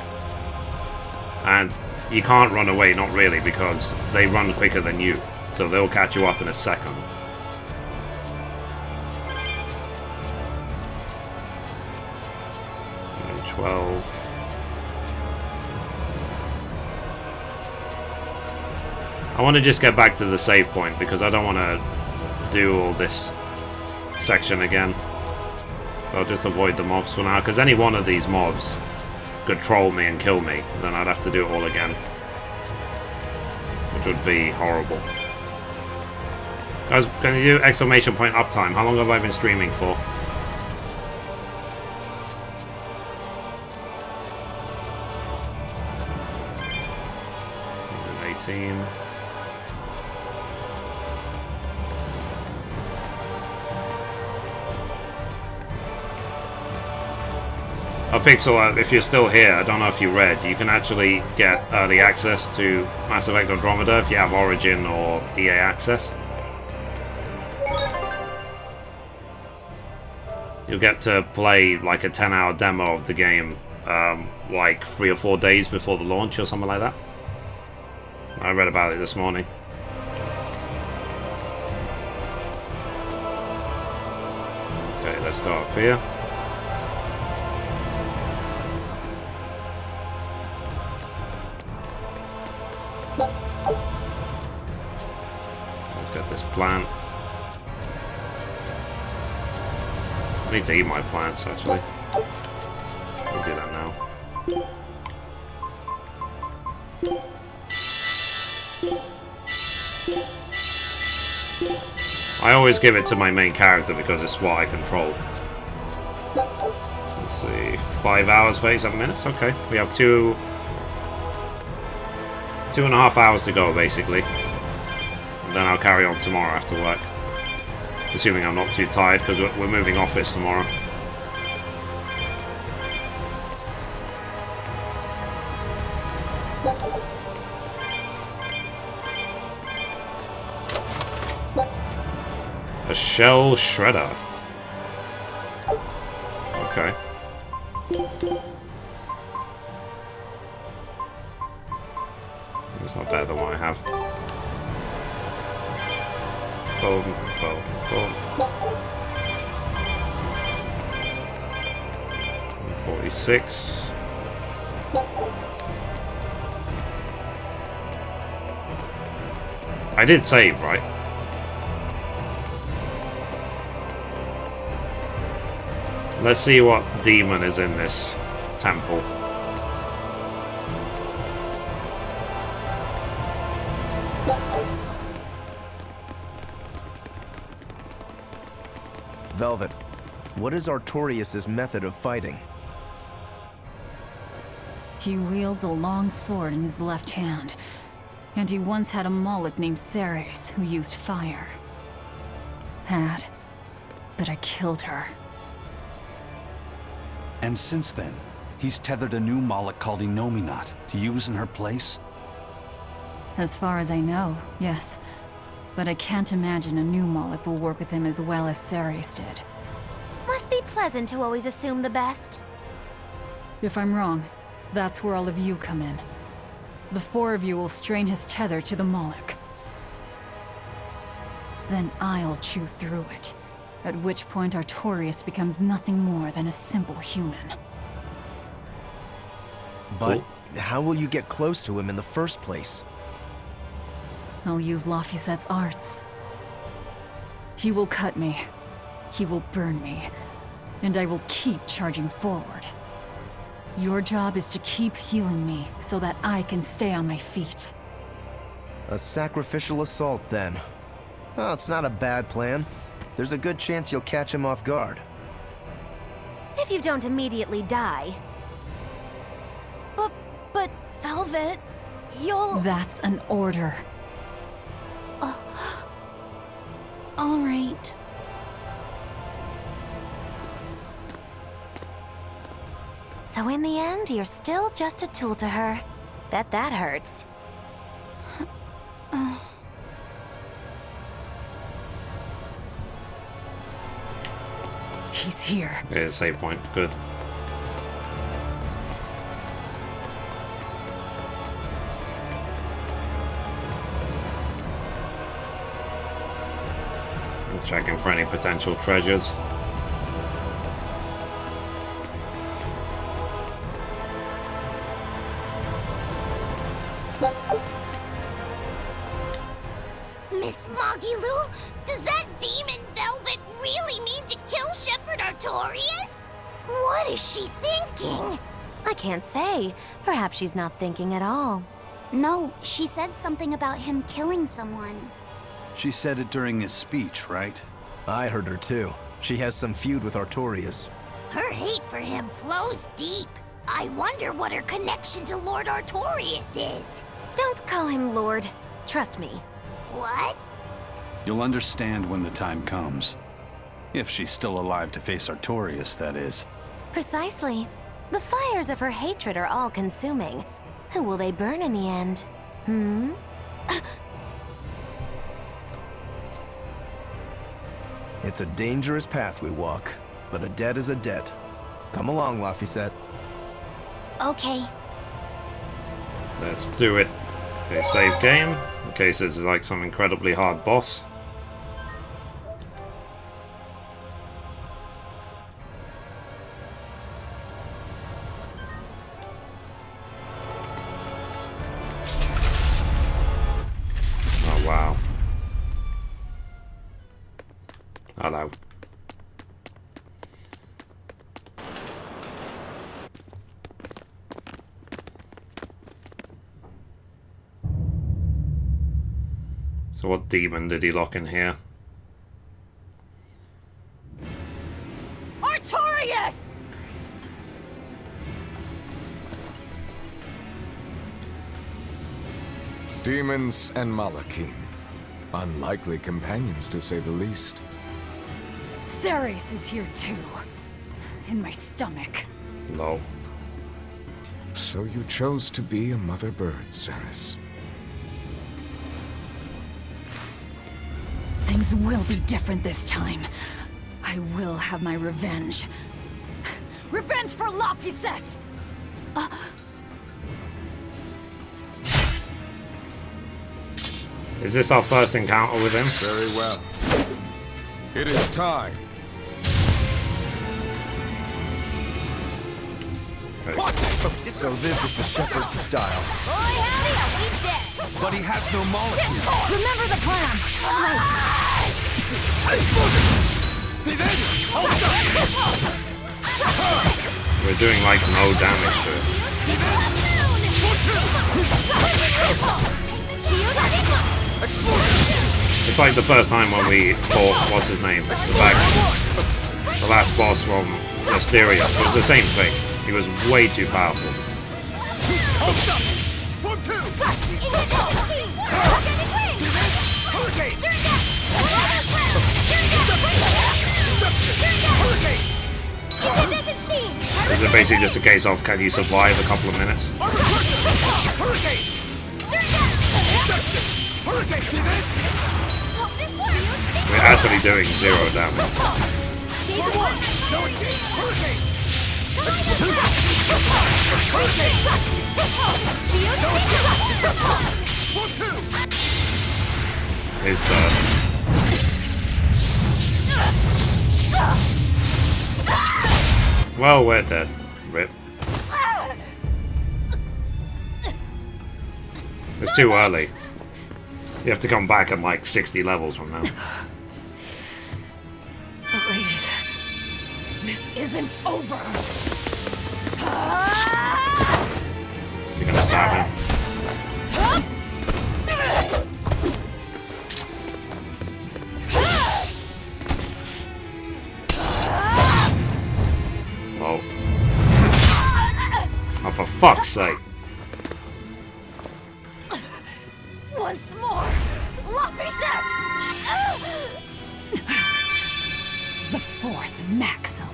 And you can't run away, not really, because they run quicker than you. So they'll catch you up in a second. And 12. I want to just get back to the save point because I don't want to do all this section again. So I'll just avoid the mobs for now, because any one of these mobs could troll me and kill me, then I'd have to do it all again, which would be horrible. Guys, can you do exclamation point uptime? How long have I been streaming for? $18. Oh, Pixel, if you're still here, I don't know if you read, you can actually get early access to Mass Effect Andromeda if you have Origin or EA Access. You'll get to play like a 10-hour demo of the game like 3 or 4 days before the launch or something like that. I read about it this morning. Okay, let's go up here. Let's get this plant. I need to eat my plants, actually. I'll do that now. I always give it to my main character because it's what I control. Let's see, 5 hours, 37 minutes. Okay, we have 2.5 hours to go, basically. And then I'll carry on tomorrow after work. Assuming I'm not too tired, because we're moving office tomorrow. A shell shredder. Okay. It's not better than what I have. Boom, boom, boom. 46. I did save, right? Let's see what demon is in this temple. Velvet, what is Artorius' method of fighting? He wields a long sword in his left hand, and he once had a Moloch named Ceres who used fire. But I killed her. And since then, He's tethered a new Moloch called Innominat to use in her place? As far as I know, yes. But I can't imagine a new Moloch will work with him as well as Ceres did. Must be pleasant to always assume the best. If I'm wrong, that's where all of you come in. The four of you will strain his tether to the Moloch. Then I'll chew through it, at which point Artorias becomes nothing more than a simple human. But how will you get close to him in the first place? I'll use Laphicet's arts. He will cut me, he will burn me, and I will keep charging forward. Your job is to keep healing me so that I can stay on my feet. A sacrificial assault, then. Oh, it's not a bad plan. There's a good chance you'll catch him off guard. If you don't immediately die. But Velvet, you'll... That's an order. All right. So in the end, you're still just a tool to her. Bet that hurts. He's here. Yeah, save point. Good. Let's check in for any potential treasures. Miss Magilu, does that demon Velvet really mean to kill Shepherd Artorias? What is she thinking? I can't say. Perhaps she's not thinking at all. No, she said something about him killing someone. She said it during his speech, right? I heard her too. She has some feud with Artorias. Her hate for him flows deep. I wonder what her connection to Lord Artorias is. Don't call him Lord. Trust me. What? You'll understand when the time comes. If she's still alive to face Artorias, that is. Precisely. The fires of her hatred are all-consuming. Who will they burn in the end? It's a dangerous path we walk, but a debt is a debt. Come along, Laphicet. Okay. Let's do it. Okay, save game. In case it's like some incredibly hard boss. Oh wow. Hello. So what demon did he lock in here? Artorias! Demons and Malachim. Unlikely companions, to say the least. Ceres is here too. In my stomach. No. So you chose to be a mother bird, Ceres. Things will be different this time. I will have my revenge. Revenge for Laphicet! Is this our first encounter with him? Very well. It is time. Okay. So this is the shepherd's style. But he has no molecule. Remember the plan! We're doing like no damage to it. It's like the first time when we fought, what's his name? The last boss from Berseria. It was the same thing. He was way too powerful. It's a basically just a case of can you survive a couple of minutes? We're actually doing 0 damage. He's dead. Well, we're dead. Rip. It's too early. You have to come back at like 60 levels from now. Please. This isn't over. You're gonna stab him. Oh. Oh, for fuck's sake. Once more, Luffy set! The fourth maxim.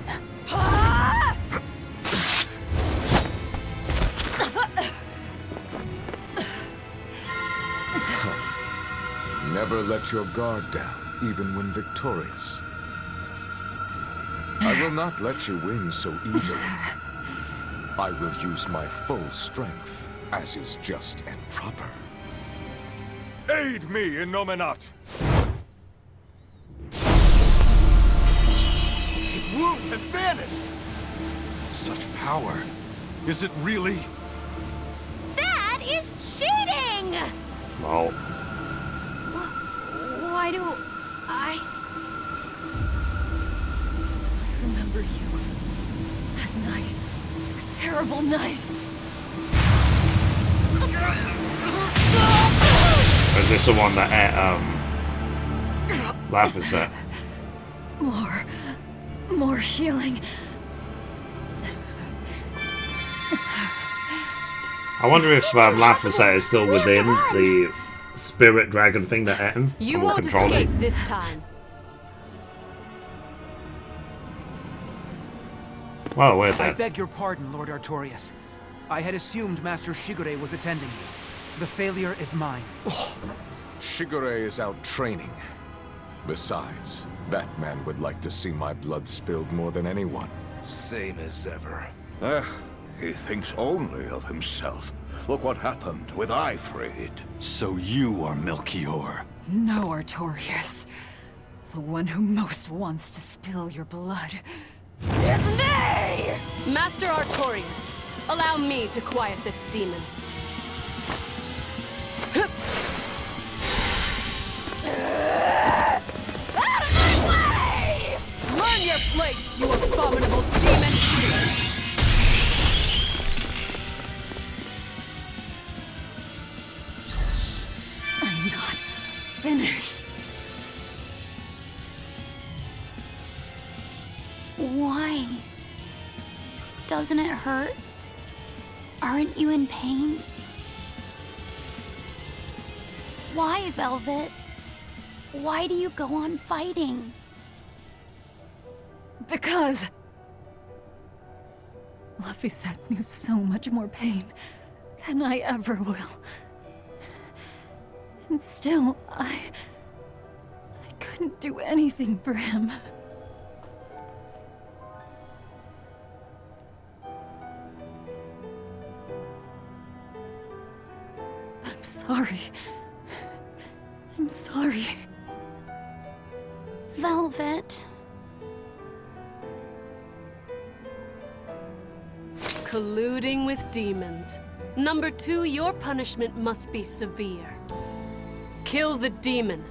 Never let your guard down, even when victorious. I will not let you win so easily. I will use my full strength, as is just and proper. Aid me, Innominat! His wounds have vanished! Such power. Is it really? That is cheating! Well. Why do I remember you? That night. A terrible night. Is this the one that Laphis at? More healing. I wonder if Laphis is still within the spirit dragon thing that ate him. You won't escape this time. Well, wait I there. beg your pardon, Lord Artorias. I had assumed Master Shigure was attending you. The failure is mine. Shigure is out training. Besides, that man would like to see my blood spilled more than anyone. Same as ever. He thinks only of himself. Look what happened with Ifrid. So you are Melchior. No, Artorias. The one who most wants to spill your blood. It's me! Master Artorias, allow me to quiet this demon. Out of my way! Learn your place, you abominable demon! I'm not finished. Why? Doesn't it hurt? Aren't you in pain? Why, Velvet? Why do you go on fighting? Because Laphis knew so much more pain than I ever will. And still, I couldn't do anything for him. I'm sorry. I'm sorry. Velvet. Colluding with demons. Number 2, your punishment must be severe. Kill the demon,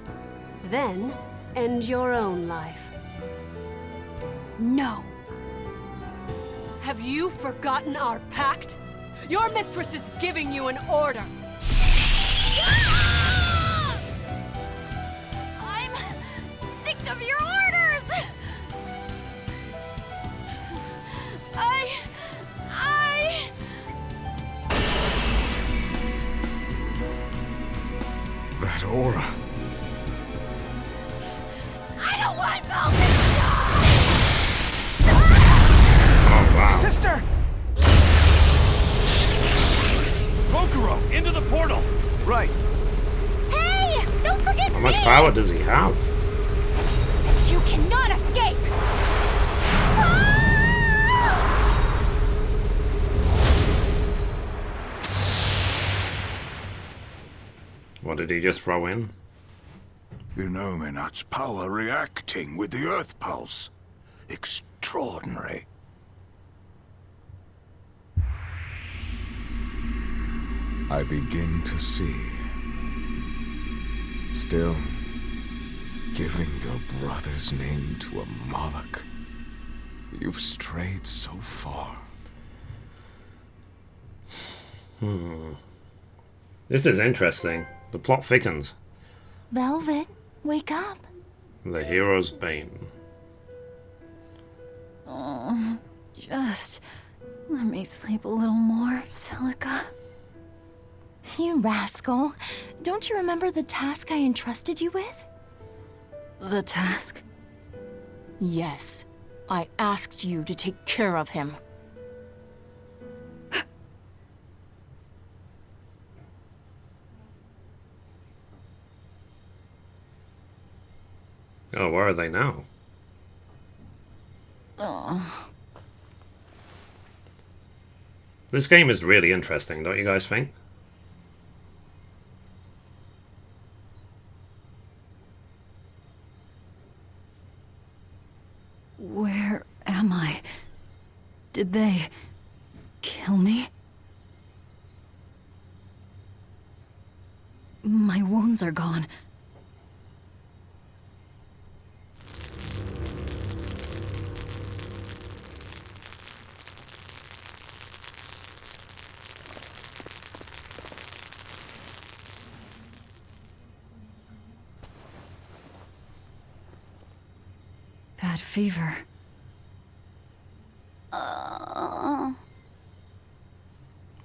then end your own life. No. Have you forgotten our pact? Your mistress is giving you an order. I'm sick of your orders! That aura. I don't want Velvet! Oh, wow. Sister! power does he have? You cannot escape! What did he just throw in? Illuminat's power reacting with the Earth Pulse. Extraordinary. I begin to see. Still, giving your brother's name to a Moloch. You've strayed so far. This is interesting. The plot thickens. Velvet, wake up. The hero's bane. Oh, just let me sleep a little more, Celica. You rascal. Don't you remember the task I entrusted you with? The task? Yes. I asked you to take care of him. Oh, where are they now? Oh. This game is really interesting, don't you guys think? Where am I? Did they kill me? My wounds are gone. Bad fever.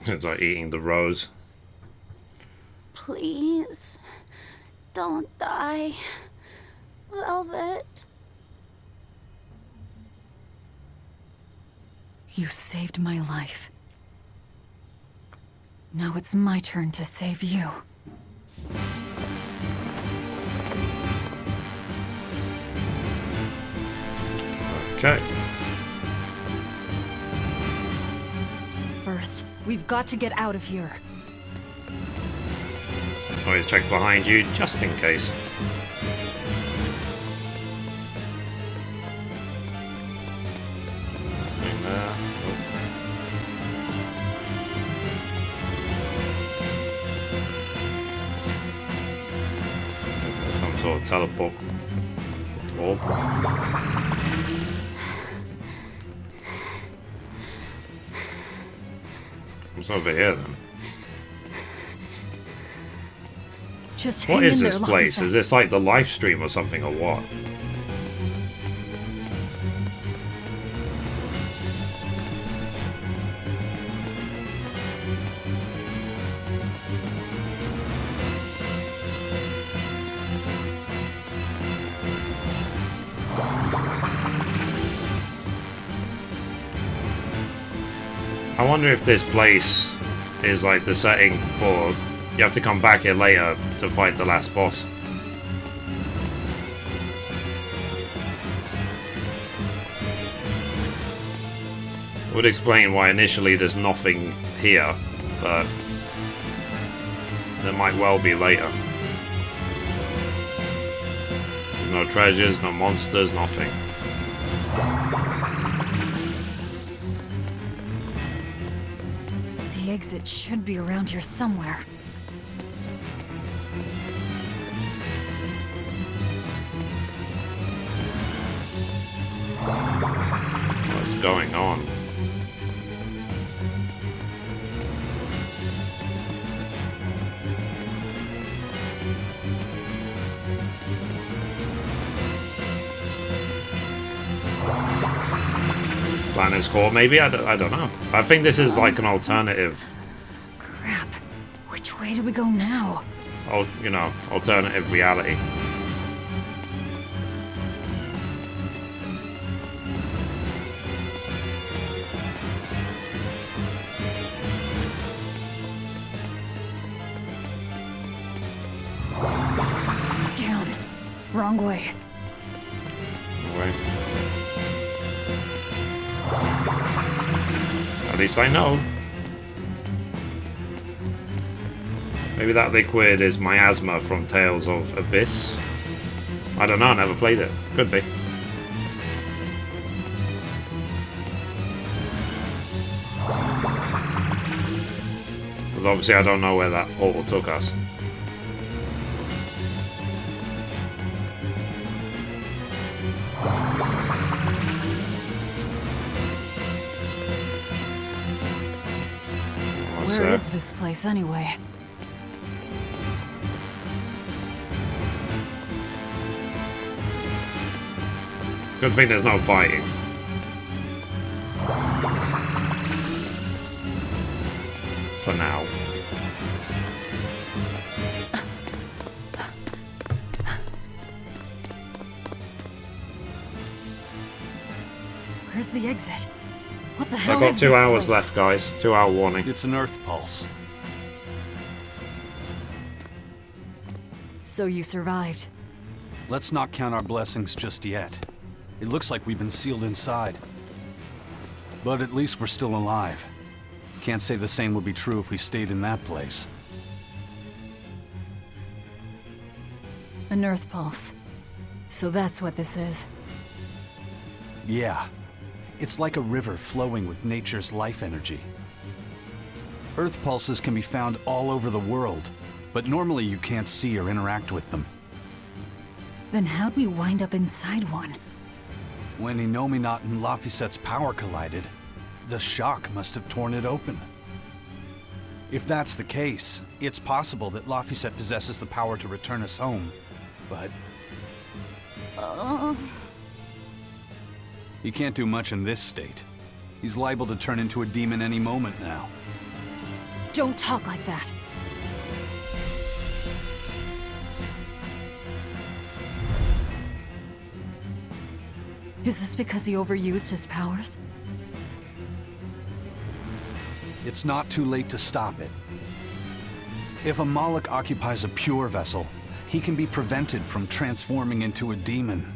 It's like eating the rose. Please, don't die, Velvet. You saved my life. Now it's my turn to save you. Okay. First, we've got to get out of here. Always check behind you, just in case. Nothing there. There's some sort of teleport orb. What's over here then? Just What hang is in this there, place? Lhasa. Is this like the live stream or something, or what? I wonder if this place is like the setting for you have to come back here later to fight the last boss. Would explain why initially there's nothing here, but there might well be later. No treasures, no monsters, nothing. The exit should be around here somewhere. What's going on? Planet's Core, maybe? I don't know. I think this is like an alternative. Crap. Which way do we go now? Oh, you know, alternative reality. Damn. Wrong way. Wrong way. At least I know. Maybe that liquid is miasma from Tales of Abyss. I don't know, I never played it. Could be. Because obviously I don't know where that portal took us. Where is this place anyway? It's a good thing there's no fighting. For now. Where's the exit? What the hell I've got is 2 this hours place? left, guys. 2 hour warning. It's an earth pulse. So you survived. Let's not count our blessings just yet. It looks like we've been sealed inside. But at least we're still alive. Can't say the same would be true if we stayed in that place. An earth pulse. So that's what this is. Yeah. It's like a river flowing with nature's life energy. Earth pulses can be found all over the world, but normally you can't see or interact with them. Then how'd we wind up inside one? When Innominat and Laphicet's power collided, the shock must have torn it open. If that's the case, it's possible that Laphicet possesses the power to return us home, but... He can't do much in this state. He's liable to turn into a demon any moment now. Don't talk like that. Is this because he overused his powers? It's not too late to stop it. If a Moloch occupies a pure vessel, he can be prevented from transforming into a demon.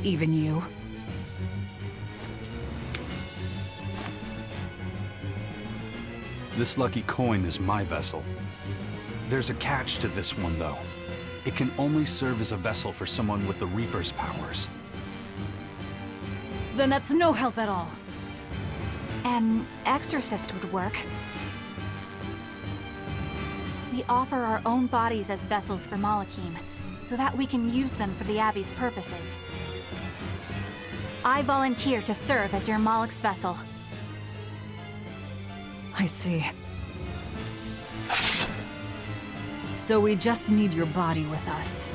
Even you? This lucky coin is my vessel. There's a catch to this one, though. It can only serve as a vessel for someone with the Reaper's powers. Then that's no help at all. An exorcist would work. We offer our own bodies as vessels for Malachim, so that we can use them for the Abbey's purposes. I volunteer to serve as your Moloch's vessel. I see. So we just need your body with us,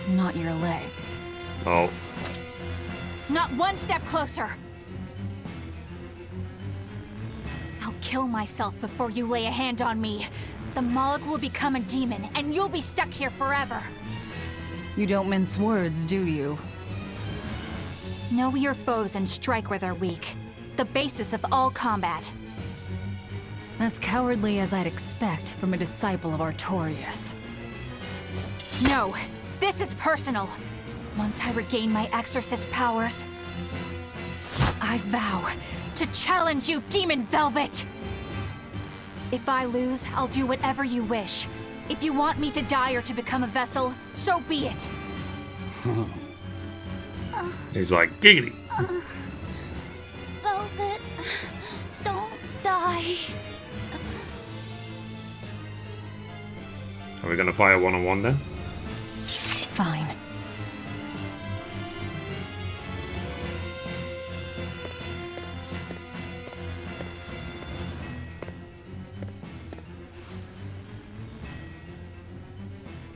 not your legs. Oh. Not one step closer! I'll kill myself before you lay a hand on me. The Moloch will become a demon, and you'll be stuck here forever. You don't mince words, do you? Know your foes and strike where they're weak. The basis of all combat. As cowardly as I'd expect from a disciple of Artorias. No, this is personal. Once I regain my exorcist powers, I vow to challenge you, Demon Velvet! If I lose, I'll do whatever you wish. If you want me to die or to become a vessel, so be it. He's like, giggity. Velvet, don't die. Are we gonna fire one-on-one then? Fine.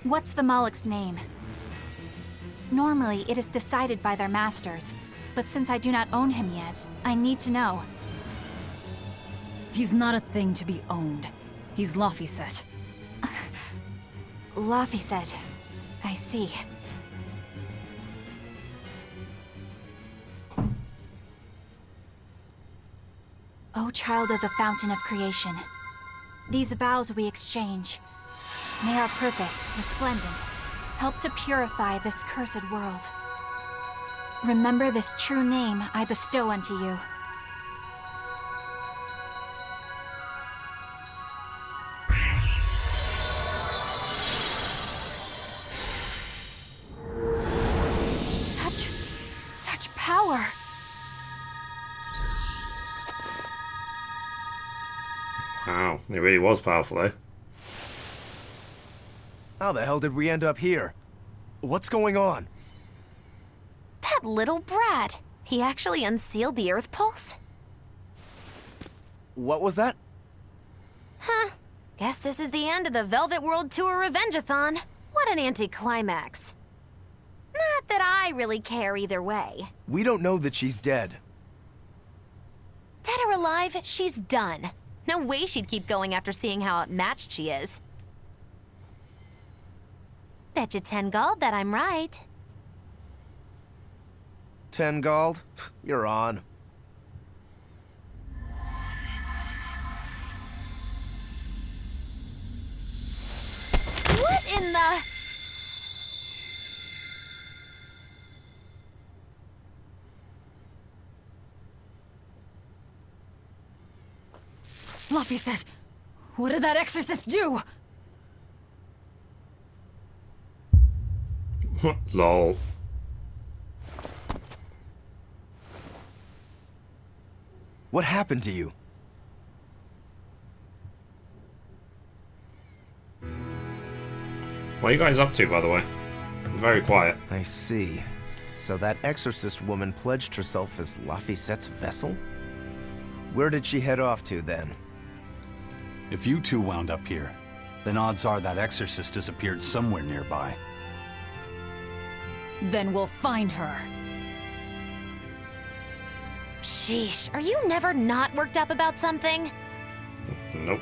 What's the Moloch's name? Normally, it is decided by their masters, but since I do not own him yet, I need to know. He's not a thing to be owned. He's Laphicet. Laphicet. I see. O child of the fountain of creation, these vows we exchange. May our purpose, resplendent, Help to purify this cursed world. Remember this true name I bestow unto you. Such power. Wow, it really was powerful, eh? How the hell did we end up here? What's going on? That little brat. He actually unsealed the Earth Pulse? What was that? Huh. Guess this is the end of the Velvet World Tour Revenge-a-thon. What an anticlimax. Not that I really care either way. We don't know that she's dead. Dead or alive, she's done. No way she'd keep going after seeing how outmatched she is. Betcha 10 gold that I'm right. 10 gold? You're on. What in the... Luffy said, what did that exorcist do? Lol. What happened to you? What are you guys up to, by the way? Very quiet. I see. So that exorcist woman pledged herself as Laphicette's vessel? Where did she head off to, then? If you two wound up here, then odds are that exorcist disappeared somewhere nearby. Then we'll find her. Sheesh, are you never not worked up about something? Nope.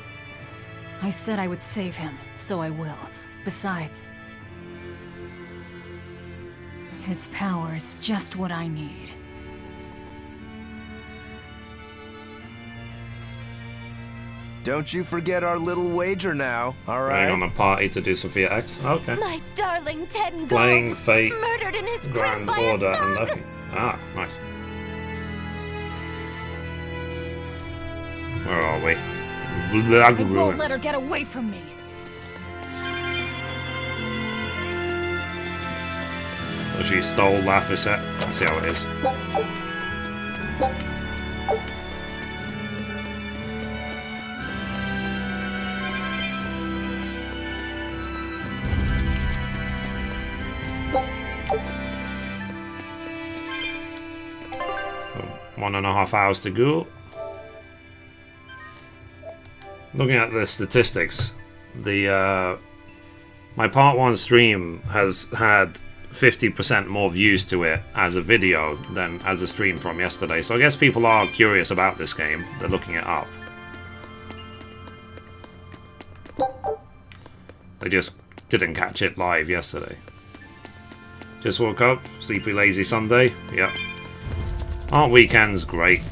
I said I would save him, so I will. Besides, his power is just what I need. Don't you forget our little wager now, alright? Going on a party to do Sophia X. Okay. My darling 10 Playing gold, Fate, murdered in his Grand grip by Order, a and thug. Lucky. Ah, nice. Where are we? I won't let her get away from me. So she stole Laphicette. Let's see how it is. So 1.5 hours to go. Looking at the statistics, the my part 1 stream has had 50% more views to it as a video than as a stream from yesterday. So I guess people are curious about this game. They're looking it up. They just didn't catch it live yesterday. Just woke up, sleepy lazy Sunday. Yep. Aren't weekends great?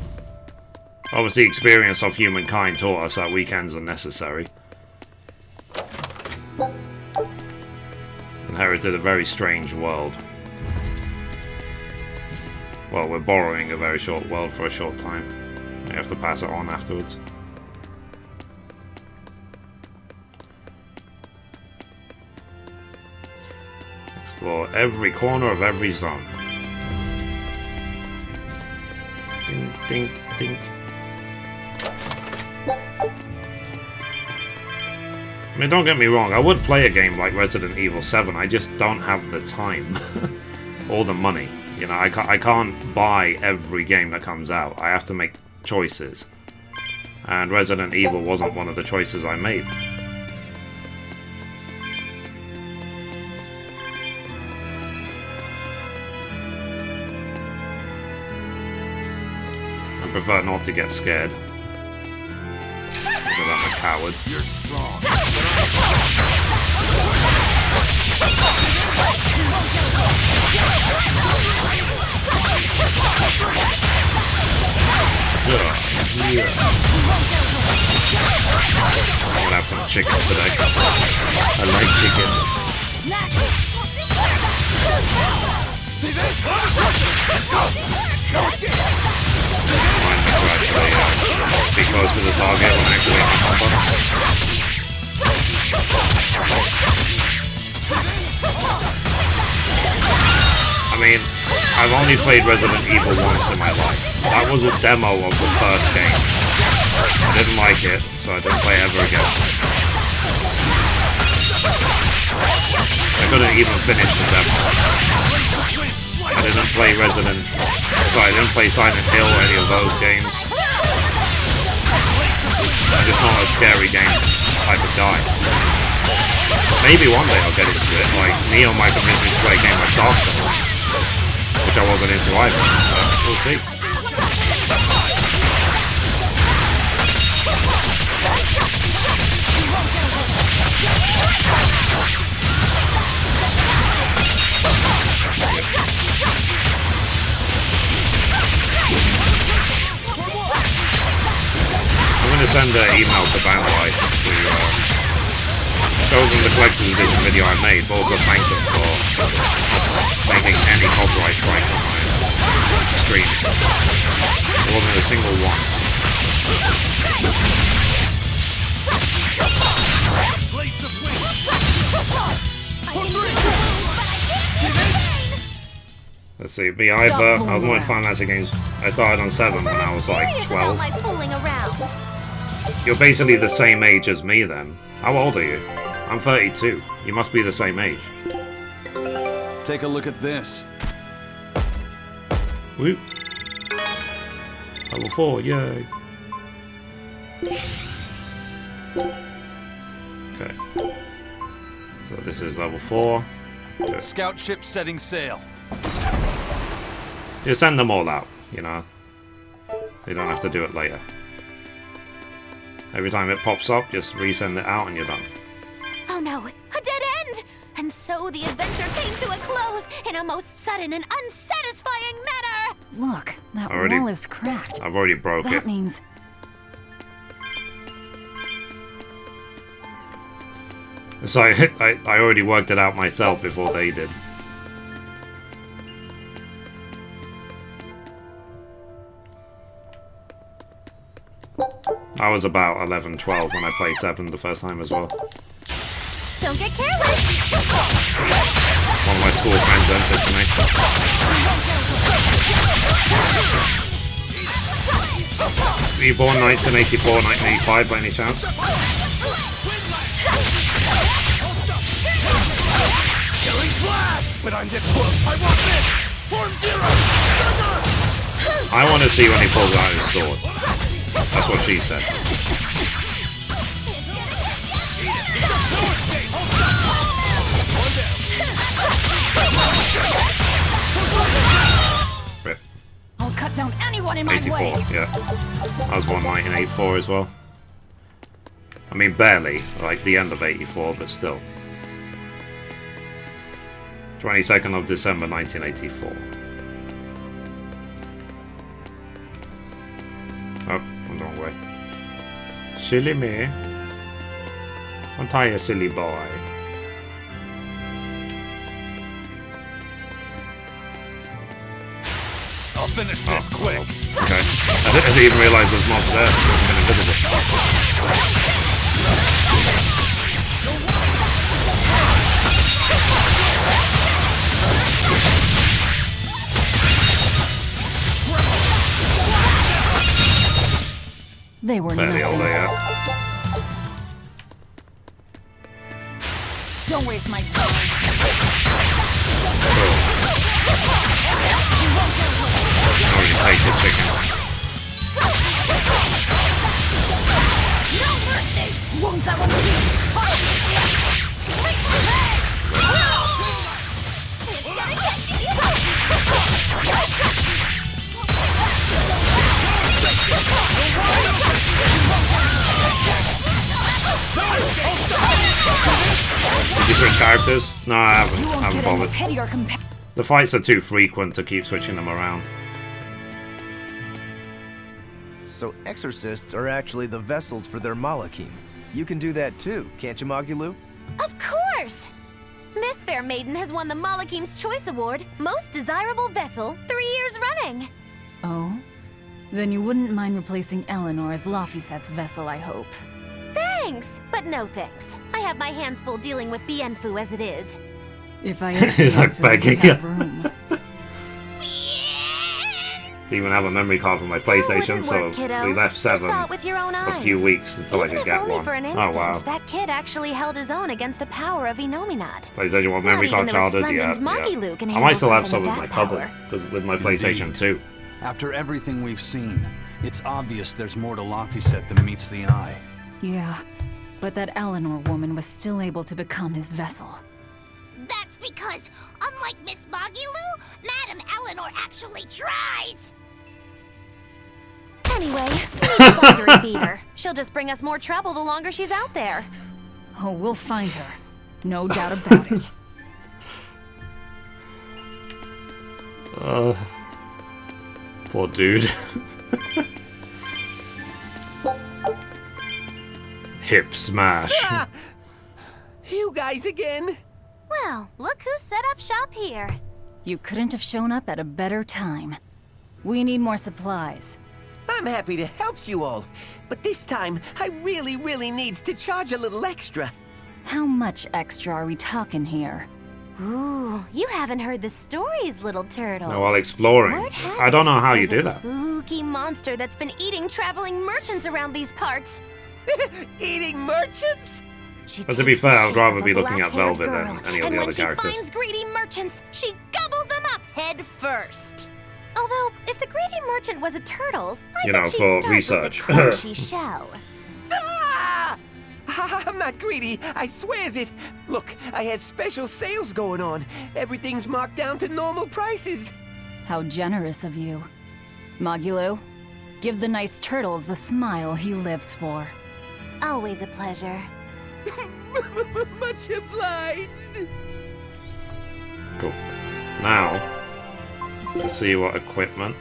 Obviously, experience of humankind taught us that weekends are necessary. Inherited a very strange world. Well, we're borrowing a very short world for a short time. We have to pass it on afterwards. Explore every corner of every zone. Ding, ding, ding. I mean, don't get me wrong, I would play a game like Resident Evil 7, I just don't have the time. Or the money. You know, I can't buy every game that comes out. I have to make choices. And Resident Evil wasn't one of the choices I made. I prefer not to get scared. Because I'm a coward. You're strong. Yeah. I'm gonna have some chicken today. I like chicken. Be close to the target when activating the combo. I mean, I've only played Resident Evil once in my life. That was a demo of the first game. I didn't like it, so I didn't play it ever again. I couldn't even finish the demo. I didn't play I didn't play Silent Hill or any of those games. I'm just not a scary game type of guy. Maybe one day I'll get into it, like Neo might convince me to play a game like Dark Souls, which I wasn't into either, but we'll see. I'm going to send an email to Bandai to show them the collector's edition video I made, but also thank them for not making any copyright strikes on my stream. There wasn't a single one. Let's see, be either. I was more Final Fantasy games. I started on 7 when I was like 12. You're basically the same age as me then. How old are you? I'm 32. You must be the same age. Take a look at this. Whoop. Level 4, yay. Okay. So this is level 4. Good. Scout ship setting sail. You send them all out, you know. So you don't have to do it later. Every time it pops up, just resend it out and you're done. Oh no, a dead end! And so the adventure came to a close in a most sudden and unsatisfying manner! Look, that wall is cracked. I've already broke it. That means... So I already worked it out myself before they did. I was about 11, 12 when I played 7 the first time as well. Don't get careless! One of my school friends entered to me. Were you born 1984, 1985 by any chance? But I'm this close. I want this! Form 0! I want to see when he pulls out his sword. That's what she said. Rip. I'll cut down anyone in my 84, way. yeah. I was born 1984 as well. I mean, barely. Like the end of 84, but still. 22nd of December 1984. Oh, I'm the wrong way. Silly me. Aren't I a silly boy? I'll finish this quick. Okay. I didn't even realise there's mobs there. It's been invisible. They were Barely nothing. all there. Don't waste my time. Already tasted chicken. No mercy! Won't that one Did you switch characters? No, I haven't. I haven't bothered. pettier The fights are too frequent to keep switching them around. So exorcists are actually the vessels for their Malachim. You can do that too, can't you, Magulu? Of course! This fair maiden has won the Malakim's Choice Award, Most Desirable Vessel, 3 years running. Oh? Then you wouldn't mind replacing Eleanor as Lafisette's vessel, I hope. Thanks, but no thanks. I have my hands full dealing with Bienfu as it is. If I had He's like begging. have room. Didn't even have a memory card for my PlayStation, so we left 7 a few weeks until I could get only one. for an Oh instant, wow. that kid actually held his own against the power of Inominat. PlayStation 1 memory card childhood, yeah. Magilu can I might still have handle some in my something of cupboard, that because with my PlayStation 2. After everything we've seen, it's obvious there's more to Laphicet than meets the eye. Yeah, but that Eleanor woman was still able to become his vessel. That's because, unlike Miss Magilu, Madame Eleanor actually tries. Anyway, we need to find her and beat her. She'll just bring us more trouble the longer she's out there. Oh, we'll find her. No doubt about it. Poor dude. Hip smash. Ah! You guys again? Well, look who set up shop here. You couldn't have shown up at a better time. We need more supplies. I'm happy to help you all, but this time I really needs to charge a little extra. How much extra are we talking here? Ooh, you haven't heard the stories, little turtles. No, while exploring. Word has I don't it know how you there's do a that. spooky monster that's been eating traveling merchants around these parts. Eating merchants? But to be fair, I'd rather be of a looking at black-haired Velvet girl, than any of and the when other she characters. finds greedy merchants, she gobbles them up head first. Although, if the greedy merchant was a turtles, I You bet know, she'd for start research. with the crunchy shell. Ah! I'm not greedy, I swears it. Look, I had special sales going on. Everything's marked down to normal prices. How generous of you. Magilu, give the nice turtles the smile he lives for. Always a pleasure. Much obliged. Cool. Now, let's see what equipment.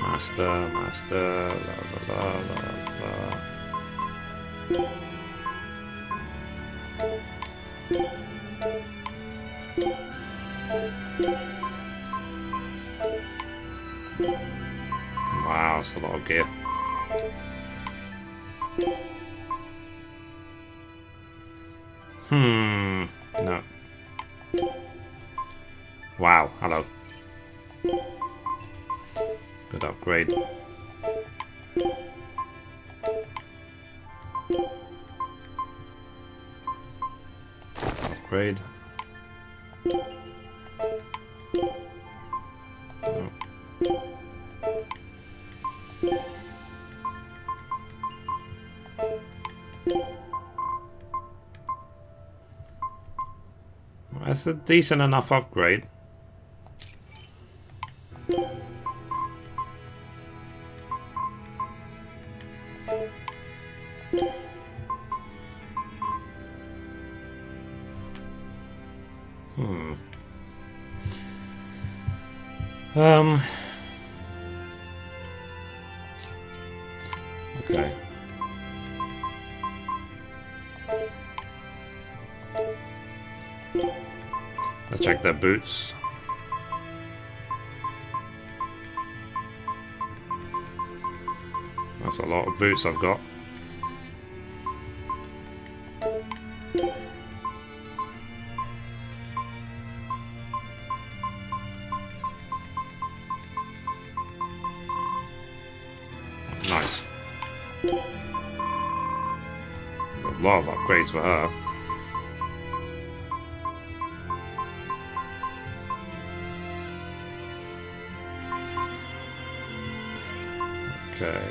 Master, la la la la la. Wow, that's a lot of gear. No. Wow, hello. Good upgrade. Upgrade. No. That's a decent enough upgrade. Okay. Let's check their boots. That's a lot of boots I've got. Nice. There's a lot of upgrades for her. Okay.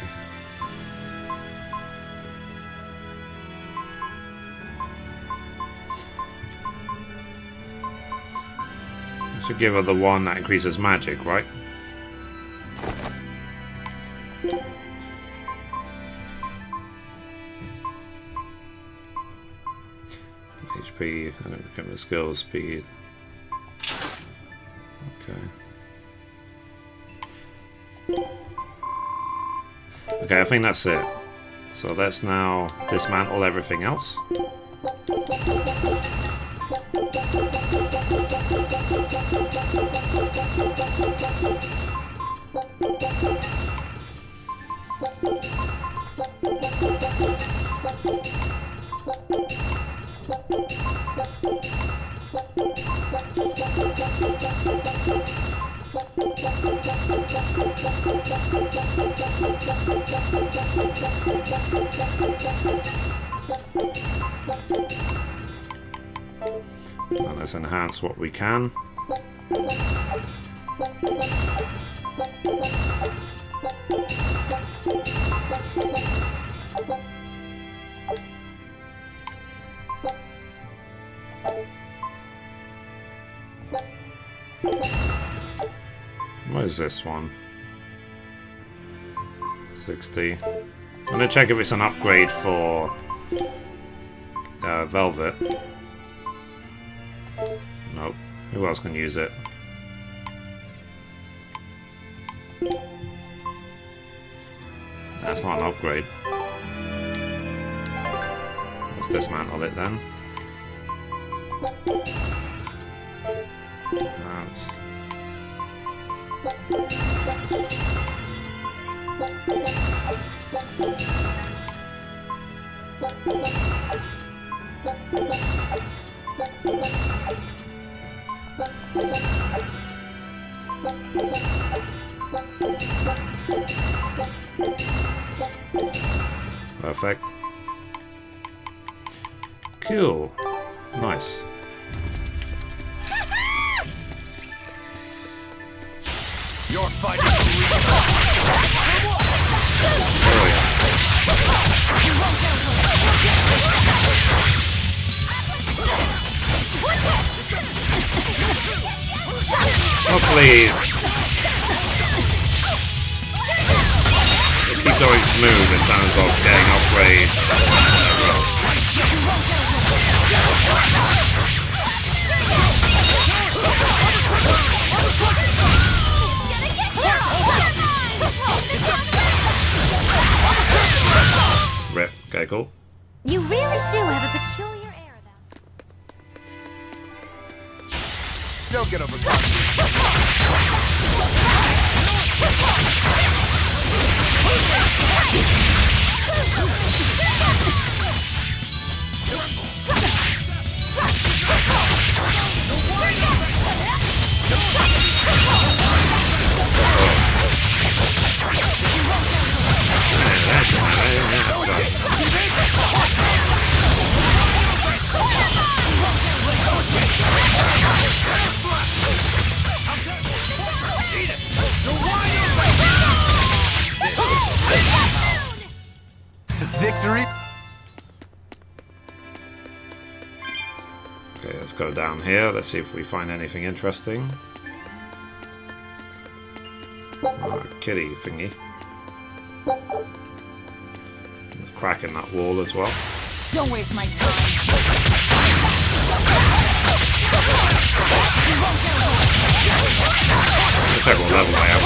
I should give her the one that increases magic, right? HP, and then become the skill speed. Okay. Okay, I think that's it. So let's now dismantle everything else. And let's enhance what we can. What is this one? 60. I'm gonna check if it's an upgrade for Velvet. Nope. Who else can use it? That's not an upgrade. Let's dismantle it then. That's... Perfect. Cool. Nice. You're fighting Hopefully it'll keep going smooth in terms of getting upgrades. Rip. Okay, cool. You really do have a peculiar air about you. Don't get over Victory. Okay, let's go down here. Let's see if we find anything interesting. Kitty thingy. There's a crack in that wall as well. Don't waste my time. Several level I have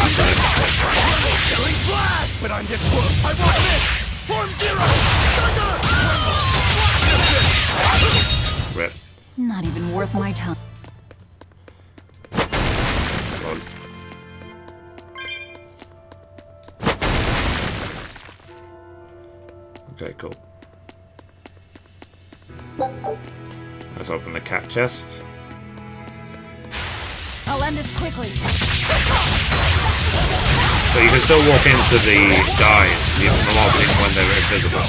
But I'm this close. I want this. Form zero. Rip. Not even worth my time. Okay, cool. Let's open the cat chest. I'll end this quickly. So you can still walk into the guys, the mobs, even when they're invisible.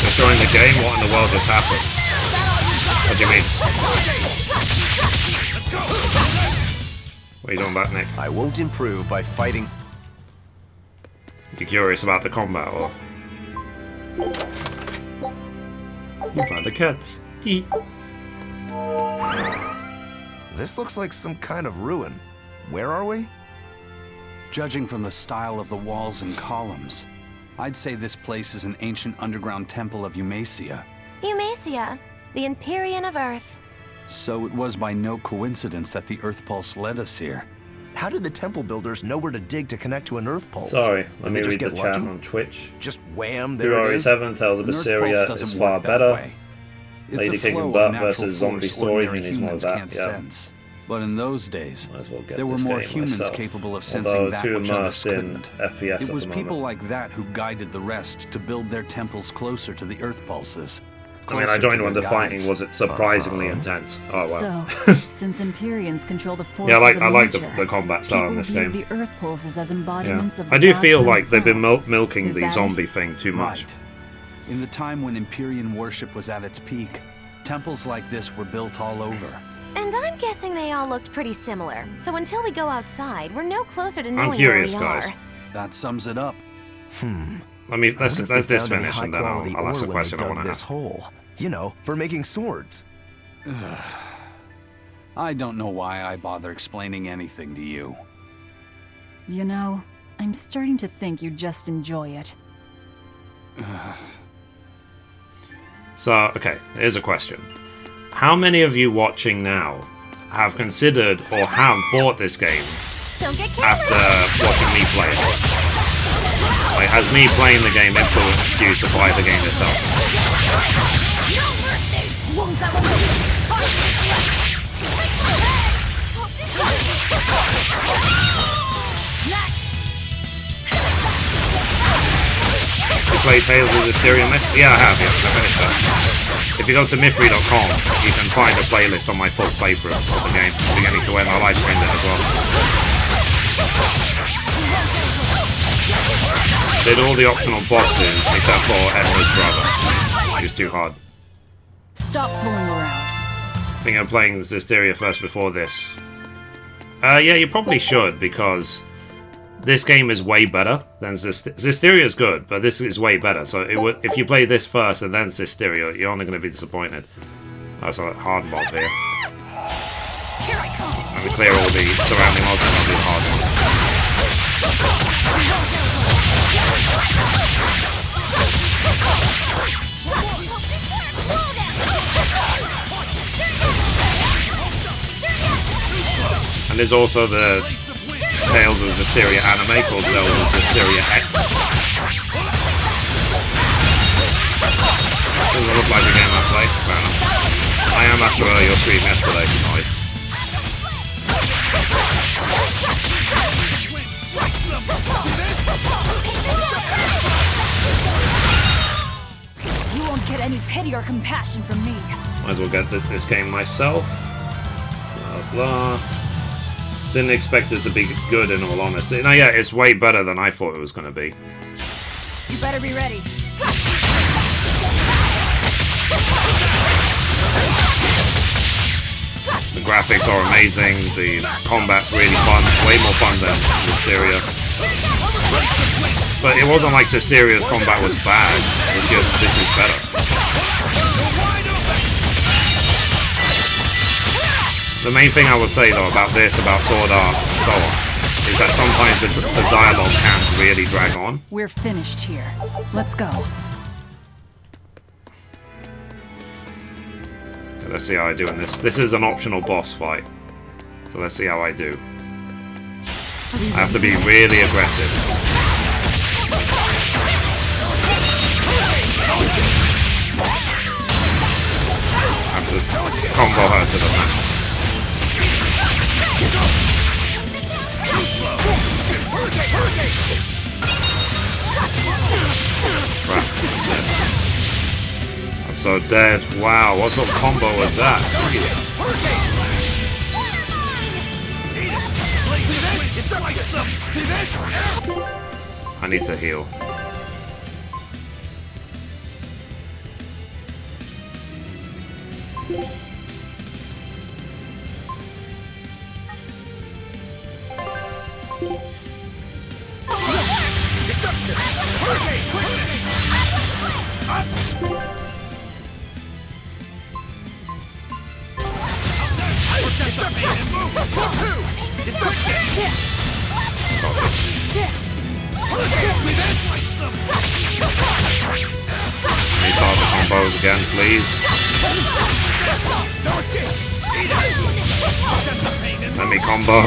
Destroying the game? What in the world just happened? What do you mean? What are you doing back, Nick? I won't improve by fighting. You curious about the combat, or? You found the cats. This looks like some kind of ruin. Where are we? Judging from the style of the walls and columns, I'd say this place is an ancient underground temple of Eumacia. Eumacia, the Empyrean of Earth. So it was by no coincidence that the Earth Pulse led us here. how did the temple builders know where to dig to connect to an earth pulse? Sorry, Did let they me just read the get chat lucky? on Twitch. Just wham, there it is. 7 tells An earth Berseria pulse is doesn't far work that better. way. It's Lady a flow Kicking of Butt natural versus Zombie force Story, ordinary he needs more of humans that. can't Yeah. sense. But in those days, Might as well get there were this more game humans myself. capable of sensing Although that too which others immersed in couldn't. FPS It at was the people moment. like that who guided the rest to build their temples closer to the earth pulses. I mean, I closer don't to know when their the fighting guides. was. It surprisingly intense. Oh wow. So, since Empyreans control the forces Yeah, of I like nature, the combat style in people this view game. the earth pulses as embodiments of the I do gods feel like they've been themselves. milking Is the that zombie it? thing too much. Right. In the time when Empyrean worship was at its peak, temples like this were built all over. And I'm guessing they all looked pretty similar. So until we go outside, we're no closer to knowing curious, where we guys. are. That sums it up. Let's I wonder if they this found any finish and then high-quality I'll ask a ore when they question I dug want to this ask. hole. You know, for making swords. I don't know why I bother explaining anything to you. You know, I'm starting to think you just enjoy it. So, okay, here's a question. How many of you watching now have considered or have bought this game Don't get after watching me play it? Like, has me playing the game influenced you to buy the game yourself? You play Tales of Berseria? Yeah, I have, yeah, I finished that. If you go to Mithrie.com, you can find a playlist on my full playthrough of the game, beginning to end. I live streamed it as well. Did all the optional bosses, except for Edward's brother. He's too hard. Stop fooling around. I think I'm playing Berseria first before this. Yeah, you probably should, because this game is way better than Berseria is good, but this is way better. So it would, if you play this first and then Berseria, you're only going to be disappointed. That's a hard mob here. Let me clear all the surrounding mobs and I'll do hard ones. And there's also the Tales of Berseria anime called Tales of Berseria X. Doesn't look like a game I played. Fair enough. I am after your stream yesterday, guys. You won't get any pity or compassion from me. Might as well get this game myself. Blah, blah. Didn't expect it to be good, in all honesty. No, yeah, it's way better than I thought it was going to be. You better be ready. The graphics are amazing, the combat's really fun, way more fun than Berseria. But it wasn't like Berseria's combat was bad, it's just this is better. The main thing I would say though about this, about Sword Art and so on, is that sometimes the dialogue can really drag on. We're finished here. Let's go. Okay, let's see how I do in this. This is an optional boss fight, so let's see how I do. I have to be really aggressive. I have to combo her to the max. Crap. I'm so dead. Wow, what sort of combo was that? I need to heal. Let me start the combos again, please. Let me combo.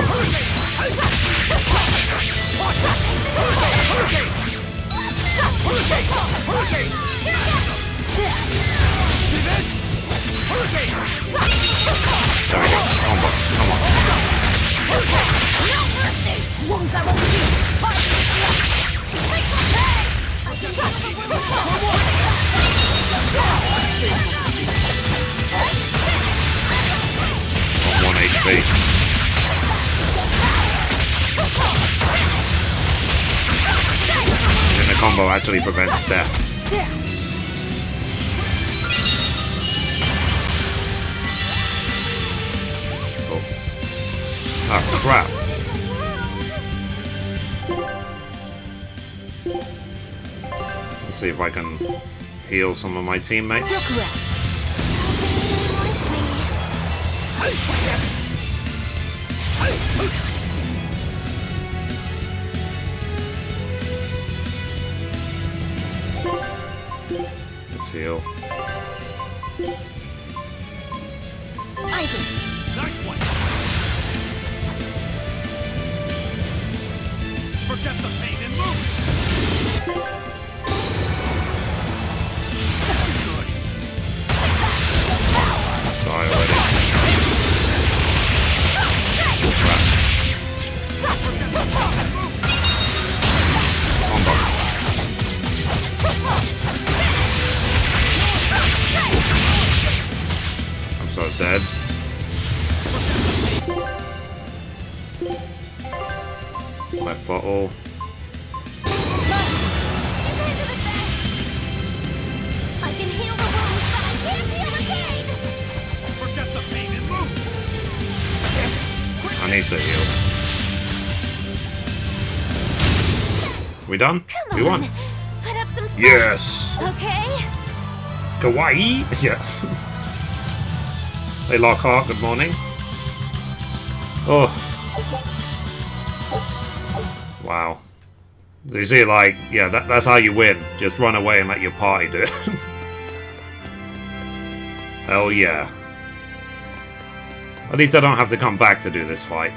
One HP. And the combo actually prevents death. Oh crap. Let's see if I can heal some of my teammates. Let's heal. Nice one. Forget the pain and move. Die already. Combo. I'm so dead. Left bottle. I can heal the wounds, but I can't heal the pain! Forget the pain and move. I need to heal. We done? Come We won. on, put up some fight. Yes. Okay? Kawaii. Yeah. Hey Lockhart, good morning. Oh. Wow. So you see, like, yeah, that's how you win. Just run away and let your party do it. Hell yeah. At least I don't have to come back to do this fight.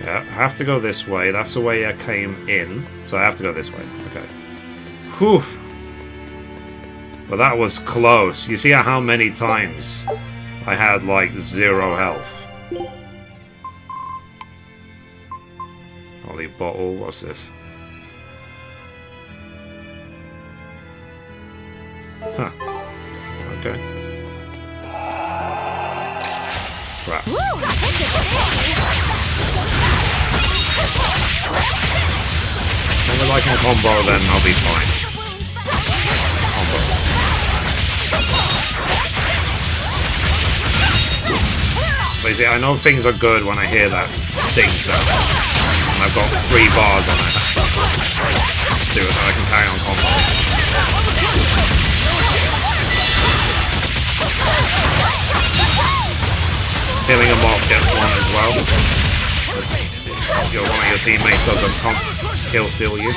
Yeah, I have to go this way. That's the way I came in. So I have to go this way. Okay. Whew. But that was close. You see how many times I had, like, 0 health. Holy bottle, what's this? Huh. Okay. Crap. If I can combo, then I'll be fine. Combo. But you see, I know things are good when I hear that ding sound. And I've got 3 bars on it. See what I can carry on combo. Healing him off gets 1 as well. One of your teammates doesn't kill steal you.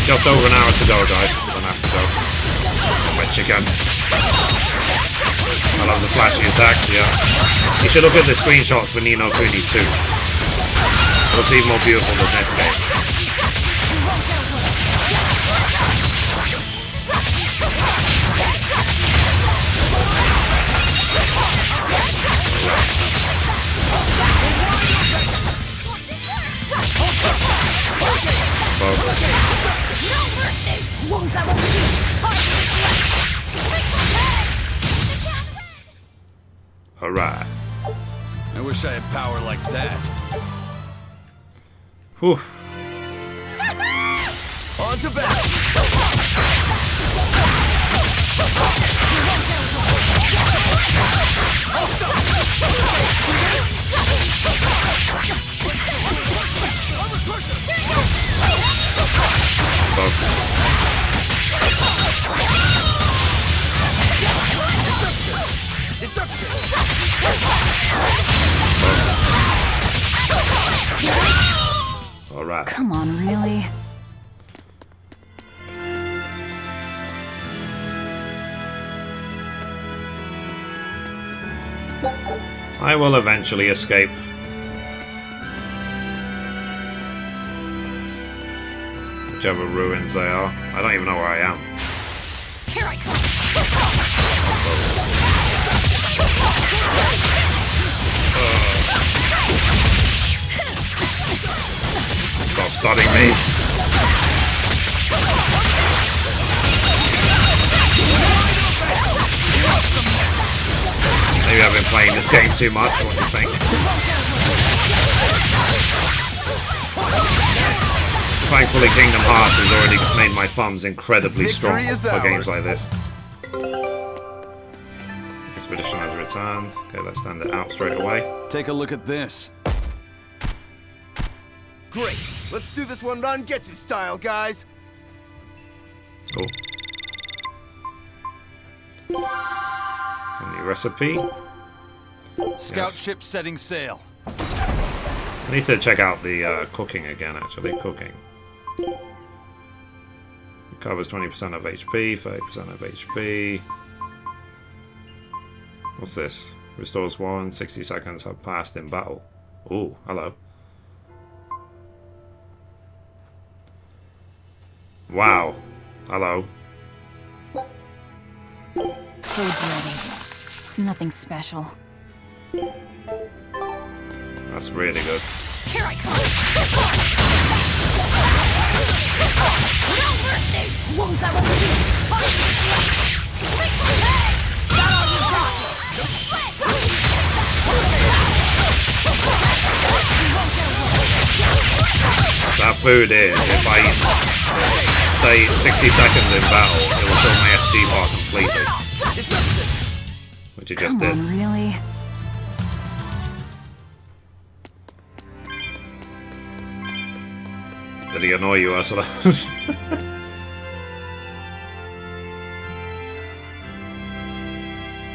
Just over an hour to go, guys. Don't have to go. Wet chicken. I love the flashy attacks, yeah. You should look at the screenshots for Ni no Kuni 2. It looks even more beautiful than this game. Alright. I wish I had power like that. Whew. On to battle. Alright. Come on, really? I will eventually escape. Whichever ruins they are. I don't even know where I am. Here I come. Stop stunning me. Maybe I've been playing this game too much, what do you think? Thankfully Kingdom Hearts has already made my thumbs incredibly strong for games like this. Expedition has returned. Okay, let's send it out straight away. Take a look at this. Great. Let's do this one Ron Getsu style, guys. Cool. A new recipe. Scout ship setting sail. I need to check out the cooking again, actually. Cooking. Recovers 20% of HP, 30% of HP. What's this? Restores 1, 60 seconds have passed in battle. Ooh, hello. Wow. Hello. Food's ready. It's nothing special. That's really good. Here I come. No mercy! Wounds that will That food is, if I stay 60 seconds in battle, it will fill my SD bar completely. Which it just did. Come on, really? Did he annoy you, Ursula?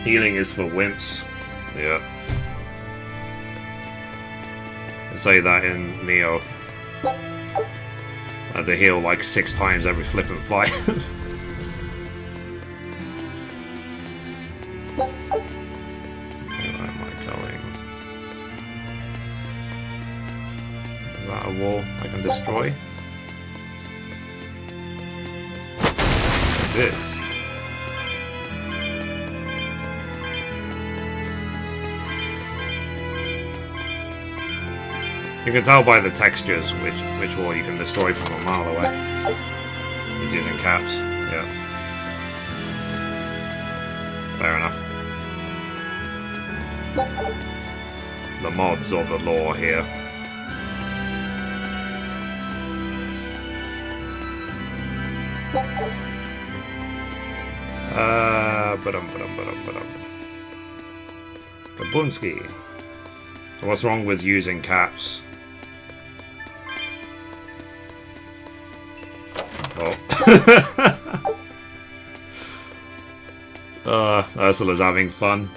Healing is for wimps. Yeah. I say that in Neo. I had to heal like 6 times every flippin' fight. Where am I going? Is that a wall I can destroy? It is. You can tell by the textures which wall you can destroy from a mile away. He's using caps. Yeah. Fair enough. The mods or the lore here. Ba-dum. Kabunski. So what's wrong with using caps? Oh. Ursula's having fun.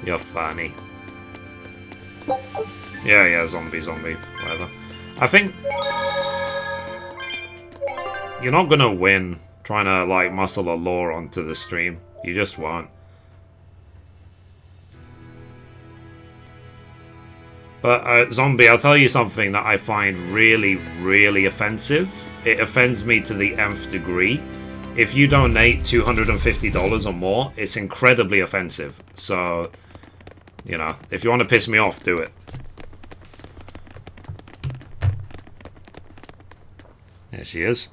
You're funny. Yeah, zombie, whatever. I think you're not gonna win trying to like muscle a lore onto the stream. You just won't. But zombie, I'll tell you something that I find really, really offensive. It offends me to the nth degree. If you donate $250 or more, it's incredibly offensive. So, you know, if you want to piss me off, do it. There she is.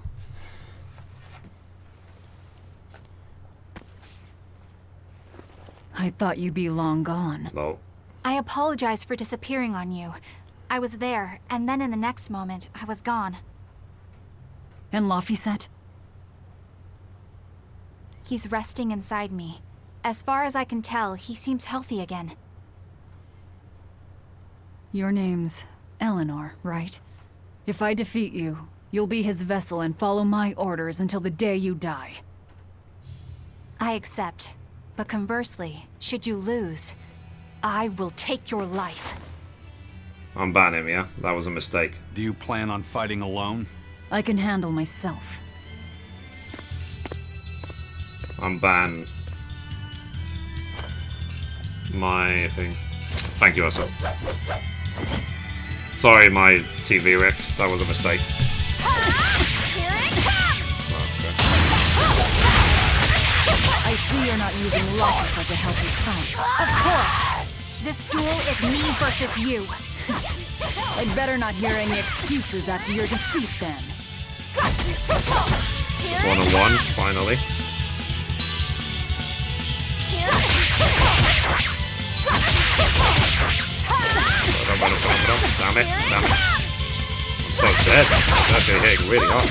I thought you'd be long gone. No. I apologize for disappearing on you. I was there, and then in the next moment, I was gone. And Laphicet? He's resting inside me. As far as I can tell, he seems healthy again. Your name's Eleanor, right? If I defeat you, you'll be his vessel and follow my orders until the day you die. I accept. But conversely, should you lose, I will take your life. I'm banning him, yeah? That was a mistake. Do you plan on fighting alone? I can handle myself. I'm banned. My thing. Thank you, also. Sorry, my TV Rex. That was a mistake. I see you're not using Locus as a healthy friend. Of course! This duel is me versus you. I'd better not hear any excuses after your defeat, then. 1-on-1, finally. Damn it, damn it. I'm so dead. That's hitting really hard.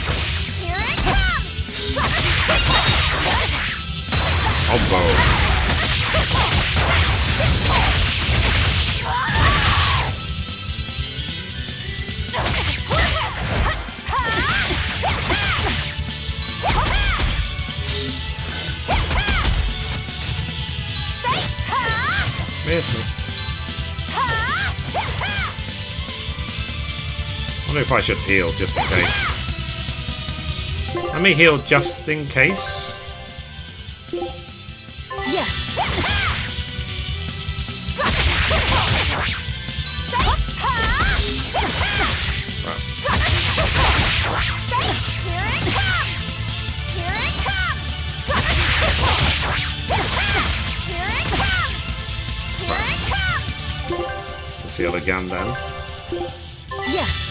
Combo. Miss me. I wonder if I should heal just in case. Let me heal just in case. Yes. Let's heal again then. Yes.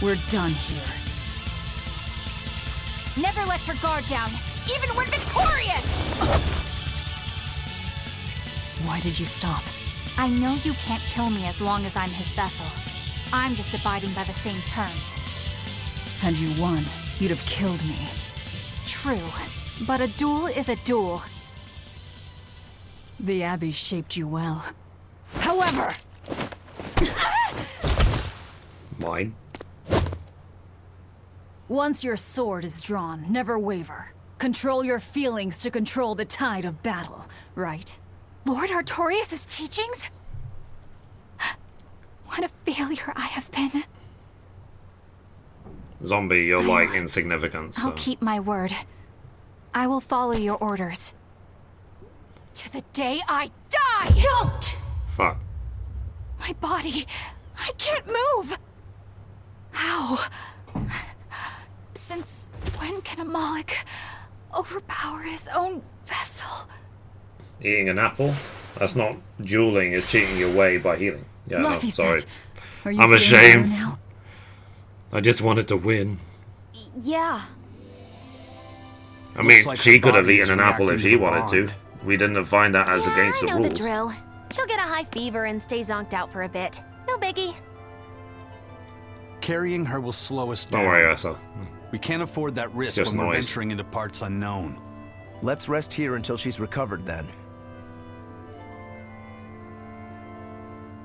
We're done here. Never let your guard down, even when victorious! Why did you stop? I know you can't kill me as long as I'm his vessel. I'm just abiding by the same terms. Had you won, you'd have killed me. True, but a duel is a duel. The Abbey shaped you well. However... Mine. Once your sword is drawn, never waver. Control your feelings to control the tide of battle, right? Lord Artorias' teachings? What a failure I have been. Zombie, you're like insignificant. So. I'll keep my word. I will follow your orders. To the day I die! Don't! Fuck. My body... I can't move! How? Since when can a Moloch overpower his own vessel? Eating an apple? That's not dueling, it's cheating your way by healing. Yeah, no, sorry. I'm ashamed. Now? I just wanted to win. Yeah. I mean, like she could have eaten an apple if she wanted to. We didn't find that as against the rules. I know the drill. She'll get a high fever and stay zonked out for a bit. No biggie. Carrying her will slow us down. Don't worry, Asa. We can't afford that risk when we're venturing into parts unknown. Let's rest here until she's recovered then.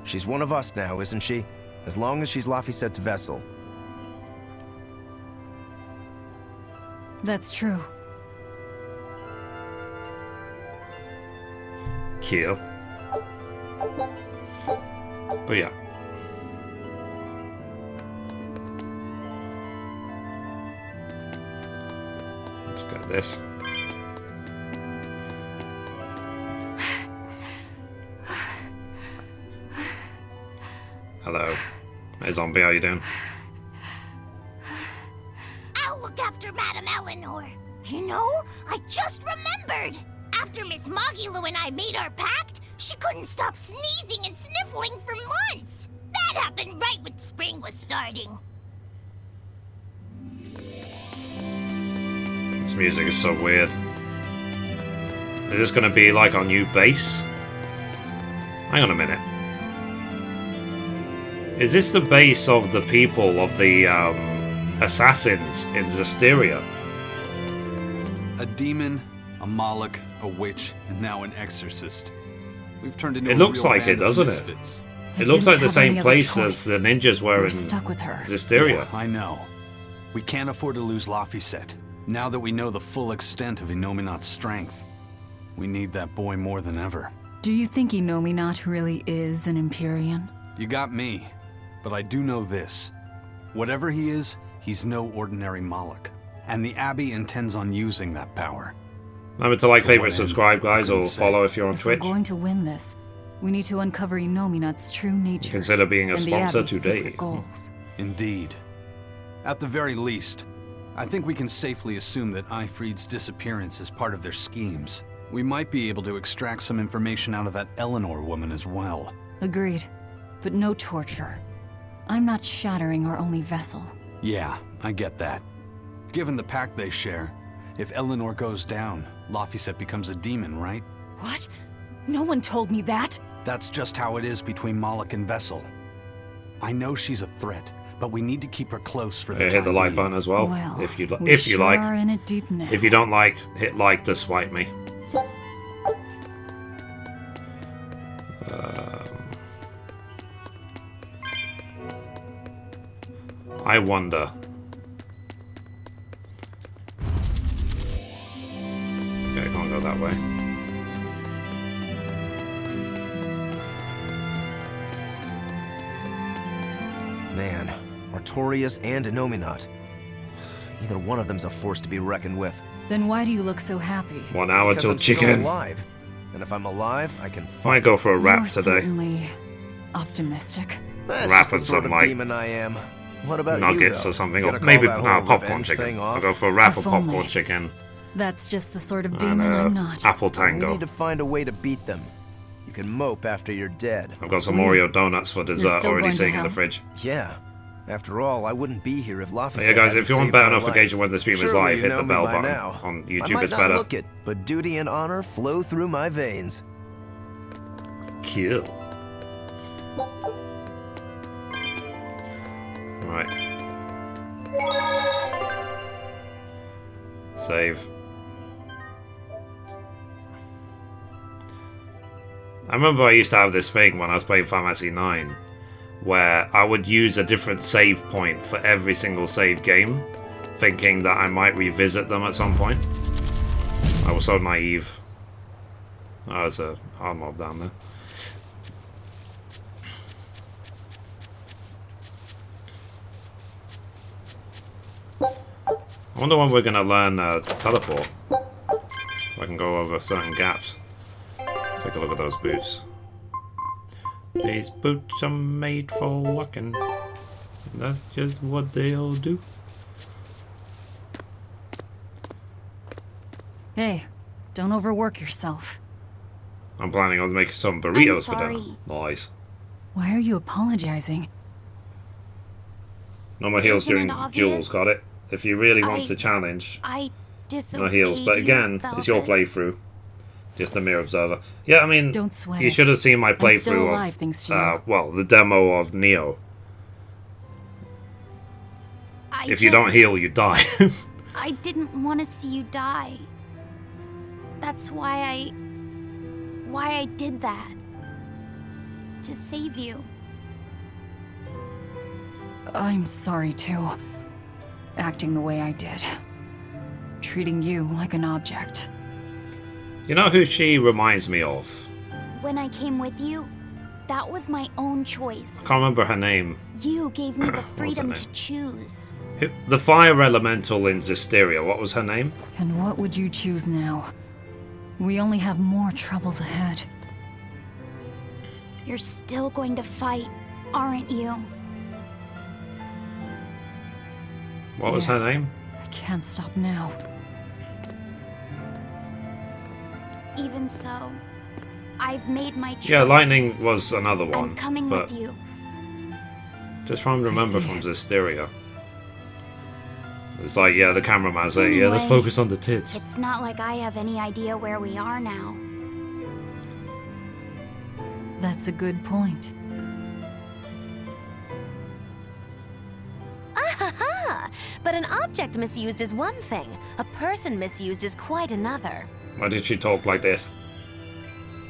She's one of us now, isn't she? As long as she's Laphicet's vessel. That's true. Kill. But yeah. Let's get this. Hello. Hey Zombie, how you doing? I'll look after Madame Eleanor. You know, I just remembered. After Miss Magilu and I made our pact, she couldn't stop sneezing and sniffling for months. That happened right when spring was starting. This music is so weird. Is this gonna be like our new base? Hang on a minute. Is this the base of the people of the assassins in Zestiria? A demon, a Moloch, a witch, and now an exorcist. We've turned into It a looks real like it, band of doesn't misfits. it? It looks like the didn't have same any other place choice. as the ninjas were We're in stuck with her. Zestiria. Yeah, I know. We can't afford to lose Laphicet. Now that we know the full extent of Innominat's strength, we need that boy more than ever. Do you think Innominat really is an Empyrean? You got me, but I do know this. Whatever he is, he's no ordinary Moloch. And the Abbey intends on using that power. Remember to like, To favorite, what end? subscribe, guys, I or couldn't say. follow if you're on If we're Twitch. going to win this, we need to uncover Innominat's true nature. Consider being a and the sponsor Abbey's today. secret goals. Indeed. At the very least, I think we can safely assume that Ifrid's disappearance is part of their schemes. We might be able to extract some information out of that Eleanor woman as well. Agreed, but no torture. I'm not shattering our only vessel. Yeah, I get that. Given the pact they share, if Eleanor goes down, Laphicet becomes a demon, right? What? No one told me that. That's just how it is between Moloch and Vessel. I know she's a threat, but we need to keep her close for the Hit time the like being. button as well, Well, if you we if you sure like. are in it deep now. If you don't like, hit like to spite me. I wonder. Okay, I can't go that way. Man, Artorias and Innominat. Either one of them's a force to be reckoned with. Then why do you look so happy? 1 hour Because till I'm still chicken. alive. And if I'm alive, I can fight. Might go for a rap You're today. certainly optimistic. That's Rap just the and sort some, of like, demon I am. What about nuggets you, though? or something, Gonna or call maybe that whole popcorn revenge chicken. thing I'll off? go for a wrap of If only. popcorn chicken That's just the sort of and demon I'm not. apple We tango. need to find a way to beat them. You can mope after you're dead. I've got some We- Oreo donuts for You're dessert still already going to sitting in the hell? fridge. Yeah. After all, I wouldn't be here if Laphicet But yeah, guys, hadn't if you want saved better my notification life. when the stream is Surely live, you hit know the me bell by button. now. On I YouTube, might it's not better. look it, but duty and honor flow through my veins. Kill. Right. Save. I remember I used to have this thing when I was playing Final Fantasy 9 where I would use a different save point for every single save game, thinking that I might revisit them at some point. I was so naive. Oh, there's a hard mob down there. I wonder when we're gonna learn teleport. So I can go over certain gaps. Take a look at those boots. These boots are made for walking. That's just what they all do. Hey, don't overwork yourself. I'm planning on making some burritos for dinner. sorry. Nice. Why are you apologizing? No more heals Isn't it during obvious? duels, got it? If you really want I- to challenge, I disobeyed no heals. But you, again, it's your Velvet. playthrough. Just a mere observer. Yeah, I mean, Don't sweat you it. should have seen my I'm still playthrough alive, of, thanks to you. well, the demo of Neo. I If you don't just- heal, you die. I didn't want to see you die. That's why I did that. To save you. I'm sorry too. Acting the way I did. Treating you like an object. You know who she reminds me of? When I came with you, that was my own choice. I can't remember her name. You gave me the her freedom name? to choose. The fire elemental in Zestiria, what was her name? And what would you choose now? We only have more troubles ahead. You're still going to fight, aren't you? What was her name? I can't stop now. Even so, I've made my choice. Yeah, Lightning was another one. I'm coming but with you. just trying to remember see. from Zestiria. It's like, yeah, the cameraman's like, yeah, let's Anyway, focus on the tits. It's not like I have any idea where we are now. That's a good point. Haha! But an object misused is one thing. A person misused is quite another. Why did she talk like this?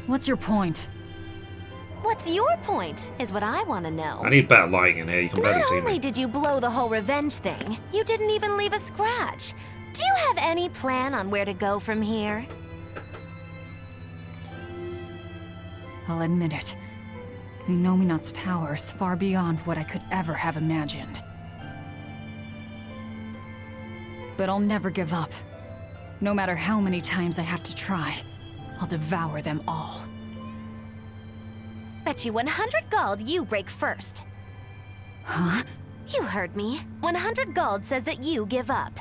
What's your point? What's your point, is what I want to know. I need better lighting in here. You can barely Not see only me. did you blow the whole revenge thing, you didn't even leave a scratch. Do you have any plan on where to go from here? I'll admit it. Inominat's power is far beyond what I could ever have imagined. But I'll never give up. No matter how many times I have to try, I'll devour them all. Bet you 100 gold you break first. Huh? You heard me. 100 gold says that you give up.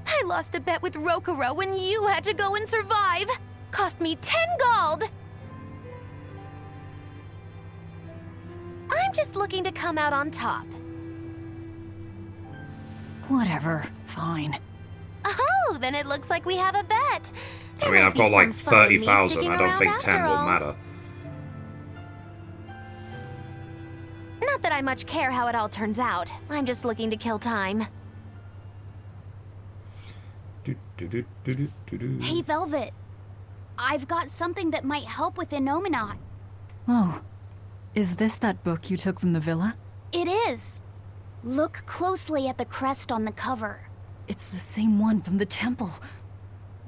I lost a bet with Rokuro when you had to go and survive. Cost me 10 gold. I'm just looking to come out on top. Whatever. Fine. Oh, then it looks like we have a bet. I mean, I've got like 30,000. I don't think 10 will matter. Not that I much care how it all turns out. I'm just looking to kill time. Hey, Velvet. I've got something that might help with Inominat. Oh. Is this that book you took from the villa? It is. Look closely at the crest on the cover. It's the same one from the temple.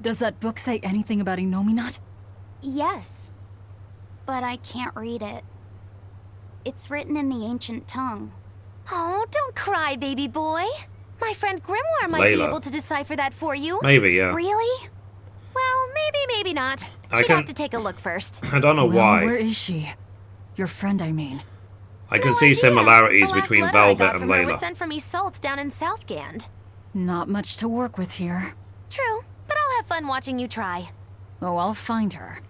Does that book say anything about Inominat? Yes. But I can't read it. It's written in the ancient tongue. Oh, don't cry, baby boy. My friend Grimoire might be able to decipher that for you. Maybe, yeah. Really? Well, maybe not. She'd have to take a look first. I don't know why. Where is she? Your friend, I mean. I can see similarities between The Velvet last and letter I got from her was Layla. sent from Isolde down in Southgand. Not much to work with here. True, but I'll have fun watching you try. Oh, I'll find her.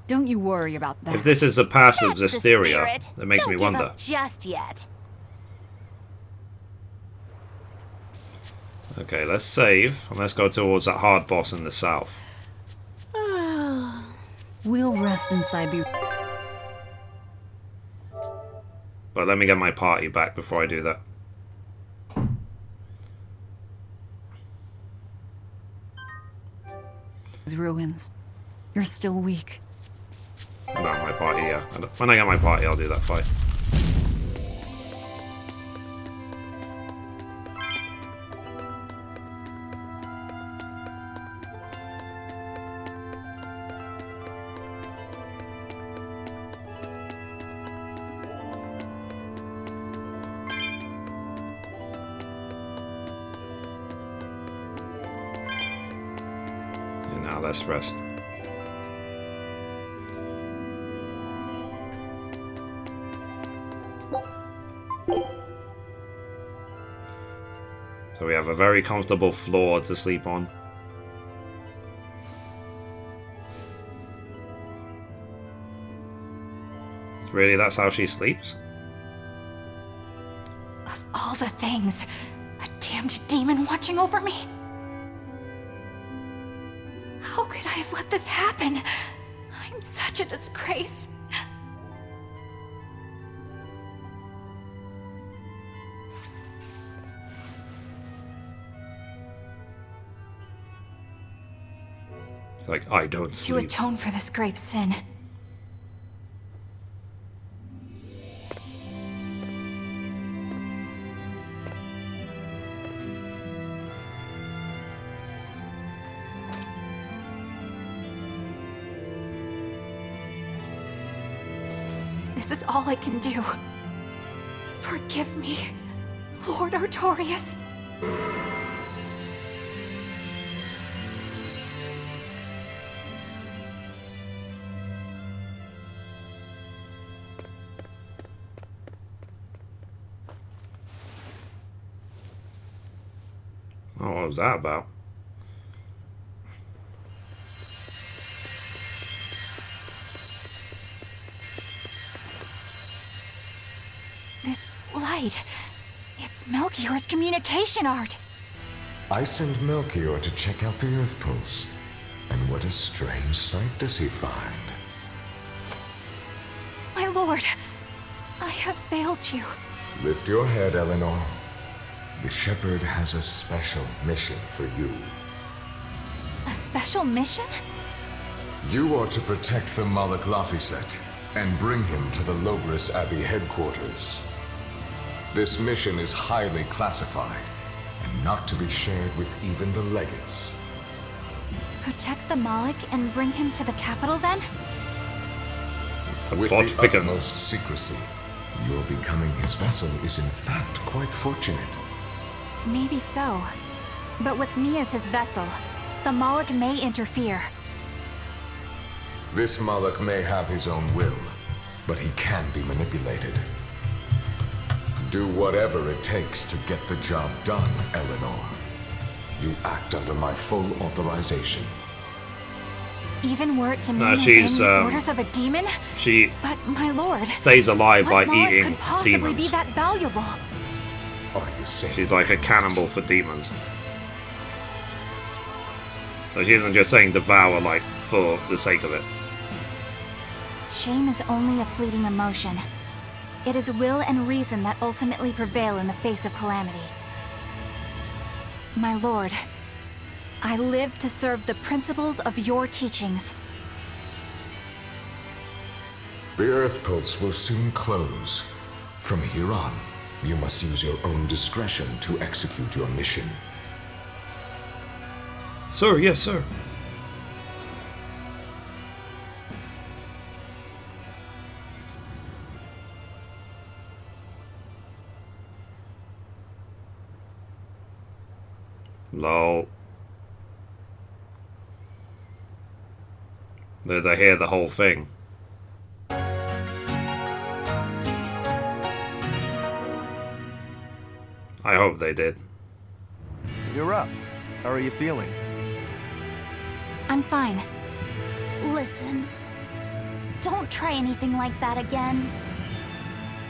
Don't you worry about that. If this is a passive That's the Hysteria, spirit. it makes me Don't give wonder. up just yet. Okay, let's save, and let's go towards that hard boss in the south. We'll rest inside these... But let me get my party back before I do that. ruins. You're still weak. Not my party, yeah. When I get my party, I'll do that fight. And now let's rest. So we have a very comfortable floor to sleep on. Really, that's how she sleeps? Of all the things, a damned demon watching over me. How could I have let this happen? I'm such a disgrace. It's like, I don't To sleep. atone for this grave sin. This is all I can do. Forgive me, Lord Artorias. Oh, what was that about? This light, it's Melchior's communication art. I send Melchior to check out the Earth Pulse. And what a strange sight does he find? My lord, I have failed you. Lift your head, Eleanor. The Shepherd has a special mission for you. A special mission? You are to protect the Malak Laphicet and bring him to the Logris Abbey headquarters. This mission is highly classified and not to be shared with even the legates. Protect the Malak and bring him to the capital then? With the utmost secrecy, your becoming his vessel is in fact quite fortunate. Maybe so. But with me as his vessel, the Malak may interfere. This Malak may have his own will, but he can be manipulated. Do whatever it takes to get the job done, Eleanor. You act under my full authorization. Even were it to mean she's, the orders of a demon? She But my lord, stays alive by what Malak eating could possibly demons. be that valuable? Are you saying She's like a cannibal for demons. So she isn't just saying devour like for the sake of it. Shame is only a fleeting emotion. It is will and reason that ultimately prevail in the face of calamity. My lord, I live to serve the principles of your teachings. The Earth Pulse will soon close. From here on, you must use your own discretion to execute your mission. Sir, yes, sir. Lol. Did I hear the whole thing? I hope they did. You're up. How are you feeling? I'm fine. Listen, don't try anything like that again.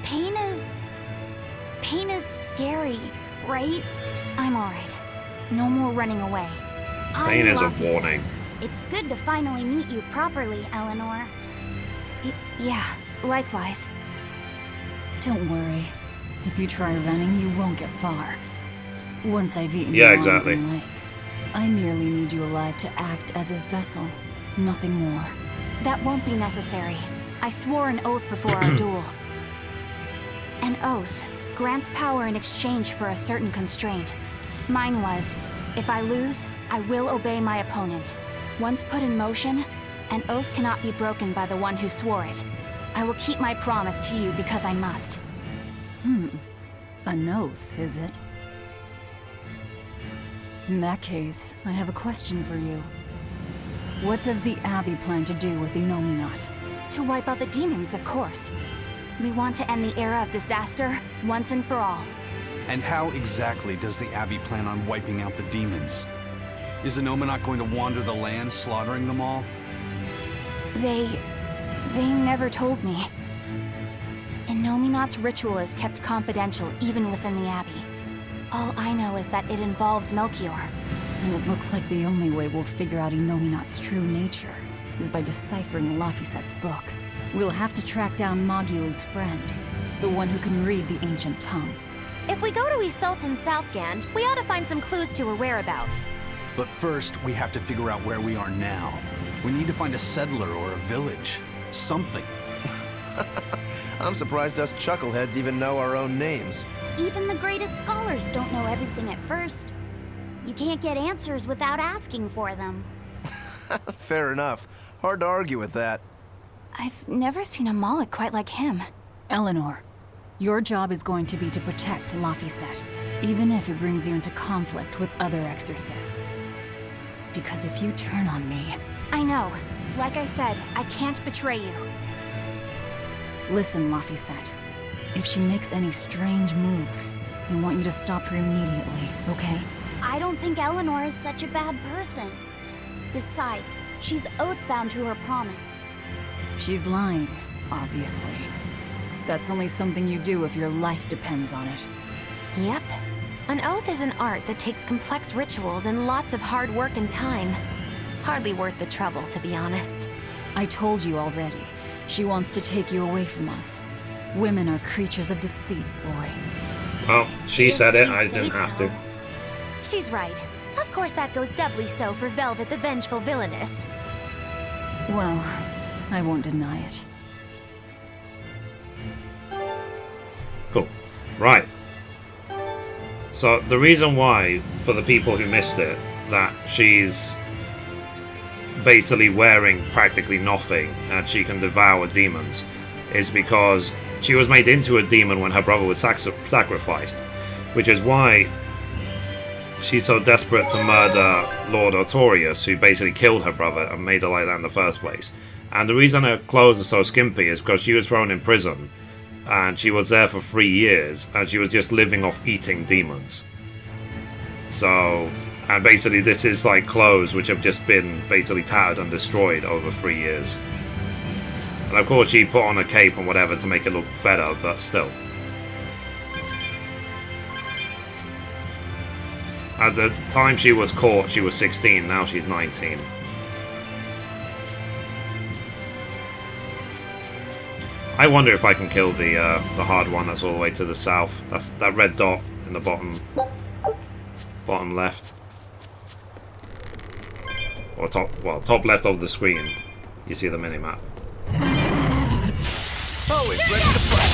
Pain is scary, right? I'm alright. No more running away. Pain is a warning. It's good to finally meet you properly, Eleanor. Yeah, likewise. Don't worry. If you try running, you won't get far. Once I've eaten your arms and legs, I merely need you alive to act as his vessel. Nothing more. That won't be necessary. I swore an oath before our duel. An oath grants power in exchange for a certain constraint. Mine was, if I lose, I will obey my opponent. Once put in motion, an oath cannot be broken by the one who swore it. I will keep my promise to you because I must. An oath, is it? In that case, I have a question for you. What does the Abbey plan to do with the Nominat? To wipe out the demons, of course. We want to end the era of disaster once and for all. And how exactly does the Abbey plan on wiping out the demons? Is Nominat going to wander the land, slaughtering them all? They never told me. Nominat's ritual is kept confidential even within the Abbey. All I know is that it involves Melchior. And it looks like the only way we'll figure out Nominat's true nature is by deciphering Laphicet's book. We'll have to track down Magulu's friend, the one who can read the ancient tongue. If we go to Isolde in Southgand, we ought to find some clues to her whereabouts. But first, we have to figure out where we are now. We need to find a settler or a village. Something. I'm surprised us chuckleheads even know our own names. Even the greatest scholars don't know everything at first. You can't get answers without asking for them. Fair enough. Hard to argue with that. I've never seen a Malak quite like him. Eleanor, your job is going to be to protect Laphicet, even if it brings you into conflict with other exorcists. Because if you turn on me... I know. Like I said, I can't betray you. Listen, Laphicet. If she makes any strange moves, I want you to stop her immediately, okay? I don't think Eleanor is such a bad person. Besides, she's oath-bound to her promise. She's lying, obviously. That's only something you do if your life depends on it. Yep. An oath is an art that takes complex rituals and lots of hard work and time. Hardly worth the trouble, to be honest. I told you already. She wants to take you away from us. Women are creatures of deceit, boy. Well, she If said it, you I say didn't have so. to. She's right. Of course that goes doubly so for Velvet the Vengeful Villainess. Well, I won't deny it. Cool. Right. So the reason why, for the people who missed it, that she's basically wearing practically nothing and she can devour demons is because she was made into a demon when her brother was sacrificed, which is why she's so desperate to murder Lord Artorius, who basically killed her brother and made her like that in the first place. And the reason her clothes are so skimpy is because she was thrown in prison and she was there for 3 years and she was just living off eating demons. So, and basically this is like clothes which have just been basically tattered and destroyed over 3 years. And of course she put on a cape and whatever to make it look better, but still. At the time she was caught, she was 16, now she's 19. I wonder if I can kill the hard one that's all the way to the south. That's that red dot in the bottom left. Or top left of the screen. You see the minimap. Always ready to play.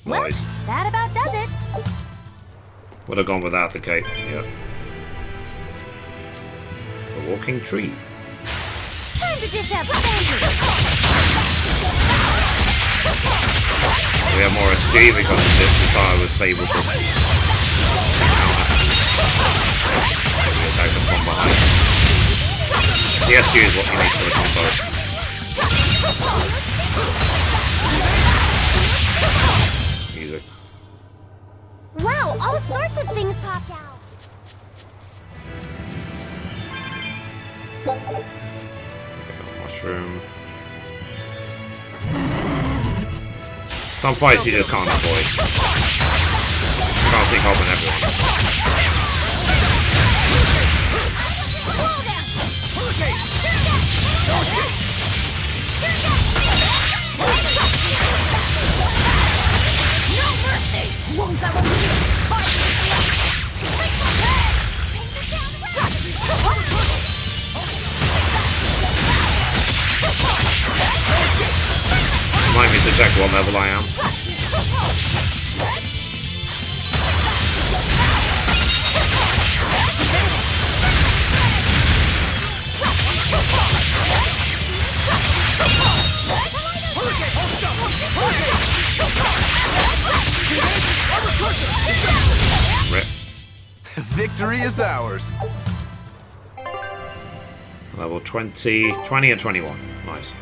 Well, Nice. that about does it. Would have gone without the cape, yeah. It's a walking tree. Time to dish out standards. We have more SG because the fire was favourable. We attack them from behind. The SG is what you need for the combo. Music. Wow, all sorts of things popped out. Mushroom. Some fights you just can't avoid. You can't sneak up on everyone. No mercy! Won't that Remind me to check what level I am. Rip. Victory is ours. Level 20 and 21. Nice.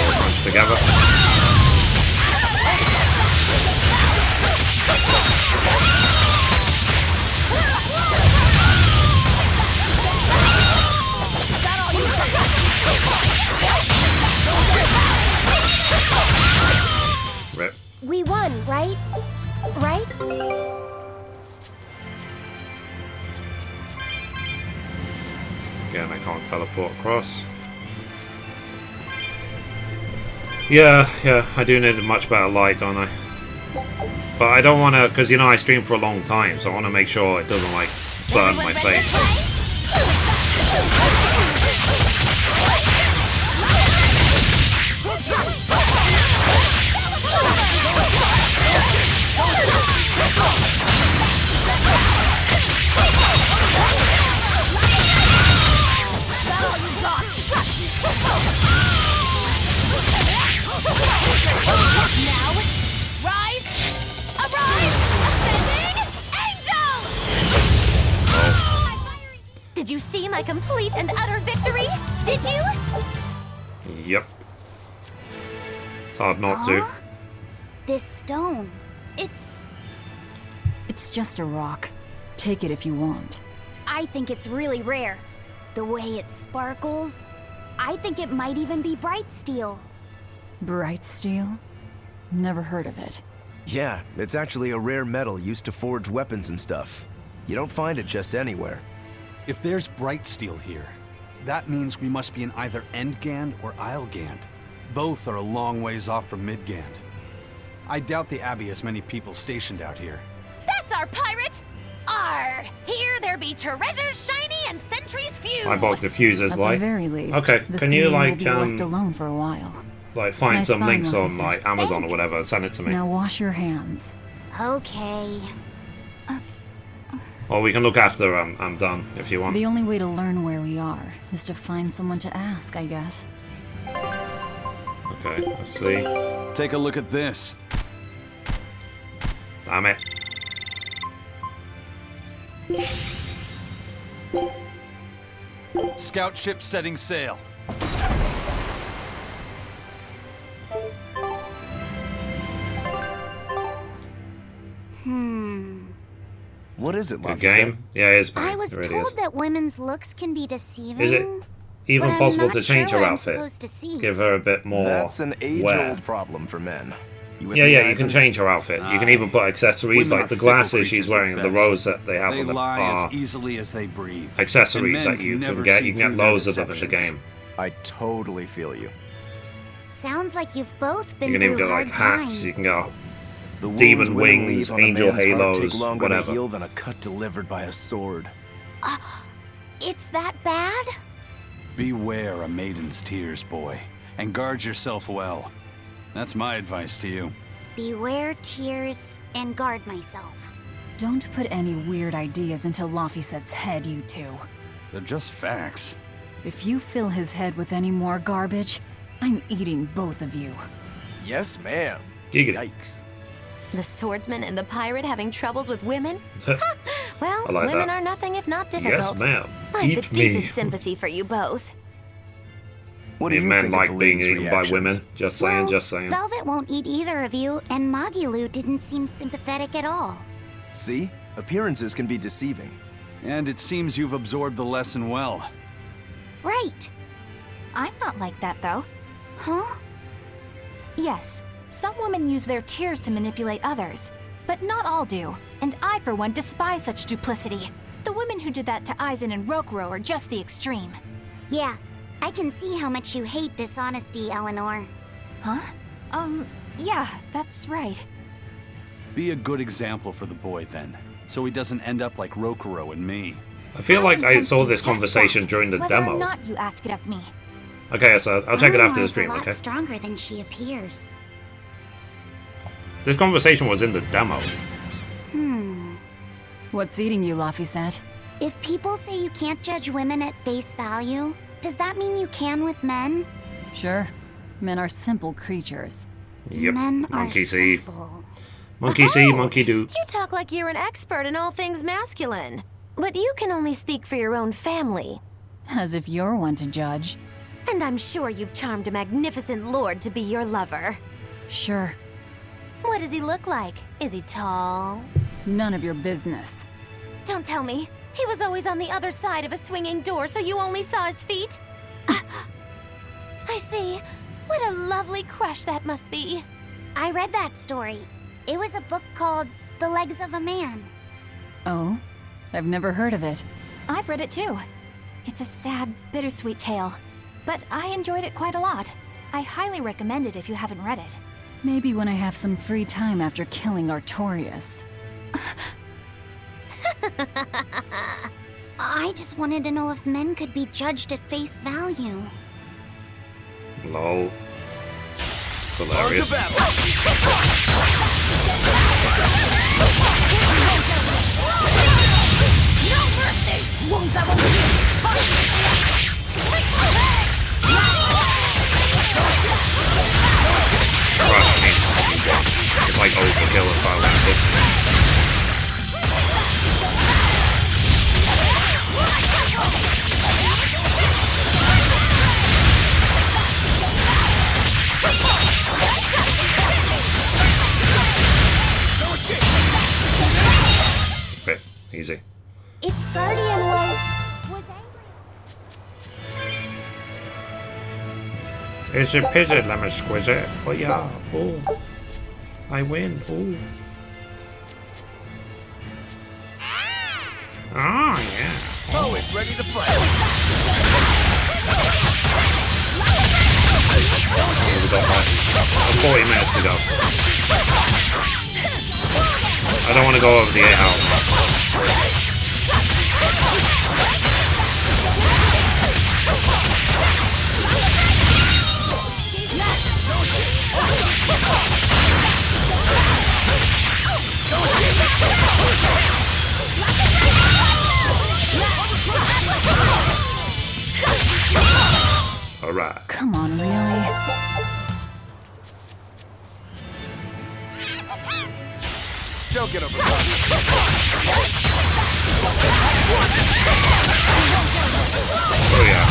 All bunch together. Rip. We won, right? Right? Again, I can't teleport across. Yeah, I do need a much better light, don't I? But I don't want to, because you know I stream for a long time, so I want to make sure it doesn't like burn my face. Now, rise, arise, ascending, angels! Did you see my complete and utter victory? Did you? Yep. It's hard not to. This stone, it's just a rock. Take it if you want. I think it's really rare. The way it sparkles, I think it might even be bright steel. Bright steel? Never heard of it. Yeah, it's actually a rare metal used to forge weapons and stuff. You don't find it just anywhere. If there's bright steel here, that means we must be in either Endgand or Islegand. Both are a long ways off from Midgand. I doubt the Abbey has many people stationed out here. That's our pirate! Arr! Here there be treasures shiny and sentries few! I bought diffusers, At like. the very least, okay, this can you game like will be left alone for a while. like find Nice some find, links on officer. like Amazon or Thanks. whatever and send it to me? Now wash your hands. Okay. Or we can look after I'm done if you want. The only way to learn where we are is to find someone to ask, I guess. Okay, let's see. Take a look at this. Damn it. Scout ship setting sail. What is it, Good Laphicet? game. Yeah, it is. I was it really told is. that women's looks can be deceiving. Is it even but I'm possible not to change sure her what I'm outfit? supposed to see. Give her a bit more. That's an wear. age-old problem for men. You with Yeah, me, yeah, you Eisen? can change her outfit. You can even put accessories Women like are the fickle glasses she's creatures at wearing, the best. rose that they have They on the lie bar. as easily as they breathe. Accessories And men that you never can get. see You can get through their loads of them in the deceptions. game. I totally feel you. Sounds like you've both You been can through even get like hard hats. times. You can get The wounds demon women wings, leave on a angel man's heart take halos, longer whatever. to heal than a cut delivered by a sword. It's that bad? Beware a maiden's tears, boy, and guard yourself well. That's my advice to you. Beware tears and guard myself. Don't put any weird ideas into Laphicet's head, you two. They're just facts. If you fill his head with any more garbage, I'm eating both of you. Yes, ma'am. Giggity. Yikes. The swordsman and the pirate having troubles with women? Well, I like women that. are nothing if not difficult. Yes, ma'am. I've Eat the deepest me. sympathy for you both. What do Me you men think like of the being ladies' eaten by reactions? women. Just saying, Well, just saying. Velvet won't eat either of you, and Magilu didn't seem sympathetic at all. See? Appearances can be deceiving. And it seems you've absorbed the lesson well. Right. I'm not like that, though. Huh? Yes, some women use their tears to manipulate others, but not all do, and I, for one, despise such duplicity. The women who did that to Aizen and Rokuro are just the extreme. Yeah, I can see how much you hate dishonesty, Eleanor. Huh? Yeah, that's right. Be a good example for the boy, then, so he doesn't end up like Rokuro and me. I feel like I intend saw to do this just conversation that, during the whether demo. or not you ask it of me. Okay, so I'll check it after the Eleanor's stream, a lot okay? stronger than she appears. This conversation was in the demo. What's eating you, Laphicet? If people say you can't judge women at face value, does that mean you can with men? Sure. Men are simple creatures. Yep. Men are Monkey see. simple. Monkey see, monkey do. You talk like you're an expert in all things masculine. But you can only speak for your own family. As if you're one to judge. And I'm sure you've charmed a magnificent lord to be your lover. Sure. What does he look like? Is he tall? None of your business. Don't tell me. He was always on the other side of a swinging door, so you only saw his feet? I see. What a lovely crush that must be. I read that story. It was a book called The Legs of a Man. Oh? I've never heard of it. I've read it too. It's a sad, bittersweet tale, but I enjoyed it quite a lot. I highly recommend it if you haven't read it. Maybe when I have some free time after killing Artorias. I just wanted to know if men could be judged at face value. Lol. Hilarious. No mercy! Wounds that will Crush me. It's like overkill if I wanted to. guardian was angry. It's a pity, lemon squizzy. Oh yeah. Oh, I win. Oh. Oh yeah. Always ready to fight. We've got like 40 minutes to go. I don't want to go over the 8 hour mark. Alright. Come on, really? Don't get over Oh yeah.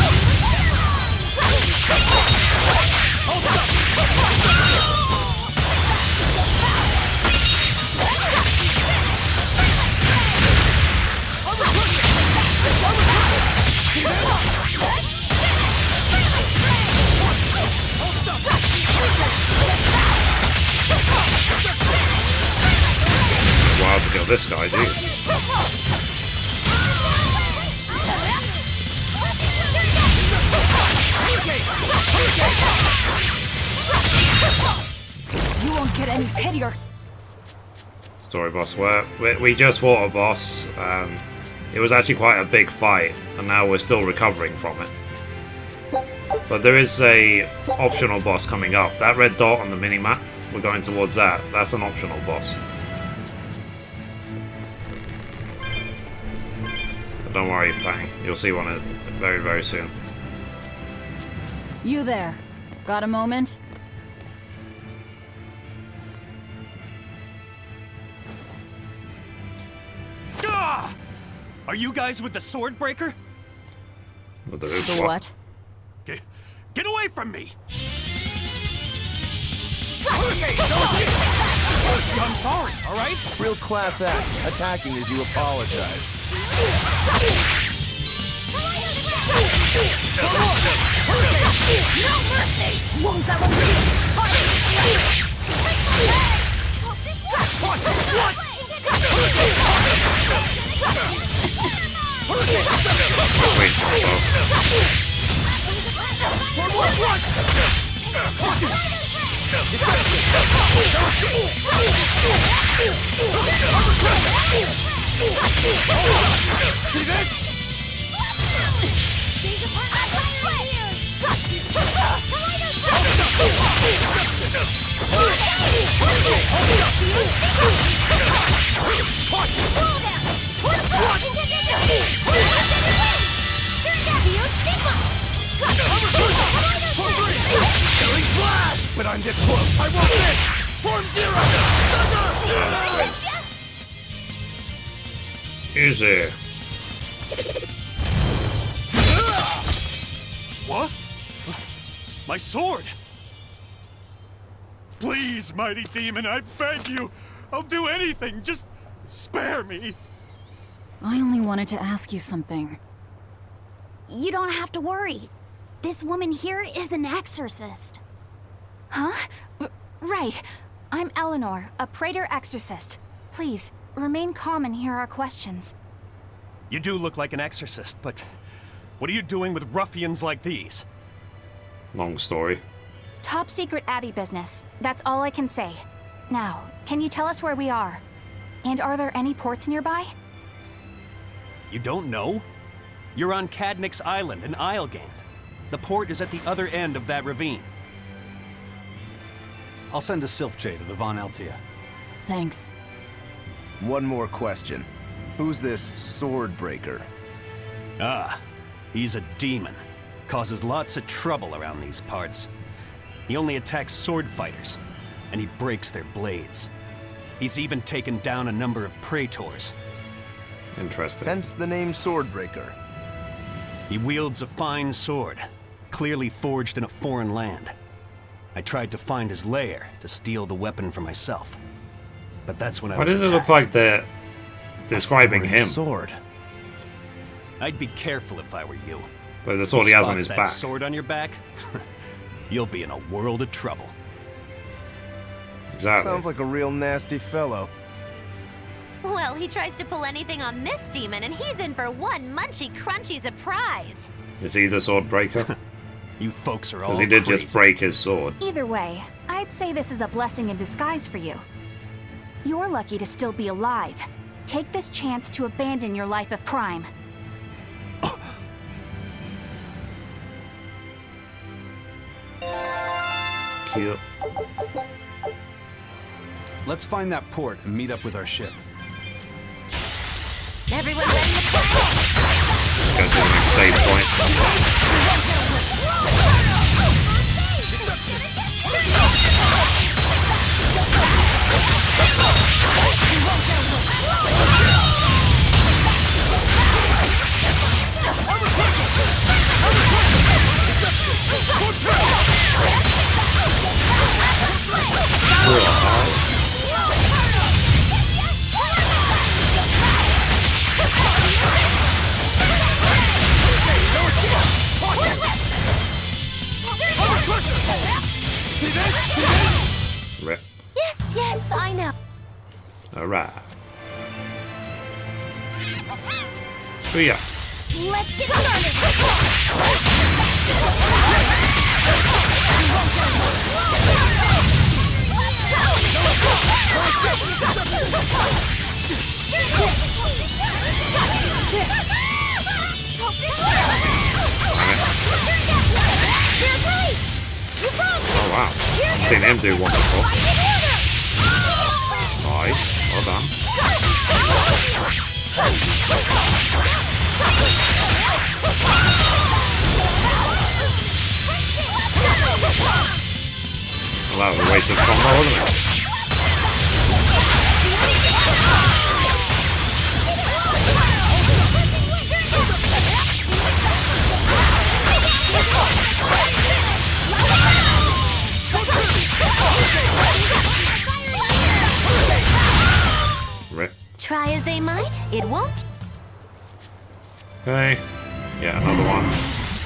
Wild to kill this guy, geez. You won't get any pity or... Story boss. We just fought a boss. It was actually quite a big fight, and now we're still recovering from it. But there is a optional boss coming up. That red dot on the mini-map, we're going towards that. That's an optional boss. But don't worry, Pang. You'll see one very, very soon. You there. Got a moment? Ah! Are you guys with the sword breaker? With the what? Get away from me! I'm sorry, alright? Real class act, attacking as you apologize. No mercy! Won't that one See this? But I'm this close. I won't miss. Form zero. Easy. What? My sword! Please, mighty demon, I beg you! I'll do anything, just spare me! I only wanted to ask you something. You don't have to worry. This woman here is an exorcist. Huh? Right. I'm Eleanor, a praetor exorcist. Please, remain calm and hear our questions. You do look like an exorcist, but what are you doing with ruffians like these? Long story. Top secret Abbey business. That's all I can say. Now, can you tell us where we are? And are there any ports nearby? You don't know? You're on Cadnix Island in Islegant. The port is at the other end of that ravine. I'll send a Sylphjay to the Von Altia. Thanks. One more question. Who's this sword breaker? Ah, he's a demon. Causes lots of trouble around these parts. He only attacks sword fighters, and he breaks their blades. He's even taken down a number of praetors. Interesting. Hence the name Swordbreaker. He wields a fine sword, clearly forged in a foreign land. I tried to find his lair to steal the weapon for myself. But that's when I Why was does it look like they're describing him? Sword. I'd be careful if I were you. So the sword he has on Spots his that back. sword on your back, you'll be in a world of trouble. Exactly. Sounds like a real nasty fellow. Well, he tries to pull anything on this demon, and he's in for one munchy crunchy surprise. Is he the sword breaker? You folks are all Because he did crazy. just break his sword. Either way, I'd say this is a blessing in disguise for you. You're lucky to still be alive. Take this chance to abandon your life of crime. Cute. Let's find that port and meet up with our ship. Everyone ready to play? Go to the next save point. Rip. Yes, yes, I know. Alright. Booyah. Let's get started. Oh wow. I've seen him do one before. Nice. Well done. Well, that was a waste of combo, wasn't it? Rip. Try as they might, it won't. Okay. Yeah, another one.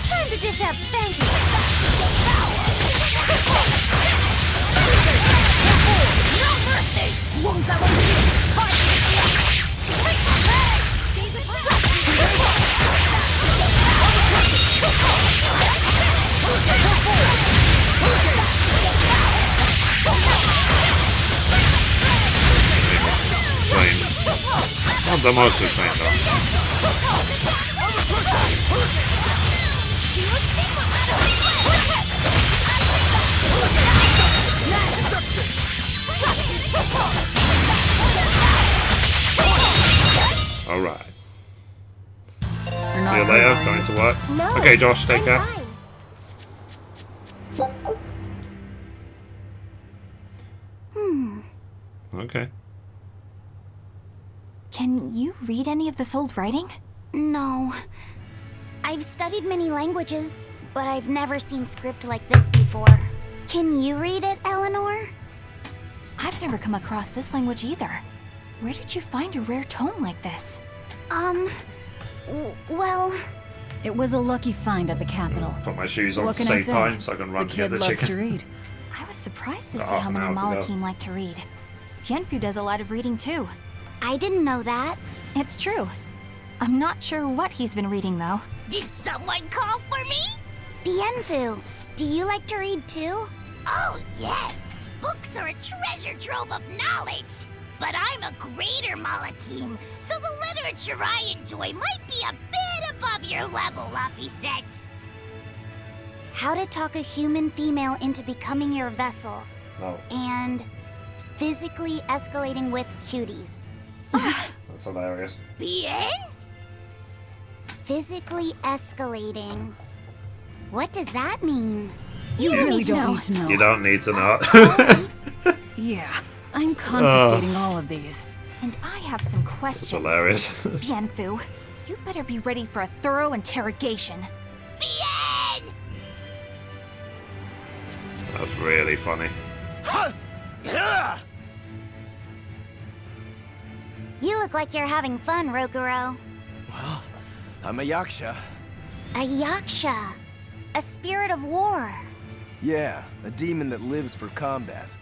Time to dish out spanking. No mercy! Insane. Not the most insane though. Alright. See you later, going to work. No, Okay, Josh, take care. Okay. Can you read any of this old writing? No. I've studied many languages, but I've never seen script like this before. Can you read it, Eleanor? I've never come across this language either. Where did you find a rare tome like this? Well... It was a lucky find at the capital. Put my shoes on What at the can I same say? time so I can run The to get kid the loves chicken. to read. I was surprised to Got see half how an many hour to go. Malakim like to read. Bienfu does a lot of reading too. I didn't know that. It's true. I'm not sure what he's been reading though. Did someone call for me? Bienfu, do you like to read too? Oh, yes. Books are a treasure trove of knowledge. But I'm a greater Malakim, so the literature I enjoy might be a bit above your level, Laphicet. How to talk a human female into becoming your vessel. No. And physically escalating with cuties. That's hilarious. Bien? Physically escalating. What does that mean? You really don't need to know. You don't need to know. Yeah, I'm confiscating all of these. And I have some questions. hilarious. Bienfu, you better be ready for a thorough interrogation. Bien! That's really funny. You look like you're having fun, Roguro. Well, I'm a yaksha. A yaksha. A spirit of war. Yeah, a demon that lives for combat.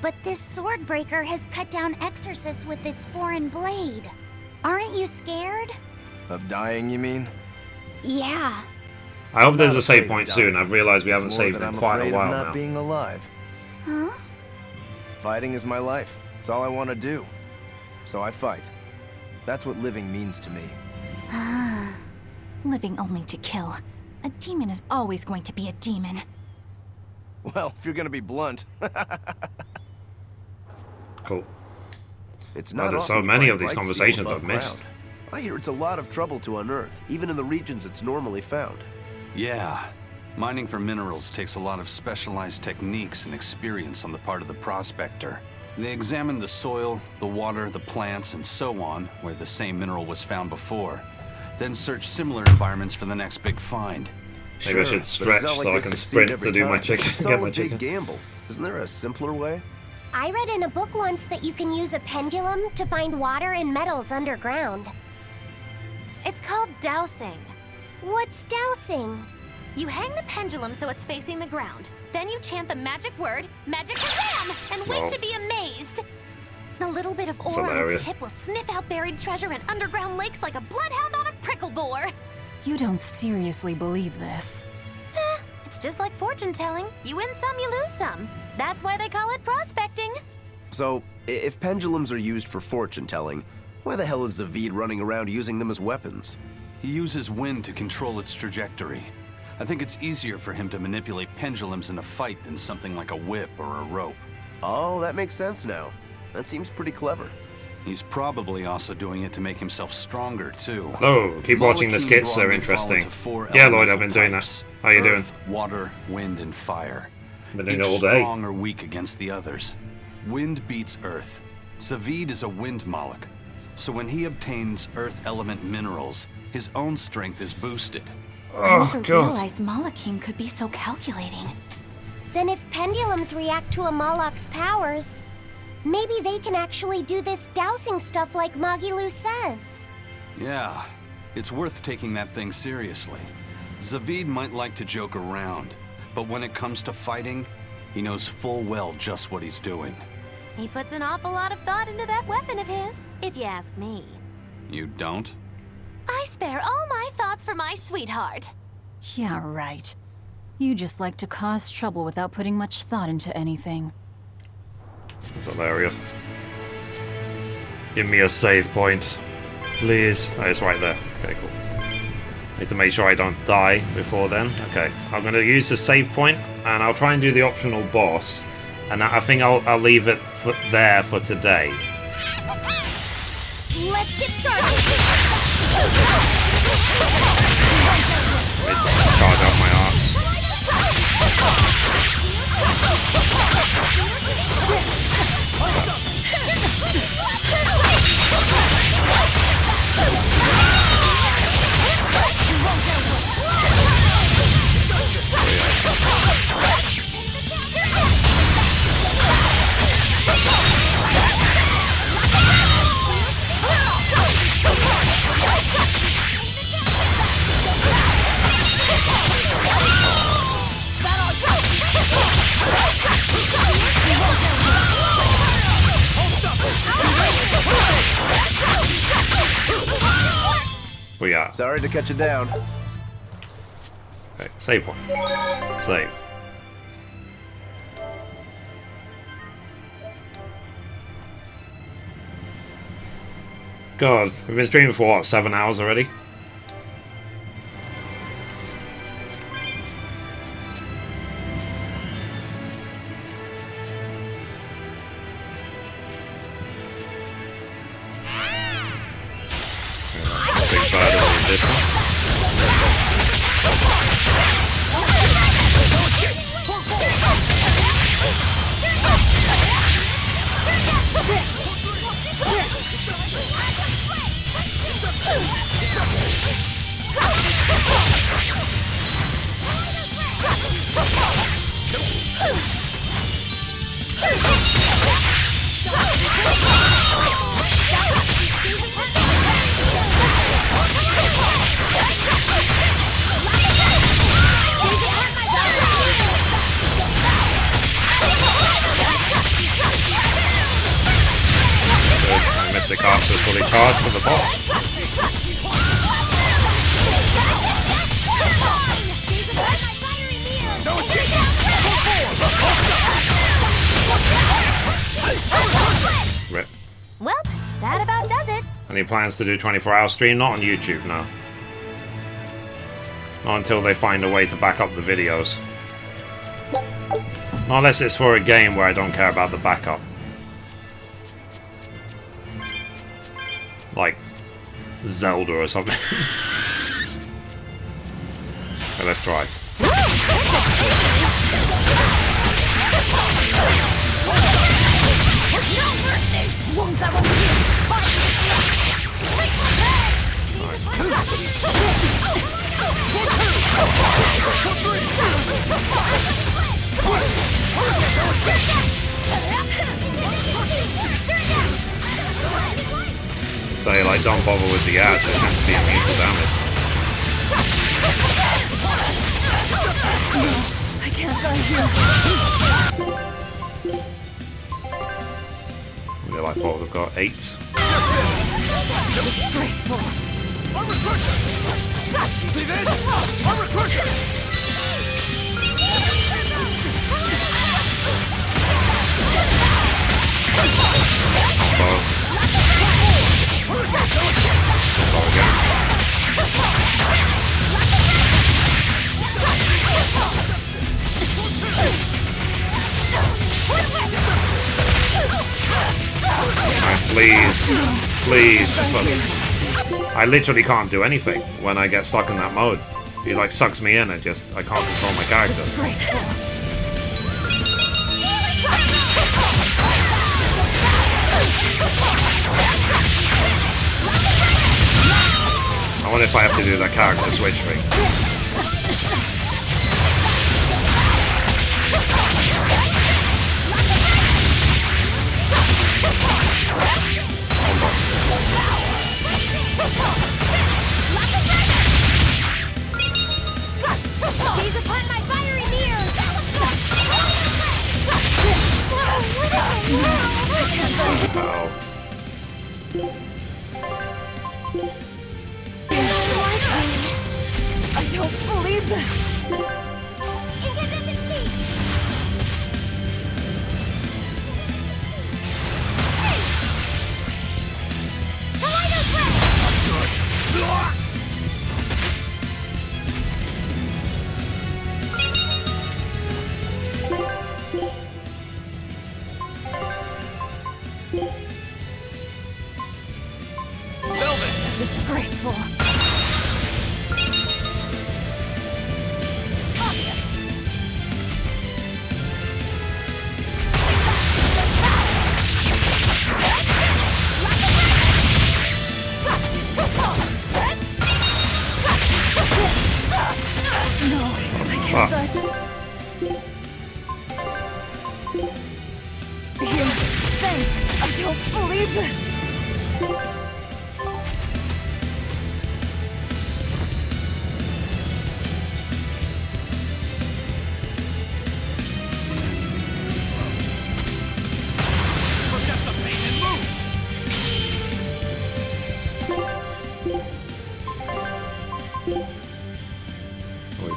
But this sword breaker has cut down exorcists with its foreign blade. Aren't you scared? Of dying, you mean? Yeah. I hope there's a save point soon. I've realized we haven't saved in I'm quite afraid a while of not now. being alive. Huh? Fighting is my life. It's all I want to do. So I fight. That's what living means to me. Ah. Living only to kill. A demon is always going to be a demon. Well, if you're gonna be blunt. Cool. It's Well, not there's so often you many find of these bright steel conversations above I've missed. ground. I hear it's a lot of trouble to unearth, even in the regions it's normally found. Yeah. Mining for minerals takes a lot of specialized techniques and experience on the part of the prospector. They examine the soil, the water, the plants, and so on, where the same mineral was found before. Then search similar environments for the next big find. Maybe I should stretch so I can sprint to do my chicken. It's all a big gamble. Isn't there a simpler way? I read in a book once that you can use a pendulum to find water and metals underground. It's called dowsing. What's dowsing? You hang the pendulum so it's facing the ground. Then you chant the magic word, Magic Kazam, and wait to be amazed. The little bit of ore on its tip will sniff out buried treasure in underground lakes like a bloodhound on a prickle boar. You don't seriously believe this. It's just like fortune telling. You win some, you lose some. That's why they call it prospecting. So, if pendulums are used for fortune telling, why the hell is Zavid running around using them as weapons? He uses wind to control its trajectory. I think it's easier for him to manipulate pendulums in a fight than something like a whip or a rope. Oh, that makes sense now. That seems pretty clever. He's probably also doing it to make himself stronger, too. Oh, keep watching the skits, they're interesting. Yeah, Lloyd, I've been doing that. How you doing? Water, wind, and fire. Been doing Each it all day. strong or weak against the others. Wind beats earth. Zavid is a wind Moloch. So when he obtains earth element minerals, his own strength is boosted. I never realized Malachim could be so calculating. Then if pendulums react to a Moloch's powers, maybe they can actually do this dowsing stuff like Magilu says. Yeah, it's worth taking that thing seriously. Zavid might like to joke around, but when it comes to fighting, he knows full well just what he's doing. He puts an awful lot of thought into that weapon of his, if you ask me. You don't? I spare all my thoughts for my sweetheart. Yeah, right. You just like to cause trouble without putting much thought into anything. That's hilarious. Give me a save point, please. Oh, it's right there. Okay, cool. Need to make sure I don't die before then. Okay, I'm going to use the save point, and I'll try and do the optional boss. And I think I'll leave it there for today. Let's get started. Charge out my arts. We are. Sorry to cut you down. Okay, save point. Save. God, we've been streaming for what, 7 hours already? charge for the boss. Rip. Well, that about does it. Any plans to do 24-hour stream? Not on YouTube, no. Not until they find a way to back up the videos. Not unless it's for a game where I don't care about the backup. Like Zelda or something. Okay, let's try. Say, like, don't bother with the ads, it has to be immune to damage. I can't die here. They're like, what, they've got 8. Disgraceful. Armor crusher! See this? Armor crusher! Please. I literally can't do anything when I get stuck in that mode. He like sucks me in and just I can't control my character. I wonder if I have to do that character switch thing. Gaze upon my fiery mirror! I don't believe this. Disgraceful. No, I can't die. Here, thanks. I don't believe this.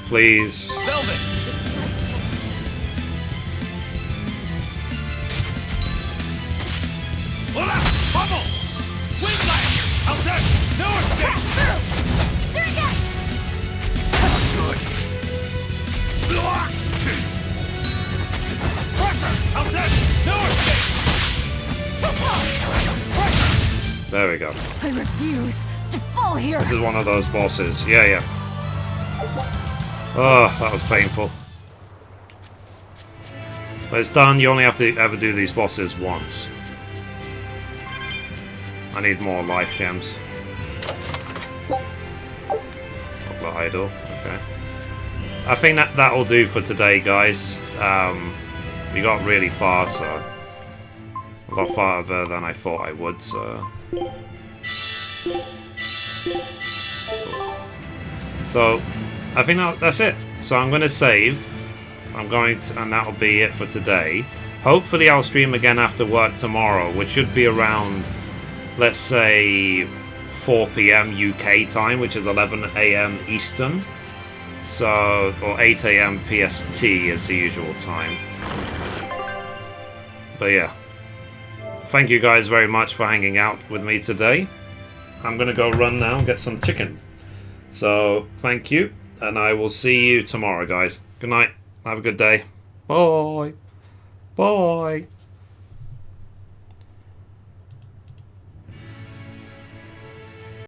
Please. Velvet! Hola! Bubble! Windlight! Outside! No escape! Good. Pressure! Outside! No escape! There we go. I refuse to fall here. This is one of those bosses. Yeah. Oh, that was painful. But it's done. You only have to ever do these bosses once. I need more life gems. The idol. Okay. I think that'll do for today, guys. We got really far, so a lot farther than I thought I would. So I think that's it. So I'm going to save. And that'll be it for today. Hopefully I'll stream again after work tomorrow, which should be around let's say 4 p.m. UK time, which is 11 a.m. Eastern. So, or 8 a.m. PST is the usual time. But yeah. Thank you guys very much for hanging out with me today. I'm going to go run now and get some chicken. So, thank you. And I will see you tomorrow, guys. Good night. Have a good day. Bye. Bye.